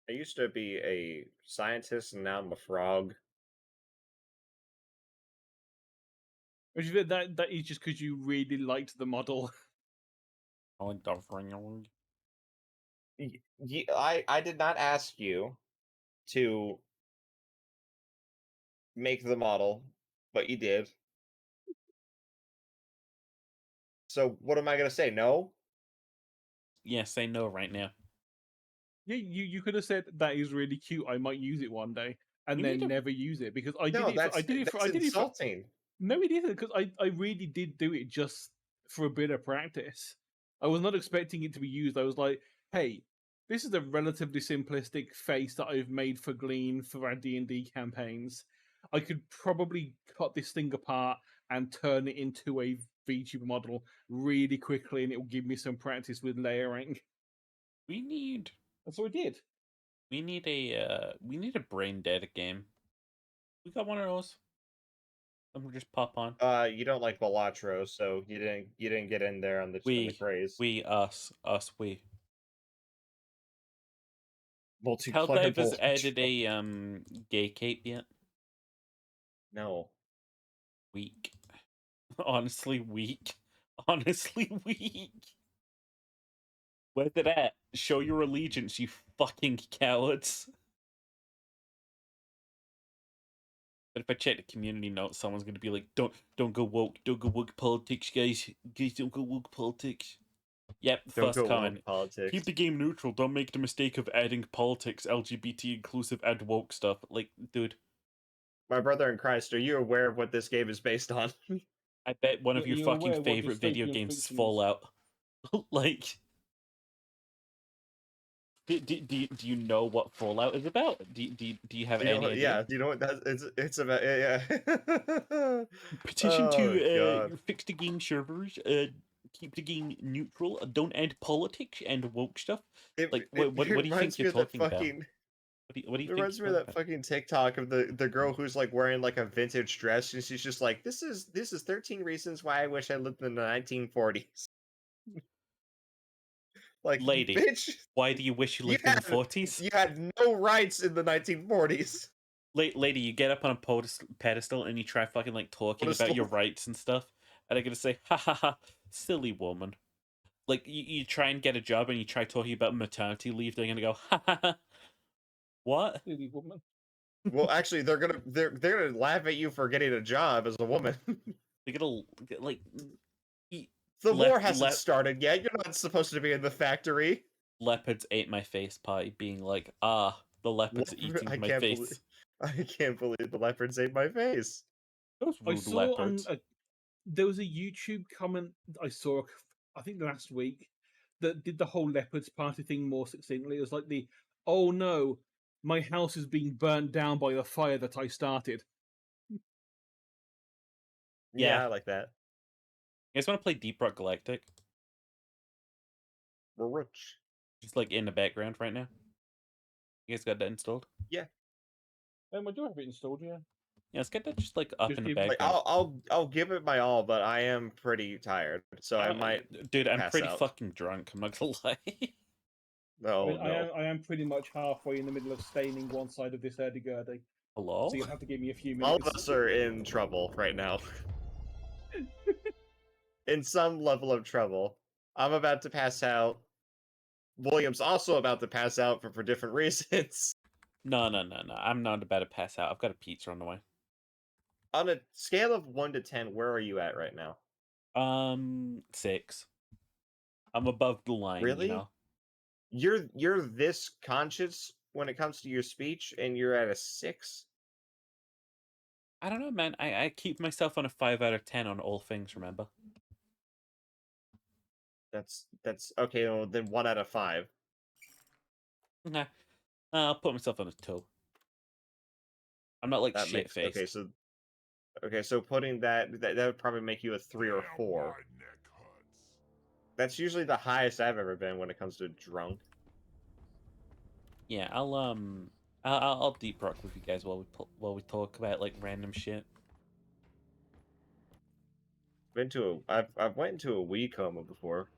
B: I used to be a scientist, and now I'm a frog.
N: Which is that is just because you really liked the model.
A: I like Dovring.
B: I did not ask you to make the model, but you did. So what am I gonna say? No?
A: Yeah, say no right now.
N: Yeah, you could have said that is really cute. I might use it one day, and
A: We
N: then
A: need to-
N: never use it because I
B: No,
N: did it. I did it.
B: that's insulting.
N: No, it isn't because I really did do it just for a bit of practice. I was not expecting it to be used. I was like, hey, this is a relatively simplistic face that I've made for Glean for our D&D campaigns. I could probably cut this thing apart and turn it into a VTuber model really quickly, and it will give me some practice with layering.
A: We need.
N: That's what I did.
A: We need a brain dead game. We got one of those. I'm just pop on.
B: You don't like Balatro, so you didn't get in there on the craze.
A: Us, we.
B: Multiplayer
A: Helldive has
B: Balatro.
A: added a gay cape yet?
B: No.
A: Weak. Honestly weak. Honestly weak. Where's it at? Show your allegiance, you fucking cowards. But if I check the community notes, someone's gonna be like, don't go woke politics, guys. Guys, don't go woke politics. Yep,
B: Don't
A: first
B: go woke
A: comment.
B: politics.
A: Keep the game neutral. Don't make the mistake of adding politics, LGBT inclusive, add woke stuff. Like, dude.
B: My brother in Christ, are you aware of what this game is based on?
A: I bet one of your
N: You're aware
A: fucking
N: what
A: favorite video
N: dystopian
A: games is
N: fiction is.
A: Fallout. Like, do you know what Fallout is about? Do you have
B: Do you know
A: any
B: what-
A: idea?
B: yeah, do you know what it's about? Yeah.
A: Petition
B: Oh,
A: to
B: God.
A: fix the game servers. Keep the game neutral. Don't add politics and woke stuff. Like, what do you
B: reminds
A: think
B: me
A: you're
B: of that
A: talking about?
B: fucking-
A: What do you
B: It
A: think?
B: reminds me of that fucking TikTok of the girl who's like wearing like a vintage dress, and she's just like, this is 13 reasons why I wish I lived in the 1940s. Like,
A: Lady,
B: bitch,
A: why do you wish you
B: you
A: lived in the
B: had-
A: 40s?
B: you had no rights in the 1940s.
A: Lady, you get up on a pedestal and you try fucking like talking about your rights and stuff, and I'm gonna say, ha ha ha, silly woman. Like you try and get a job and you try talking about maternity leave, they're gonna go, ha ha ha. What?
N: Silly woman.
B: Well, actually, they're gonna laugh at you for getting a job as a woman.
A: They're gonna like.
B: The war hasn't started yet. You're not supposed to be in the factory.
A: Leopards ate my face pie, being like, the leopards are eating
B: I
A: my
B: can't
A: face.
B: I can't believe the leopards ate my face.
A: Those
N: I
A: rude
N: saw
A: leopards.
N: there was a YouTube comment I saw, I think last week, that did the whole leopards party thing more succinctly. It was like oh no, my house is being burnt down by the fire that I started.
B: Yeah, I like that.
A: You guys want to play Deep Rock Galactic?
B: We're rich.
A: Just like in the background right now. You guys got that installed?
B: Yeah.
N: I do have it installed, yeah.
A: Yeah, let's get that just like up
N: Just
A: in the
N: give- like,
A: background.
B: I'll give it my all, but I am pretty tired, so I might.
A: Dude, I'm
B: pass
A: pretty
B: out.
A: fucking drunk. I'm not gonna lie.
B: No,
N: I am pretty much halfway in the middle of staining one side of this hurdy-gurdy.
A: Hello?
N: So you'll have to give me a few
B: All
N: minutes.
B: of us are in trouble right now. In some level of trouble. I'm about to pass out. William's also about to pass out for different reasons.
A: No. I'm not about to pass out. I've got a pizza on the way.
B: On a scale of 1 to 10, where are you at right now?
A: 6. I'm above the line,
B: Really?
A: you know?
B: You're this conscious when it comes to your speech, and you're at a 6?
A: I don't know, man. I keep myself on a 5 out of 10 on all things, remember?
B: That's okay. Well, then 1 out of 5.
A: Nah. I'll put myself on a 2. I'm not like
B: That
A: shit
B: makes
A: faced.
B: okay. So putting that would probably make you a 3 or 4. That's usually the highest I've ever been when it comes to drunk.
A: Yeah, I'll deep rock with you guys while we talk about like random shit.
B: I've went into a weed coma before.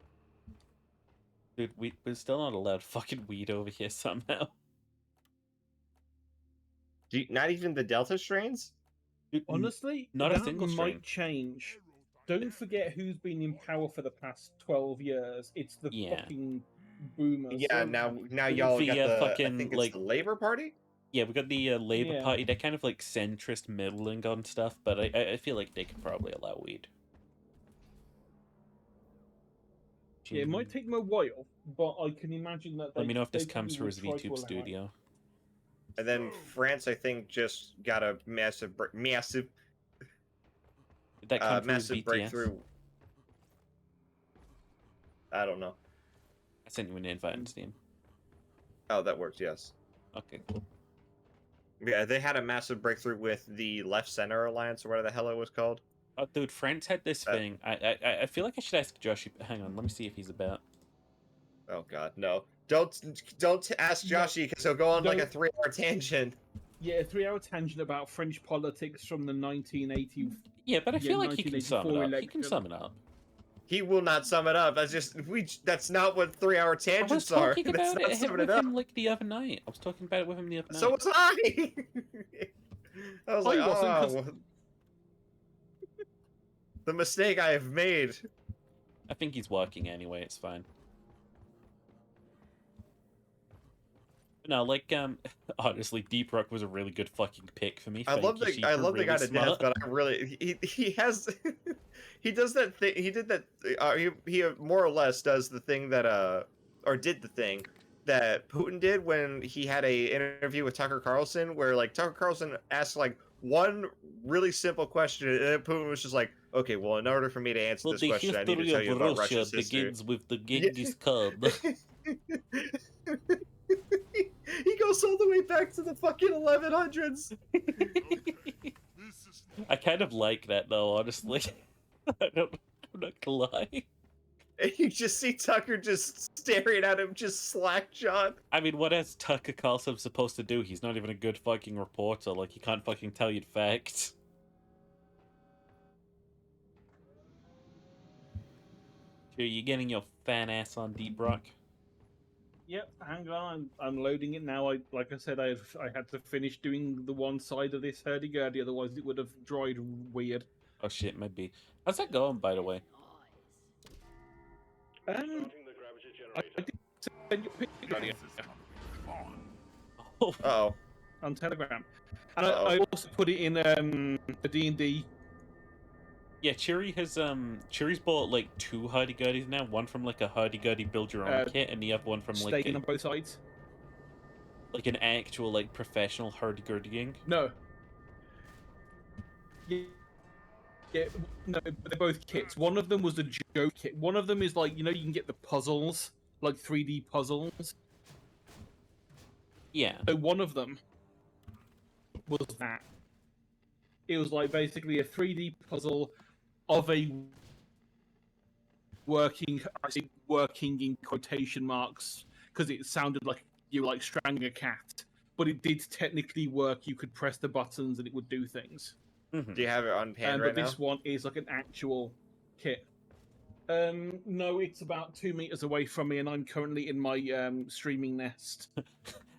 A: Dude, we're still not allowed fucking weed over here somehow.
B: Not even the Delta strains?
N: Honestly,
A: not a
N: that
A: single
N: might
A: string.
N: change. Don't forget who's been in power for the past 12 years. It's the
A: Yeah.
N: fucking boomers.
B: Yeah, now y'all got
A: The
B: the I
A: fucking,
B: think it's
A: like-
B: the Labor Party.
A: Yeah, we got the Labour
N: Yeah.
A: Party. They're kind of like centrist middling on stuff, but I feel like they could probably allow weed.
N: Yeah, it might take them a while, but I can imagine that.
A: Let me know if this
N: they
A: comes through
N: would
A: as
N: try to
A: VTube
N: allow it.
A: Studio.
B: And then France, I think, just got a massive
A: Did that come through as
B: massive
A: BTS?
B: breakthrough. I don't know.
A: I sent you an invite on Steam.
B: Oh, that works. Yes.
A: Okay, cool.
B: Yeah, they had a massive breakthrough with the Left Center Alliance, or whatever the hell it was called.
A: Oh, dude, France had this thing. I feel like I should ask Josh. Hang on, let me see if he's about.
B: Oh God, no! Don't ask Joshy because he'll go on like a 3-hour tangent.
N: Yeah, a 3-hour tangent about French politics from the 1980s.
A: Yeah, but I feel like he can sum it
N: 1984
A: up. He
N: election.
A: can sum it up.
B: He will not sum it up. That's not what 3-hour
A: I was
B: tangents are.
A: talking
B: That's
A: about
B: not
A: it
B: summing
A: with
B: it up.
A: him like the other night. I was talking about it with him the other night.
B: So was I. I was like,
N: I wasn't, 'cause-
B: oh, the mistake I have made.
A: I think he's working anyway. It's fine. No, like honestly, Deep Rock was a really good fucking pick for me.
B: I love the guy to death, but I really he has he does that thing. He did that. He more or less does the thing that or did the thing that Putin did when he had a interview with Tucker Carlson, where like Tucker Carlson asked like one really simple question, and then Putin was just like, "Okay, well, in order for me to answer this question, I need to tell you about Russia's history."
A: begins with the Genghis Khan.
B: He goes all the way back to the fucking 1100s.
A: I kind of like that though, honestly. I'm not gonna lie.
B: And you just see Tucker just staring at him, just slack-jawed.
A: I mean, what is Tucker Carlson supposed to do? He's not even a good fucking reporter. Like, he can't fucking tell you the facts. Sure, you getting your fan ass on Deep Rock?
N: Yep, hang on, I'm loading it now. Like I said, I had to finish doing the one side of this hurdy-gurdy, otherwise it would have dried weird.
A: Oh shit, maybe. How's that going, by the way?
N: I did send you a picture earlier.
B: Oh.
N: On Telegram. And I also put it in the D&D.
A: Yeah, Cheery has Cheery's bought like 2 hurdy-gurdies now. One from like a hurdy-gurdy build your own kit, and the other one from like
N: Staying on both sides.
A: like an actual like professional hurdy-gurdying.
N: No. Yeah, no, they're both kits. One of them was the joke kit. One of them is like, you know, you can get the puzzles, like 3D puzzles.
A: Yeah.
N: So one of them was that. It was like basically a 3D puzzle of a working, I say working in quotation marks, because it sounded like you were like strangling a cat, but it did technically work. You could press the buttons and it would do things.
B: Do you have it on pan right
N: But this one is like an actual kit. No, it's about 2 meters away from me, and I'm currently in my streaming nest.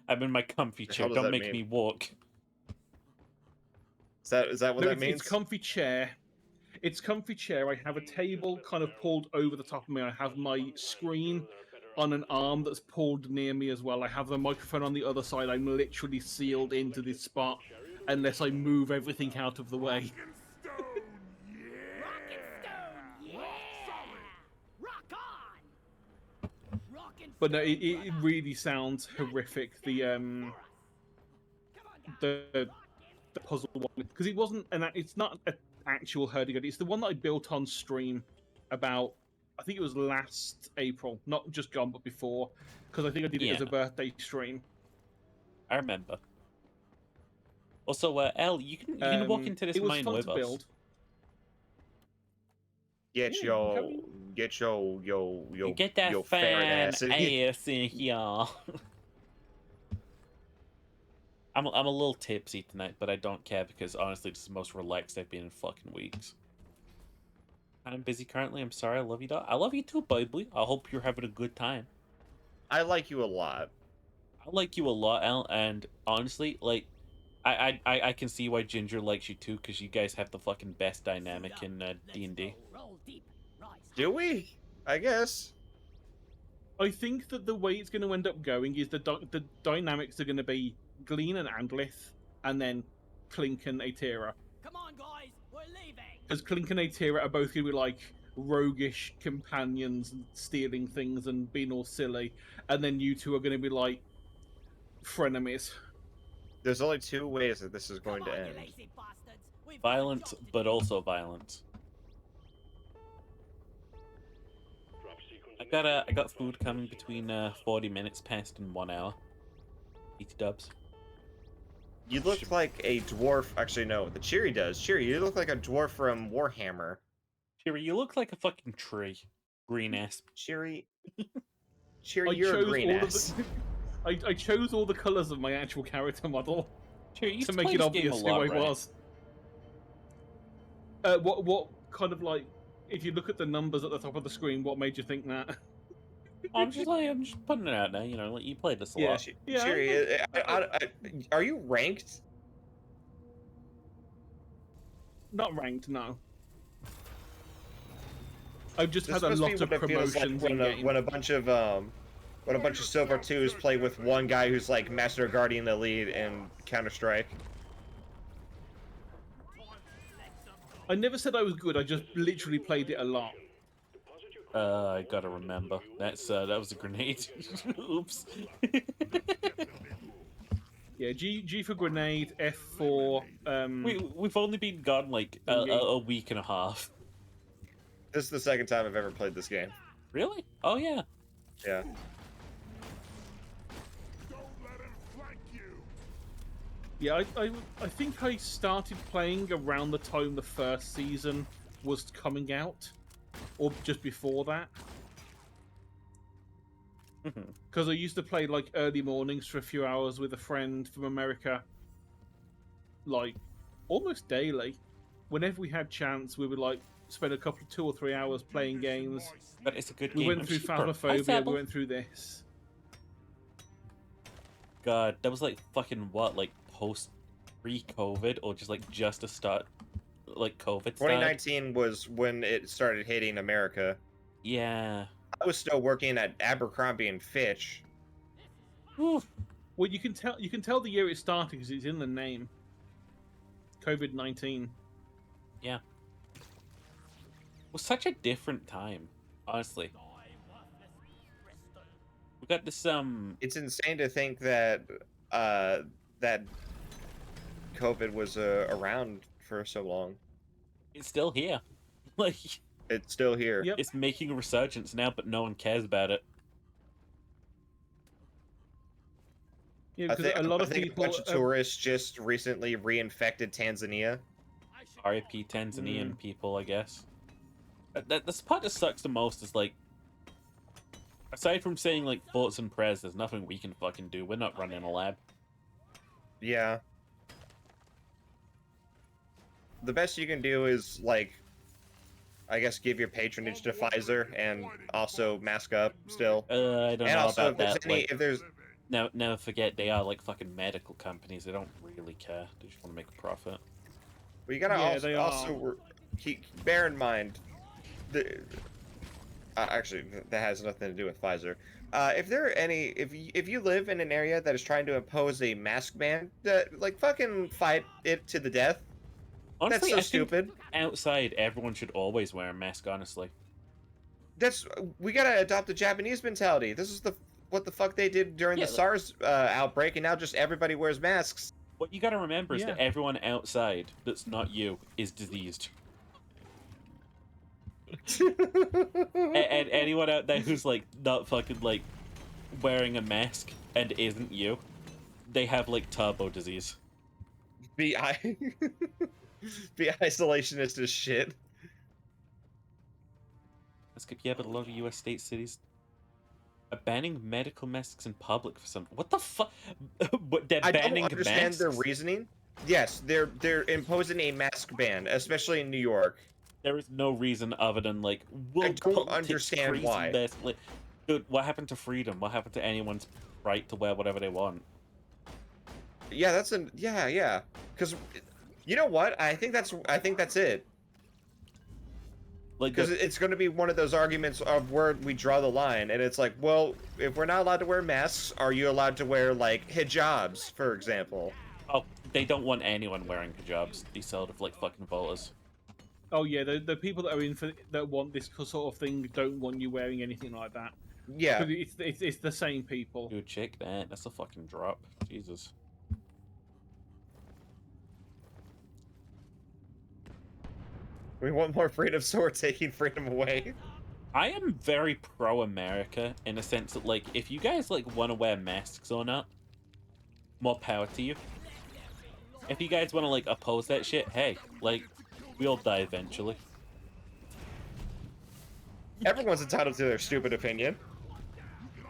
A: I'm in my comfy chair.
B: does
A: Don't
B: that
A: make
B: mean?
A: me walk.
B: Is that what
N: No,
B: that means?
N: It's comfy chair. It's comfy chair. I have a table kind of pulled over the top of me. I have my screen on an arm that's pulled near me as well. I have the microphone on the other side. I'm literally sealed into this spot unless I move everything out of the way. But no, it really sounds horrific. The puzzle one, because it wasn't it's not an actual hurdy-gurdy. It's the one that I built on stream about, I think it was last April, not just gone but before, because I think I did it as a
A: Yeah.
N: birthday stream.
A: I remember. Also, Elle, you can walk into this
N: it was
A: mine
N: fun
A: with
N: to
A: us.
N: build.
B: Get your
A: You get that
B: your
A: fan
B: ferret
A: ass
B: in.
A: in here. I'm a little tipsy tonight, but I don't care because honestly, this is the most relaxed I've been in fucking weeks. I'm busy currently. I'm sorry. I love you, dog. I love you too, baby. I hope you're having a good time.
B: I like you a lot.
A: I like you a lot, Elle, and honestly, like, I can see why Ginger likes you too, because you guys have the fucking best dynamic in D&D.
B: Do we? I guess.
N: I think that the way it's going to end up going is the dynamics are going to be Glean and Andlith, and then Clink and Aetera.
F: Come on, guys, we're leaving.
N: Because Clink and Aetera are both going to be like roguish companions and stealing things and being all silly, and then you two are going to be like frenemies.
B: There's only two ways that this is going to end.
A: Violent, but also violent. I got food coming between 40 minutes past and 1 hour. Eat dubs.
B: You look like a dwarf. Actually, no, the Cheery does. Cheery, you look like a dwarf from Warhammer.
A: Cheery, you look like a fucking tree. Green ass.
B: Cheery. Cheery, you're a green ass.
N: I chose all the colours of my actual character model
A: Cheery,
N: to make it obvious who I was. What kind of like, if you look at the numbers at the top of the screen, what made you think that?
A: I'm just putting it out now. You know, like you played this a lot.
B: Cheery, are you ranked?
N: Not ranked, no. I've just had a lot of promotions
B: like when a bunch of Silver 2s play with one guy who's like Master Guardian Elite in Counter-Strike.
N: I never said I was good. I just literally played it a lot.
A: I gotta remember. That was a grenade. Oops.
N: Yeah, G for grenade, F for
A: We've only been gone like a week and a half.
B: This is the second time I've ever played this game.
A: Really? Oh yeah.
B: Yeah.
N: Yeah, I think I started playing around the time the first season was coming out, or just before that. Because I used to play like early mornings for a few hours with a friend from America, like almost daily. Whenever we had chance, we would like spend a couple, 2 or 3 hours playing games.
A: But it's a good
N: We
A: game.
N: went through Phasmophobia. We went through this.
A: God, that was like fucking what, like post pre-COVID, or just to start like COVID.
B: 2019 was when it started hitting America.
A: Yeah.
B: I was still working at Abercrombie and Fitch.
N: Well, you can tell the year it started because it's in the name. COVID-19.
A: Yeah. It was such a different time, honestly. We got this
B: It's insane to think that that COVID was around for so long.
A: It's still here. Like
B: it's still here.
N: Yep.
A: It's making a resurgence now, but no one cares about it.
N: Yeah, because a lot of people.
B: A bunch of tourists just recently reinfected Tanzania.
A: RIP Tanzanian people, I guess. The part that sucks the most is like, aside from saying like thoughts and prayers, there's nothing we can fucking do. We're not running a lab.
B: Yeah. The best you can do is like, I guess, give your patronage to Pfizer and also mask up still.
A: I don't know
B: also,
A: about that.
B: If there's
A: Now, never forget, they are like fucking medical companies. They don't really care. They just want to make a profit.
B: Well, you gotta also bear in mind, actually, that has nothing to do with Pfizer. If you live in an area that is trying to impose a mask ban, like fucking fight it to the death.
A: Honestly,
B: that's so stupid.
A: Outside, everyone should always wear a mask. Honestly,
B: we gotta adopt the Japanese mentality. This is what the fuck they did during the SARS outbreak, and now just everybody wears masks.
A: What you gotta remember is that everyone outside that's not you is diseased. and anyone out there who's like not fucking like wearing a mask and isn't you, they have like turbo disease.
B: Be isolationist as shit.
A: Yeah, but a lot of U.S. state cities are banning medical masks in public for some. What the fuck? But they're banning
B: I don't understand
A: masks?
B: their reasoning. Yes, they're imposing a mask ban, especially in New York.
A: There is no reason other than like
B: I don't understand why.
A: Like, dude, what happened to freedom? What happened to anyone's right to wear whatever they want?
B: Yeah, that's an yeah. Because you know what? I think that's it.
A: Like,
B: Because it's going to be one of those arguments of where we draw the line, and it's like, well, if we're not allowed to wear masks, are you allowed to wear like hijabs, for example?
A: oh, they don't want anyone wearing hijabs. These sort of like fucking voters.
N: Oh yeah, the people that are in for that want this sort of thing don't want you wearing anything like that.
B: Yeah.
N: Because it's the same people.
A: Dude, check that. That's a fucking drop. Jesus.
B: We want more freedom, so we're taking freedom away.
A: I am very pro-America in a sense that, like, if you guys, like, want to wear masks or not, more power to you. If you guys want to, like, oppose that shit, hey, like, we all die eventually.
B: Everyone's entitled to their stupid opinion.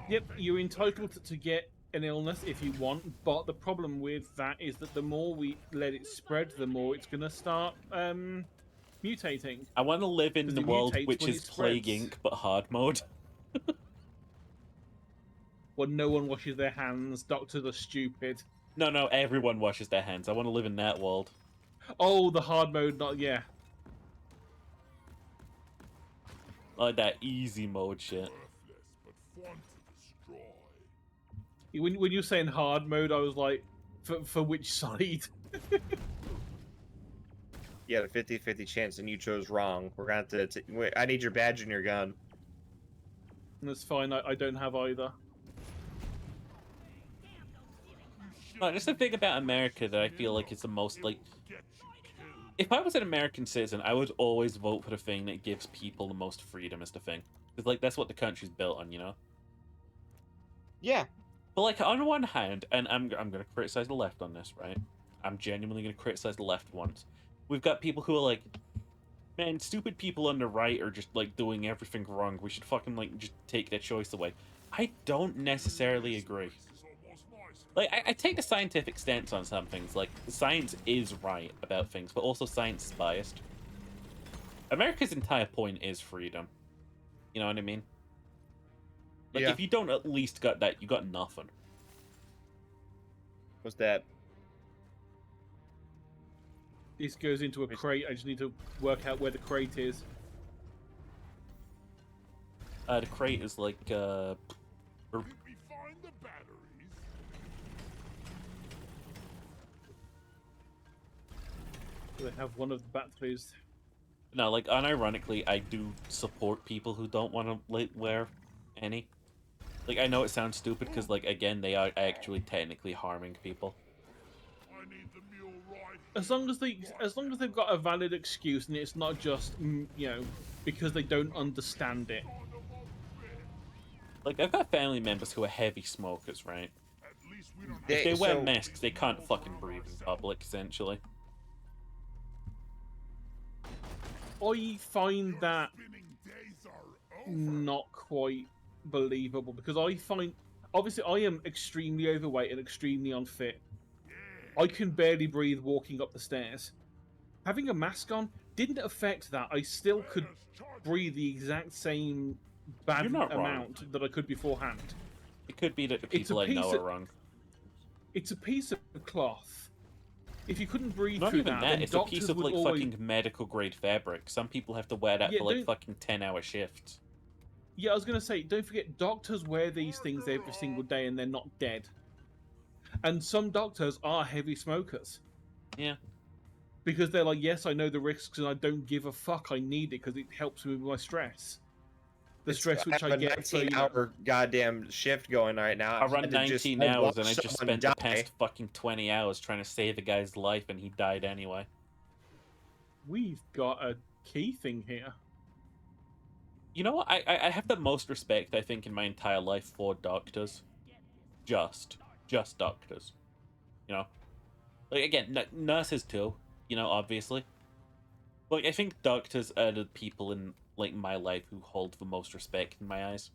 N: Yep, you're entitled to get an illness if you want, but the problem with that is that the more we let it spread, the more it's gonna start mutating.
A: I want to live in the
N: it
A: world
N: mutates
A: which
N: when
A: is
N: it
A: Plague
N: spreads.
A: Inc., but hard mode.
N: When no one washes their hands, doctors are stupid.
A: No, everyone washes their hands. I want to live in that world.
N: Oh, the hard mode, not yeah.
A: Like that easy mode shit.
N: When you're saying hard mode, I was like, for which side?
B: You had a 50-50 chance, and you chose wrong. We're going to wait, I need your badge and your gun.
N: That's fine, I don't have either.
A: No, just the thing about America that I feel like is the most, like... If I was an American citizen, I would always vote for the thing that gives people the most freedom as the thing. Because, like, that's what the country's built on, you know?
B: Yeah.
A: But, like, on one hand, and I'm going to criticize the left on this, right? I'm genuinely going to criticize the left once. We've got people who are like, man, stupid people on the right are just, like, doing everything wrong. We should fucking, like, just take their choice away. I don't necessarily agree. Like, I take a scientific stance on some things. Like, science is right about things, but also science is biased. America's entire point is freedom. You know what I mean? Like,
B: Yeah.
A: if you don't at least got that, you got nothing.
B: What's that?
N: This goes into a crate, I just need to work out where the crate is.
A: The crate is like, or-
N: Do they have one of the batteries?
A: No, like, unironically, I do support people who don't want to, like, wear any. Like, I know it sounds stupid because, like, again, they are actually technically harming people.
N: As long as they've got a valid excuse and it's not just you know, because they don't understand it.
A: Like, I've got family members who are heavy smokers, right? If
B: They-
A: they wear
B: so-
A: masks, they can't fucking breathe in public, essentially.
N: I find that not quite believable because I find, obviously, I am extremely overweight and extremely unfit. I can barely breathe walking up the stairs. Having a mask on didn't affect that. I still could breathe the exact same bad
A: You're not wrong.
N: amount that I could beforehand.
A: It could be that the
N: It's a
A: people I know
N: piece
A: are
N: of-
A: wrong.
N: It's a piece of cloth. If you couldn't breathe
A: Not
N: through
A: even
N: that,
A: that,
N: then
A: it's a
N: doctors
A: piece of,
N: would
A: like,
N: always...
A: fucking medical grade fabric. Some people have to wear that
N: Yeah,
A: for, like,
N: don't-
A: fucking 10-hour shifts.
N: Yeah, I was going to say, don't forget, doctors wear these things every single day and they're not dead. And some doctors are heavy smokers.
A: Yeah.
N: Because they're like, yes, I know the risks and I don't give a fuck, I need it because it helps me with my stress. The stress which
B: I
N: I
B: have a
N: get for,
B: 19-hour goddamn shift going right now.
A: I run
B: had to just
A: 19
B: watch
A: hours and I just
B: someone
A: spent the
B: die.
A: past fucking 20 hours trying to save a guy's life and he died anyway.
N: We've got a key thing here.
A: You know what? I have the most respect, I think, in my entire life for doctors. Just doctors. You know? Like, again, nurses too, you know, obviously. Like, I think doctors are the people in, like, my life who hold the most respect in my eyes.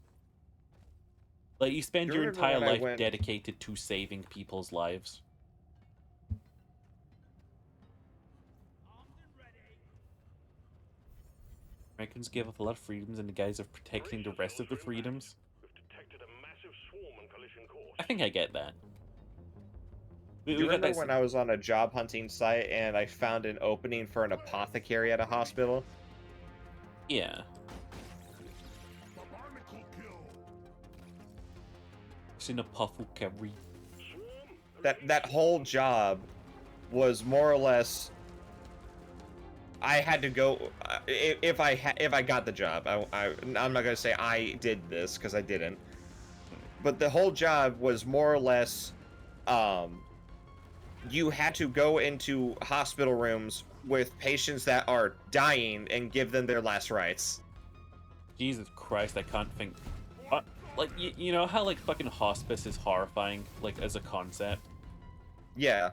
A: Like, you spend
B: Do you
A: your
B: remember
A: entire
B: when I
A: life
B: went-
A: dedicated to saving people's lives. Americans give up a lot of freedoms in the guise of protecting the rest of the freedoms. I think I get that. We,
B: Do you
A: we got
B: remember
A: that.
B: when I was on a job hunting site and I found an opening for an apothecary at a hospital?
A: Yeah. It's an apothecary.
B: That whole job was more or less. I had to go if I got the job. I'm not gonna say I did this because I didn't. But the whole job was more or less, you had to go into hospital rooms with patients that are dying and give them their last rites.
A: Jesus Christ, I can't think. Like you know how like fucking hospice is horrifying, like as a concept.
B: Yeah.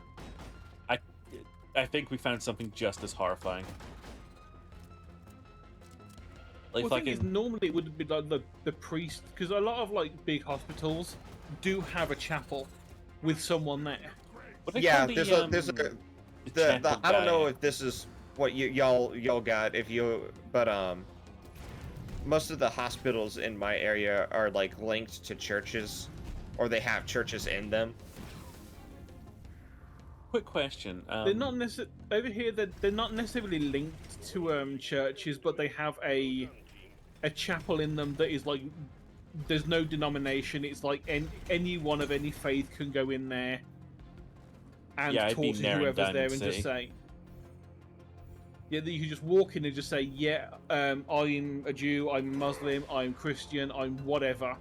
A: I think we found something just as horrifying. Like
N: Well, the thing is, normally it would be like the priest, because a lot of like big hospitals do have a chapel with someone there.
B: Yeah, there's a I don't know if this is what y'all got but most of the hospitals in my area are like linked to churches, or they have churches in them.
A: Quick question.
N: They're not necessarily over here. They're not necessarily linked to churches, but they have a chapel in them that is like, there's no denomination. It's like any one of any faith can go in there and
A: Yeah, I'd
N: talk
A: be
N: to
A: there in
N: whoever's there
A: Diamond
N: and
A: City.
N: just say, yeah, that you can just walk in and just say, yeah, I'm a Jew, I'm Muslim, I'm Christian, I'm whatever.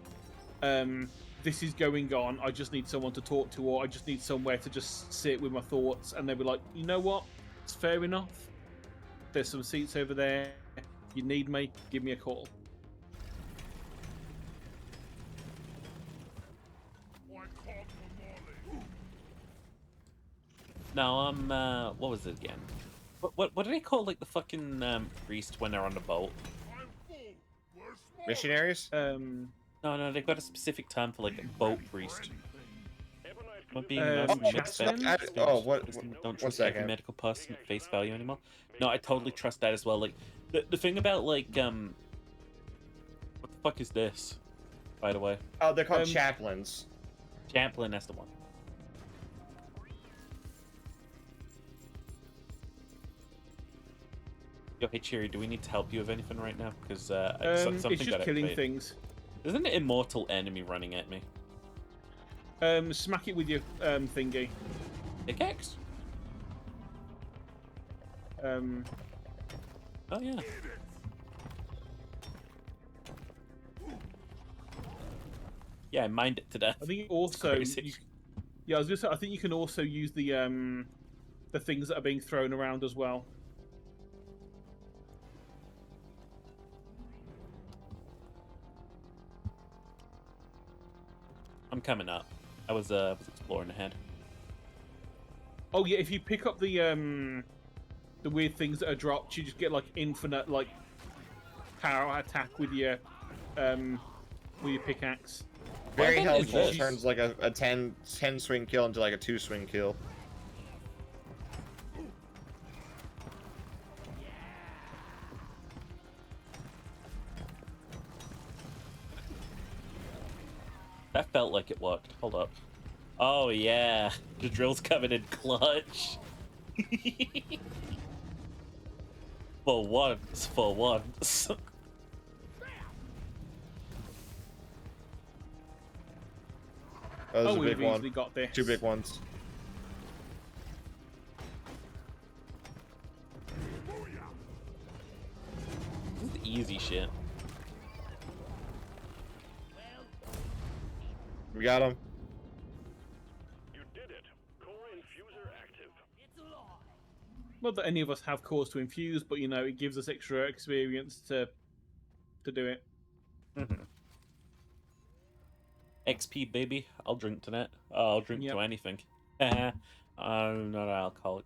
N: This is going on. I just need someone to talk to, or I just need somewhere to just sit with my thoughts. And they'll be like, you know what? It's fair enough. There's some seats over there. If you need me, give me a call.
A: No, what was it again? What do they call like the fucking priest when they're on the boat?
B: Missionaries?
A: No, they've got a specific term for like a boat priest. Not being
N: chaplain?
A: don't
B: one
A: trust every
B: second.
A: medical person at face value anymore. No, I totally trust that as well. Like the thing about like what the fuck is this? By the way.
B: Oh, they're called chaplains.
A: Chaplain, that's the one. Yo, hey Cheery, do we need to help you with anything right now? Because something
N: it's just
A: got
N: killing
A: activated.
N: things.
A: There's an immortal enemy running at me.
N: Smack it with your thingy.
A: Pickaxe? Oh yeah. Yeah, I mined it to death.
N: I think also, yeah, I was gonna say, I think you can also use the things that are being thrown around as well.
A: I'm coming up. I was exploring ahead.
N: Oh yeah, if you pick up the weird things that are dropped, you just get like infinite like power attack with your pickaxe.
B: Very helpful. Turns like a 10 swing kill into like a 2 swing kill.
A: That felt like it worked. Hold up. Oh yeah, the drill's coming in clutch. For once.
B: Oh, there's a
N: we've
B: big one.
N: easily got this.
B: 2 big ones.
A: This is easy shit.
B: We got him.
H: You did it. Core infuser active.
N: Not that any of us have cause to infuse, but you know, it gives us extra experience to do it.
A: XP baby, I'll drink to that. I'll drink to anything. I'm not an alcoholic.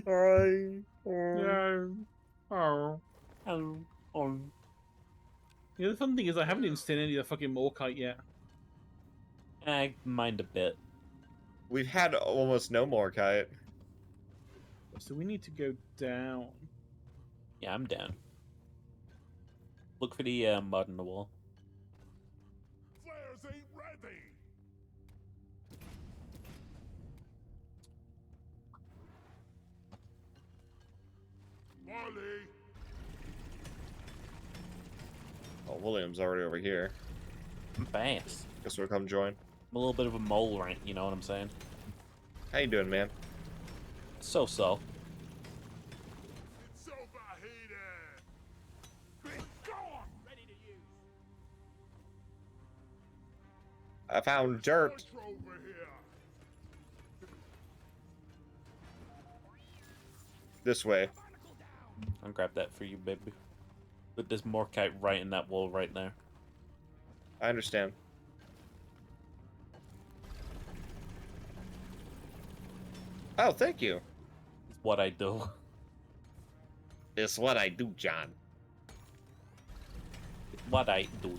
N: No. Oh. Yeah, the fun thing is I haven't even seen any of the fucking Morkite yet.
A: I mind a bit.
B: We've had almost no more kite.
N: So we need to go down.
A: Yeah, I'm down. Look for the mud in the wall.
H: Flares ain't ready.
B: Oh, William's already over here.
A: Bass.
B: Guess we'll come join.
A: I'm a little bit of a mole, right? You know what I'm saying?
B: How you doing, man?
A: So.
B: I found dirt. This way.
A: I'll grab that for you, baby. Put this Morkite right in that wall right there.
B: I understand. Oh, thank you.
A: It's what I do.
B: It's what I do, John.
A: It's what I do.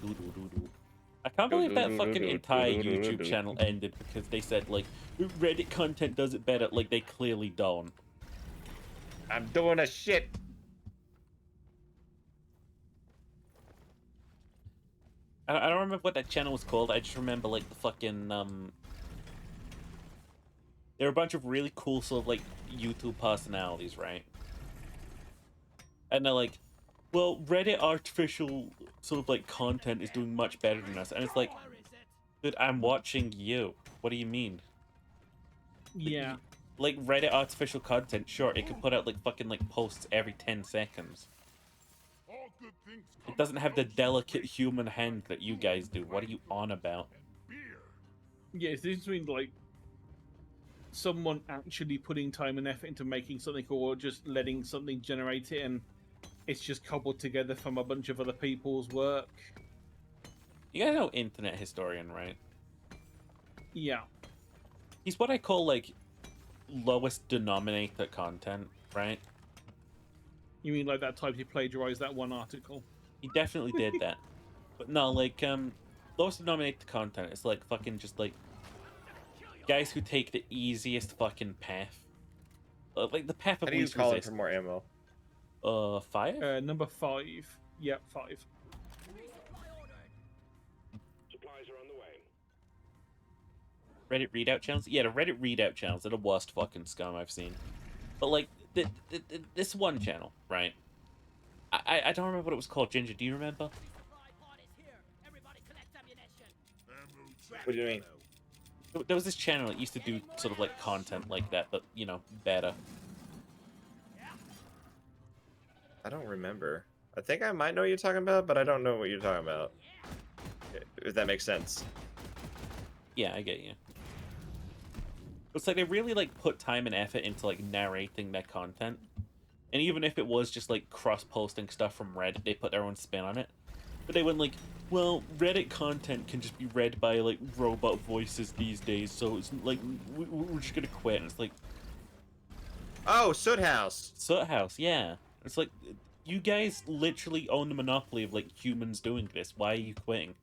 A: I can't believe that fucking entire YouTube channel ended because they said, like, Reddit content does it better. Like, they clearly don't.
B: I'm doing a shit.
A: I don't remember what that channel was called. I just remember, like, the fucking, there were a bunch of really cool sort of, like, YouTube personalities, right? And they're like, well, Reddit artificial sort of, like, content is doing much better than us. And it's like, dude, I'm watching you. What do you mean?
N: Yeah.
A: Like, Reddit artificial content, sure, it can put out, like, fucking, like, posts every 10 seconds. It doesn't have the delicate human hand that you guys do. What are you on about?
N: Yeah, it's between, like, someone actually putting time and effort into making something or just letting something generate it and it's just cobbled together from a bunch of other people's work.
A: You guys know Internet Historian, right?
N: Yeah.
A: He's what I call, like, lowest denominator content, right?
N: You mean like that type who plagiarized that one article?
A: He definitely did that. But no, like, lowest denominator content is like fucking just like guys who take the easiest fucking path. Like the path of
B: How do you
A: least
B: call it
A: resistance.
B: for more ammo?
A: 5?
N: Number 5. Yep, 5.
L: Supplies are on the way.
A: Reddit readout channels? Yeah, the Reddit readout channels are the worst fucking scum I've seen. But like, this one channel, right? I don't remember what it was called. Ginger, do you remember?
B: What do you mean?
A: There was this channel that used to do sort of like content like that, but, you know, better.
B: I don't remember. I think I might know what you're talking about, but I don't know what you're talking about. If that makes sense.
A: Yeah, I get you. It's like they really like put time and effort into like narrating their content. And even if it was just like cross-posting stuff from Reddit, they put their own spin on it. But they went like, well, Reddit content can just be read by like robot voices these days, so it's like we're just gonna quit. And it's like,
B: oh, Soot House.
A: Soot House, yeah. It's like, you guys literally own the monopoly of like humans doing this. Why are you quitting?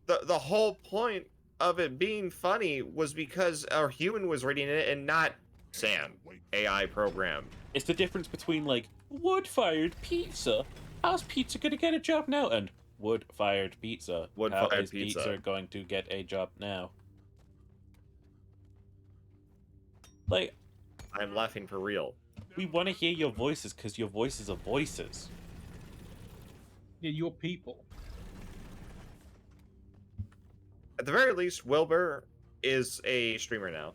B: The whole point of it being funny was because our human was reading it and not Sam, AI program.
A: It's the difference between like wood-fired pizza. How's pizza gonna get a job now? And wood-fired pizza.
B: Wood-fired
A: How is
B: pizza.
A: going to get a job now? Like,
B: I'm laughing for real.
A: we want to hear your voices because your voices are voices.
N: Yeah, your people.
B: At the very least, Wilbur is a streamer now.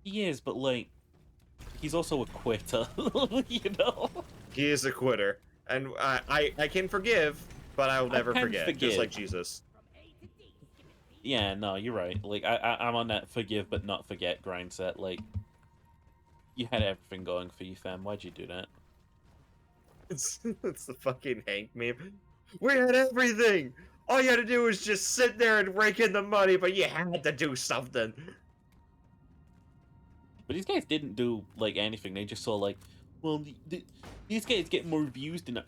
A: He is, but like, he's also a quitter. You know.
B: He is a quitter, and I can forgive, but I will never
A: can
B: forget.
A: forgive.
B: Just like Jesus.
A: Yeah, no, you're right. Like, I'm on that forgive but not forget grind set. Like, you had everything going for you, fam. Why'd you do that?
B: It's the fucking Hank meme. We had everything. All you had to do was just sit there and rake in the money, but you had to do something.
A: But these guys didn't do, like, anything. They just saw, like, well, these guys get more views than...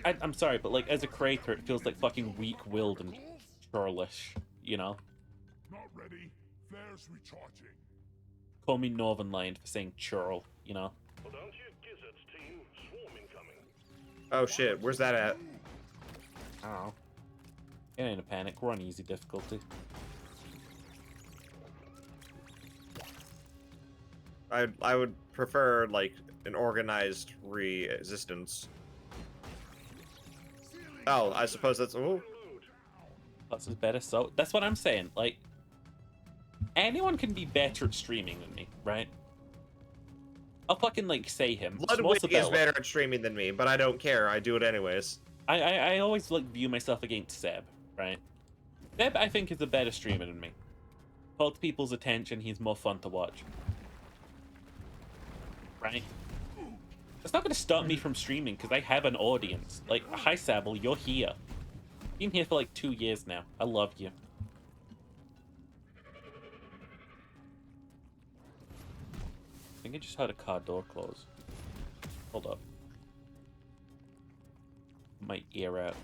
A: I'm sorry, but, like, as a creator, it feels like fucking weak-willed and churlish, you know?
O: Not ready. Flares recharging.
A: Call me Northern Lion for saying churl, you know?
O: Hold on to your gizzards, team. Swarm incoming.
B: Oh shit, where's that at?
A: I don't know. Get in a panic. We're on easy difficulty.
B: I would prefer like an organized resistance. Oh, I suppose that's ooh.
A: That's is better. So that's what I'm saying. Like, anyone can be better at streaming than me, right? I'll fucking like say him.
B: Ludwig is better at streaming than me, but I don't care. I do it anyways.
A: I always like view myself against Seb, right? Seb, I think, is a better streamer than me. Holds people's attention. He's more fun to watch. Right? It's not going to stop me from streaming because I have an audience. Like, hi Sable, you're here. Been here for like 2 years now. I love you. I think I just heard a car door close. Hold up. My ear out.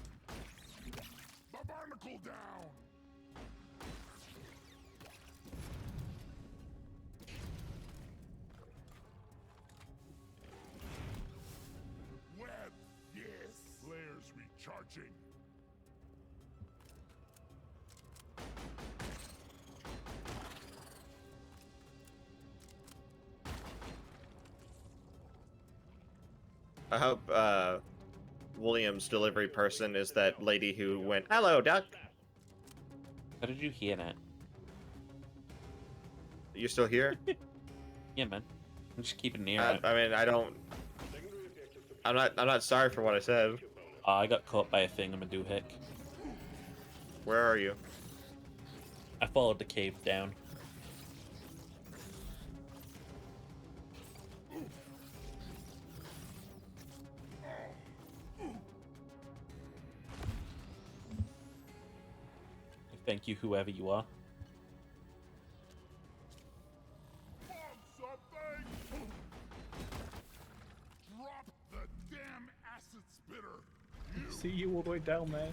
O: Barnacle down. Web, yes. Flares recharging.
B: I hope William's delivery person is that lady who went, "Hello, duck."
A: How did you hear that?
B: You still here?
A: Yeah, man. I'm just keeping an ear out.
B: I mean, I'm not sorry for what I said.
A: I got caught by a thingamadoohick.
B: Where are you?
A: I followed the cave down. Thank you, whoever you are.
O: Drop the damn acid spitter.
N: See you all the way down there.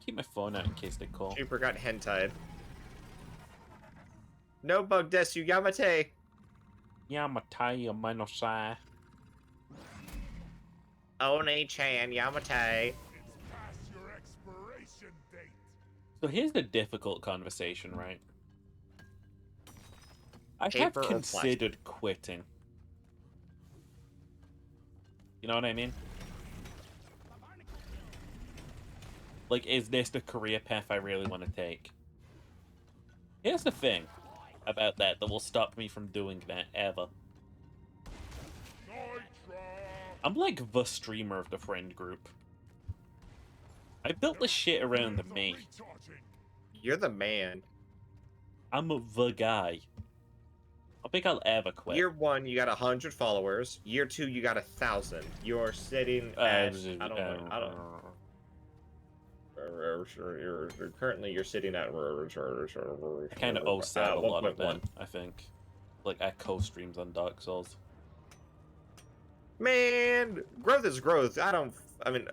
A: Keep my phone out in case they call.
B: Super got hentai. No bug desu Yamate.
A: Yamatai Manosai.
B: One-chan Yamate.
O: Your expiration date.
A: So here's the difficult conversation, right? I have
B: Paper or
A: considered quitting. You know what I mean? Like, is this the career path I really want to take? Here's the thing about that will stop me from doing that ever. I'm like the streamer of the friend group. I built this shit around me.
B: You're the man.
A: I'm the guy. I don't think I'll ever quit.
B: Year 1, you got 100 followers. Year 2, you got 1,000. You're sitting at currently you're sitting at
A: I kind of owe Sab a lot of them, I think. Like, I co-streams on Dark Souls.
B: Man, growth is growth. I mean,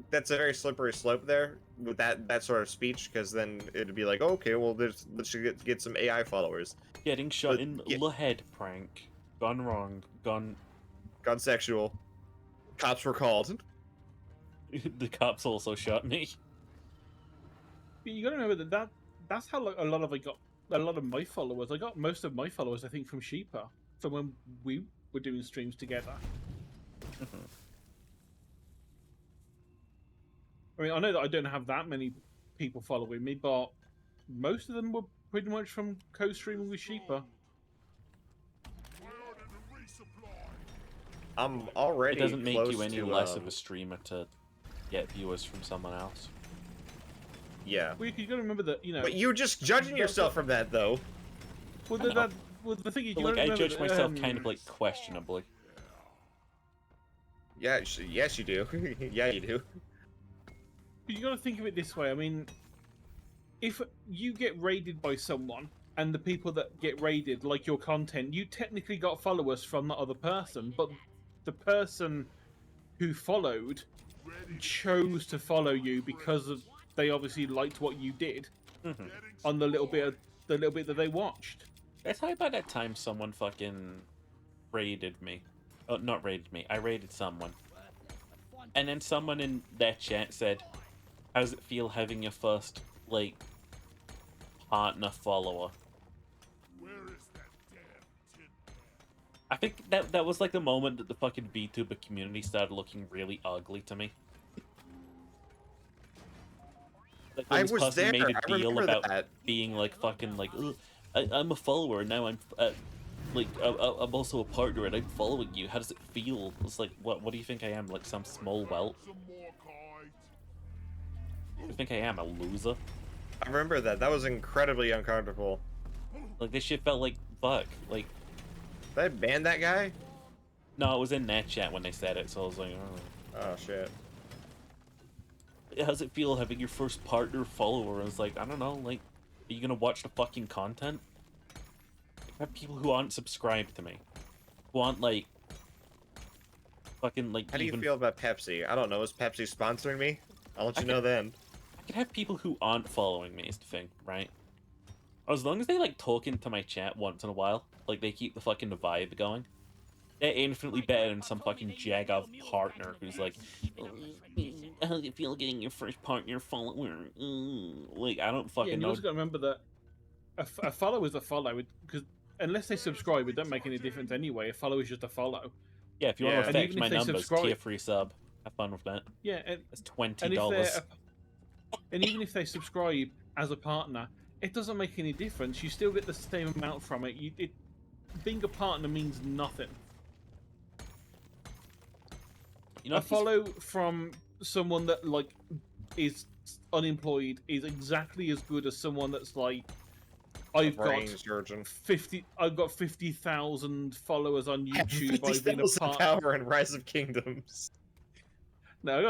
B: that's a very slippery slope there with that sort of speech, because then it'd be like, okay, well, let's get some AI followers.
A: Getting shot in the head prank. Gone wrong. Gone
B: sexual. Cops were called.
A: The cops also shot me.
N: But you gotta remember that's how like, a lot of my followers. I got most of my followers, I think, from Sheepa, from when we were doing streams together. I mean, I know that I don't have that many people following me, but most of them were pretty much from co-streaming with Sheepa.
B: I'm already.
A: It doesn't make
B: close
A: you any
B: to,
A: less of a streamer to get viewers from someone else.
B: Yeah.
N: Well, you gotta remember that, you know.
B: But you're just judging yourself from that, though.
N: Well, the thing is,
A: But,
N: you
A: like,
N: gotta
A: I judge
N: remember
A: myself kind of like questionably.
B: Yeah, yes, you do. Yeah, you do.
N: You got to think of it this way. I mean, if you get raided by someone, and the people that get raided like your content, you technically got followers from that other person, but the person who followed chose to follow you because of they obviously liked what you did on the little bit that they watched.
A: That's how about that time someone fucking raided me. Oh, not raided me. I raided someone. And then someone in their chat said, "How does it feel having your first, like, partner follower?" think that was like the moment that the fucking VTuber community started looking really ugly to me. Like, when
B: I
A: this
B: was
A: person
B: there.
A: made a
B: I
A: deal
B: remember
A: about
B: that.
A: being like fucking like, "Ugh, I'm a follower now. I'm like I'm also a partner and I'm following you. How does it feel?" It's like, what do you think I am? Like some small whelp? You think I am a loser?
B: I remember that. That was incredibly uncomfortable.
A: Like this shit felt like fuck. Like
B: they banned that guy?
A: No, it was in that chat when they said it, so I was like,
B: oh shit.
A: How does it feel having your first partner follower? I was like, I don't know, like, are you gonna watch the fucking content? I have people who aren't subscribed to me. Who aren't like fucking like
B: How do you
A: even
B: feel about Pepsi? I don't know, is Pepsi sponsoring me? I'll let you know then.
A: I could have people who aren't following me is the thing, right? As long as they like talk into my chat once in a while, like they keep the fucking vibe going, they're infinitely better than some fucking Jagov partner who's like, how does it feel getting your first partner follower? Like, I don't
N: Yeah,
A: fucking
N: and you
A: know.
N: also got to remember that a follow is a follow, because unless they subscribe, it don't make any difference anyway. A follow is just a follow.
A: Yeah, if you want to
N: And
A: affect
N: even
A: my
N: if they
A: numbers,
N: subscribe-
A: tier free sub. Have fun with that.
N: Yeah, and
A: That's
N: and
A: $20.
N: and even if they subscribe as a partner, it doesn't make any difference. You still get the same amount from it. Being a partner means nothing.
A: You know,
N: a follow from someone that like is unemployed is exactly as good as someone that's like, I've got
B: brain surgeon.
N: 50,000 followers on YouTube. I've been a
B: 50,000
N: part.
B: power in Rise of Kingdoms.
N: No, I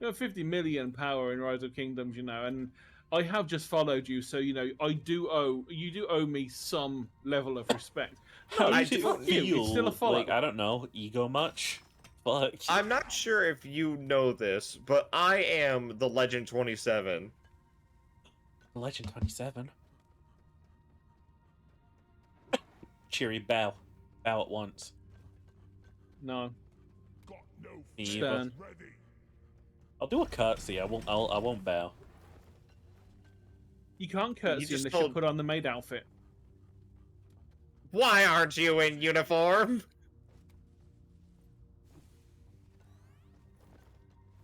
N: got 50 million power in Rise of Kingdoms, you know, and I have just followed you, so you know you do owe me some level of respect.
A: How does it
N: fuck you,
A: feel?
N: it's still a follow.
A: Like, I don't know, ego much? Fuck.
B: I'm not sure if you know this, but I am the Legend 27.
A: Legend 27? Cheery, bow. Bow at once.
N: No.
A: Me either.
N: Stern.
A: I'll do a curtsy. I won't bow.
N: You can't curtsy
B: just
N: unless
B: told-
N: you put on the maid outfit.
B: Why aren't you in uniform?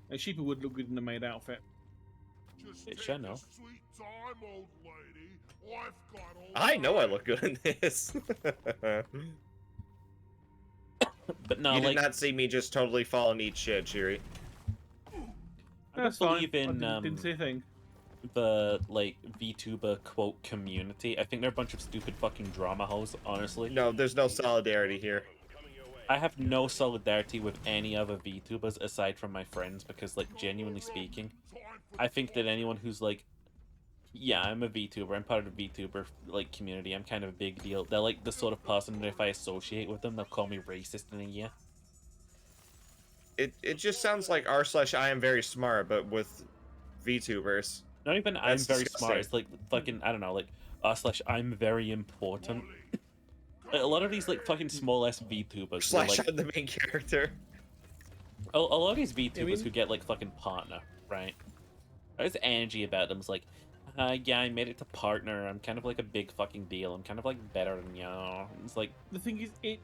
N: And Sheepa would look good in the maid outfit.
A: It should know.
B: I know I look good in this.
A: But no,
B: you
A: like,
B: did not see me just totally fall and eat shit, Shiri.
A: I
N: That's
A: don't
N: fine.
A: believe in
N: Didn't say a thing.
A: the like VTuber quote community. I think they're a bunch of stupid fucking drama hoes, honestly.
B: No, there's no solidarity here.
A: I have no solidarity with any other VTubers aside from my friends because, like, genuinely speaking, I think that anyone who's like, yeah, I'm a VTuber, I'm part of the VTuber like community, I'm kind of a big deal. They're like the sort of person that if I associate with them, they'll call me racist in a year.
B: It just sounds like r/I am very smart, but with VTubers.
A: Not even I'm
B: That's
A: very
B: disgusting.
A: smart. It's like fucking, I don't know, like /I'm very important. A lot of these like fucking small ass VTubers.
B: Slash
A: like,
B: I'm the main character.
A: a lot of these VTubers
N: I mean-
A: who get like fucking partner, right? There's energy about them. It's like, yeah, I made it to partner. I'm kind of like a big fucking deal. I'm kind of like better than you. It's like,
N: The thing is, it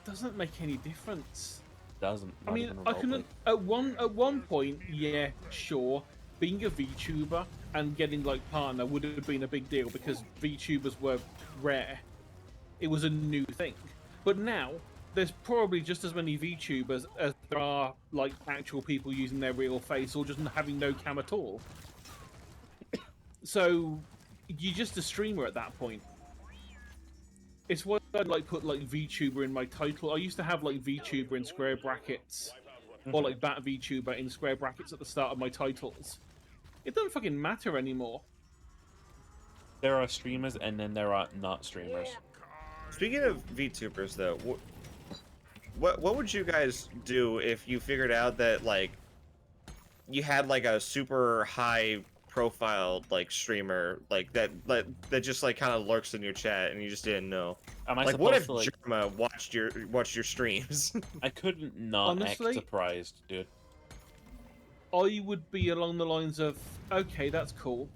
N: doesn't make any difference.
A: doesn't.
N: I
A: not
N: mean,
A: even
N: I
A: remotely.
N: can at one point, yeah, sure, being a VTuber and getting like partner would have been a big deal because VTubers were rare. It was a new thing. But now there's probably just as many VTubers as there are like actual people using their real face or just having no cam at all. So you're just a streamer at that point. It's why I'd like put like VTuber in my title. I used to have like VTuber in square brackets, or like Bat VTuber in square brackets at the start of my titles. It doesn't fucking matter anymore.
A: There are streamers and then there are not streamers.
B: Speaking of VTubers, though, what would you guys do if you figured out that like you had like a super high profile like streamer like that just like kind of lurks in your chat and you just didn't know?
A: Am I
B: Like, what if
A: supposed to, like-
B: Jerma watched your streams?
A: I couldn't not
N: Honestly-
A: act surprised, dude.
N: I would be along the lines of, okay, that's cool,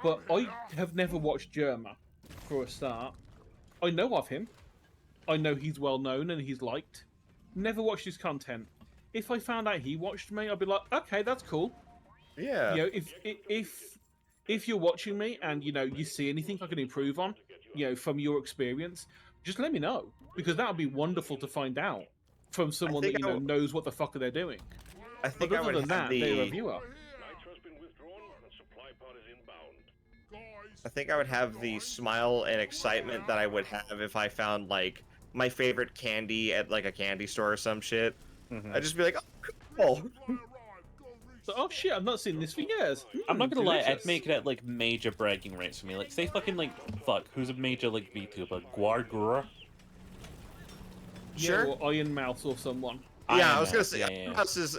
N: but I have never watched Jerma, for a start. I know of him. I know he's well known and he's liked. Never watched his content. If I found out he watched me, I'd be like, okay, that's cool.
B: Yeah.
N: You know, if you're watching me and you see anything I can improve on, from your experience, just let me know, because that would be wonderful to find out from someone that knows what the fuck they're doing.
B: I think
N: but
B: I would
N: other than
B: have
N: that, they're a viewer.
B: I think I would have the smile and excitement that I would have if I found like my favorite candy at like a candy store or some shit. I'd just be like, oh, cool.
N: So, oh shit, I've not seen this for years.
A: I'm not gonna lie, I'd
N: delicious.
A: make it at like major bragging rights for me. Like, say fucking like, who's a major like VTuber? Guargura?
N: Yeah, or Iron Mouse or someone.
B: Yeah, I was gonna say Iron Mouse is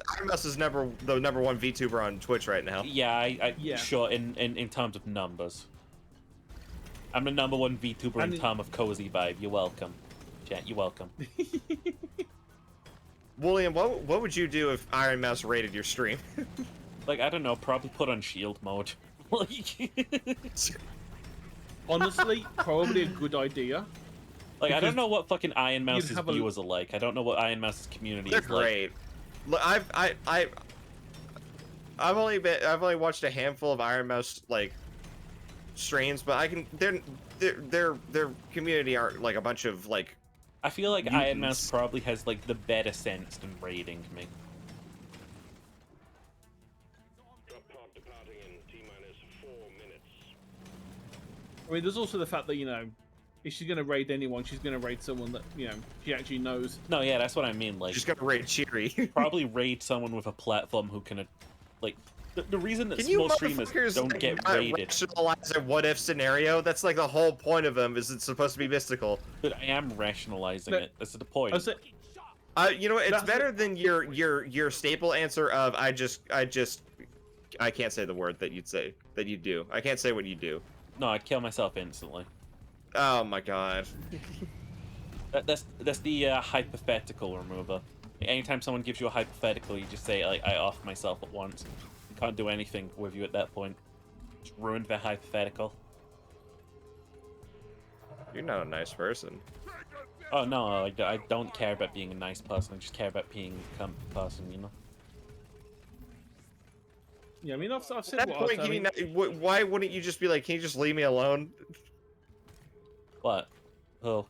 B: the number one VTuber on Twitch right now.
A: Yeah, sure. In terms of numbers, I'm the number one VTuber in terms of cozy vibe. You're welcome, chat. You're welcome.
B: William, what would you do if Iron Mouse raided your stream?
A: Like, I don't know, probably put on shield mode.
N: Honestly, probably a good idea.
A: Like, I don't
N: Because
A: know what fucking Iron Mouse's
N: have a-
A: viewers are like. I don't know what Iron Mouse's community
B: They're
A: is like.
B: great. Look, I've only watched a handful of Iron Mouse like streams, but their community aren't like a bunch of like.
A: I feel like
B: mutants.
A: Iron Mouse probably has like the better sense in raiding me.
N: I mean, there's also the fact that if she's gonna raid anyone, she's gonna raid someone that she actually knows.
A: No, yeah, that's what I mean. Like,
B: she's gonna raid Cheery.
A: Probably raid someone with a platform who can, like, the reason that
B: Can you
A: most streamers
B: motherfuckers
A: don't
B: like,
A: get
B: not
A: raided.
B: rationalize a what if scenario? That's like the whole point of them. Is it's supposed to be mystical.
A: But I am rationalizing it. That's the point.
B: You know, it's better than your staple answer of I can't say the word that you do. I can't say what you do.
A: No, I'd kill myself instantly.
B: Oh my god.
A: That's the hypothetical remover. Anytime someone gives you a hypothetical, you just say, like, I off myself at once. Can't do anything with you at that point. Just ruined their hypothetical.
B: You're not a nice person.
A: Oh no, I don't care about being a nice person. I just care about being a comfy person, you know.
N: Yeah, I mean, I've said
B: At that
N: what
B: point,
N: I mean,
B: why wouldn't you just be like, can you just leave me alone?
A: What? Oh.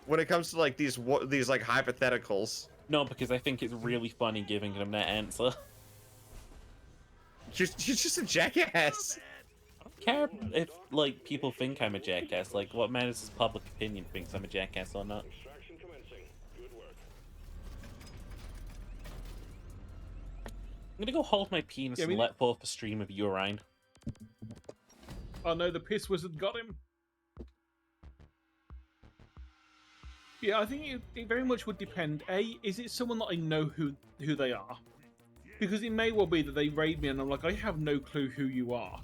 B: When it comes to like these like hypotheticals.
A: No, because I think it's really funny giving them that answer.
B: You're just a jackass.
A: I don't care if like people think I'm a jackass. Like, what matters is public opinion thinks I'm a jackass or not. I'm gonna go hold my penis and let forth a stream of urine.
N: Oh no, the piss wizard got him. Yeah, I think it very much would depend. Is it someone that I know who they are? Because it may well be that they raid me and I'm like, I have no clue who you are.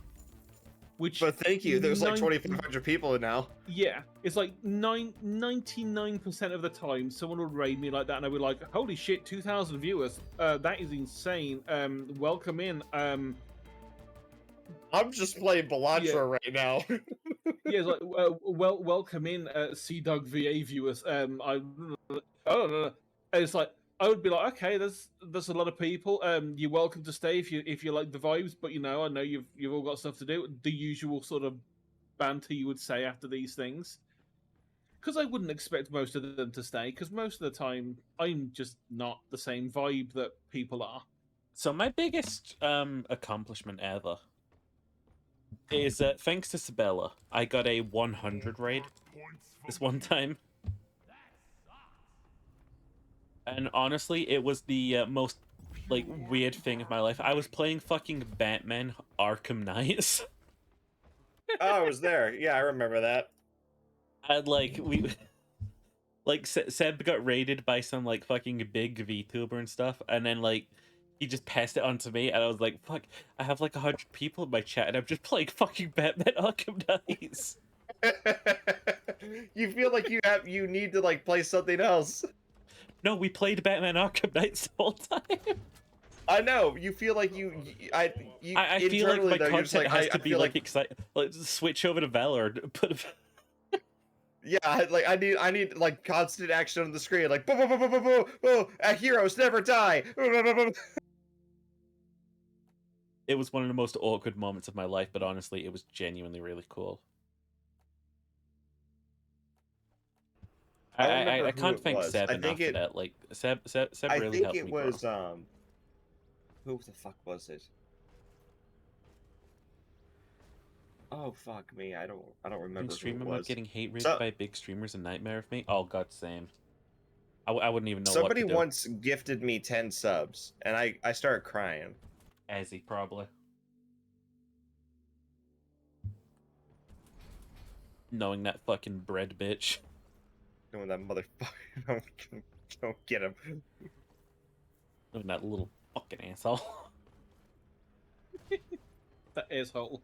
B: But thank you. There's like 2,500 people now.
N: Yeah, it's like 99% of the time someone would raid me like that, and I would be like, "Holy shit, 2,000 viewers! That is insane. Welcome in."
B: I'm just playing Balatro right now.
N: Yeah, it's like, welcome in, Sea Dog VA viewers. I don't know. And it's like, I would be like, okay, there's a lot of people. You're welcome to stay if you like the vibes, but I know you've all got stuff to do. The usual sort of banter you would say after these things. Because I wouldn't expect most of them to stay, because most of the time I'm just not the same vibe that people are.
A: So my biggest accomplishment ever is thanks to Sabella, I got a 100 raid this one time. And honestly, it was the most, like, weird thing of my life. I was playing fucking Batman Arkham Knights.
B: Oh, I was there. Yeah, I remember that.
A: And, like, Seb got raided by some, like, fucking big VTuber and stuff. And then, like, he just passed it on to me. And I was like, fuck, I have, like, 100 people in my chat. And I'm just playing fucking Batman Arkham Knights.
B: You feel like you need to, like, play something else.
A: No, we played Batman Arkham Knights the whole time.
B: I know. You feel like I
A: feel like my
B: though,
A: content
B: like,
A: has
B: I
A: to be
B: feel
A: like exciting. Like, switch over to Valor and put.
B: Yeah, I need like constant action on the screen, like boom, boom, boom, boom, boom, boom, boom. Heroes never die.
A: It was one of the most awkward moments of my life, but honestly, it was genuinely really cool.
B: I don't remember
A: I
B: who
A: can't
B: it
A: thank
B: was.
A: Seb
B: I
A: enough
B: think
A: for that. Like Seb
B: I
A: really
B: think
A: helped
B: it
A: me
B: was
A: grow.
B: who the fuck was it? Oh fuck me, I don't remember
A: Think
B: who
A: streamer
B: it
A: mode
B: was.
A: getting hate raid
B: So-
A: by big streamers a nightmare of me? Oh god, same. I wouldn't even know
B: Somebody
A: what to do.
B: once gifted me 10 subs, and I started crying.
A: Azzy, probably. Knowing that fucking bread bitch.
B: Knowing that motherfucker, don't get him.
A: Knowing that little fucking asshole.
N: That asshole.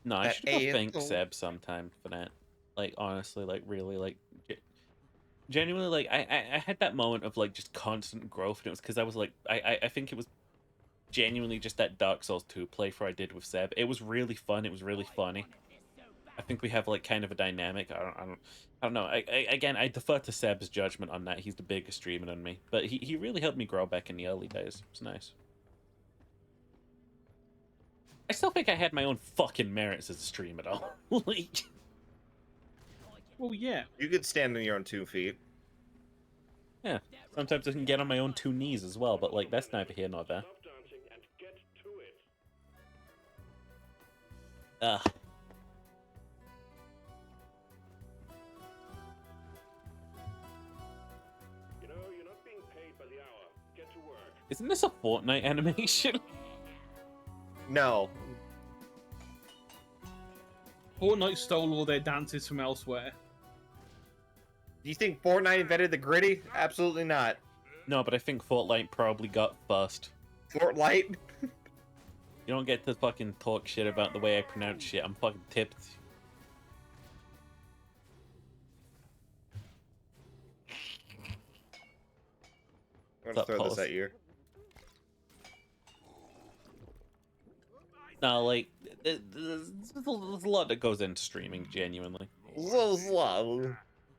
A: No, I
B: That
A: should go thank
B: asshole.
A: Seb sometime for that. Like, honestly, like, really, like, genuinely, like, I had that moment of, like, just constant growth, and it was because I was, like, I think it was genuinely just that Dark Souls 2 playthrough I did with Seb. It was really fun, it was really funny. I think we have, like, kind of a dynamic. I don't know. Again, I defer to Seb's judgment on that. He's the bigger streamer than me. But he really helped me grow back in the early days. It was nice. I still think I had my own fucking merits as a streamer, though. Like...
N: Well, yeah.
B: You could stand on your own 2 feet.
A: Yeah. Sometimes I can get on my own 2 knees as well, but, like, that's neither here nor there. Ugh. Isn't this a Fortnite animation?
B: No.
N: Fortnite stole all their dances from elsewhere.
B: Do you think Fortnite invented the gritty? Absolutely not.
A: No, but I think Fortnite probably got first.
B: Fortnite?
A: You don't get to fucking talk shit about the way I pronounce shit. I'm fucking tipped.
B: I'm gonna throw this at you.
A: No, like, there's a lot that goes into streaming, genuinely.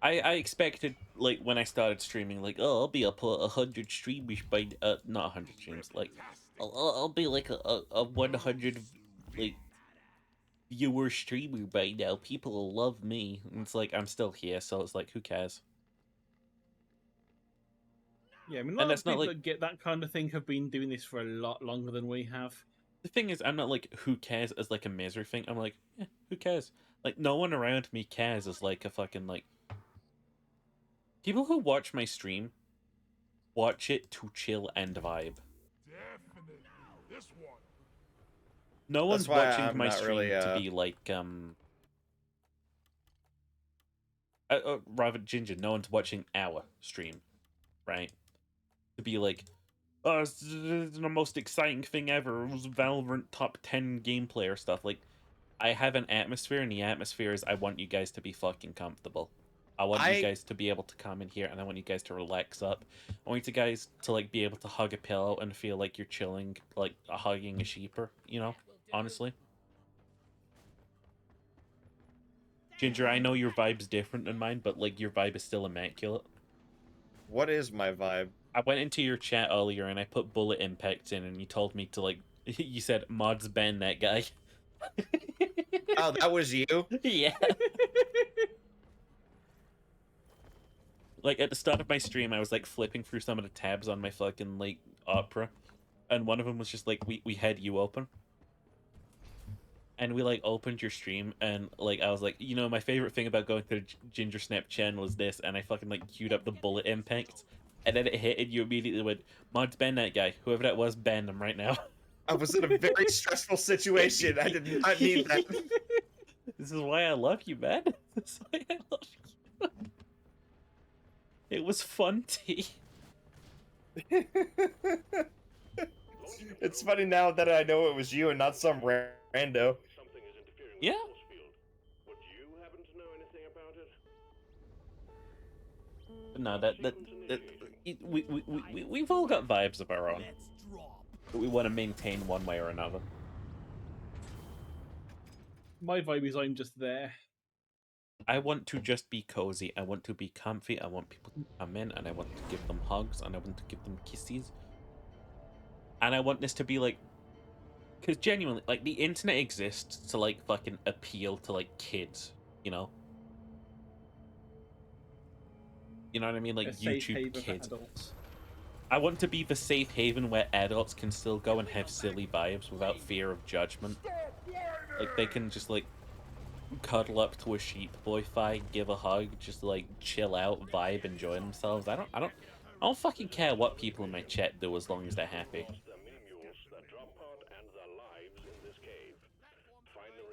A: I expected, like, when I started streaming, like, oh, I'll be up 100 streamers by, not 100 streams, like, I'll be like a 100, like, viewer streamer by now. People will love me. And it's like, I'm still here, so it's like, who cares?
N: Yeah, I mean, a
A: And
N: lot
A: that's
N: of
A: not
N: people
A: like-
N: that get that kind of thing have been doing this for a lot longer than we have.
A: The thing is, I'm not like, who cares as like a misery thing. I'm like, yeah, who cares? Like, no one around me cares as like a fucking, like... People who watch my stream watch it to chill and vibe.
O: Definitely. This one.
A: No one's
B: why
A: watching
B: I'm
A: my
B: not
A: stream
B: really,
A: to be like, rather Ginger, no one's watching our stream, right? To be like, oh, this is the most exciting thing ever. It was Valorant top 10 gameplay or stuff. Like, I have an atmosphere, and the atmosphere is I want you guys to be fucking comfortable. I want you guys to be able to come in here, and I want you guys to relax up. I want you guys to, like, be able to hug a pillow and feel like you're chilling, like, hugging a sheeper, you know? Honestly. Ginger, I know your vibe's different than mine, but, like, your vibe is still immaculate.
B: What is my vibe?
A: I went into your chat earlier, and I put bullet impacts in, and you told me to, like... You said, mods ban that guy.
B: Oh, that was you?
A: Yeah. Like, at the start of my stream, I was, like, flipping through some of the tabs on my fucking, like, Opera. And one of them was just, like, we had you open. And we, like, opened your stream, and, like, I was like, you know, my favorite thing about going to the Ginger Snap channel is this, and I fucking, like, queued up the bullet impacts. And then it hit, and you immediately went, mods, ban that guy. Whoever that was, ban them right now.
B: I was in a very stressful situation. I did not need that.
A: This is why I love you, man. This is why I love you. It was fun, T.
B: It's funny now that I know it was you and not some rando.
A: Yeah. No, we've all got vibes of our own that we want to maintain one way or another.
N: My vibe is I'm just there.
A: I want to just be cozy. I want to be comfy. I want people to come in and I want to give them hugs and I want to give them kisses. And I want this to be like, because genuinely, like, the internet exists to like fucking appeal to like kids, you know? You know what I mean? Like
N: A safe
A: YouTube
N: haven for
A: kids.
N: adults.
A: I want to be the safe haven where adults can still go and have silly vibes without fear of judgment. Like they can just like cuddle up to a sheep boy fight, give a hug, just like chill out, vibe, enjoy themselves. I don't fucking care what people in my chat do as long as they're happy.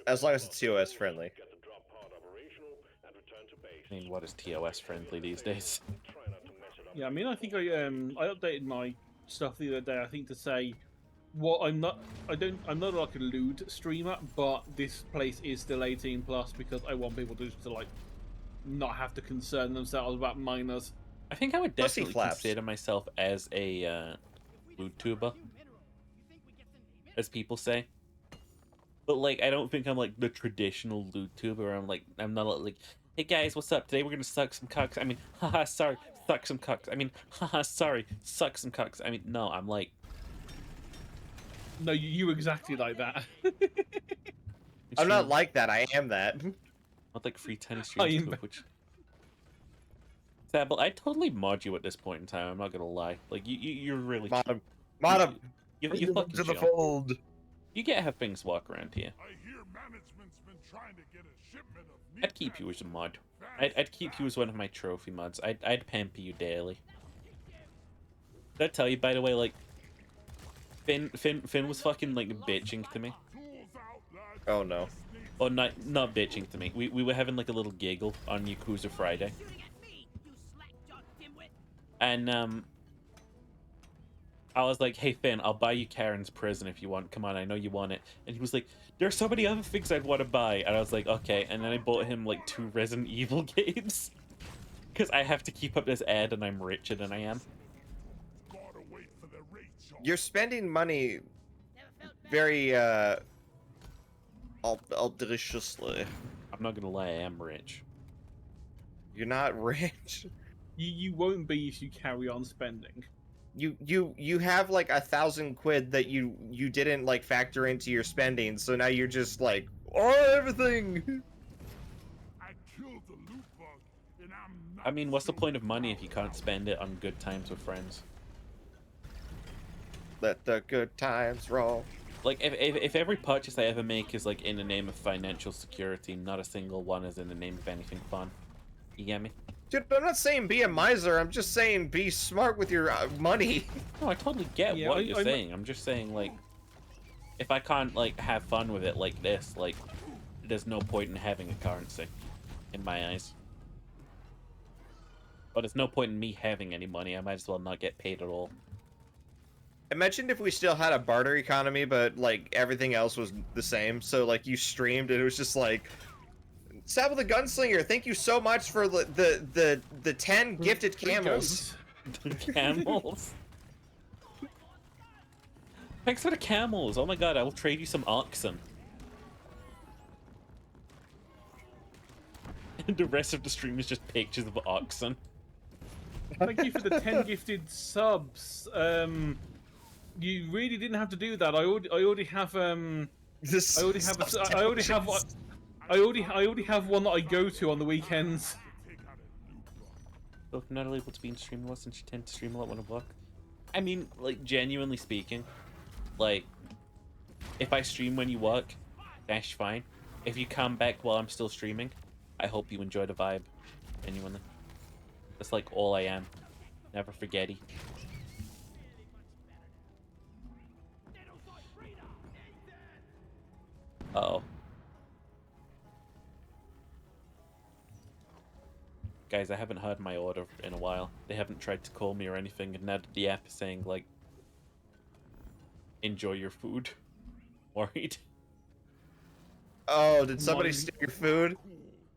B: As long as it's TOS friendly.
A: I mean, what is TOS friendly these days?
N: Yeah, I mean, I think I updated my stuff the other day. I think to say, I'm not like a lewd streamer, but this place is still 18 plus because I want people to like not have to concern themselves about minors.
A: I think I would definitely consider myself as a YouTuber, as people say. But like, I don't think I'm like the traditional YouTuber. I'm not like, hey guys, what's up? Today we're gonna suck some cocks. I mean, haha, sorry, suck some cocks. I mean, haha, sorry, suck some cocks. I mean, no, I'm like.
N: No, you exactly like that.
B: I'm not like that. I am that.
A: Not like free tennis streams, which. Sabble, I'd totally mod you at this point in time. I'm not gonna lie. Like you're really
B: mod him.
A: You fucking
B: to the
A: chill.
B: fold.
A: You get how things walk around here.
O: I hear management's been trying to get a shipment of
A: I'd keep you as a mod. I'd keep you as one of my trophy mods. I'd pamper you daily. Did I tell you, by the way, like Finn was fucking like bitching to me.
B: Oh no.
A: Oh, not bitching to me. We were having like a little giggle on Yakuza Friday. And I was like, hey Finn, I'll buy you Karen's Prison if you want. Come on, I know you want it. And he was like, there's so many other things I'd want to buy. And I was like, okay. And then I bought him like 2 Resident Evil games. Because I have to keep up this ad and I'm richer than I am.
B: You're spending money very aldriciously.
A: I'm not gonna lie, I am rich.
B: You're not rich.
N: You won't be if you carry on spending.
B: You have like 1,000 quid that you didn't like factor into your spending, so now you're just like, oh, everything.
O: I killed the loot bug, and I'm not.
A: I mean, what's the point of money if you can't spend it on good times with friends?
B: Let the good times roll.
A: Like, if every purchase I ever make is like in the name of financial security, not a single one is in the name of anything fun. You get me?
B: Dude, I'm not saying be a miser. I'm just saying be smart with your money.
A: No, I totally get what you're saying. I'm just saying, like, if I can't like have fun with it like this, like, there's no point in having a currency, in my eyes. But there's no point in me having any money. I might as well not get paid at all.
B: Imagine if we still had a barter economy, but like everything else was the same. So like you streamed and it was just like, Sabble the Gunslinger, thank you so much for the 10 gifted camels.
A: Camels. Thanks for the camels. Oh my god, I will trade you some oxen. And the rest of the stream is just pictures of oxen.
N: Thank you for the 10 gifted subs. You really didn't have to do that. I already have I already have one that I go to on the weekends.
A: Look, not able to be in stream a lot since you tend to stream a lot when I work. I mean, like, genuinely speaking, like, if I stream when you work, that's fine. If you come back while I'm still streaming, I hope you enjoy the vibe. Genuinely. That's like all I am. Never forgetty. Uh-oh. Guys, I haven't heard my order in a while. They haven't tried to call me or anything, and now the app is saying, like, enjoy your food. Worried.
B: Oh, did somebody steal your food?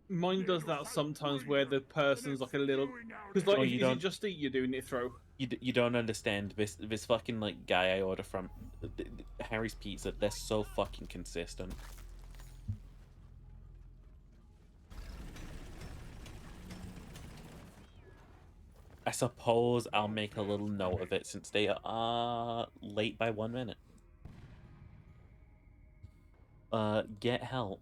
N: Mine does that sometimes where the person's like a little... Because like, is it Just Eat you're doing it through?
A: You don't understand. This fucking, like, guy I order from, Harry's Pizza, they're so fucking consistent. I suppose I'll make a little note of it since they are late by 1 minute. Get help.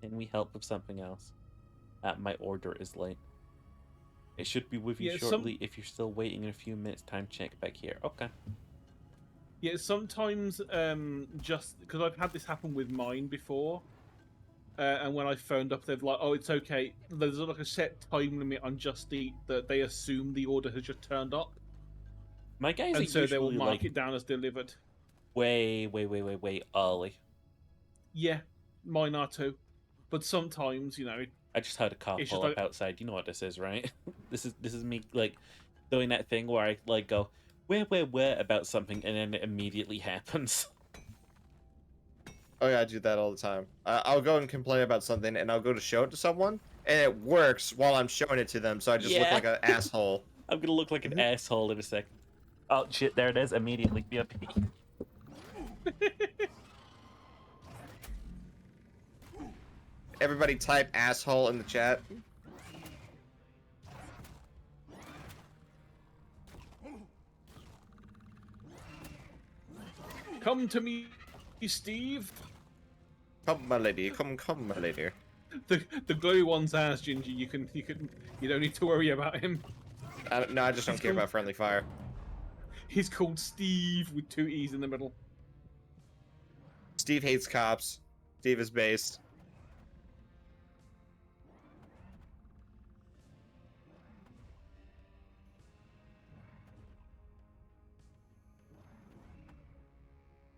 A: Can we help with something else? My order is late. It should be with you shortly. If you're still waiting in a few minutes, time check back here. Okay.
N: Yeah, sometimes just because I've had this happen with mine before, and when I phoned up, they've like, "Oh, it's okay." There's like a set time limit on Just Eat that they assume the order has just turned up.
A: My guys
N: and
A: are
N: so they will
A: usually,
N: mark
A: like,
N: it down as delivered.
A: Way early.
N: Yeah, mine are too. But sometimes, you know,
A: I just heard a car
N: it's
A: pull
N: just
A: up outside. You know what this is, right? This is me like doing that thing where I like go where about something and then it immediately happens.
B: Oh yeah, I do that all the time. I'll go and complain about something, and I'll go to show it to someone, and it works while I'm showing it to them, so I just look like an asshole.
A: I'm gonna look like an asshole in a second. Oh shit! There it is. Immediately. BFP.
B: Everybody type asshole in the chat.
N: Come to me, Steve.
B: Come, my lady. Come, my lady.
N: The glowy one's ass, Ginger. You don't need to worry about him.
B: No, I just don't care about friendly fire.
N: He's called Steve with 2 E's in the middle.
B: Steve hates cops. Steve is based.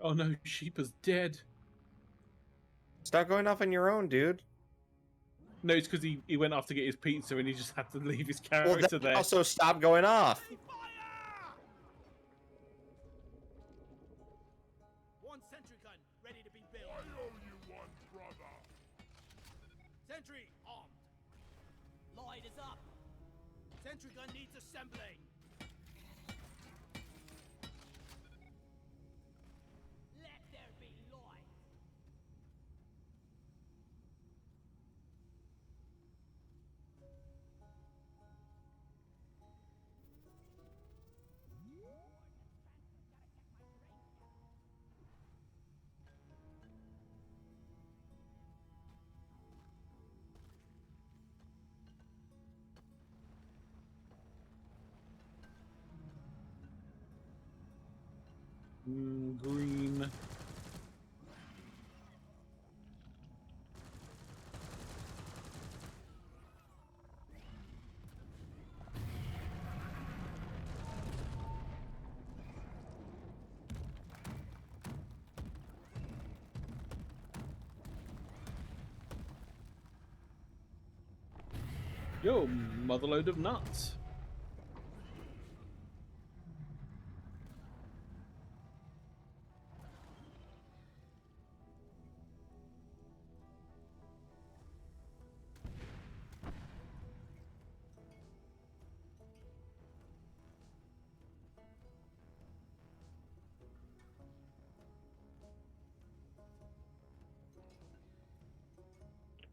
N: Oh no, Sheepa's dead.
B: Stop going off on your own, dude.
N: No, it's because he went off to get his pizza and he just had to leave his
B: Well,
N: character
B: then
N: there.
B: also stop going off.
K: One sentry gun ready to be built. I owe you one, brother. Sentry armed. Light is up. Sentry gun needs assembling. Let there be light.
N: Green. Yo, motherload of nuts.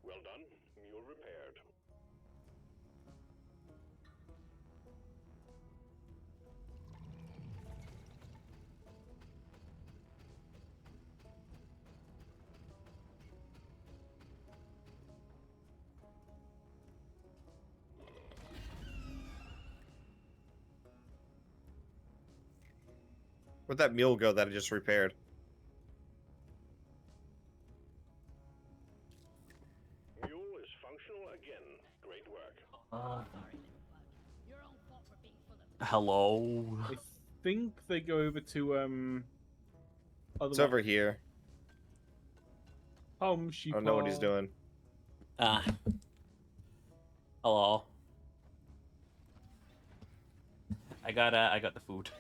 P: Well done. Mule repaired.
B: Where'd that mule go that I just repaired?
P: Mule is functional again. Great work.
A: Hello.
N: I think they go over to
B: It's over here.
N: Sheep.
B: I don't know what he's doing.
A: Hello. I got the food.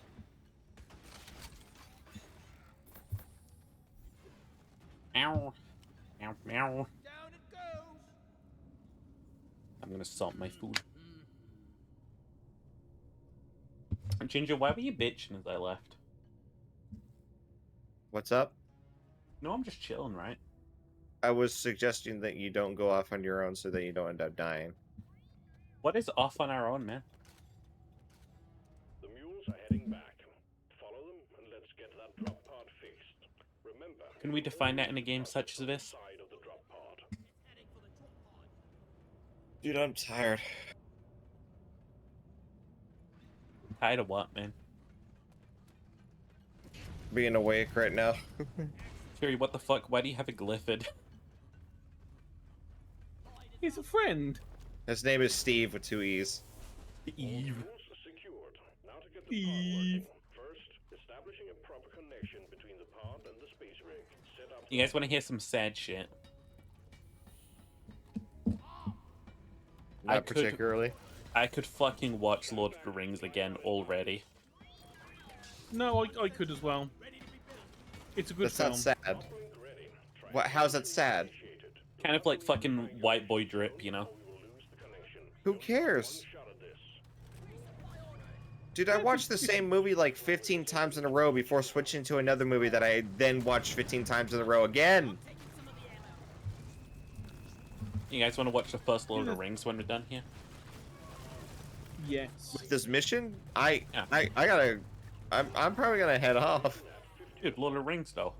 A: Meow. Meow meow.
K: Down it goes.
A: I'm gonna salt my food. Ginger, why were you bitching as I left?
B: What's up?
A: No, I'm just chilling, right?
B: I was suggesting that you don't go off on your own so that you don't end up dying.
A: What is off on our own, man? Can we define that in a game such as this?
B: Dude, I'm tired.
A: Tired of what, man?
B: Being awake right now.
A: Fury, what the fuck? Why do you have a Glyphid?
N: He's a friend.
B: His name is Steve with 2 E's.
A: Eve.
N: Eve.
P: First, establishing a proper connection between the pod and the space rig. Set up.
A: You guys want to hear some sad shit?
B: Not particularly.
A: I could fucking watch Lord of the Rings again already.
N: No, I could as well. It's a good
B: That's
N: film.
B: not sad. What? How's that sad?
A: Kind of like fucking White Boy Drip, you know?
B: Who cares? Dude, I watched the same movie like 15 times in a row before switching to another movie that I then watched 15 times in a row again.
A: You guys want to watch the first Lord of the Rings when we're done here?
N: Yes.
B: With this mission, I'm probably gonna head off.
A: Dude, Lord of the Rings though.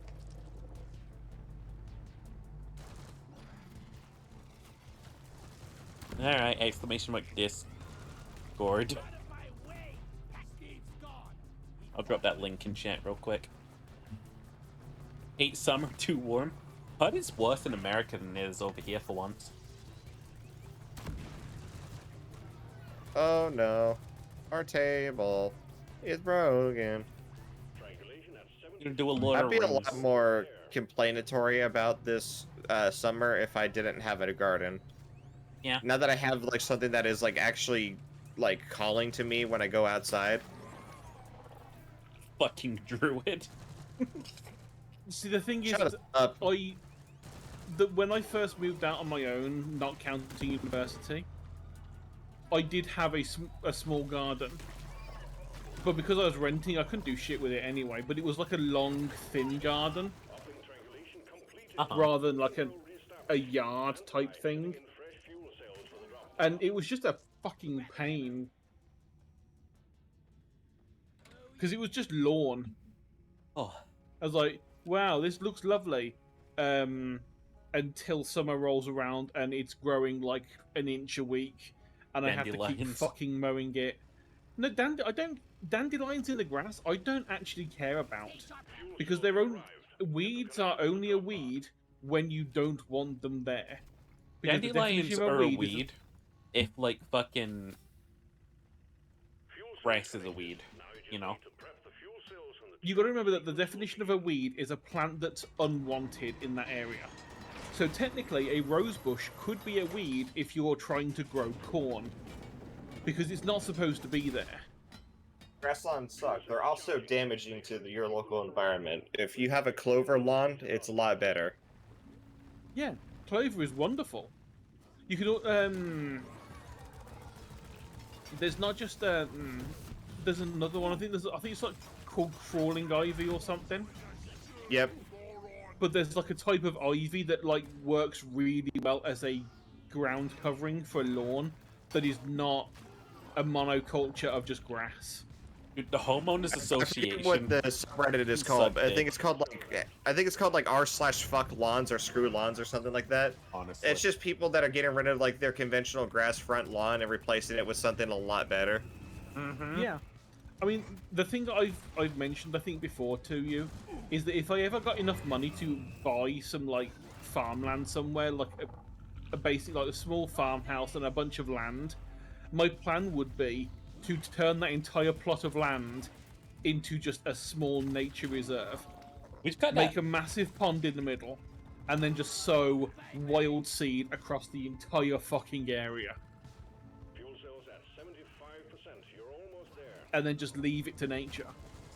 A: Alright, exclamation mark Discord. I'll drop that link in chat real quick. 8 summer, too warm. But it's worse in America than it is over here for once.
B: Oh no. Our table is broken.
A: You're gonna do a Lord
B: I'd
A: of
B: be a
A: Rings.
B: lot more complainatory about this summer if I didn't have a garden.
A: Yeah.
B: Now that I have like something that is like actually like calling to me when I go outside.
A: Fucking druid.
N: See, the thing is,
B: Shut up.
N: when I first moved out on my own, not counting university, I did have a small garden. But because I was renting, I couldn't do shit with it anyway. But it was like a long, thin garden. Rather than like a yard type thing. And it was just a fucking pain. Because it was just lawn.
A: Oh.
N: I was like, wow, this looks lovely. Until summer rolls around and it's growing like an inch a week. And I have to keep
A: Dandelions.
N: fucking mowing it. No, dandelions in the grass, I don't actually care about. Because weeds are only a weed when you don't want them there. Because the
A: Dandelions
N: definition of
A: are a
N: is
A: weed if, like, fucking grass is a weed, you know?
N: You got to remember that the definition of a weed is a plant that's unwanted in that area. So technically, a rose bush could be a weed if you're trying to grow corn. Because it's not supposed to be there.
B: Grasslands suck. They're also damaging to your local environment. If you have a clover lawn, it's a lot better.
N: Yeah, clover is wonderful. You could, there's not just, there's another one, I think it's like called crawling ivy or something.
B: Yep.
N: But there's like a type of ivy that like works really well as a ground covering for a lawn that is not a monoculture of just grass.
A: Dude, the homeowners association.
B: I forget what the subreddit is called. I think it's called like r/fuck lawns or screw lawns or something like that.
A: Honestly,
B: it's just people that are getting rid of like their conventional grass front lawn and replacing it with something a lot better.
N: Yeah, I mean the thing that I've mentioned I think before to you is that if I ever got enough money to buy some like farmland somewhere, like a basic like a small farmhouse and a bunch of land, my plan would be to turn that entire plot of land into just a small nature reserve. Make a massive pond in the middle, and then just sow wild seed across the entire fucking area.
P: Fuel cells at 75%. You're almost there.
N: And then just leave it to nature.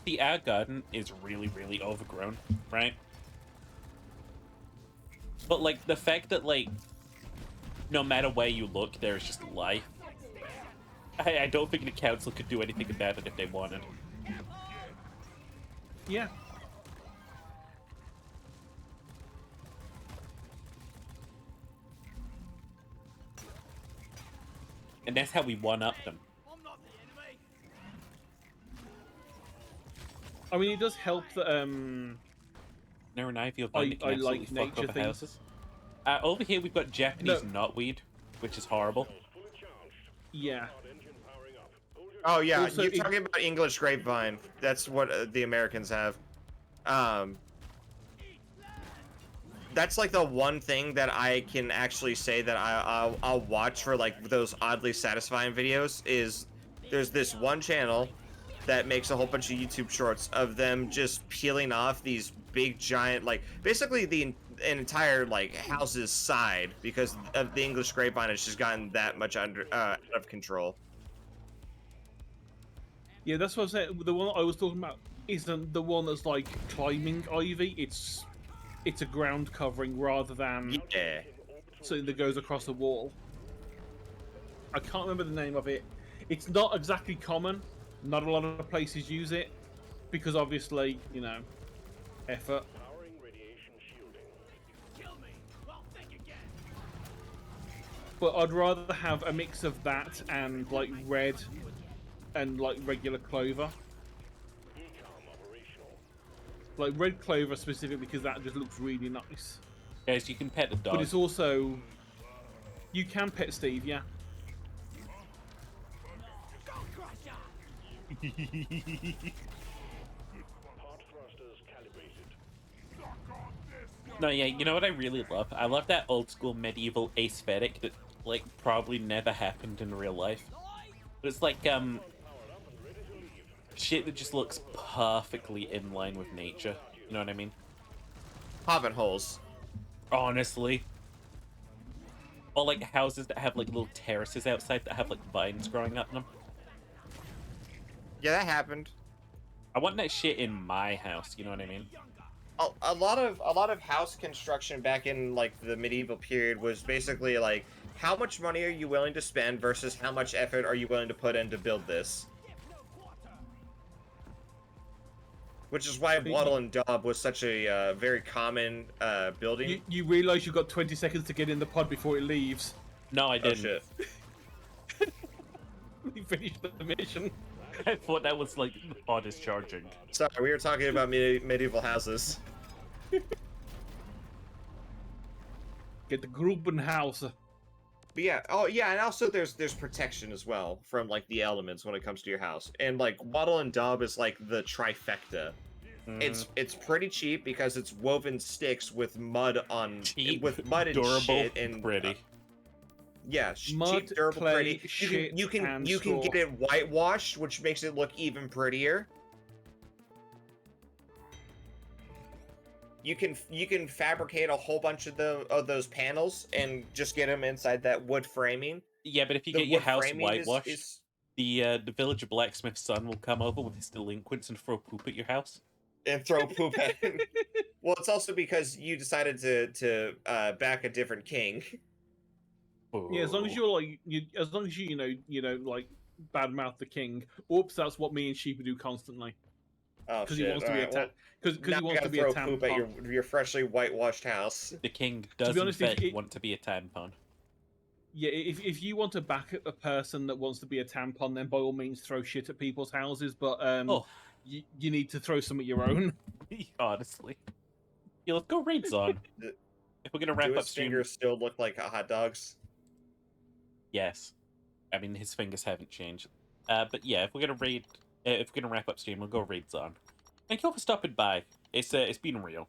A: The our garden is really, really overgrown, right? But like the fact that like no matter where you look, there is just life. I don't think the council could do anything about it if they wanted.
N: Yeah.
A: And that's how we one-up them.
N: I mean, it does help that,
A: Never an ivy or vine can
N: I
A: absolutely
N: like
A: fuck
N: nature
A: over
N: things.
A: houses. Over here we've got Japanese knotweed, which is horrible.
N: Yeah.
B: Oh yeah,
N: Also,
B: you're talking about English grapevine. That's what the Americans have. That's like the one thing that I can actually say that I'll watch for like those oddly satisfying videos is there's this one channel that makes a whole bunch of YouTube shorts of them just peeling off these big giant, like basically an entire like house's side because of the English grapevine has just gotten that much out of control.
N: Yeah, that's what I said. The one I was talking about isn't the one that's like climbing ivy. It's a ground covering rather than something that goes across a wall. I can't remember the name of it. It's not exactly common. Not a lot of places use it because obviously, you know, effort. But I'd rather have a mix of that and like red and like regular clover. Like red clover specifically because that just looks really nice.
A: Guys, you can pet the dog.
N: But it's also... You can pet Steve, yeah.
A: No, yeah, you know what I really love? I love that old school medieval aesthetic that, like, probably never happened in real life. But it's like, shit that just looks perfectly in line with nature. You know what I mean?
B: Hobbit holes.
A: Honestly. Or like houses that have like little terraces outside that have like vines growing up them.
B: Yeah, that happened.
A: I want that shit in my house, you know what I mean?
B: A lot of house construction back in like the medieval period was basically like, how much money are you willing to spend versus how much effort are you willing to put in to build this? Which is why Wattle and Daub was such a very common building.
N: You realise you've got 20 seconds to get in the pod before it leaves.
A: No, I didn't.
B: Oh, shit.
N: You finished the mission.
A: I thought that was like the pod is charging.
B: Sorry, we were talking about medieval houses.
N: Get the Grubenhaus.
B: But yeah, oh yeah, and also there's protection as well from like the elements when it comes to your house. And like Wattle and Daub is like the trifecta. It's pretty cheap because it's woven sticks with mud on with mud and
A: durable,
B: shit and
A: pretty.
B: Yeah,
N: Mud,
B: cheap, durable,
N: clay,
B: pretty. You can
N: straw.
B: get it whitewashed, which makes it look even prettier. You can fabricate a whole bunch of those panels and just get them inside that wood framing.
A: Yeah, but if you
B: The
A: get your
B: wood
A: house
B: framing
A: whitewashed, the villager blacksmith's son will come over with his delinquents and throw poop at your house.
B: And throw poop at him. Well, it's also because you decided to back a different king.
N: Yeah, as long as you're like, as long as you know, like badmouth the king. Oops, that's what me and Sheepa do constantly.
B: Oh
N: Because
B: shit!
N: he wants to be a
B: Alright,
N: because
B: now
N: he
B: you
N: wants
B: gotta
N: to be a
B: throw
N: tampon.
B: poop at your freshly whitewashed house.
A: The king does
N: honest,
A: in fact want to be a tampon.
N: Yeah, if you want to back a person that wants to be a tampon, then by all means throw shit at people's houses. But you need to throw some at your own.
A: Honestly, yeah, let's go raid Zon. If we're gonna wrap
B: Do
A: up
B: his
A: stream,
B: fingers still look like hot dogs?
A: yes. I mean, his fingers haven't changed. But yeah, if we're gonna wrap up stream, we'll go raid Zon. Thank you all for stopping by. It's been real.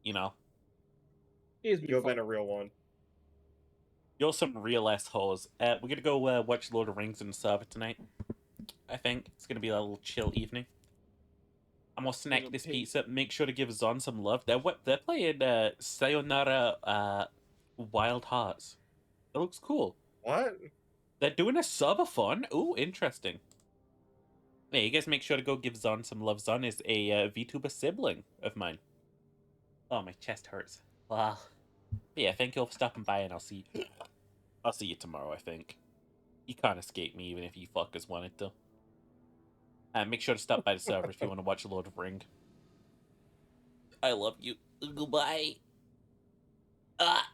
A: You know,
B: You've been a real one.
A: you're some real assholes. We're gonna go watch Lord of the Rings in the server tonight. I think it's gonna be a little chill evening. I'm gonna snack this pizza. Make sure to give Zon some love. They're playing Sayonara Wild Hearts. It looks cool.
B: What?
A: They're doing a subathon. Ooh, interesting. Hey, you guys make sure to go give Zon some love. Zon is a VTuber sibling of mine. Oh, my chest hurts. Wow. But yeah, thank you all for stopping by, and I'll see you tomorrow, I think. You can't escape me, even if you fuckers wanted to. Make sure to stop by the server if you want to watch Lord of Ring. I love you. Goodbye. Ah.